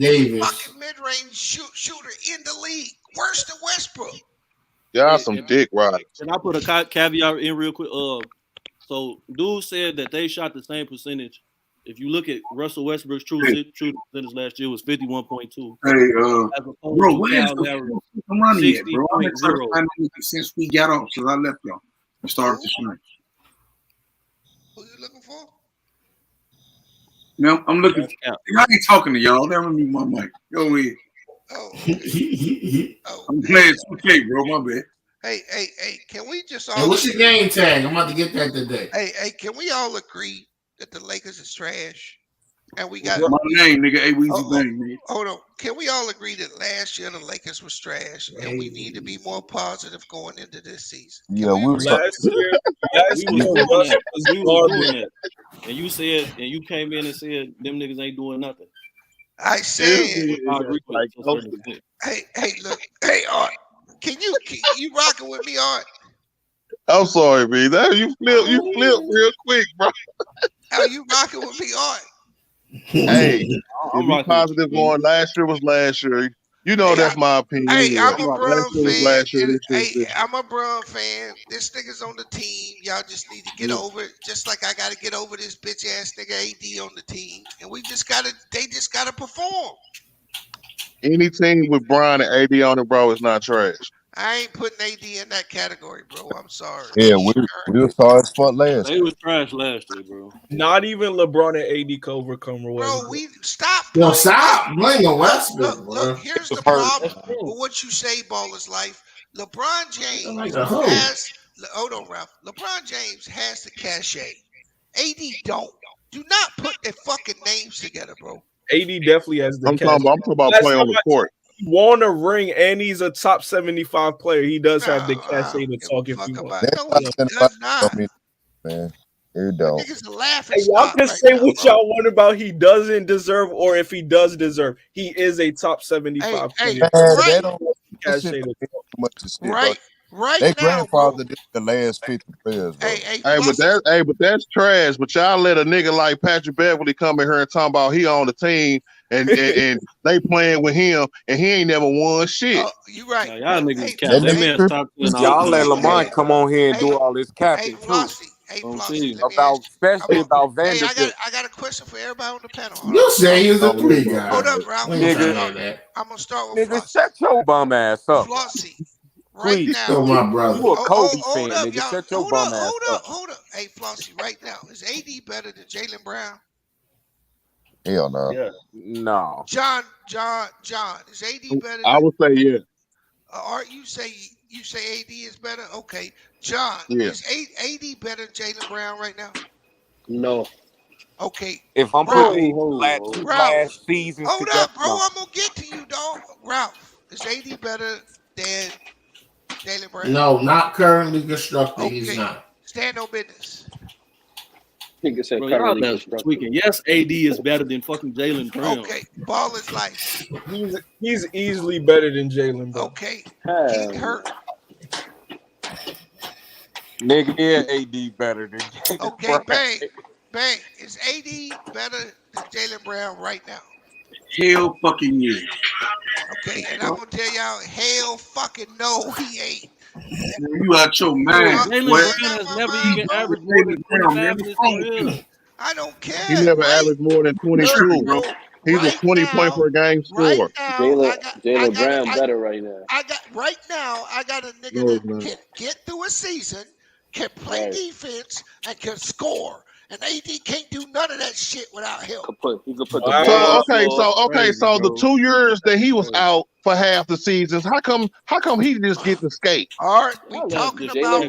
S7: mid-range shooter in the league, worse than Westbrook.
S3: Y'all some dick riders.
S8: Can I put a caveat in real quick? So dude said that they shot the same percentage. If you look at Russell Westbrook's true percentage last year was 51.2.
S1: Hey, bro, where's I'm running it, bro. I'm since we got off, since I left y'all and started this night.
S7: Who you looking for?
S1: No, I'm looking. I ain't talking to y'all. Let me mute my mic. Go ahead. I'm playing 2K, bro. My bad.
S7: Hey, can we just all
S12: Hey, what's your game tag? I'm about to get that today.
S7: Hey, can we all agree that the Lakers is trash? And we got
S1: my name, nigga. A Weezy Bang, nigga.
S7: Hold on. Can we all agree that last year the Lakers was trash and we need to be more positive going into this season?
S14: Yeah, we was
S8: last year we was doing that. And you said, and you came in and said them niggas ain't doing nothing.
S7: I said, hey, look, hey, Art, can you rocking with me, Art?
S3: I'm sorry, man. That you flip real quick, bro.
S7: How you rocking with me, Art?
S3: Hey, if you positive going, last year was last year. You know that's my opinion.
S7: Hey, I'm a
S3: last
S7: Bron
S3: year was
S7: fan.
S3: last year.
S7: Hey, I'm a Bron fan. This nigga's on the team. Y'all just need to get over it. Just like I gotta get over this bitch ass nigga AD on the team. And they just gotta perform.
S3: Any team with Bron and AD on it, bro, is not trash.
S7: I ain't putting AD in that category, bro. I'm sorry.
S14: Yeah, we were sorry as fuck last.
S8: They was trash last year, bro.
S10: Not even LeBron and AD could overcome.
S7: Bro, we stop.
S12: Yo, stop blaming Westbrook, bro.
S7: Look, here's the problem with what you say, Baller's Life. LeBron James has. Hold on, Ralph. LeBron James has the cachet. AD don't. Do not put their fucking names together, bro.
S10: AD definitely has the cachet.
S3: I'm talking about playing on the court.
S10: He won a ring and he's a top 75 player. He does have the cachet to talk if you want.
S7: No, he does not.
S14: Man, it don't.
S7: Niggas are laughing.
S10: Hey, y'all can say what y'all want about he doesn't deserve or if he does deserve. He is a top 75 player.
S14: They don't cachet to talk too much to shit,
S7: Right
S14: they
S7: now,
S14: grandfather did the last 50 players, bro.
S3: But that's trash. But y'all let a nigga like Patrick Beverly come in here and talk about he on the team and they playing with him and he ain't never won shit.
S7: You right.
S8: Now, y'all niggas cap. That man's top 10.
S4: Y'all let Lamont come on here and do all this capping too.
S7: Flossie,
S4: especially about Vanderbilt.
S7: Hey, I got a question for everybody on the panel.
S12: You say he's a three guy.
S7: Hold up, Ralph. I'm gonna start with
S4: Flossie. Shut your bum ass up.
S7: Flossie.
S12: Right now, my brother.
S4: You a Kobe fan, nigga. Shut your bum ass up.
S7: Hold up. Hey, Flossie, right now, is AD better than Jaylen Brown?
S14: Hell no.
S10: Yeah.
S4: No.
S7: John, is AD better?
S3: I would say yeah.
S7: Art, you say AD is better? Okay. John, is AD better than Jaylen Brown right now?
S5: No.
S7: Okay.
S4: If I'm putting last seasons
S7: hold
S4: together,
S7: up, bro. I'm gonna get to you, dog. Ralph, is AD better than Jaylen Brown?
S12: No, not currently constructed. Okay. He's not.
S7: Stand on business.
S8: Bro, y'all that's tweaking. Yes, AD is better than fucking Jaylen Brown.
S7: Okay, ball is life.
S10: He's easily better than Jaylen Brown.
S7: Okay, King hurt.
S4: Nigga, yeah, AD better than Jaylen
S7: Okay,
S4: Brown.
S7: bang. Is AD better than Jaylen Brown right now?
S1: Hell fucking yeah.
S7: Okay, and I'm gonna tell y'all, hell fucking no, he ain't.
S1: You out your mind.
S8: Jaylen Brown has never even averaged more than 25 in his career.
S7: I don't care.
S3: He never averaged more than 22, bro. He's a 20-point per game scorer.
S5: Jaylen Brown better right now.
S7: I got a nigga that can get through a season, can play defense, and can score. And AD can't do none of that shit without help.
S5: He could put the
S3: So the 2 years that he was out for half the seasons, how come he just get to skate?
S7: All right, we talking about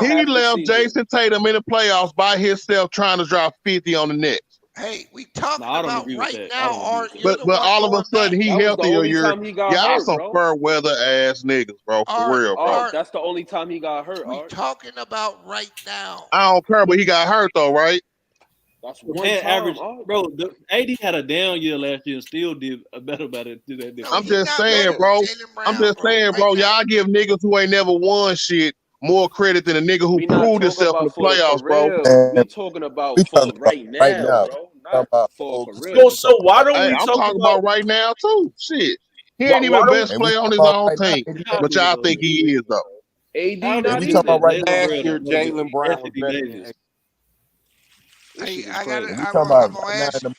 S3: he left Jason Tatum in the playoffs by himself trying to drop 50 on the Nets.
S7: Hey, we talking about right now, Art.
S3: But all of a sudden he healthier. Y'all some fair weather ass niggas, bro. For real, bro.
S5: That's the only time he got hurt.
S7: We talking about right now.
S3: I don't care, but he got hurt though, right?
S5: That's one
S8: time,
S5: average,
S8: bro. AD had a down year last year and still did better about it.
S3: I'm just saying, bro. Y'all give niggas who ain't never won shit more credit than a nigga who proved himself in the playoffs, bro.
S5: We talking about right now, bro. Not for
S10: real. So why don't we
S3: I'm
S10: talk
S3: talking about right now too? Shit, he ain't even the best player on his own team, but y'all think he is though.
S4: AD not even last year. Jaylen Brown was better than.
S7: Hey, I'm gonna ask you.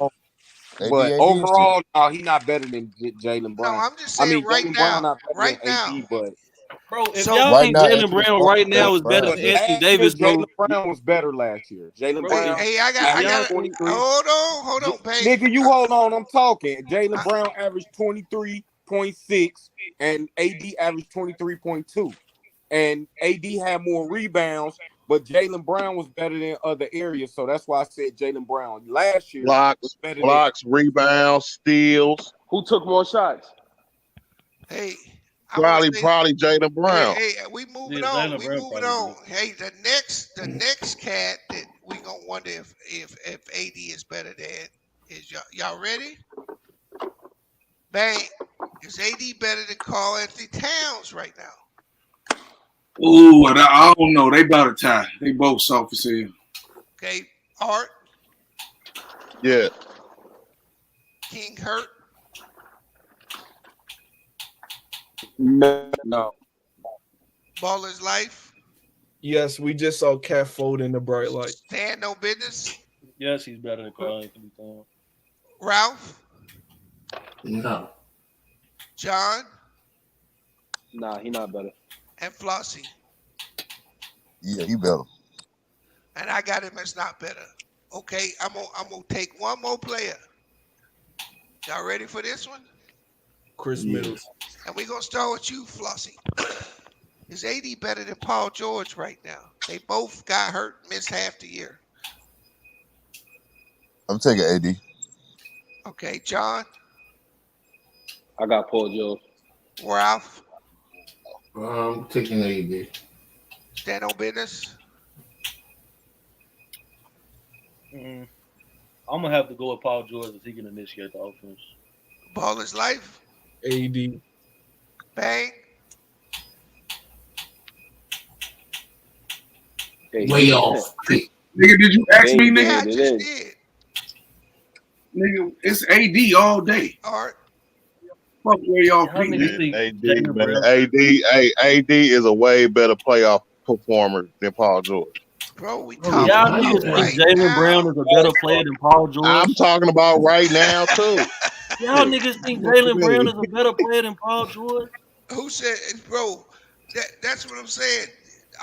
S4: But overall, no, he's not better than Jaylen Brown.
S7: No, I'm just saying right
S4: Jaylen
S7: now.
S4: Brown not better than AD, but
S8: Bro, if
S7: So
S8: y'all
S14: Right
S8: think
S14: now,
S8: Jaylen
S14: Anthony
S8: Brown
S14: Barr
S8: right
S14: is
S8: now is better
S14: fine,
S8: than
S14: bro.
S8: Anthony
S4: Last year,
S8: Davis,
S4: Jaylen
S8: bro.
S4: Brown was better last year. Jaylen
S8: Bro,
S4: Brown
S7: hey,
S8: if
S4: averaged
S8: y'all
S7: I got.
S4: 23.
S7: Hold on, Bang.
S4: Nigga, you hold on. I'm talking. Jaylen Brown averaged 23.6 and AD averaged 23.2. And AD had more rebounds, but Jaylen Brown was better than other areas. So that's why I said Jaylen Brown last year was better than.
S3: Blocks, rebounds, steals.
S5: Who took more shots?
S7: Hey, I want to say.
S3: Probably Jaylen Brown.
S7: Hey, we moving
S8: Yeah,
S7: on.
S8: Jaylen
S7: We
S8: Brown
S7: moving
S8: probably
S7: on.
S8: good.
S7: Hey, the next cat that we gonna wonder if AD is better than is y'all ready? Bang. Is AD better than Karl Anthony Towns right now?
S1: Ooh, I don't know. They about a tie. They both soft as hell.
S7: Okay, Art.
S3: Yeah.
S7: King Hurt.
S4: No.
S7: Baller's Life.
S10: Yes, we just saw Cat Fold in the bright light.
S7: Stand No Business.
S8: Yes, he's better than Karl Anthony Towns.
S7: Ralph.
S12: No.
S7: John.
S5: Nah, he not better.
S7: And Flossie.
S14: Yeah, he better.
S7: And I got him as not better. Okay, I'm gonna take one more player. Y'all ready for this one?
S10: Chris Middleton.
S7: And we're gonna start with you, Flossie. Is AD better than Paul George right now? They both got hurt, missed half the year.
S14: I'm taking AD.
S7: Okay, John.
S5: I got Paul George.
S7: Ralph.
S12: I'm taking AD.
S7: Stand on business.
S8: I'm gonna have to go with Paul George if he can initiate the offense.
S7: Baller's Life.
S10: AD.
S7: Bang.
S5: Hey,
S12: Way off.
S1: Nigga, did you ask me, nigga?
S7: Yeah, I just did.
S1: Nigga, it's AD all day.
S7: Art.
S1: Fuck way off,
S3: Man,
S1: nigga.
S3: AD, man. AD is a way better playoff performer than Paul George.
S7: Bro, we
S8: Y'all
S7: talking about
S8: niggas think
S7: right
S8: Jaylen
S7: now.
S8: Brown is a better player than Paul George?
S3: I'm talking about right now, too.
S8: Y'all niggas think Jaylen Brown is a better player than Paul George?
S7: Who said, bro, that's what I'm saying.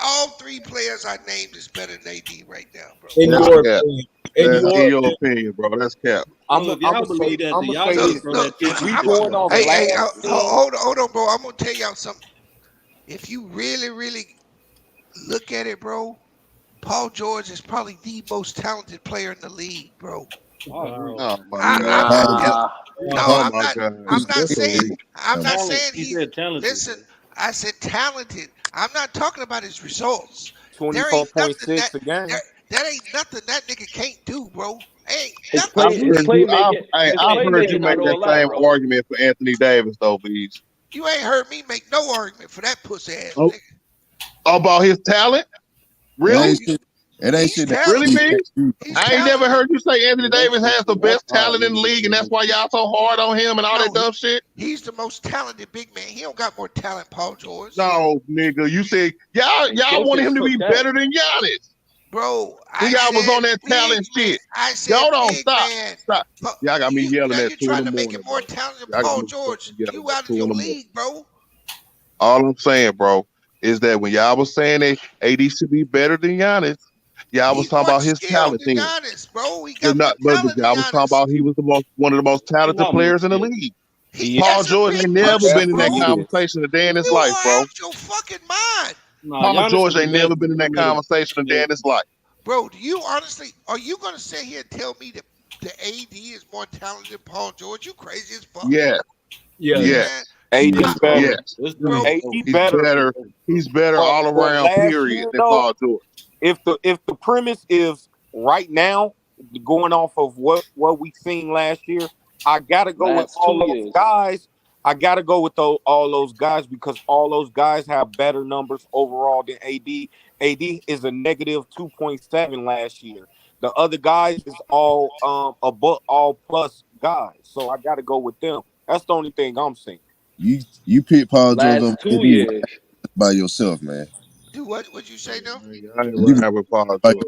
S7: All three players I named is better than AD right now, bro.
S10: In
S3: That's
S10: your
S3: cap.
S10: opinion.
S3: In your opinion, bro. That's cap.
S4: I'm
S8: Bro, if
S4: gonna
S8: y'all
S4: say,
S8: believe that,
S4: I'm
S8: then
S4: gonna
S8: y'all
S4: say
S8: need to
S4: this.
S8: throw that
S4: If we
S8: championship
S4: going
S8: shit
S4: off
S8: out.
S7: Hey,
S4: last season,
S7: hold on, bro. I'm gonna tell y'all something. If you really look at it, bro, Paul George is probably the most talented player in the league, bro.
S8: Wow.
S3: Oh my
S5: Nah.
S7: No,
S3: Oh
S7: I'm
S3: my
S7: not.
S3: God.
S7: I'm not
S14: That's
S7: saying.
S14: elite.
S7: I'm not
S8: Talent.
S7: saying
S8: He
S7: he's.
S8: said talented.
S7: Listen, I said talented. I'm not talking about his results. There ain't nothing
S4: 24.6 a game.
S7: that ain't nothing that nigga can't do, bro. Ain't
S5: His
S7: nothing.
S5: his playmaking, his
S3: I've heard you
S5: playmaking
S3: make
S5: not
S3: that
S5: all that,
S3: same
S5: bro.
S3: argument for Anthony Davis, though, Bees.
S7: You ain't heard me make no argument for that pussy ass
S3: Oh,
S7: nigga.
S3: about his talent?
S14: It
S3: Really?
S14: ain't shit. It ain't
S7: He's
S14: shit that
S3: Really,
S7: talented.
S14: AD can't
S3: Bees?
S14: do.
S7: He's
S3: I ain't never
S7: talented.
S3: heard you say Anthony Davis has the best talent in the
S8: niggas
S3: league, and
S8: say
S3: that's why y'all so hard on him and all that
S7: No,
S3: dumb shit.
S7: he's the most talented big man. He don't got more talent, Paul George.
S3: No, nigga, you said y'all wanted him to be better than Giannis.
S7: Bro,
S3: When
S7: I
S3: y'all was
S7: said
S3: on that
S7: big
S3: talent
S7: man.
S3: shit.
S7: I said
S3: Y'all don't
S7: big
S3: stop.
S7: man.
S3: Stop. Y'all got me yelling
S7: Now
S3: at
S7: you're
S3: 2 in
S7: trying
S3: the
S7: to make it
S3: morning,
S7: more
S3: bro.
S7: talented than
S3: Y'all got
S7: Paul
S3: me
S7: George.
S3: fucking yelling
S7: You
S3: at
S7: out of
S3: 2 in
S7: your
S3: the morning.
S7: league, bro.
S3: All I'm saying, bro, is that when y'all was saying that AD should be better than Giannis, y'all was
S7: He's
S3: talking
S7: more
S3: about his
S7: skilled
S3: talent
S7: than
S3: then.
S7: Giannis, bro. He
S3: But
S7: got more talent than
S3: y'all was talking
S7: Giannis.
S3: about he was one of the most talented
S8: not more
S3: players in the
S8: skilled.
S3: league.
S4: He
S3: Paul
S7: That's a
S3: George
S7: big
S3: ain't never
S7: person,
S3: been in that
S7: bro.
S4: definitely is.
S3: conversation a day in his
S7: You
S3: life,
S7: are
S3: bro.
S7: out your fucking mind.
S8: Nah,
S3: Paul
S8: Giannis
S3: George
S8: is the
S3: ain't
S8: best
S3: never been in that
S8: perimeter.
S3: conversation a day in his life.
S7: Bro, do you honestly, are you going to sit here and tell me that the AD is more talented than Paul George? You crazy as fuck.
S3: Yes.
S10: Yes.
S3: Yes.
S4: AD
S8: Yes,
S4: better.
S8: bro.
S3: Yes.
S8: This
S7: Bro,
S8: dude,
S4: AD
S3: He's
S4: better.
S3: better. He's better all
S4: But
S3: around,
S4: last
S3: period,
S4: year
S3: than
S4: though,
S3: Paul George.
S4: if the premise is right now, going off of what we seen last year, I gotta go with
S5: Last
S4: all
S5: 2
S4: those
S5: years.
S4: guys. I gotta go with all those guys because all those guys have better numbers overall than AD. AD is a negative 2.7 last year. The other guys is all above all plus guys. So I gotta go with them. That's the only thing I'm saying.
S14: You pick Paul George over
S5: Last 2
S14: AD
S5: years.
S14: by yourself, man.
S7: do what'd you say now?
S3: I ain't
S14: You
S3: riding with Paul
S14: by
S3: George.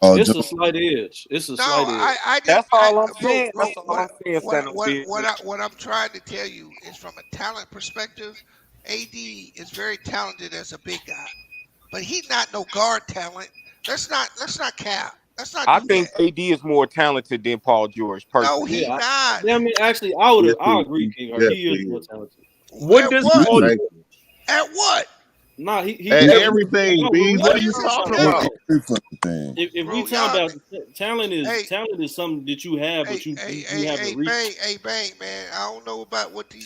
S14: Paul
S8: it's
S14: George.
S8: a slight edge. It's a
S7: No,
S8: slight edge.
S7: I just,
S4: That's all I'm
S7: bro,
S4: saying. That's all I'm saying, Santa business.
S7: what I'm trying to tell you is from a talent perspective, AD is very talented as a big guy, but he's not no guard talent. Let's not cap. Let's not
S4: I
S7: do
S4: think
S7: that.
S4: AD is more talented than Paul George, personally.
S7: No, he not.
S8: I mean, actually, I agree, King. He is more talented.
S3: What does Paul do?
S7: At what?
S8: Nah, he
S3: at
S8: does
S3: everything, B. What are you talking about?
S8: If we talking about talent is something that you have, but you haven't reached.
S7: Hey, Bang, man. I don't know about what you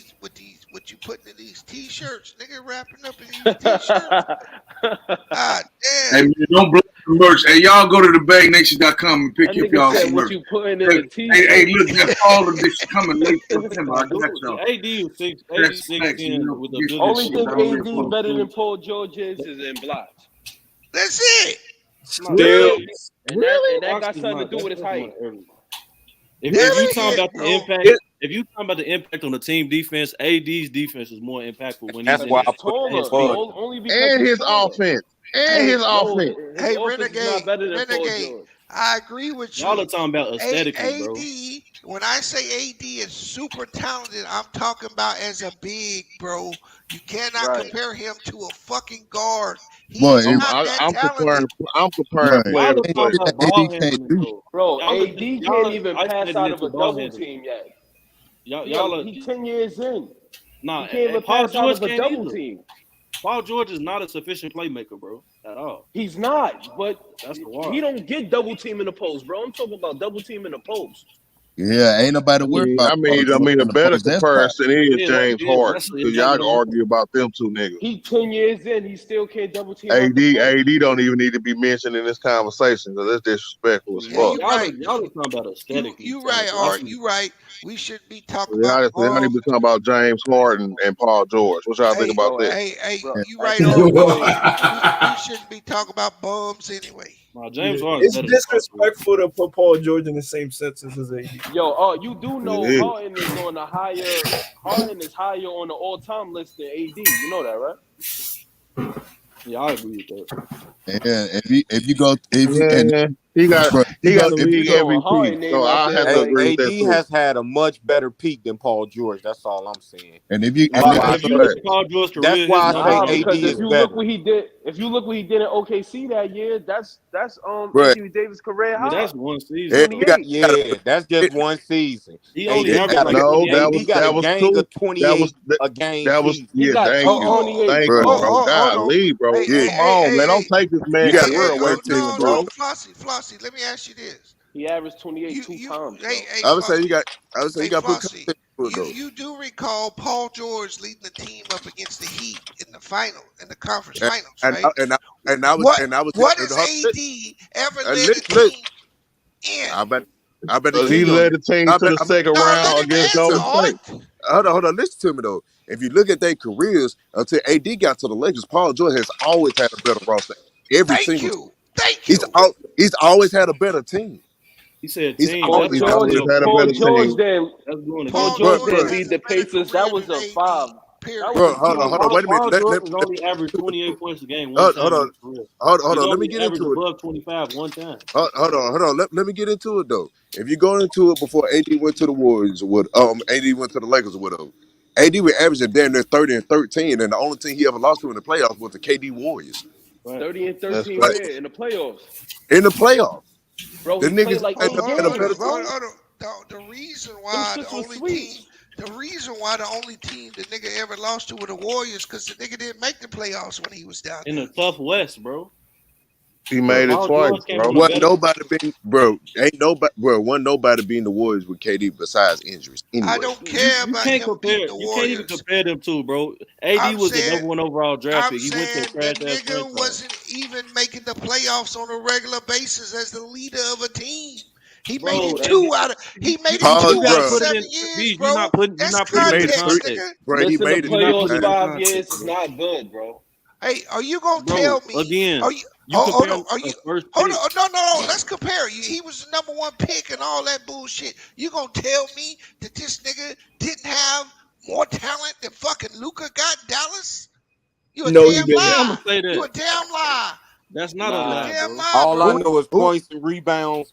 S7: putting in these t-shirts, nigga. Wrapping up in these t-shirts. God damn.
S1: Hey, man, don't blow the merch. Hey, y'all go to thebagnation.com and pick up y'all some merch.
S5: You putting in the
S1: hey, look, that's all of this coming late September. I got y'all.
S8: AD was 6'10" with a good.
S5: Only thing AD better than Paul George is in blocks.
S7: That's it.
S5: Still, and that got something to do with his height.
S8: If you talking about the impact, if you talking about the impact on the team defense, AD's defense is more impactful when
S4: that's
S8: he's
S4: why
S8: in
S4: I put his
S5: only because
S3: and his offense. And his offense.
S7: Hey, Renegade. I agree with you.
S8: Y'all are talking about aesthetically, bro.
S7: AD, when I say AD is super talented, I'm talking about as a big, bro. You cannot compare him to a fucking guard. He's not that talented.
S3: I'm comparing player to player.
S5: Bro, AD can't even pass out of a double team yet. He's 10 years in.
S8: Nah,
S5: he can't even pass out of a double team.
S8: Paul George is not a sufficient playmaker, bro, at all.
S5: He's not, but
S8: that's the why.
S5: He don't get double team in the post, bro. I'm talking about double team in the post.
S14: Yeah, ain't nobody worried about.
S3: I mean, a better comparison is James Harden. Because y'all can argue about them two niggas.
S5: He 10 years in, he still can't double team.
S3: AD don't even need to be mentioned in this conversation because that's disrespectful as fuck.
S8: Y'all talking about aesthetic.
S7: You right, Art. You right. We should be talking about.
S3: Y'all need to talk about James Harden and Paul George. What y'all think about that?
S7: Hey, you right, Art. We shouldn't be talking about bums anyway.
S8: James Harden.
S10: It's disrespectful to put Paul George in the same sentence as AD.
S5: Yo, you do know Harden is on the higher. Harden is higher on the all-time list than AD. You know that, right?
S8: Yeah, I agree with that.
S14: Yeah, if you go,
S3: he got league MVP. So I have to agree with that too.
S4: AD has had a much better peak than Paul George. That's all I'm saying.
S14: And if you
S8: look at Paul George's career,
S4: that's why I say AD is better.
S5: If you look what he did in OKC that year, that's Anthony Davis' career high.
S8: That's one season.
S4: Yeah, that's just one season.
S8: He only
S3: that was a game. Thank you, bro. Golly, bro. Come on, man. Don't take this man career away from him, bro.
S7: Flossie, let me ask you this.
S5: He averaged 28 two times.
S14: I would say you got to put
S7: you do recall Paul George leading the team up against the Heat in the conference finals, right? What has AD ever led the team in?
S14: I bet
S3: he led the team to the second round against Golden State.
S14: Hold on, listen to me though. If you look at their careers until AD got to the Lakers, Paul George has always had a better roster.
S7: Thank you.
S14: He's always had a better team.
S8: He said
S14: team.
S5: Paul George then lead the Pacers. That was a 5.
S14: Hold on, wait a minute.
S8: Paul George only averaged 28 points a game.
S14: Hold on. Let me get into it.
S8: Above 25 one time.
S14: Hold on. Let me get into it though. If you go into it before AD went to the Warriors, AD went to the Lakers or whatever, AD was averaging damn near 30 and 13, and the only thing he ever lost to in the playoffs was the KD Warriors.
S5: 30 and 13 in the playoffs.
S14: In the playoffs,
S5: bro.
S14: The niggas
S5: like
S7: the reason why the only team the nigga ever lost to were the Warriors because the nigga didn't make the playoffs when he was down
S8: in
S7: there.
S8: the tough West, bro.
S3: He made it twice, bro.
S14: Wasn't nobody being the Warriors with KD besides injuries. Anyway.
S7: I don't care about him beating the Warriors.
S8: You can't even compare them two, bro. AD was the number 1 overall draft pick. He went to a trash ass
S7: nigga wasn't even making the playoffs on a regular basis as the leader of a team. He made it 2 out of 7 years, bro. That's context, nigga.
S14: Bro, he made
S5: the playoffs 5 years is not good, bro.
S7: Hey, are you gonna tell me
S8: again?
S7: Hold on. No. Let's compare. He was the number 1 pick and all that bullshit. You gonna tell me that this nigga didn't have more talent than fucking Luka got in Dallas? You a damn lie.
S8: I'm gonna say that.
S7: You a damn lie.
S8: That's not a lie.
S7: Damn lie,
S4: all
S7: bro.
S4: I know is points and rebounds.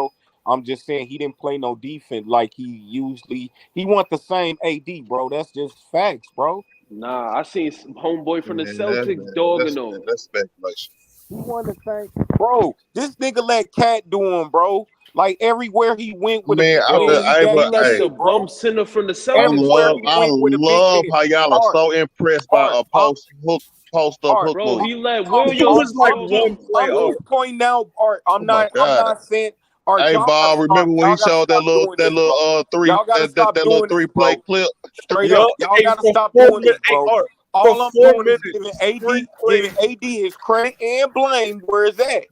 S4: bro. I'm just saying he didn't play no defense like he usually. He want the same AD, bro. That's just facts, bro.
S5: Nah, I seen some homeboy from the
S3: Man,
S5: Celtics dogging on.
S3: that's speculation.
S4: He want the same, bro. This nigga let Cat do him, bro. Like everywhere he went with a
S3: Man,
S4: big man, he
S5: He
S4: gave
S5: left
S3: hey,
S5: the
S4: shit, bro.
S5: bum center from the
S3: I
S5: Celtics
S4: Everywhere
S3: love
S5: too.
S4: he went with a big man.
S3: how y'all are
S4: Art,
S3: so impressed by
S4: Art,
S3: a post hook post up
S4: Art,
S3: hook
S5: Bro,
S3: move.
S5: he let
S10: It
S5: Williams
S10: was like
S5: hold
S10: one
S5: on.
S10: play.
S4: I'm just pointing out, Art.
S3: Oh my
S4: I'm
S3: God.
S4: not saying, Art.
S3: Hey
S4: Y'all gotta
S3: Bob,
S4: stop.
S3: remember when he
S4: Y'all gotta
S3: showed that
S4: stop
S3: little
S4: doing this, bro.
S3: three
S4: Y'all gotta stop
S3: that little
S4: doing this,
S3: 3-play
S4: bro.
S3: clip?
S4: Straight
S10: Yup.
S4: up, y'all
S10: Hey,
S4: gotta
S10: for
S4: stop
S10: 4
S4: doing
S10: minutes.
S4: this,
S10: Hey,
S4: bro.
S10: Art, for
S4: All I'm
S10: 4
S4: doing is
S10: minutes,
S4: giving
S10: 3
S4: AD his credit and blame where it's at.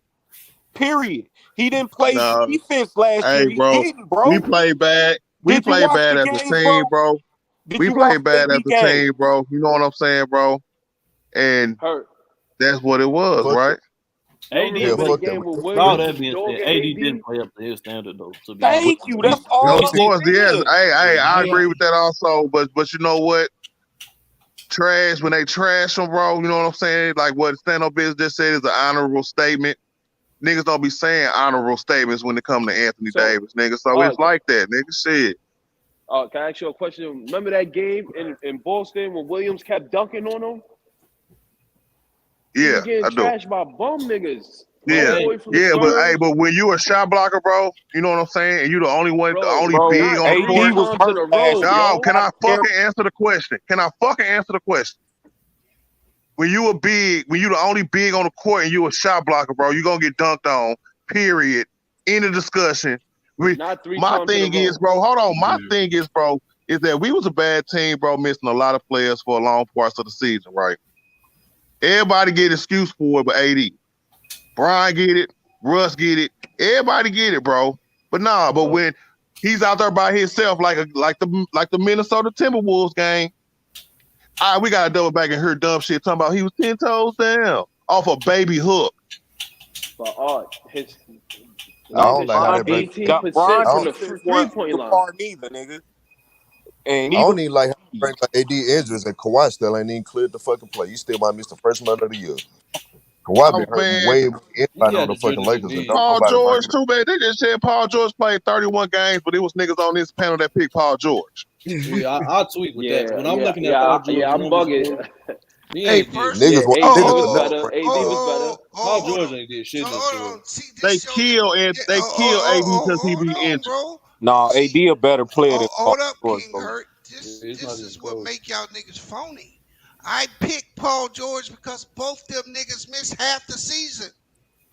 S4: Period. He didn't play
S3: No.
S4: defense last
S3: Hey
S4: year. He
S3: bro,
S4: didn't, bro.
S3: we played bad. We
S4: Did you
S3: played
S4: watch the
S3: bad as a
S4: games,
S3: team,
S4: bro?
S3: bro.
S4: Did
S3: We
S4: you watch
S3: played
S4: the
S3: bad as
S4: AD
S3: a
S4: game?
S3: team, bro. You know what I'm saying, bro? And
S5: Hurt.
S3: that's what it was,
S14: Fuck
S3: right?
S5: Y'all
S10: AD,
S5: remember
S10: but
S5: the
S14: fuck that.
S5: game with
S8: All
S5: Williams
S8: that being said,
S5: dogging
S8: AD
S5: AD?
S8: didn't play up to his standard though. To be honest,
S4: Thank you. That's all
S3: Of
S4: I'm
S3: course, yes.
S4: saying.
S3: Hey, I
S12: Yeah.
S3: agree with that also. But you know what? Trash when they trash them, bro. You know what I'm saying? Like what Stand Up Biz just said is an honorable statement. Niggas don't be saying honorable statements when it come to Anthony
S5: So,
S3: Davis, nigga. So it's like that, nigga. Shit.
S5: can I ask you a question? Remember that game in Boston when Williams kept dunking on him? He
S3: Yeah,
S5: was getting
S3: I do.
S5: trashed by bum niggas all
S3: Yeah,
S5: the way from the
S3: yeah,
S5: Spurs.
S3: but when you a shot blocker, bro, you know what I'm saying, and you the only one, the
S5: Bro,
S3: only
S4: Bro,
S3: big
S5: not
S3: on the
S5: three
S3: court.
S4: AD was
S5: times in
S4: hurt
S5: a
S4: last
S5: row,
S4: year.
S3: Dog,
S5: bro.
S3: can I fucking answer the question? Can I fucking answer the question? When you a big, when you the only big on the court and you a shot blocker, bro, you gonna get dunked on. Period. End of discussion.
S5: Not three
S3: My
S5: times in a
S3: thing is,
S5: row.
S3: bro. Hold on. My thing is, bro, is that we was a bad team, bro, missing a lot of players for long parts of the season, right? Everybody get excuse for it, but AD. Brian get it. Russ get it. Everybody get it, bro. But nah, but when he's out there by himself, like the Minnesota Timberwolves game, we gotta double back and hear dumb shit talking about he was 10 toes down off a baby hook.
S5: But Art, his
S14: I don't like how
S5: shot
S14: they bring.
S5: 18%
S14: I
S5: from
S14: don't,
S5: the three-point line.
S4: Neither, nigga. And
S14: I
S4: neither.
S14: don't even like how they bring like AD injuries and Kawhi still ain't even cleared the fucking play. You still might miss the first month of the year. Kawhi
S3: Oh
S14: been hurt
S3: man,
S14: way more than
S8: he
S14: anybody on
S8: had
S14: the
S8: the
S14: fucking
S8: dribble
S14: Lakers and
S8: again.
S14: don't
S3: Paul
S14: nobody bring
S3: George
S14: it up.
S3: too bad. They just said Paul George played 31 games, but it was niggas on this panel that picked Paul George.
S8: Yeah, I tweet with that. When I'm looking at Paul George
S5: I'm
S8: numbers,
S5: bugging.
S8: bro, he
S7: Hey,
S8: ain't did
S7: first,
S5: Yeah,
S14: Niggas
S8: shit.
S14: want
S5: AD
S14: niggas
S5: was
S14: would never
S5: better.
S14: bring
S5: AD was better.
S8: Paul
S7: hold
S8: George
S7: on.
S8: ain't did
S7: So
S8: shit in this
S7: hold
S8: career.
S7: on. See,
S3: They
S7: this shows that.
S3: kill and
S7: Yeah,
S3: they kill AD because he be
S7: hold on,
S3: injured.
S7: bro.
S4: No,
S7: See,
S4: AD a better player than Paul
S7: hold up,
S4: George,
S7: King
S4: bro.
S7: Hurt.
S8: It's not
S7: This
S8: even
S7: is what
S8: close.
S7: make y'all niggas phony. I picked Paul George because both them niggas missed half the season.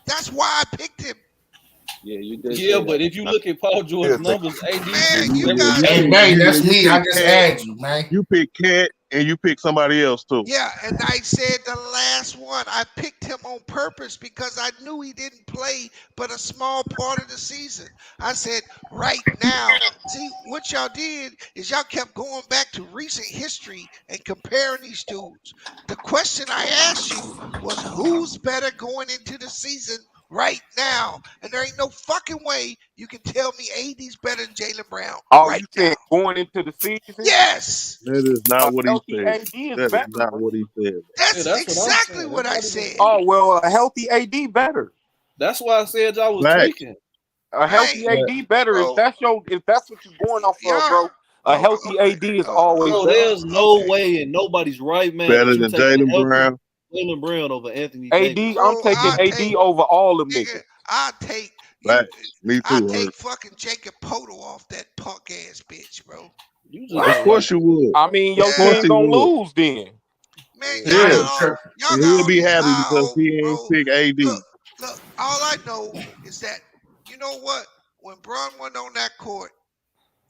S7: That's why I picked him.
S5: Yeah, you did
S8: Yeah,
S5: say
S8: but
S5: that.
S8: if you look at Paul George's numbers, AD
S7: Man,
S8: just
S7: you
S8: stepped
S7: guys.
S12: Hey, man, that's me.
S3: pick
S12: I just
S3: Cat,
S12: asked you, man.
S3: you pick Cat, and you pick somebody else too.
S7: Yeah, and I said the last one. I picked him on purpose because I knew he didn't play but a small part of the season. I said, right now. See, what y'all did is y'all kept going back to recent history and comparing these dudes. The question I asked you was who's better going into the season right now? And there ain't no fucking way you can tell me AD's better than Jaylen Brown
S4: Oh,
S7: right
S4: you
S7: now.
S4: said going into the season?
S7: Yes.
S3: That is not what he
S4: Healthy
S3: said.
S4: AD is
S3: That is
S4: better,
S3: not
S4: bro.
S3: what he said.
S7: That's
S8: that's what I'm
S7: exactly
S8: saying.
S7: what I
S8: That's not even
S7: said.
S4: Oh well, a healthy AD better.
S8: That's why I said y'all was
S3: Facts.
S8: tweaking.
S4: A healthy
S7: Hey,
S4: AD better.
S7: bro,
S4: If that's what you're going off of,
S7: y'all.
S4: bro. A healthy AD is always
S8: Bro,
S4: better.
S8: there's no way in nobody's right mind
S3: Better
S8: that you
S3: than
S8: taking
S3: Jaylen
S8: healthy
S3: Brown.
S8: Jaylen Brown over Anthony
S4: AD,
S8: Davis.
S4: I'm
S7: Bro,
S4: taking
S7: I
S4: AD
S7: take
S4: over all them
S7: nigga.
S4: niggas.
S7: I take you.
S3: Facts. Me
S7: I
S3: too,
S7: take
S3: Hurt.
S7: fucking Jacob Poto off that punk ass bitch, bro.
S8: You just
S3: Of
S8: don't
S7: What?
S8: like
S3: course you would.
S4: I mean,
S3: Of
S4: your
S3: course
S7: Yeah,
S4: team
S3: he
S4: gonna
S3: would.
S4: lose then.
S7: man.
S12: I
S3: Yeah.
S12: ain't tripping.
S7: Y'all
S3: And
S7: got
S3: he'll
S7: all
S3: be
S7: these
S3: happy
S7: high
S3: because
S7: hopes,
S3: he ain't
S7: bro.
S3: pick AD.
S7: Look. All I know is that you know what? When Bron went on that court,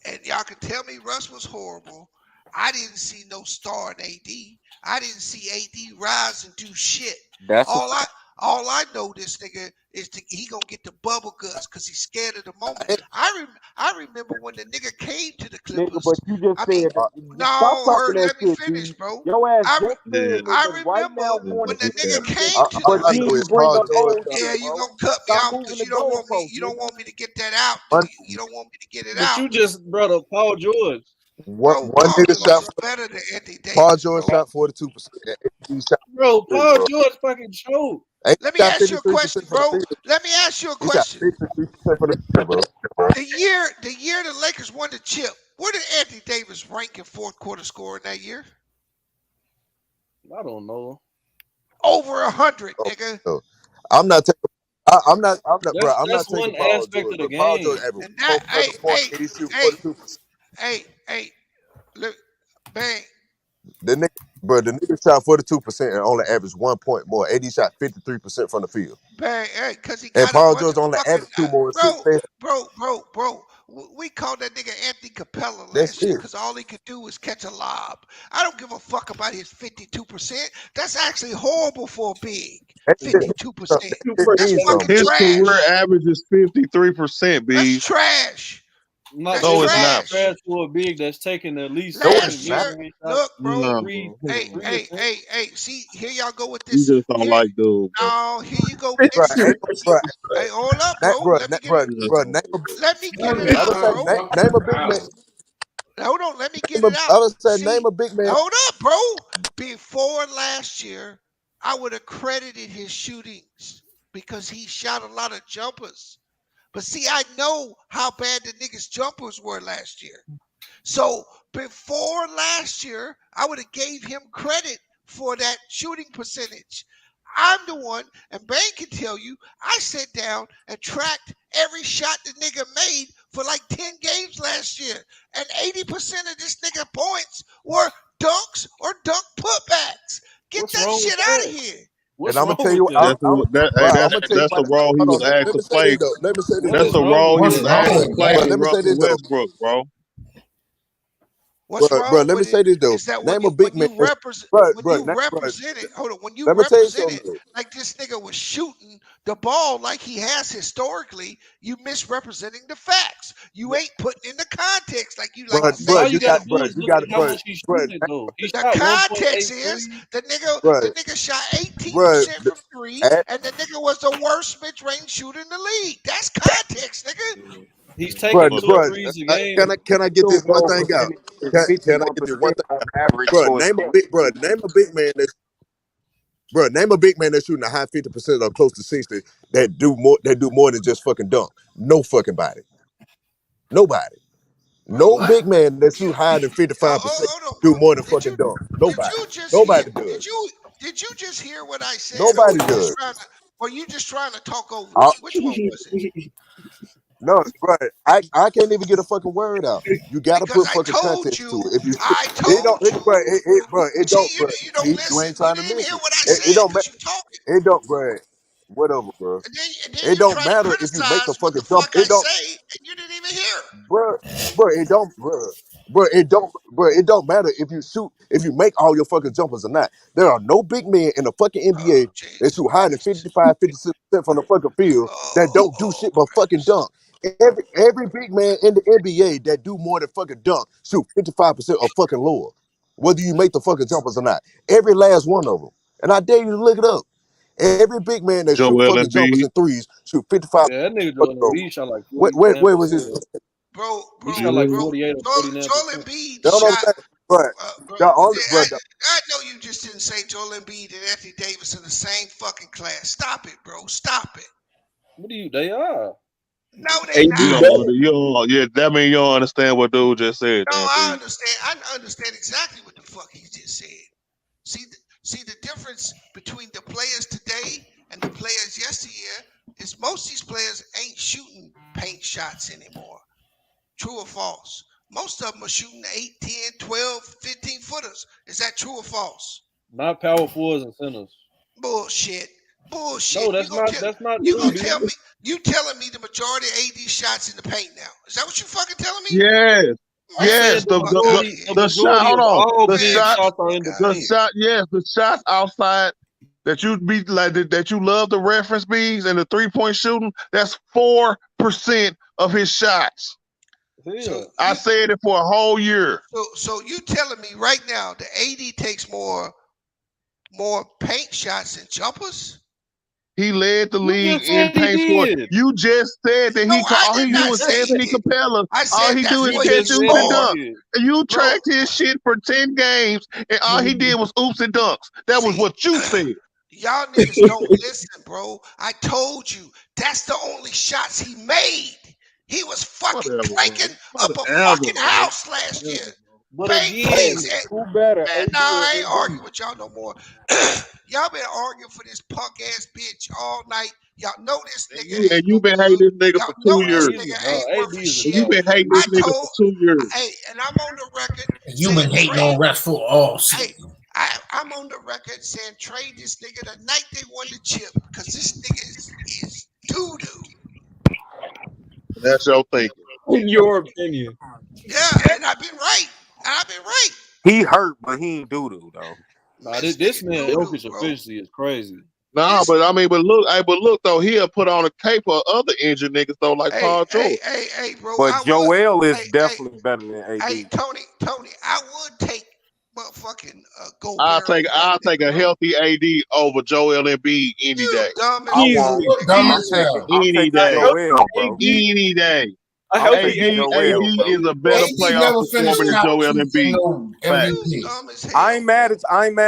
S7: and y'all can tell me Russ was horrible. I didn't see no star in AD. I didn't see AD rise and do shit.
S4: That's a
S7: All I know this nigga is he gonna get the bubble guts because he's scared of the moment. I remember when the nigga came to the
S4: nigga,
S7: Clippers.
S4: but you just
S7: I mean,
S4: said stop
S7: no,
S4: talking
S7: Hurt.
S4: that
S7: Let me
S4: shit,
S7: finish,
S4: G.
S7: bro.
S4: Your ass
S7: I
S4: just said
S7: I
S4: nigga right
S7: remember
S4: now going
S7: when the
S4: to the
S7: nigga
S4: Clippers.
S7: came to the
S14: All
S4: But
S14: I
S4: then
S14: know
S4: you
S14: is
S7: Lakers.
S4: bring
S14: Paul
S4: up
S14: George.
S4: old
S7: Yeah,
S4: shit,
S7: you
S4: bro.
S7: gonna cut me
S4: Stop
S7: off
S4: moving
S7: because
S4: the
S7: you don't want me.
S4: goalposts,
S7: You don't
S4: nigga.
S7: want me to get that out.
S14: One,
S7: You don't want me to get it
S8: But
S7: out,
S8: you just brought up Paul George.
S7: bro.
S14: one
S7: Paul
S14: nigga
S7: George
S14: shot.
S7: is better than Anthony
S14: Paul
S7: Davis,
S14: George
S7: bro.
S14: shot 42%. He shot
S8: Bro,
S14: 6,
S8: Paul
S14: bro.
S8: George fucking choked.
S14: And
S7: Let
S14: he
S7: me
S14: shot
S7: ask you a
S14: 53%
S7: question,
S14: for the
S7: bro.
S14: season.
S7: Let me ask you a
S14: He shot
S7: question.
S14: 53% for the season, bro.
S7: The year the Lakers won the chip, where did Anthony Davis rank in fourth quarter scoring that year?
S8: I don't know.
S7: Over 100,
S14: Oh,
S7: nigga.
S14: no. I'm not taking. Bro. I'm not
S8: That's
S14: taking
S8: one
S14: Paul
S8: aspect
S14: George,
S8: of the
S14: bro. Paul George
S8: game.
S14: averaged
S7: And
S14: more
S7: that,
S14: fucking points, and he shoot 42%.
S7: hey, look, bang.
S14: The nigga Bro, the nigga shot 42% and only averaged 1 point more. AD shot 53% from the field.
S7: Bang, because he
S14: And
S7: got a
S14: Paul
S7: bunch
S14: George
S7: of
S14: only
S7: fucking
S14: averaged 2 more assists.
S7: bro. We called that nigga Anthony Capella
S14: That's
S7: last year
S14: it.
S7: because all he could do was catch a lob. I don't give a fuck about his 52%. That's actually horrible for a big. 52%. That's fucking
S3: His
S7: trash.
S3: career average is 53%,
S7: That's
S3: B.
S7: trash.
S8: Not,
S3: No, it's
S8: not
S3: not.
S8: trash for a big that's taking at least
S7: Last year,
S8: mid-range
S7: look, bro.
S8: three
S7: Hey,
S8: attempts.
S7: see, here y'all go with
S3: You
S7: this.
S3: just don't like dude, bro.
S7: No, here you go.
S14: Bro,
S7: Listen.
S14: bro,
S7: Hey, hold up, bro. Let me get it. Let me get it out, bro.
S14: name a big man.
S7: Hold on, let me get it out.
S14: I was saying,
S7: See,
S14: name a big man.
S7: hold up, bro. Before last year, I would have credited his shootings because he shot a lot of jumpers. But see, I know how bad the niggas' jumpers were last year. So before last year, I would have gave him credit for that shooting percentage. I'm the one, and Bane can tell you, I sat down and tracked every shot the nigga made for like 10 games last year. And 80% of this nigga points were dunks or dunk putbacks. Get that shit out of here.
S8: What's
S14: and I'm
S8: wrong
S14: gonna tell you,
S8: with that?
S3: That's the role he was asked to play.
S14: Let me say this.
S3: That's the role he was asked to play
S14: Bro,
S3: in
S14: let me say
S3: Russell
S14: this though.
S3: Westbrook, bro.
S7: What's wrong
S14: let me
S7: with
S14: say
S7: it
S14: this though.
S7: is that
S14: Name a big man.
S7: you represent it, hold on, when you
S14: Let me tell you
S7: represent
S14: something.
S7: it like this nigga was shooting the ball like he has historically, you misrepresenting the facts. You ain't putting in the context like you like to say.
S8: All you gotta do is look at how much he's shooting though. He
S7: The
S8: shot 1.8
S7: context is
S8: threes.
S7: the nigga shot 18% from three, and the nigga was the worst mid-range shooter in the league. That's context, nigga.
S8: He's taking 2
S14: Bro,
S8: threes a game.
S14: can I get this one thing out? Can I get this one thing out? Bro, name a big man that's shooting a high 50% or close to 60 that do more than just fucking dunk. No fucking body. Nobody. No big man that shoot higher than 55% do more than fucking dunk. Nobody. Nobody does.
S7: Did you just hear what I said?
S14: Nobody does.
S7: Or you just trying to talk over me? Which one was it?
S14: No, bro, I can't even get a fucking word out. You gotta put fucking context to it. If you, it don't, bro, it don't, bro.
S7: You don't
S14: You
S7: listen.
S14: ain't trying to
S7: You didn't even hear
S14: listen.
S7: what I
S14: It
S7: said
S14: don't
S7: because
S14: matter.
S7: you talking.
S14: It don't, bro. Whatever, bro.
S7: And then
S14: It
S7: you
S14: don't
S7: try to
S14: matter if you make the
S7: criticize what
S14: fucking
S7: the
S14: jump.
S7: fuck
S14: It
S7: I
S14: don't,
S7: say, and you didn't even hear.
S14: bro. It don't matter if you make all your fucking jumpers or not. There are no big men in the fucking NBA that shoot higher than 55, 56% from the fucking field that don't do shit but fucking dunk. Every big man in the NBA that do more than fucking dunk shoot 55% or fucking lower, whether you make the fucking jumpers or not. Every last one of them. And I dare you to look it up. Every big man that shoot
S3: Joel
S14: fucking jumpers
S3: Embiid.
S14: and threes shoot 55%.
S8: Yeah, that nigga Joel Embiid shot like
S14: Where
S8: 49%.
S14: was his?
S7: Bro,
S8: He shot like 48 or
S7: Joel
S8: 49%.
S7: Embiid
S14: That's what I'm
S7: shot.
S14: saying. But
S7: I know you just didn't say Joel Embiid and Anthony Davis in the same fucking class. Stop it, bro. Stop it.
S8: What do you? They are.
S7: No, they not.
S3: That means you don't understand what dude just said.
S7: No,
S3: Then,
S7: I
S3: B.
S7: understand. I understand exactly what the fuck he just said. See the difference between the players today and the players yesteryear is most of these players ain't shooting paint shots anymore. True or false? Most of them are shooting 8, 10, 12, 15 footers. Is that true or false?
S8: Not power forwards and centers.
S7: Bullshit.
S8: No, that's not
S7: You
S8: true,
S7: gonna
S8: dude.
S7: tell me? You telling me the majority of AD shots in the paint now? Is that what you fucking telling me?
S3: Yes.
S8: I said the majority of all big shots are in the paint.
S3: The shots outside that you be like that you love the reference bees and the 3-point shooting. That's 4% of his shots.
S8: Yeah.
S3: I said it for a whole year.
S7: So you telling me right now the AD takes more paint shots than jumpers?
S3: He led the league in paint score. You just said that all he do is Anthony Capella. All he do is catch oops and dunks. And you tracked his shit for 10 games, and all he did was oops and dunks. That was what you said.
S7: Y'all niggas don't listen, bro. I told you that's the only shots he made. He was fucking cranking up a fucking house last year.
S8: But again,
S4: who better?
S7: Man, nah, I ain't arguing with y'all no more. Y'all been arguing for this punk ass bitch all night. Y'all know this nigga.
S3: And you been hating this nigga for 2 years.
S7: Nigga ain't worth a shit.
S3: You been hating this nigga for 2 years.
S7: Hey, and I'm on the record.
S13: You been hating on refs for all season.
S7: I'm on the record saying trade this nigga the night they won the chip because this nigga is doo doo.
S3: That's your thinking.
S10: In your opinion.
S7: Yeah, and I've been right.
S4: He hurt, but he ain't doo doo though.
S8: Nah, this man Jokic efficiency is crazy.
S3: Nah, but look though, he'll put on a cape for other injured niggas though, like Paul George.
S7: Hey, bro.
S4: But Joel is definitely better than AD.
S7: Hey, Tony, I would take motherfucking
S3: I'll
S7: Gobert.
S3: take a healthy AD over Joel Embiid any day.
S7: Dumb
S13: as hell.
S3: Any day.
S4: Joel, bro.
S3: Any day.
S10: A healthy
S3: AD is a better playoff performer than Joel Embiid.
S4: I ain't mad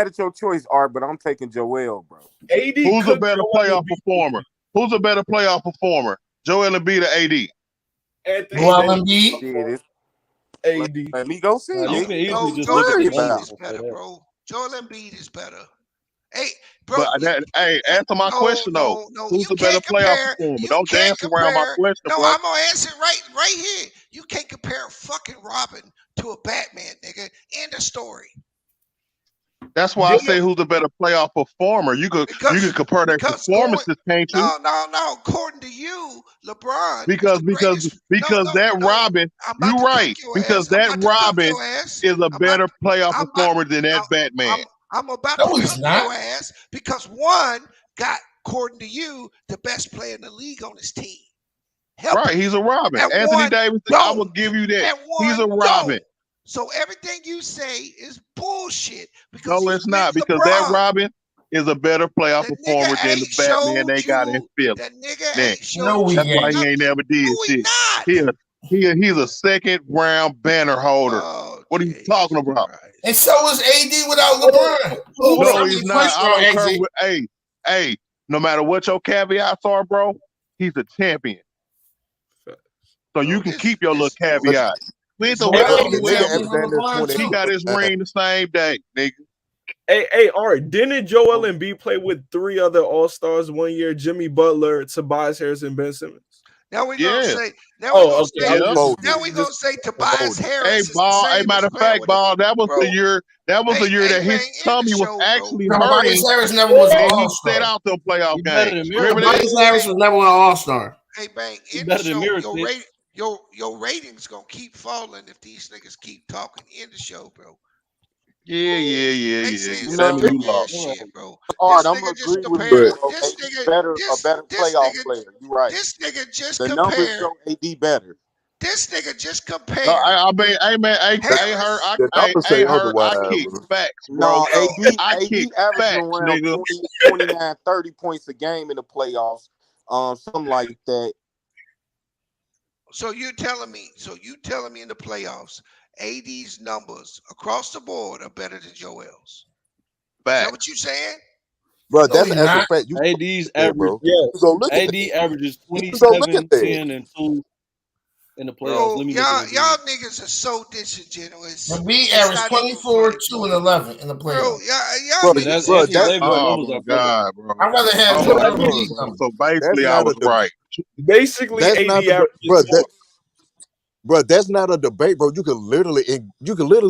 S4: at your choice, Art, but I'm taking Joel, bro.
S3: Who's a better playoff performer? Who's a better playoff performer? Joel Embiid or AD?
S13: Joel Embiid.
S10: AD.
S4: Let me go see.
S8: You can easily just
S7: Joel
S8: look at the
S7: Embiid
S8: numbers.
S7: is better, bro. Joel Embiid is better. Hey,
S3: bro. Answer my question though. Who's the better playoff performer? Don't dance around my question, bro.
S7: I'm gonna answer right here. You can't compare fucking Robin to a Batman, nigga. End of story.
S3: That's why I say who's the better playoff performer. You could compare their performances, can't you?
S7: No. According to you, LeBron.
S3: Because that Robin, you're right. Because that Robin is a better playoff performer than that Batman.
S7: I'm about to cook your ass because one got, according to you, the best player in the league on his team.
S3: Right, he's a Robin. Anthony Davis, I will give you that. He's a Robin.
S7: So everything you say is bullshit.
S3: No, it's not, because that Robin is a better playoff performer than the Batman they got in Philly. That's why he ain't never did shit. He's a second round banner holder. What are you talking about?
S13: And so is AD without LeBron.
S3: No, he's not. I don't care. Hey, no matter what your caveats are, bro, he's a champion. So you can keep your little caveat. He got his ring the same day, nigga.
S10: Hey, Art, didn't Joel Embiid play with 3 other All-Stars one year? Jimmy Butler, Tobias Harris, and Ben Simmons.
S7: Now we're gonna say. Now we're gonna say Tobias Harris.
S3: Hey, matter of fact, Ball, that was the year. That was the year that his tummy was actually hurting.
S13: Tobias Harris never was an
S3: All-Star.
S13: All-Star.
S3: He set out them playoff games.
S13: Tobias Harris was never an All-Star.
S7: Hey, Bang, in the show, your ratings gonna keep falling if these niggas keep talking in the show, bro.
S3: Yeah.
S7: Shit, bro.
S4: Art, I'm gonna agree with you. This nigga, a better playoff player. You're right.
S7: This nigga just
S4: the numbers show AD better.
S7: This nigga just compared.
S3: No, I kick facts, bro.
S4: No,
S3: I kick facts, nigga.
S4: 29, 30 points a game in the playoffs, something like that.
S7: So you telling me in the playoffs, AD's numbers across the board are better than Joel's? Is that what you saying?
S14: Bro, that's an actual fact.
S8: AD's average, AD averages 27, 10, and 2 in the playoffs.
S7: Bro, y'all niggas are so disingenuous.
S13: We average 24, 2, and 11 in the playoffs.
S7: Bro, y'all
S3: niggas. Oh my God, bro.
S13: I'd rather have
S3: so basically, I was right.
S10: Basically, AD averages.
S14: Bro, that's not a debate, bro. You can literally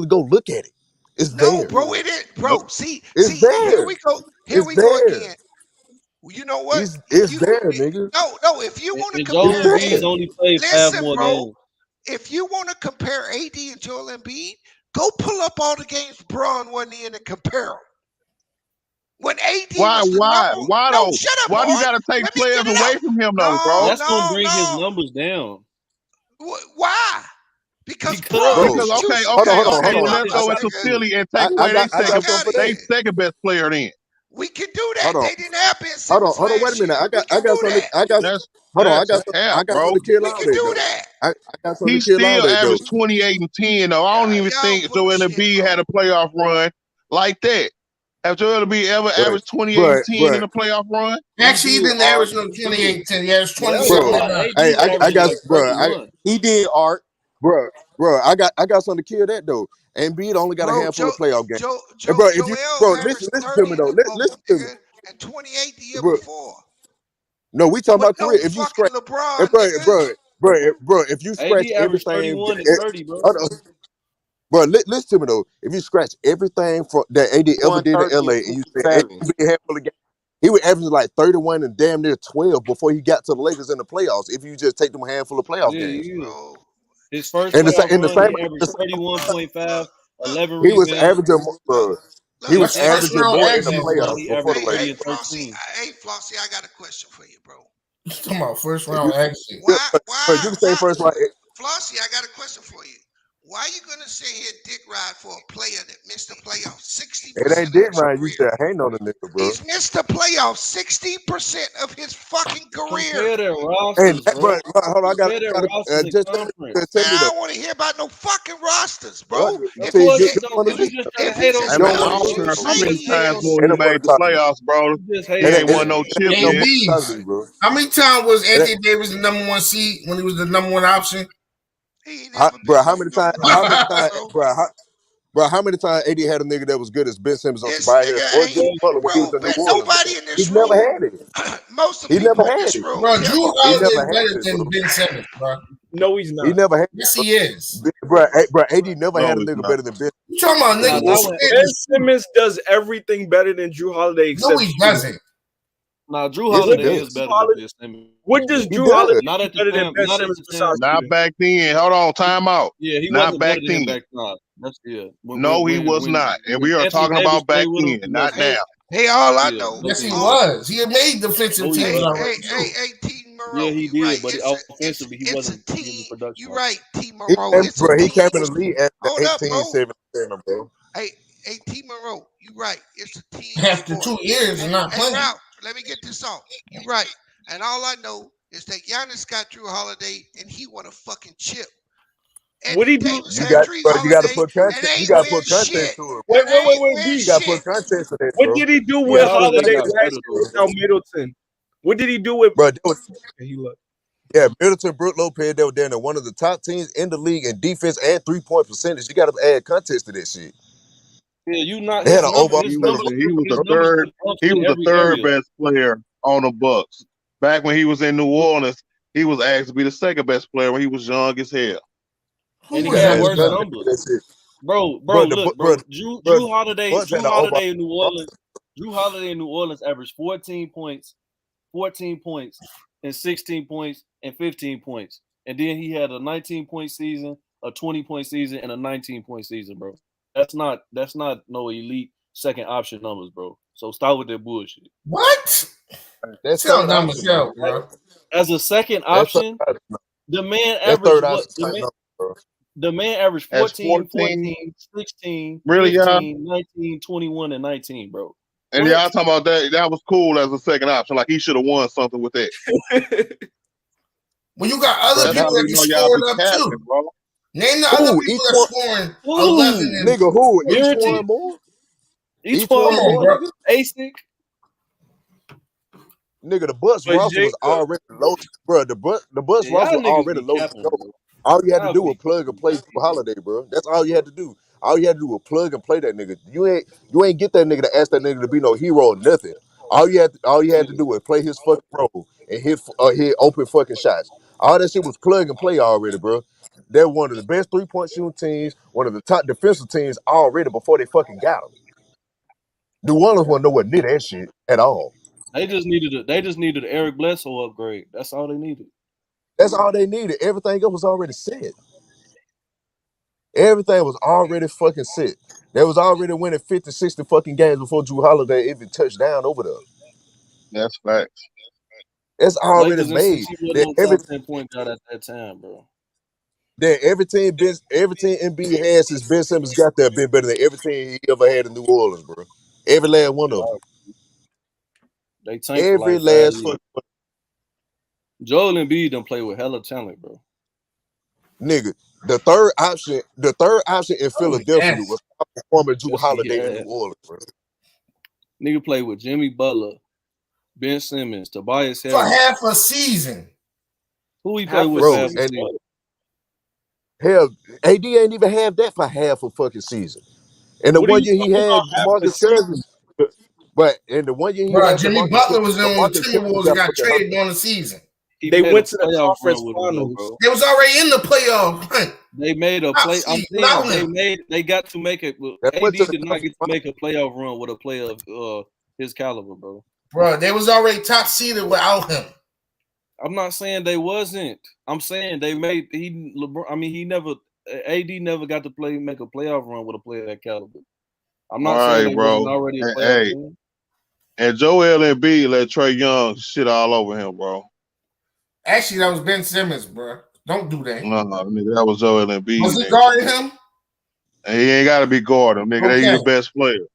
S14: go look at it. It's there.
S7: No, bro, it is, bro. See,
S14: there.
S7: Here we go. Here we go again. You know what?
S14: It's there, nigga.
S7: No. If you want to
S8: Joel
S7: compare,
S8: Embiid only plays 5 more games.
S7: If you want to compare AD and Joel Embiid, go pull up all the games Braun won in and compare them. When AD
S3: why though?
S7: Shut up,
S3: why do you gotta take players away from him though, bro?
S8: That's gonna bring his numbers down.
S7: Why? Because
S3: okay. Let's go into Philly and take away their second best player then.
S7: We can do that. They didn't have Ben Simmons.
S14: Hold on, wait a minute. I got something to kill out there.
S7: Do that.
S14: I got something
S3: he
S14: to kill
S3: still
S14: out there.
S3: Averaged 28 and 10 though. I don't even think Joel Embiid had a playoff run like that. Have Joel Embiid ever averaged 28 and 10 in a playoff run?
S13: Actually, he didn't average no 28 and 10. He averaged 27.
S14: Hey, I got
S4: he did, Art.
S14: Bro, I got something to kill that though. Embiid only got a handful of playoff games. Listen to me though. Listen to me.
S7: And 28 the year before.
S14: No, we talking about career. If you scratch,
S7: LeBron,
S14: bro, if you scratch everything,
S8: 31 and 30, bro.
S14: Bro, listen to me though. If you scratch everything from that AD ever did in
S4: 130
S14: LA,
S4: and
S14: and you say
S4: 57.
S14: every handful of games, he would average like 31 and damn near 12 before he got to the Lakers in the playoffs. If you just take them a handful of playoff
S8: Yeah,
S14: games,
S8: yeah.
S7: bro.
S8: His first
S14: and
S8: playoff
S14: in the
S8: run,
S14: same,
S8: he averaged 31.5,
S7: Look,
S8: 11
S14: he was
S8: rebounds.
S14: averaging, bro. He
S7: look.
S14: was
S9: That's
S7: Hey,
S9: first
S14: averaging
S9: round
S14: more in the
S8: Previous
S9: exit, bro.
S8: run,
S14: playoffs
S8: he
S14: before
S8: averaged
S14: the
S7: hey,30
S14: Lakers.
S8: and
S7: Flossie.
S8: 13.
S7: Hey, Flossie, I got a question for you, bro.
S9: You talking about first
S14: If you,
S9: round exit?
S14: yeah,
S7: Why,
S14: bro, you can say first round.
S7: Flossie? I got a question for you. Why are you gonna sit here dick ride for a player that missed the playoffs 60%
S14: It ain't
S7: of
S14: Dick
S7: his
S14: Ryan. You
S7: career?
S14: should hang on the nigga, bro.
S7: He's missed the playoffs 60% of his fucking career.
S8: Compare their
S14: And
S8: rosters,
S14: bro,
S8: bro.
S14: hold on,
S8: Compare their rosters in
S14: just
S8: conference.
S14: tell
S7: Man,
S14: me
S7: I
S14: though.
S7: don't want to hear about no fucking rosters,
S14: What?
S7: bro.
S14: You
S8: Of
S7: If
S14: say
S7: he's
S8: course
S14: you
S8: you
S7: if,
S8: don't,
S14: want to
S8: because you
S14: listen?
S8: just trying
S7: if
S8: to hate
S7: he's
S8: on
S3: Hey
S7: as
S3: man,
S7: good
S3: I
S8: Jordan,
S7: as
S3: don't
S8: bro.
S7: you
S3: care how
S8: You
S7: say
S3: many
S8: just
S7: he
S8: hating
S3: times
S8: on
S7: is,
S3: Jordan
S14: Ain't no more
S3: made
S8: Jordan.
S3: the
S14: talking.
S3: playoffs, bro.
S8: You just
S3: He
S8: hating
S14: It
S8: on
S3: ain't
S14: ain't,
S3: won
S8: Jordan.
S3: no chip yet.
S9: AD.
S7: right?
S9: How many times was
S14: it ain't,
S9: Anthony Davis the number one seed when he was the number one option?
S7: He ain't never
S14: bro,
S7: been no number one option, bro.
S14: bro, how many times AD had a nigga that was good as Ben Simmons
S7: This
S14: by here or
S7: nigga ain't,
S14: Jimmy Butler when he was
S7: bro.
S14: in New
S7: But
S14: Orleans, bro?
S7: nobody in
S14: He
S7: this
S14: never
S7: room,
S14: had it.
S7: most of
S14: He
S7: the
S14: never
S7: people in
S14: had
S7: this
S14: it.
S7: room
S9: Bro,
S7: care
S9: Drew
S7: about
S14: He
S7: Ben
S9: Holiday
S14: never
S9: is
S14: had
S7: Simmons.
S9: better
S14: it,
S9: than
S14: bro.
S9: Ben Simmons, bro.
S10: No, he's
S14: He
S10: not.
S14: never had
S9: Yes,
S14: it,
S9: he is.
S14: bro. AD never had
S3: No,
S14: a
S3: it's
S14: nigga
S3: not.
S14: better than Ben.
S9: You talking about
S8: Nah,
S9: nigga who
S8: not
S10: Ben,
S8: when.
S9: spit
S10: Ben
S9: the shoe?
S10: Simmons does everything better than Drew Holiday
S9: No,
S10: except
S9: he
S10: shooting.
S9: doesn't.
S8: Nah, Drew
S14: Yes, he
S10: What
S8: Holiday
S10: does
S8: is
S14: does.
S10: Drew
S8: better than
S10: Holiday?
S8: Ben Simmons,
S10: What does
S8: bro.
S14: He
S10: Drew Holiday
S14: does.
S8: Not
S10: do
S8: at the
S10: better than
S8: time.
S10: Ben
S8: Not at
S10: Simmons
S8: the time.
S10: besides
S3: Not
S10: shooting?
S3: back then. Hold on, time out.
S8: Yeah, he
S3: Not
S8: wasn't
S3: back
S8: better than him
S3: then.
S8: back then. That's
S3: No, he was not. And
S8: When
S3: we are
S8: Anthony
S3: talking
S8: Davis
S3: about
S8: played
S3: back
S8: with him,
S3: then,
S8: he
S3: not
S8: wasn't.
S3: now.
S7: Hey, all I
S8: Yeah,
S7: know,
S8: no,
S9: Yes,
S8: he
S9: he
S7: all,
S8: wasn't.
S9: was. He had made defensive
S8: No, he
S9: teams
S7: hey,
S8: wasn't.
S9: already too.
S7: T.
S8: Yeah,
S7: Moreau,
S8: he
S7: you right.
S8: did, but offensively, he
S7: It's a
S8: wasn't
S7: team.
S8: giving you production
S7: You
S8: like
S7: right, T. Moreau. It's a
S14: He came
S7: team.
S14: in the league at the
S7: Hold up,
S14: 18,
S7: bro.
S14: 17, bro.
S7: Hey, T. Moreau, you right. It's a team
S9: After
S7: sport.
S9: 2 years and not
S7: Hey,
S9: playing.
S7: Ralph, let me get this off. You right. And all I know is that Giannis got Drew Holiday and he won a fucking chip.
S10: What he
S7: Anthony
S10: do?
S7: Davis had Drew
S14: You got to
S7: Holiday
S14: put
S7: and
S14: content. You
S7: ain't
S14: got to
S7: win
S14: put content
S7: shit.
S14: to it,
S10: Wait,
S14: bro.
S7: And
S10: wait, wait,
S7: ain't
S10: wait,
S7: win
S10: B.
S14: You got to put
S7: shit.
S14: content to that,
S10: What
S14: bro.
S10: did he do
S8: Yeah,
S10: with
S8: Holiday
S10: Holiday
S8: got
S10: last
S8: better
S10: year
S8: though.
S10: without Middleton? What did he do with?
S14: Bro, that was,
S10: He looked.
S14: yeah, Middleton, Brook Lopez, they were down there, one of the top teams in the league in defense and 3-point percentage. You got to add context to that shit.
S8: Yeah, you not
S14: They had
S8: his
S14: an
S8: number.
S14: overall.
S8: His
S3: He
S8: numbers.
S3: was
S8: His
S3: the
S8: numbers
S3: third.
S8: was up
S3: He
S8: in
S3: was the
S8: every
S3: third
S8: area.
S3: best player on the Bucks. Back when he was in New Orleans, he was asked to be the second best player when he was young as hell.
S8: And
S9: Who
S8: he
S9: was
S8: had
S14: Add
S9: that?
S8: worse
S14: context
S8: numbers.
S14: to that shit.
S8: Bro,
S14: Bro,
S8: look,
S14: bro,
S8: bro. Drew
S14: bro,
S8: Holiday,
S14: Bucks had an overall.
S8: In New Orleans. Drew Holiday in New Orleans averaged 14 points, and 16 points, and 15 points. And then he had a 19-point season, a 20-point season, and a 19-point season, bro. That's not no elite second option numbers, bro. So start with that bullshit.
S9: What?
S14: That's
S9: Tell
S14: third
S9: numbers,
S14: option,
S9: yo, bro.
S8: As a second
S14: That's third
S8: option,
S14: option.
S8: the man
S14: That's
S8: averaged
S14: third
S8: what?
S14: option type number, bro.
S8: The man averaged
S3: As
S8: 14,
S3: 14,
S8: 14, 16,
S3: really, y'all?
S8: 15, 19, 21, and 19, bro.
S3: And
S8: What?
S3: y'all talking about that? That was cool as a second option. Like he should have won something with that.
S9: Well, you got other
S3: That's
S9: people
S3: how
S9: that
S3: we
S9: can
S3: know y'all
S9: score
S3: be
S9: it up
S3: capping,
S9: too.
S3: bro.
S9: Name the other people that's scoring 11 and
S14: Nigga, who? Each
S8: 14.
S14: one more?
S8: Each
S9: Come
S8: one
S9: on,
S8: more,
S9: bro.
S8: nigga. ASIC.
S14: Nigga, the Bucks
S10: But
S14: roster was
S10: Jacob,
S14: already loaded, bro. The Bucks
S8: Yeah,
S14: roster
S8: y'all
S14: was
S8: niggas
S14: already
S8: be
S14: loaded.
S8: capping,
S14: To go.
S8: bro.
S14: All you had to
S8: Y'all
S14: do was
S8: be
S14: plug and play Drew Holiday, bro. That's all you had to do. All you had to do was plug and play that nigga. You ain't get that nigga to ask that nigga to be no hero or nothing. All you had to do was play his fucking role and hit open fucking shots. All that shit was plug and play already, bro. They're one of the best 3-point shooting teams, one of the top defensive teams already before they fucking got him. New Orleans wasn't nowhere near that shit at all.
S8: They just needed an Eric Bledsoe upgrade. That's all they needed.
S14: That's all they needed. Everything else was already set. Everything was already fucking set. They was already winning 50, 60 fucking games before Drew Holiday even touched down over there.
S3: That's facts.
S14: It's already
S8: Lakers and
S14: made.
S8: CT wasn't no top 10 point guard at that time, bro.
S14: Every team NBA has since Ben Simmons got there been better than every team he ever had in New Orleans, bro. Every last one of them.
S8: They tanked for
S14: Every
S8: like 5
S14: last
S8: years.
S14: fucking
S8: Joel Embiid done play with hella talent, bro.
S14: nigga. The third option in Philadelphia
S9: yes.
S14: was outperforming Drew
S8: Yes, he
S14: Holiday in New
S8: had.
S14: Orleans, bro.
S8: Nigga played with Jimmy Butler, Ben Simmons, Tobias
S9: For
S8: Harris.
S9: half a season.
S8: Who he played
S10: half a
S8: with for half a
S10: season.
S8: season?
S14: Hell, AD ain't even have that for half a fucking season. And the
S10: What are
S14: one
S10: you
S14: year he
S10: talking
S14: had
S10: about? Half a
S14: DeMarcus
S10: season.
S14: Cousins, but in the one year he
S9: Bro,
S14: had
S9: Jimmy
S14: DeMarcus
S9: Butler was in on the
S14: Cousins
S9: Timberwolves and
S14: got
S9: got
S14: fucking hurt.
S9: traded on the season.
S10: They went to the conference finals.
S13: Bro. They was already in the playoff. Right?
S8: They made a play. I'm saying they got to make it. AD did not get to make a playoff run with a player of his caliber, bro.
S13: Bro, they was already top seeded without him.
S8: I'm not saying they wasn't. I'm saying they made AD never got to make a playoff run with a player that caliber. I'm not saying they wasn't already a playoff team.
S3: And Joel Embiid let Trae Young shit all over him, bro.
S13: Actually, that was Ben Simmons, bro. Don't do that.
S3: No, nigga, that was Joel Embiid.
S13: Was he guarding him?
S3: And he ain't got to be guarding him, nigga. He's the best player.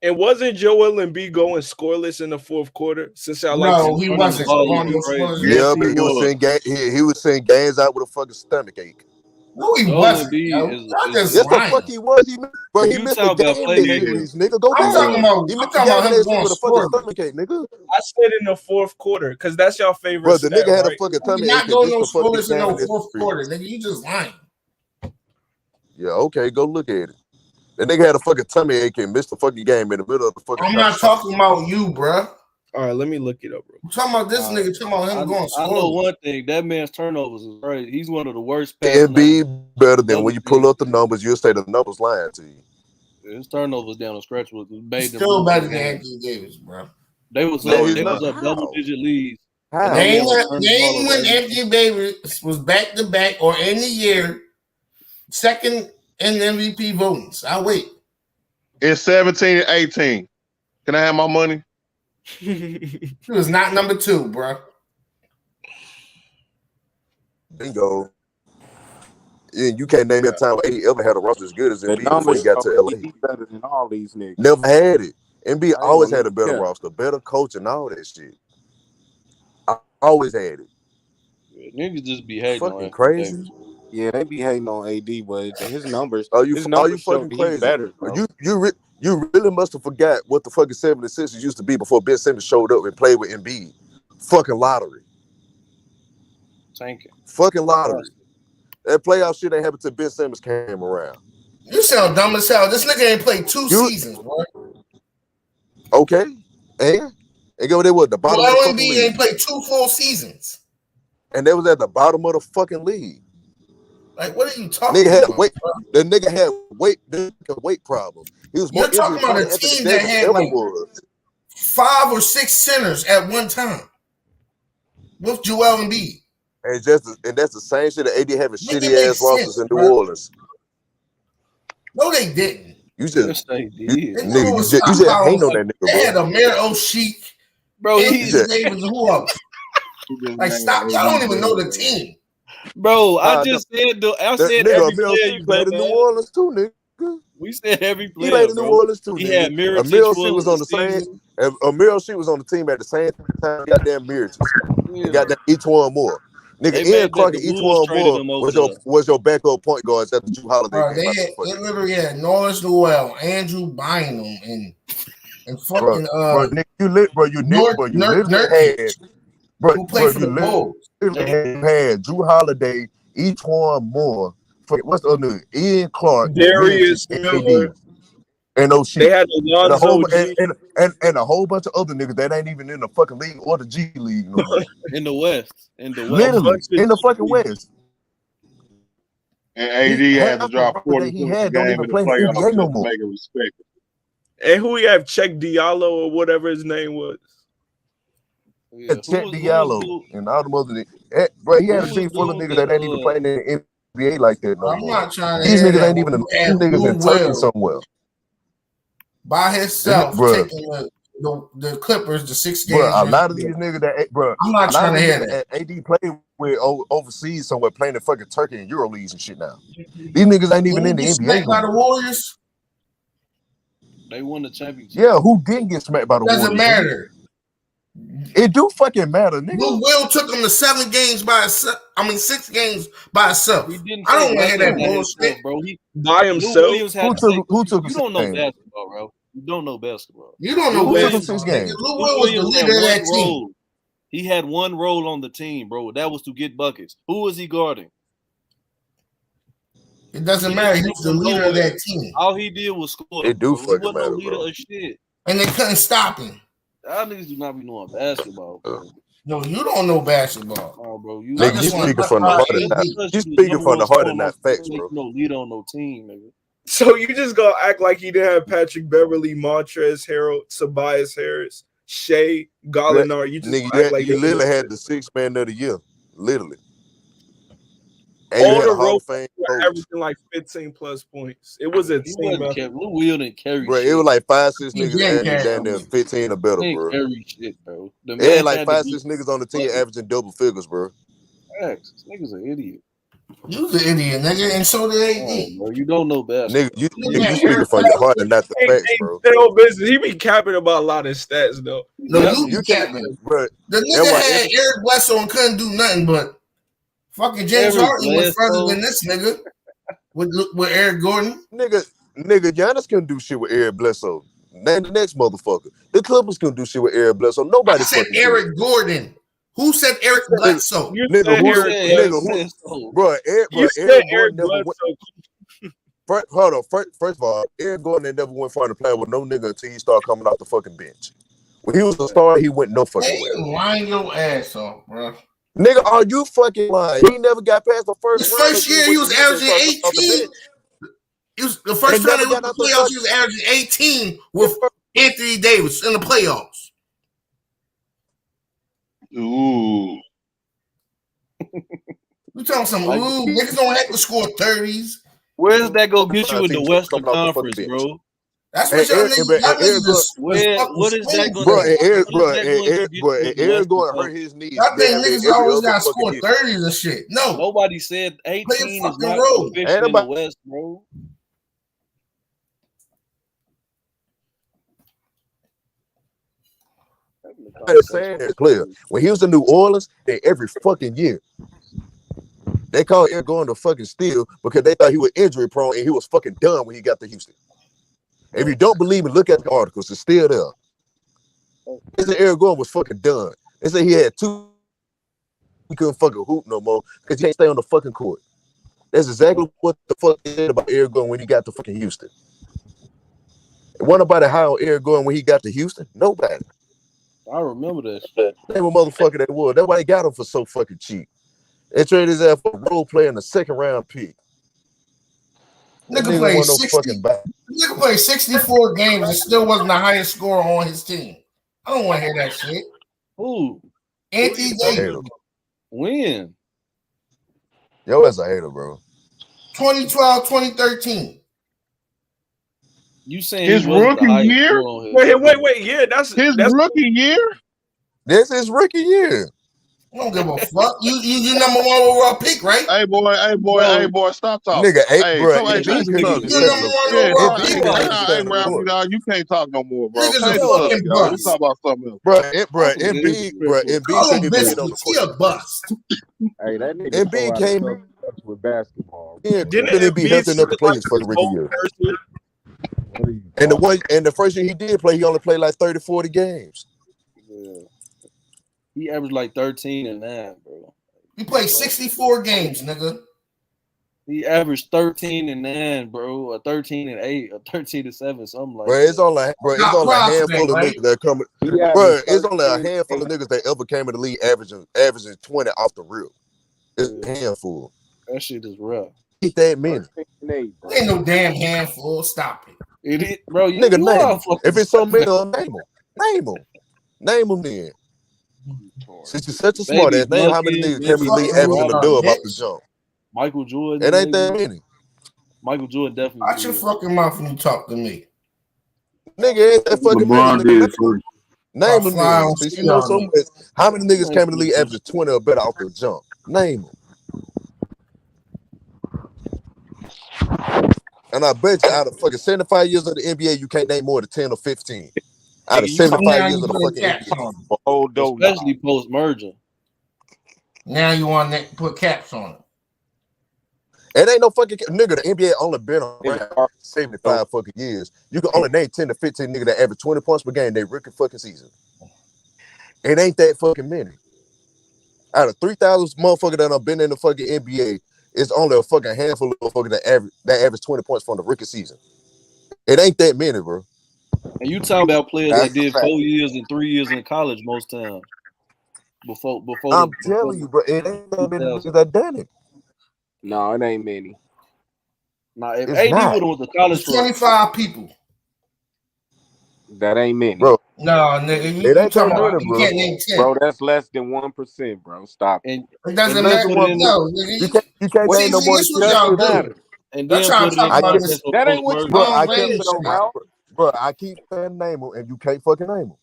S10: And wasn't Joel Embiid going scoreless in the fourth quarter? Since I
S13: he wasn't.
S14: Yeah, but he was saying games out with a fucking stomach ache.
S13: No, he wasn't.
S14: Yes, the fuck he was. He missed the game series, nigga. Go back.
S13: I'm talking about him going
S14: with a fucking stomach ache, nigga.
S10: I said in the fourth quarter because that's your favorite.
S14: Bro, the nigga had a fucking tummy ache.
S13: Not going no scoreless in no fourth quarter, nigga. You just lying.
S14: Yeah, okay, go look at it. The nigga had a fucking tummy ache and missed the fucking game in the middle of the fucking.
S13: I'm not talking about you, bro.
S10: All right, let me look it up, bro.
S13: I'm talking about this nigga. Talking about him going.
S8: I know one thing. That man's turnovers is crazy. He's one of the worst.
S14: Embiid better than when you pull up the numbers, you'll say the numbers lying to you.
S8: His turnovers down the stretch was made them
S13: still better than Anthony Davis, bro.
S8: They was up double-digit leads.
S13: Name when Anthony Davis was back to back or in the year second in MVP votings. I'll wait.
S3: It's 17-18. Can I have my money?
S13: He was not number 2, bro.
S14: Bingo. Yeah, you can't name that time AD ever had a roster as good as Embiid before he got to LA.
S4: He's better than all these niggas.
S14: Never had it. Embiid always had a better roster, better coach, and all that shit. I always had it.
S8: Yeah, niggas just be hating.
S14: Fucking crazy.
S4: Yeah, they be hating on AD, but his numbers.
S14: Are you fucking crazy?
S4: Better,
S14: you really must have forgot what the fucking 76ers used to be before Ben Simmons showed up and played with Embiid. Fucking lottery.
S8: Tanking.
S14: Fucking lottery. That playoff shit ain't happened till Ben Simmons came around.
S13: You sound dumb as hell. This nigga ain't played 2 seasons, bro.
S14: Okay. And go there with the bottom of the fucking league.
S13: Ain't played 2 full seasons.
S14: And they was at the bottom of the fucking league.
S13: Like, what are you talking
S14: about? The nigga had weight problem. He was more.
S13: You're talking about a team that had like 5 or 6 centers at one time with Joel Embiid.
S14: And that's the same shit that AD having shitty ass rosters in New Orleans.
S13: No, they didn't.
S14: You just
S8: yes, they did.
S14: You just hate on that nigga, bro.
S13: They had Amir O'Sheik,
S8: bro.
S13: Who else? Like, stop! Y'all don't even know the team.
S8: Bro, I said every player you
S14: played in New Orleans too, nigga.
S8: We said every player.
S14: He played in New Orleans too.
S8: He had Mirotic
S14: was on the same. Amir O'Shea was on the team at the same time. Goddamn Mirotic. He got that each one more. Nigga, Ian Clark and each one more was your backup point guards after Drew Holiday.
S13: Bro, they literally had Norris Noel, Andrew Bynum, and fucking
S14: you had Drew Holiday, each one more. What's the other nigga? Ian Clark,
S10: Darius Miller,
S14: and those shit.
S10: They had Alonzo
S14: and a whole bunch of other niggas that ain't even in the fucking league or the G League no more.
S8: In the West.
S14: Literally, in the fucking West.
S3: And AD had to drop 40 points a game in the playoffs no more. Make it respected.
S10: And who we have? Check Diallo or whatever his name was.
S14: Yeah, Check Diallo and all the other niggas. Bro, he had a team full of niggas that ain't even playing in the NBA like that no more.
S13: I'm not trying to.
S14: These niggas ain't even. These niggas in Turkey somewhere.
S13: By himself, taking the Clippers to 6 games.
S14: Bro, a lot of these niggas that, bro,
S13: I'm not trying to hear that.
S14: AD played with overseas somewhere, playing in fucking Turkey and Euro leagues and shit now. These niggas ain't even in the NBA.
S13: By the Warriors,
S8: they won the championship.
S14: Yeah, who didn't get smacked by the Warriors?
S13: Doesn't matter.
S14: It do fucking matter, nigga.
S13: Lou Will took him to 7 games by himself. 6 games by himself. I don't want to hear that bullshit,
S10: bro. By himself.
S14: Who took
S8: you don't know basketball, bro. You don't know basketball.
S13: You don't know basketball. Lou Will was the leader of that team.
S8: He had one role on the team, bro. That was to get buckets. Who was he guarding?
S13: It doesn't matter. He was the leader of that team.
S8: All he did was score.
S14: It do
S8: bro.
S14: fucking matter,
S8: leader
S14: bro.
S8: of shit.
S13: And they couldn't stop him.
S8: Y'all niggas do not be knowing basketball, bro.
S13: No, you don't know basketball.
S8: Oh, bro,
S14: Nigga, you speaking from the heart and not. You speaking from the heart and not facts, bro.
S8: No lead on no team, nigga.
S10: So you just gonna act like he didn't have Patrick Beverly, Montrezl Harrell, Tobias Harris, Shea, Gallinari. You just
S14: nigga,
S10: act like
S14: you literally had the 6th man of the year, literally. And
S10: all
S14: you had
S10: the
S14: a Hall
S10: role
S14: of Fame
S10: were averaging like 15 plus points. It was a team effort.
S8: Lou Will didn't carry
S14: bro,
S8: shit.
S14: it was like 5-6
S13: He
S14: niggas
S13: didn't
S14: averaging
S13: carry
S14: down there 15 or better,
S8: He didn't
S14: bro.
S8: carry shit, bro. The
S14: It
S8: man
S14: had like
S8: had to
S14: 5-6
S8: be
S14: niggas on the team
S8: fucking
S14: averaging double figures, bro.
S8: facts. This nigga's an idiot.
S13: You was an idiot, nigga, and so did AD.
S8: Oh, bro, you don't know basketball.
S14: Nigga, you speaking from your heart and not the facts, bro.
S10: Tell business. He be capping about a lot of stats though.
S13: No, you capping.
S14: Bro,
S13: The nigga had Eric Bledsoe and couldn't do nothing but fucking James Harden went further than this nigga with Eric Gordon.
S14: Nigga, Giannis couldn't do shit with Eric Bledsoe. Name the next motherfucker. The Clippers couldn't do shit with Eric Bledsoe. Nobody
S13: I said
S14: fucking
S13: Eric Gordon. Who said Eric Bledsoe?
S14: Nigga, bro, Eric Gordon never went. Hold on. First of all, Eric Gordon ain't never went far to play with no nigga until he started coming off the fucking bench. When he was a star, he went no fucking way.
S13: You lying your ass off, bro.
S14: Nigga, are you fucking lying? He never got past the first round.
S13: First year, he was averaging 18. He was the first round of the playoffs. He was averaging 18 with Anthony Davis in the playoffs.
S3: Ooh.
S13: We talking some ooh. Niggas don't have to score 30s.
S8: Where does that go get you in the Western Conference, bro?
S13: That's what y'all niggas.
S8: What is that going
S14: to do? Eric Gordon hurt his knees.
S13: I think niggas always got to score 30s and shit. No.
S8: Nobody said 18 is not sufficient in the West, bro.
S14: I'm saying it's clear. When he was in New Orleans, every fucking year, they called Eric Gordon the fucking steal because they thought he was injury prone and he was fucking done when he got to Houston. If you don't believe me, look at the articles. It's still there. They said Eric Gordon was fucking done. They said he had two. He couldn't fucking hoop no more because he can't stay on the fucking court. That's exactly what the fuck they said about Eric Gordon when he got to fucking Houston. And wasn't nobody high on Eric Gordon when he got to Houston? Nobody.
S8: I remember that shit.
S14: Name a motherfucker that was. That's why they got him for so fucking cheap. They traded his ass for a role player in the 2nd round pick.
S13: Nigga played 64 games and still wasn't the highest scorer on his team. I don't want to hear that shit.
S8: Who?
S13: Anthony Davis.
S8: When?
S14: Yo, that's a hater, bro.
S13: 2012, 2013.
S8: You saying
S3: his rookie year?
S10: Wait. Yeah, that's
S3: rookie year.
S14: This is rookie year.
S13: I don't give a fuck. You number 1 overall pick, right?
S3: Hey boy, stop talking.
S14: Nigga,
S3: you can't talk no more, bro.
S13: Niggas are fucking bust.
S3: Let's talk about something else.
S14: Bro, Embiid
S13: couldn't even he a bust.
S15: Hey, that nigga
S14: Embiid came in
S15: with basketball.
S14: Yeah, didn't be healthy enough to play his first rookie year. And the first year he did play, he only played like 30, 40 games.
S8: Yeah. He averaged like 13 and 9, bro.
S13: He played 64 games, nigga.
S8: He averaged 13 and 9, bro, or 13 and 8, or 13 and 7, something like
S14: that. It's only a handful of niggas that come. Bro, it's only a handful of niggas that ever came in the league averaging 20 off the rip. It's a handful.
S8: That shit is rough.
S14: Ain't that many.
S13: Ain't no damn handful. Stop it.
S8: It is, bro.
S14: Nigga, name. If it's so many, name them then. Since you're such a smart ass, name how many niggas came in the league averaging a dub off the jump.
S8: Michael Jordan.
S14: It ain't that many.
S8: Michael Jordan definitely.
S13: Watch your fucking mouth when you talk to me.
S14: Nigga, ain't that fucking many. Name them niggas. Since you know so much, how many niggas came in the league averaging 20 or better off the jump? Name them. And I bet you out of fucking 75 years of the NBA, you can't name more than 10 or 15. Out of 75 years of the fucking NBA.
S8: Especially post-merger.
S13: Now you want to put caps on it.
S14: It ain't no fucking nigga. The NBA only been around 75 fucking years. You can only name 10 to 15 niggas that average 20 points per game. They rookie fucking season. It ain't that fucking many. Out of 3,000 motherfuckers that have been in the fucking NBA, it's only a fucking handful of motherfuckers that average 20 points from the rookie season. It ain't that many, bro.
S8: And you talking about players that did 4 years and 3 years in college most times. Before
S9: I'm telling you, bro, it ain't that many niggas that done it.
S4: No, it ain't many.
S8: Nah, if
S9: It's
S8: AD
S9: not.
S8: would have went to college
S13: It's
S8: for
S13: 25 people.
S4: That ain't many.
S9: Bro,
S13: No, nigga, you
S9: it ain't
S13: talking
S9: that
S13: about
S9: many,
S13: you
S9: bro.
S13: can't name 10.
S4: Bro, that's less than 1%, bro. Stop.
S8: and
S13: It doesn't
S8: then
S13: matter.
S8: put it in the,
S13: No, nigga,
S9: You can't name no more than
S13: this what
S9: 10
S13: y'all
S4: Doesn't
S9: people.
S13: do.
S4: matter.
S8: and
S13: Y'all
S8: then
S13: trying
S8: put
S13: to
S8: it in
S13: talk
S9: I
S13: about
S9: can't,
S8: context
S13: this
S8: of
S4: That ain't what you
S9: bro.
S8: post-merger.
S9: I
S13: Long
S9: can't,
S13: range
S4: said though,
S13: shit.
S4: Ralph.
S9: bro. I keep saying name them, and you can't fucking name them.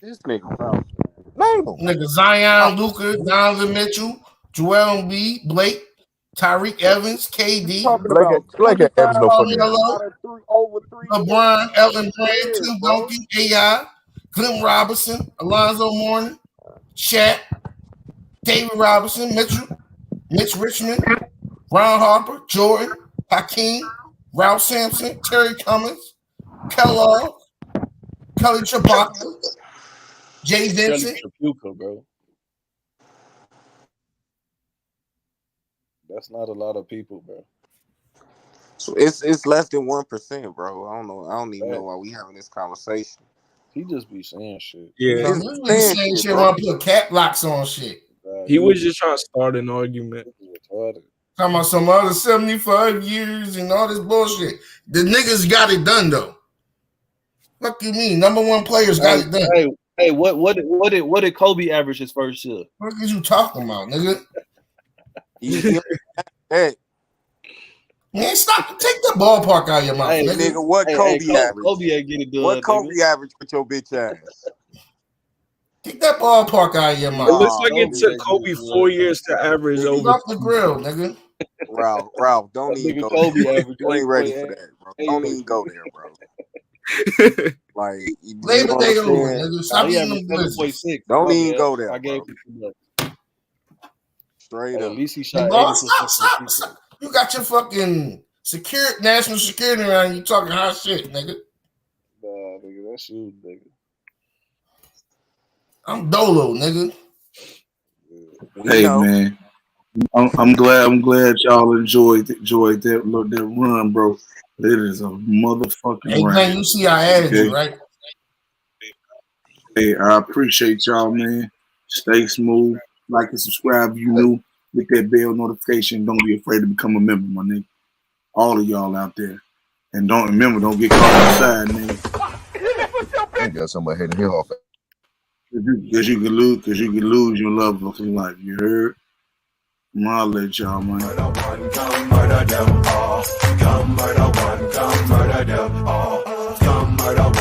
S4: This nigga, Ralph.
S9: Name them.
S13: Nigga, Zion, Luka, Donovan Mitchell, Joel Embiid, Blake, Tyreek Evans,
S4: You
S13: KD,
S4: talking about
S9: Blake ain't average
S4: 25
S9: no fucking.
S13: Carmelo,
S4: out of over 3 years,
S13: LeBron, Elton Brand,
S4: years,
S13: Tim
S4: bro.
S13: Duncan, AI, Clem Robinson, Alonzo Mourning, Shaq, David Robinson, Mitch Richmond, Ron Harper, Jordan, Hakeem, Ralph Sampson, Terry Cummins, Kellogg, Kelly Chewbacca, Jay
S8: Kelly
S13: Vincent.
S8: Tripucka, bro. That's not a lot of people, bro.
S4: So it's less than 1%, bro. I don't know. I don't even know why we having this conversation.
S8: He just be saying shit.
S10: Yeah,
S13: No, you be saying shit when I put cap locks on shit.
S10: he was just trying to start an argument.
S13: Talking about some other 75 years and all this bullshit. The niggas got it done though. Fuck you mean? Number one players got it done.
S8: Hey, what did Kobe average his first year?
S13: What is you talking about, nigga?
S4: Hey,
S13: man, stop! Take the ballpark out of your mouth,
S4: hey, nigga. What Kobe average?
S8: Kobe ain't get it done.
S4: What Kobe average with your bitch ass?
S13: Take that ballpark out of your mouth.
S10: It looks like it took Kobe 4 years to average
S13: He's
S10: over.
S13: off the grill, nigga.
S4: Ralph, don't even go
S8: Kobe
S4: there.
S8: average
S4: You ain't ready for
S8: 8.8.
S4: that, bro. Don't even go there, bro. Like, you know
S13: Labor
S4: what
S13: Day
S4: I'm
S13: over,
S4: saying?
S13: nigga. Stop
S8: He
S13: eating
S8: averaged
S13: them blizzards.
S8: 7.6.
S4: Don't even go there,
S8: I gave
S4: bro.
S8: him too much.
S4: Straight
S8: At
S4: up.
S8: least he shot
S13: Bro,
S8: 80%.
S13: stop. You got your fucking national security around you talking hot shit, nigga.
S8: Nah, nigga, that's you, nigga.
S13: I'm Dolo, nigga.
S1: Hey man, I'm glad y'all enjoyed that run, bro. It is a motherfucking
S13: Hey,
S1: run.
S13: man, you see I added you, right?
S1: Hey, I appreciate y'all, man. Stay smooth. Like and subscribe if you new. Hit that bell notification. Don't be afraid to become a member, my nigga. All of y'all out there. And don't get caught outside, nigga.
S9: I got somebody hitting here off.
S1: Because you can lose your loved ones in life. You heard? I'll let y'all, man.
S16: Come murder them all. Come murder one, come murder them all. Come murder